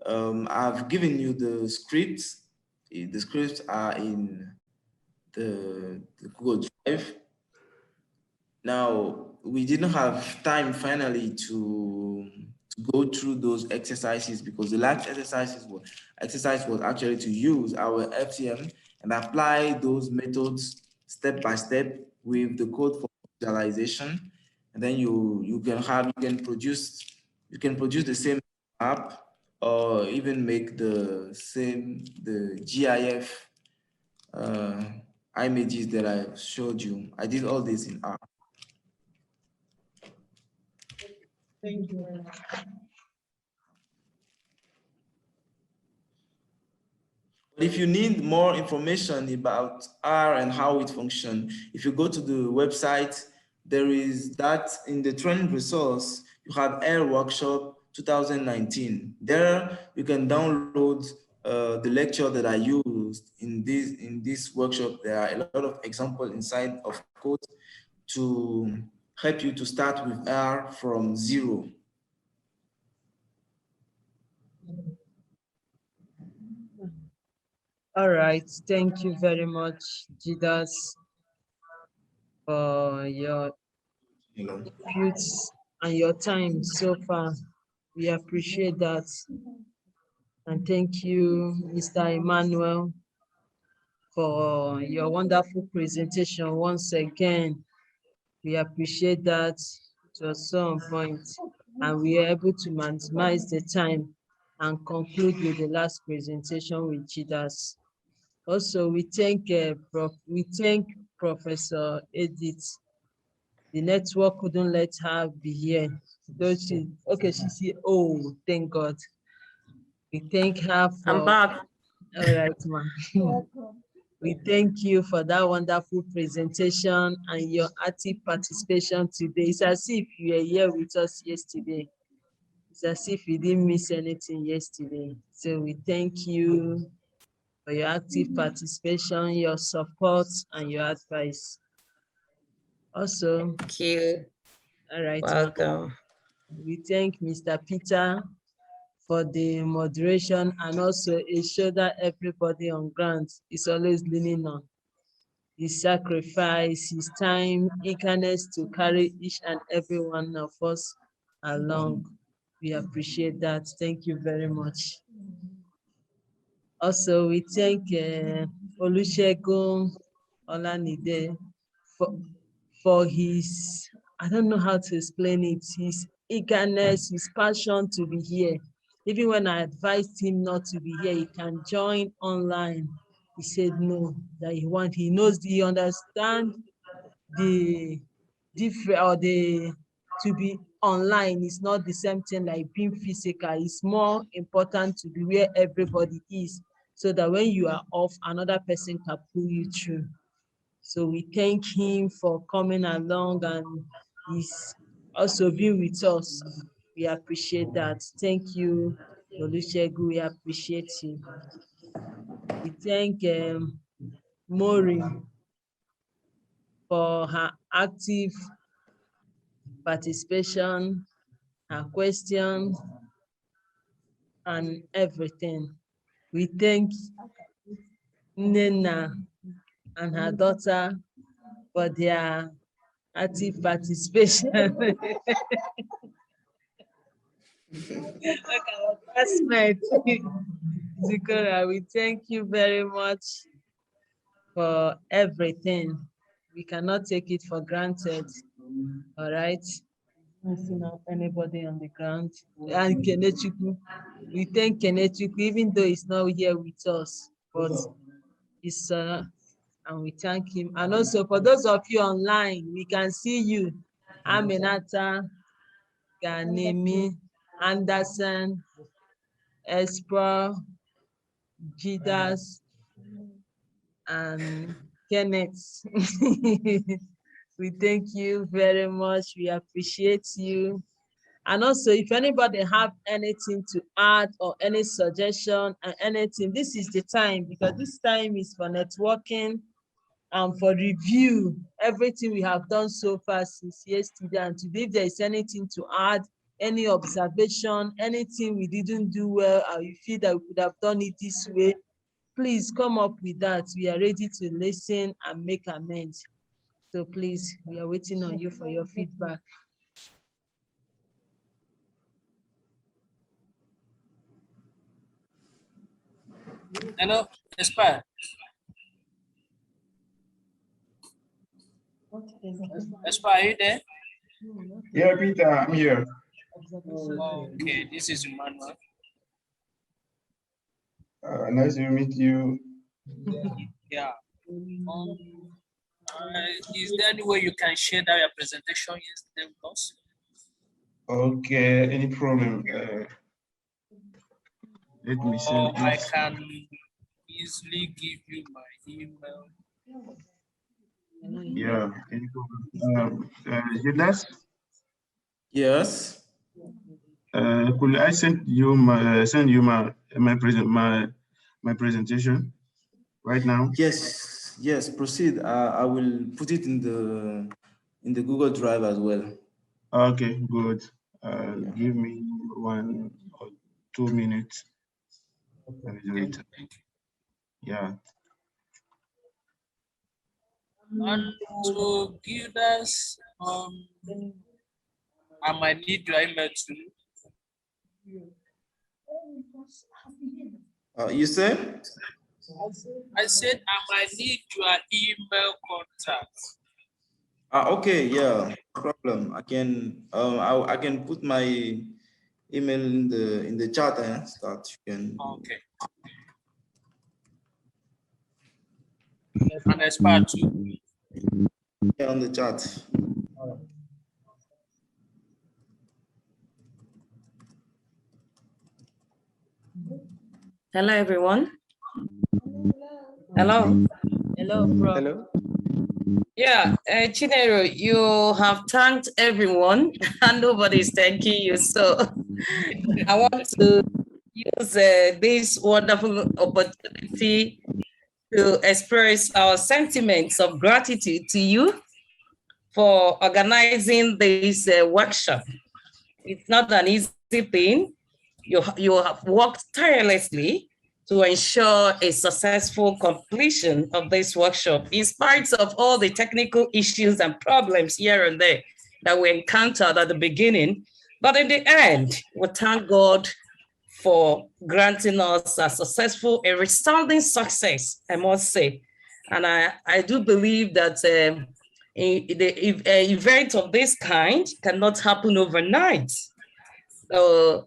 I've given you the scripts. The scripts are in the Google Drive. Now, we didn't have time finally to to go through those exercises, because the last exercise was actually to use our FTM and apply those methods step by step with the code for visualization. And then you can produce the same app, or even make the GIF images that I showed you. I did all this in R. Thank you. But if you need more information about R and how it functions, if you go to the website, there is that in the training resource, you have R Workshop 2019. There you can download the lecture that I used in this workshop. There are a lot of examples inside of code to help you to start with R from zero. All right, thank you very much, Jidas, for your inputs and your time so far. We appreciate that. And thank you, Mr. Emmanuel, for your wonderful presentation once again. We appreciate that. It was so on point, and we are able to maximize the time and conclude with the last presentation with Jidas. Also, we thank Professor Edith. The network couldn't let her be here. She's here. Oh, thank God. We thank her for. I'm back. All right, ma'am. We thank you for that wonderful presentation and your active participation today. It's as if you were here with us yesterday. It's as if you didn't miss anything yesterday. So we thank you for your active participation, your support, and your advice. Also, thank you. All right. Welcome. We thank Mr. Peter for the moderation, and also it showed that everybody on ground is always leaning on his sacrifice, his time, eagerness to carry each and every one of us along. We appreciate that. Thank you very much. Also, we thank Olusegun Olanide for his, I don't know how to explain it, his eagerness, his passion to be here. Even when I advised him not to be here, he can join online. He said no, that he knows, he understands the different, or to be online is not the same thing like being physical. It's more important to be where everybody is, so that when you are off, another person can pull you through. So we thank him for coming along, and he's also being with us. We appreciate that. Thank you, Olusegun. We appreciate you. We thank Mori for her active participation, her questions, and everything. We thank Nena and her daughter for their active participation. Our classmate, Zikora, we thank you very much for everything. We cannot take it for granted. All right. I see now anybody on the ground. And Kenechukwu, we thank Kenechukwu, even though he's not here with us, but he's and we thank him. And also for those of you online, we can see you. Aminata, Ganemi, Anderson, Esper, Jidas, and Kenneth. We thank you very much. We appreciate you. And also, if anybody have anything to add or any suggestion and anything, this is the time, because this time is for networking and for review, everything we have done so far since yesterday and today. If there is anything to add, any observation, anything we didn't do well, or you feel that we could have done it this way, please come up with that. We are ready to listen and make amends. So please, we are waiting on you for your feedback. Hello, Espa. Espa, are you there? Yeah, Peter, I'm here. Okay, this is Emmanuel. Nice to meet you. Yeah. Is there any way you can share that your presentation yesterday with us? Okay, any problem? Let me send Or I it. can easily give you my email. Yeah, any problem? Judas? Yes. Could I send you my presentation right now? Yes, yes, proceed. I will put it in the Google Drive as well. Okay, good. Give me 1 or 2 minutes. Let me do it. Yeah. And to give us, I might need your email too. You said? I said I might need your email contact. Okay, yeah, no problem. I can put my email in the chat and start. You can. Okay. And as part two. Yeah, on the chat. Hello, everyone. Hello. Hello, bro. Hello. Yeah, Chinero, you have thanked everyone and nobody's thanking you. So I want to use this wonderful opportunity to express our sentiments of gratitude to you for organizing this workshop. It's not an easy thing. You have worked tirelessly to ensure a successful completion of this workshop, in spite of all the technical issues and problems here and there that we encountered at the beginning. But in the end, we thank God for granting us a resounding success, I must say. And I do believe that the event of this kind cannot happen overnight.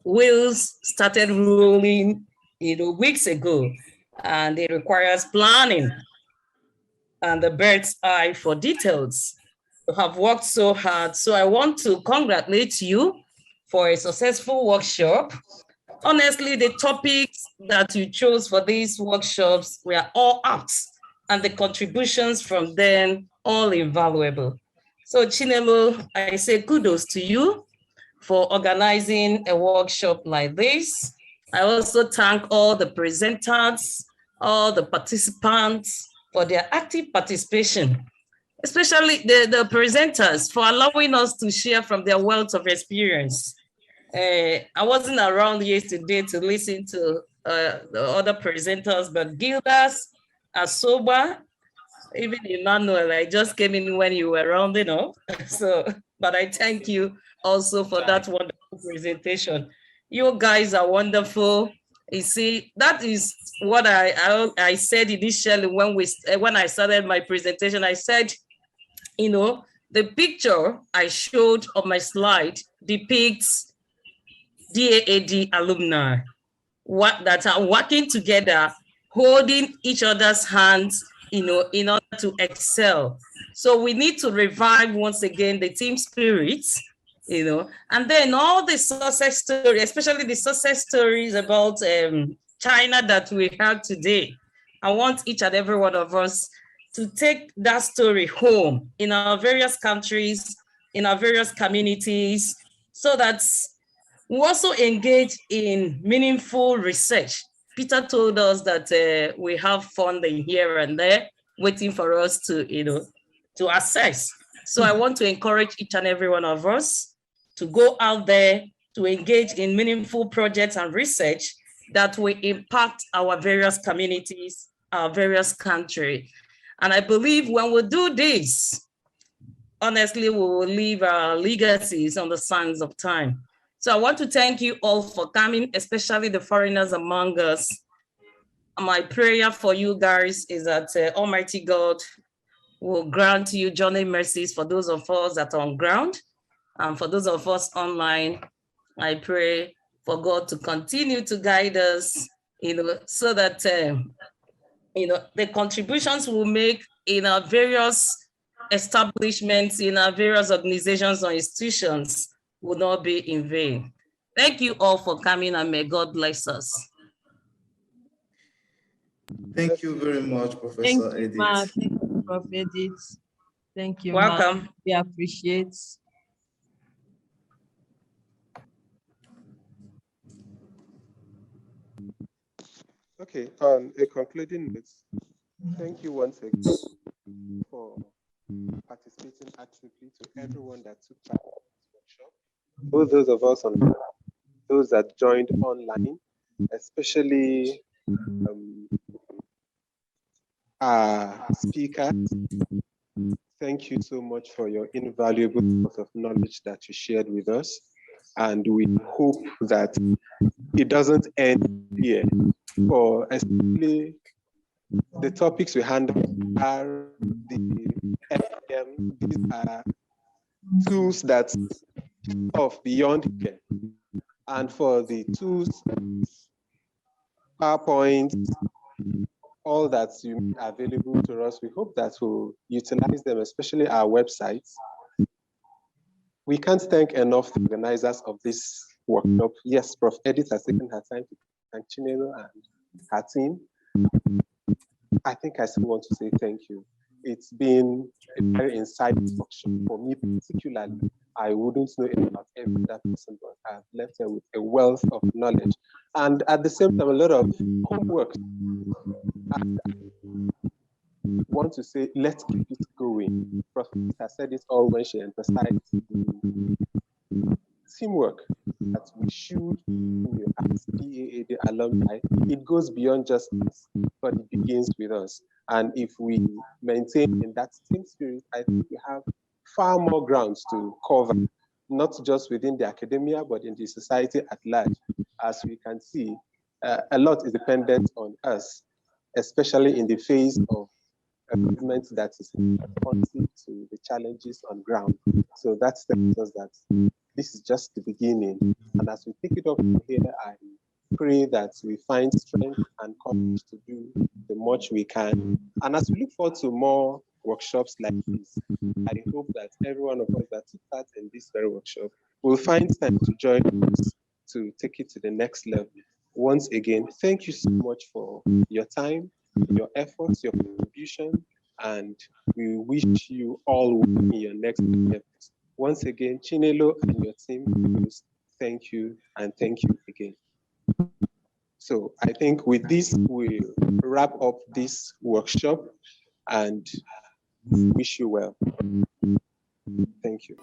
Wheels started rolling, weeks ago, and it requires planning and the bird's eye for details. You have worked so hard. So I want to congratulate you for a successful workshop. Honestly, the topics that you chose for these workshops were all apt, and the contributions from them all invaluable. So Chinelo, I say kudos to you for organizing a workshop like this. I also thank all the presenters, all the participants for their active participation, especially the presenters for allowing us to share from their wealth of experience. I wasn't around yesterday to listen to the other presenters, but Gildas, Asoba, even Emmanuel, I just came in when you were rounding up. So, but I thank you also for that wonderful presentation. You guys are wonderful. You see, that is what I said initially when I started my presentation. I said, the picture I showed on my slide depicts DAAD alumni that are working together, holding each other's hands, in order to excel. So we need to revive once again the team spirit, and then all the success stories, especially the success stories about China that we heard today. I want each and every one of us to take that story home in our various countries, in our various communities, so that we also engage in meaningful research. Peter told us that we have funding here and there waiting for us to assess. So I want to encourage each and every one of us to go out there to engage in meaningful projects and research that will impact our various communities, our various countries. And I believe when we do this, honestly, we will leave our legacies on the sands of time. So I want to thank you all for coming, especially the foreigners among us. my prayer for you guys is that Almighty God will grant you journey mercies for those of us that are on ground, and for those of us online. I pray for God to continue to guide us, so that the contributions we'll make in our various establishments, in our various organizations or institutions will not be in vain. Thank you all for coming, and may God bless us. Thank you very much, Professor Thank you, Ma. Edith. Thank you, Prof. Edith. Thank you, Welcome. Ma. We appreciate. Okay, on a concluding note, thank you once again for participating actively, to everyone that took part in this workshop, both those of us on, those that joined online, especially our speakers. Thank you so much for your invaluable source of knowledge that you shared with us. And we hope that it doesn't end here. For especially the topics we handle are the FM. These are tools that of beyond here. And for the tools, PowerPoint, all that's available to us, we hope that we'll utilize them, especially our websites. We can't thank enough the organizers of this workshop. Yes, Prof. Edith has taken her time to thank Chinelo and her team. I think I still want to say thank you. It's been a very insightful workshop for me particularly. I wouldn't know about every other person, but I've left here with a wealth of knowledge. And at the same time, a lot of homework. And I want to say, let's keep it going. Prof. has said it all when she emphasized teamwork that we should, as PAAD alumni, it goes beyond just us, but it begins with us. And if we maintain in that team spirit, I think we have far more grounds to cover, not just within the academia, but in the society at large. As we can see, a lot is dependent on us, especially in the phase of a government that is responsive to the challenges on ground. So that tells us that this is just the beginning. And as we pick it up from here, I pray that we find strength and courage to do the much we can. And as we look forward to more workshops like this, I hope that every one of us that took part in this very workshop will find time to join us to take it to the next level. Once again, thank you so much for your time, your efforts, your contribution, and we wish you all well in your next efforts. Once again, Chinelo and your team, thank you and thank you again. So I think with this, we'll wrap up this workshop and wish you well. Thank you.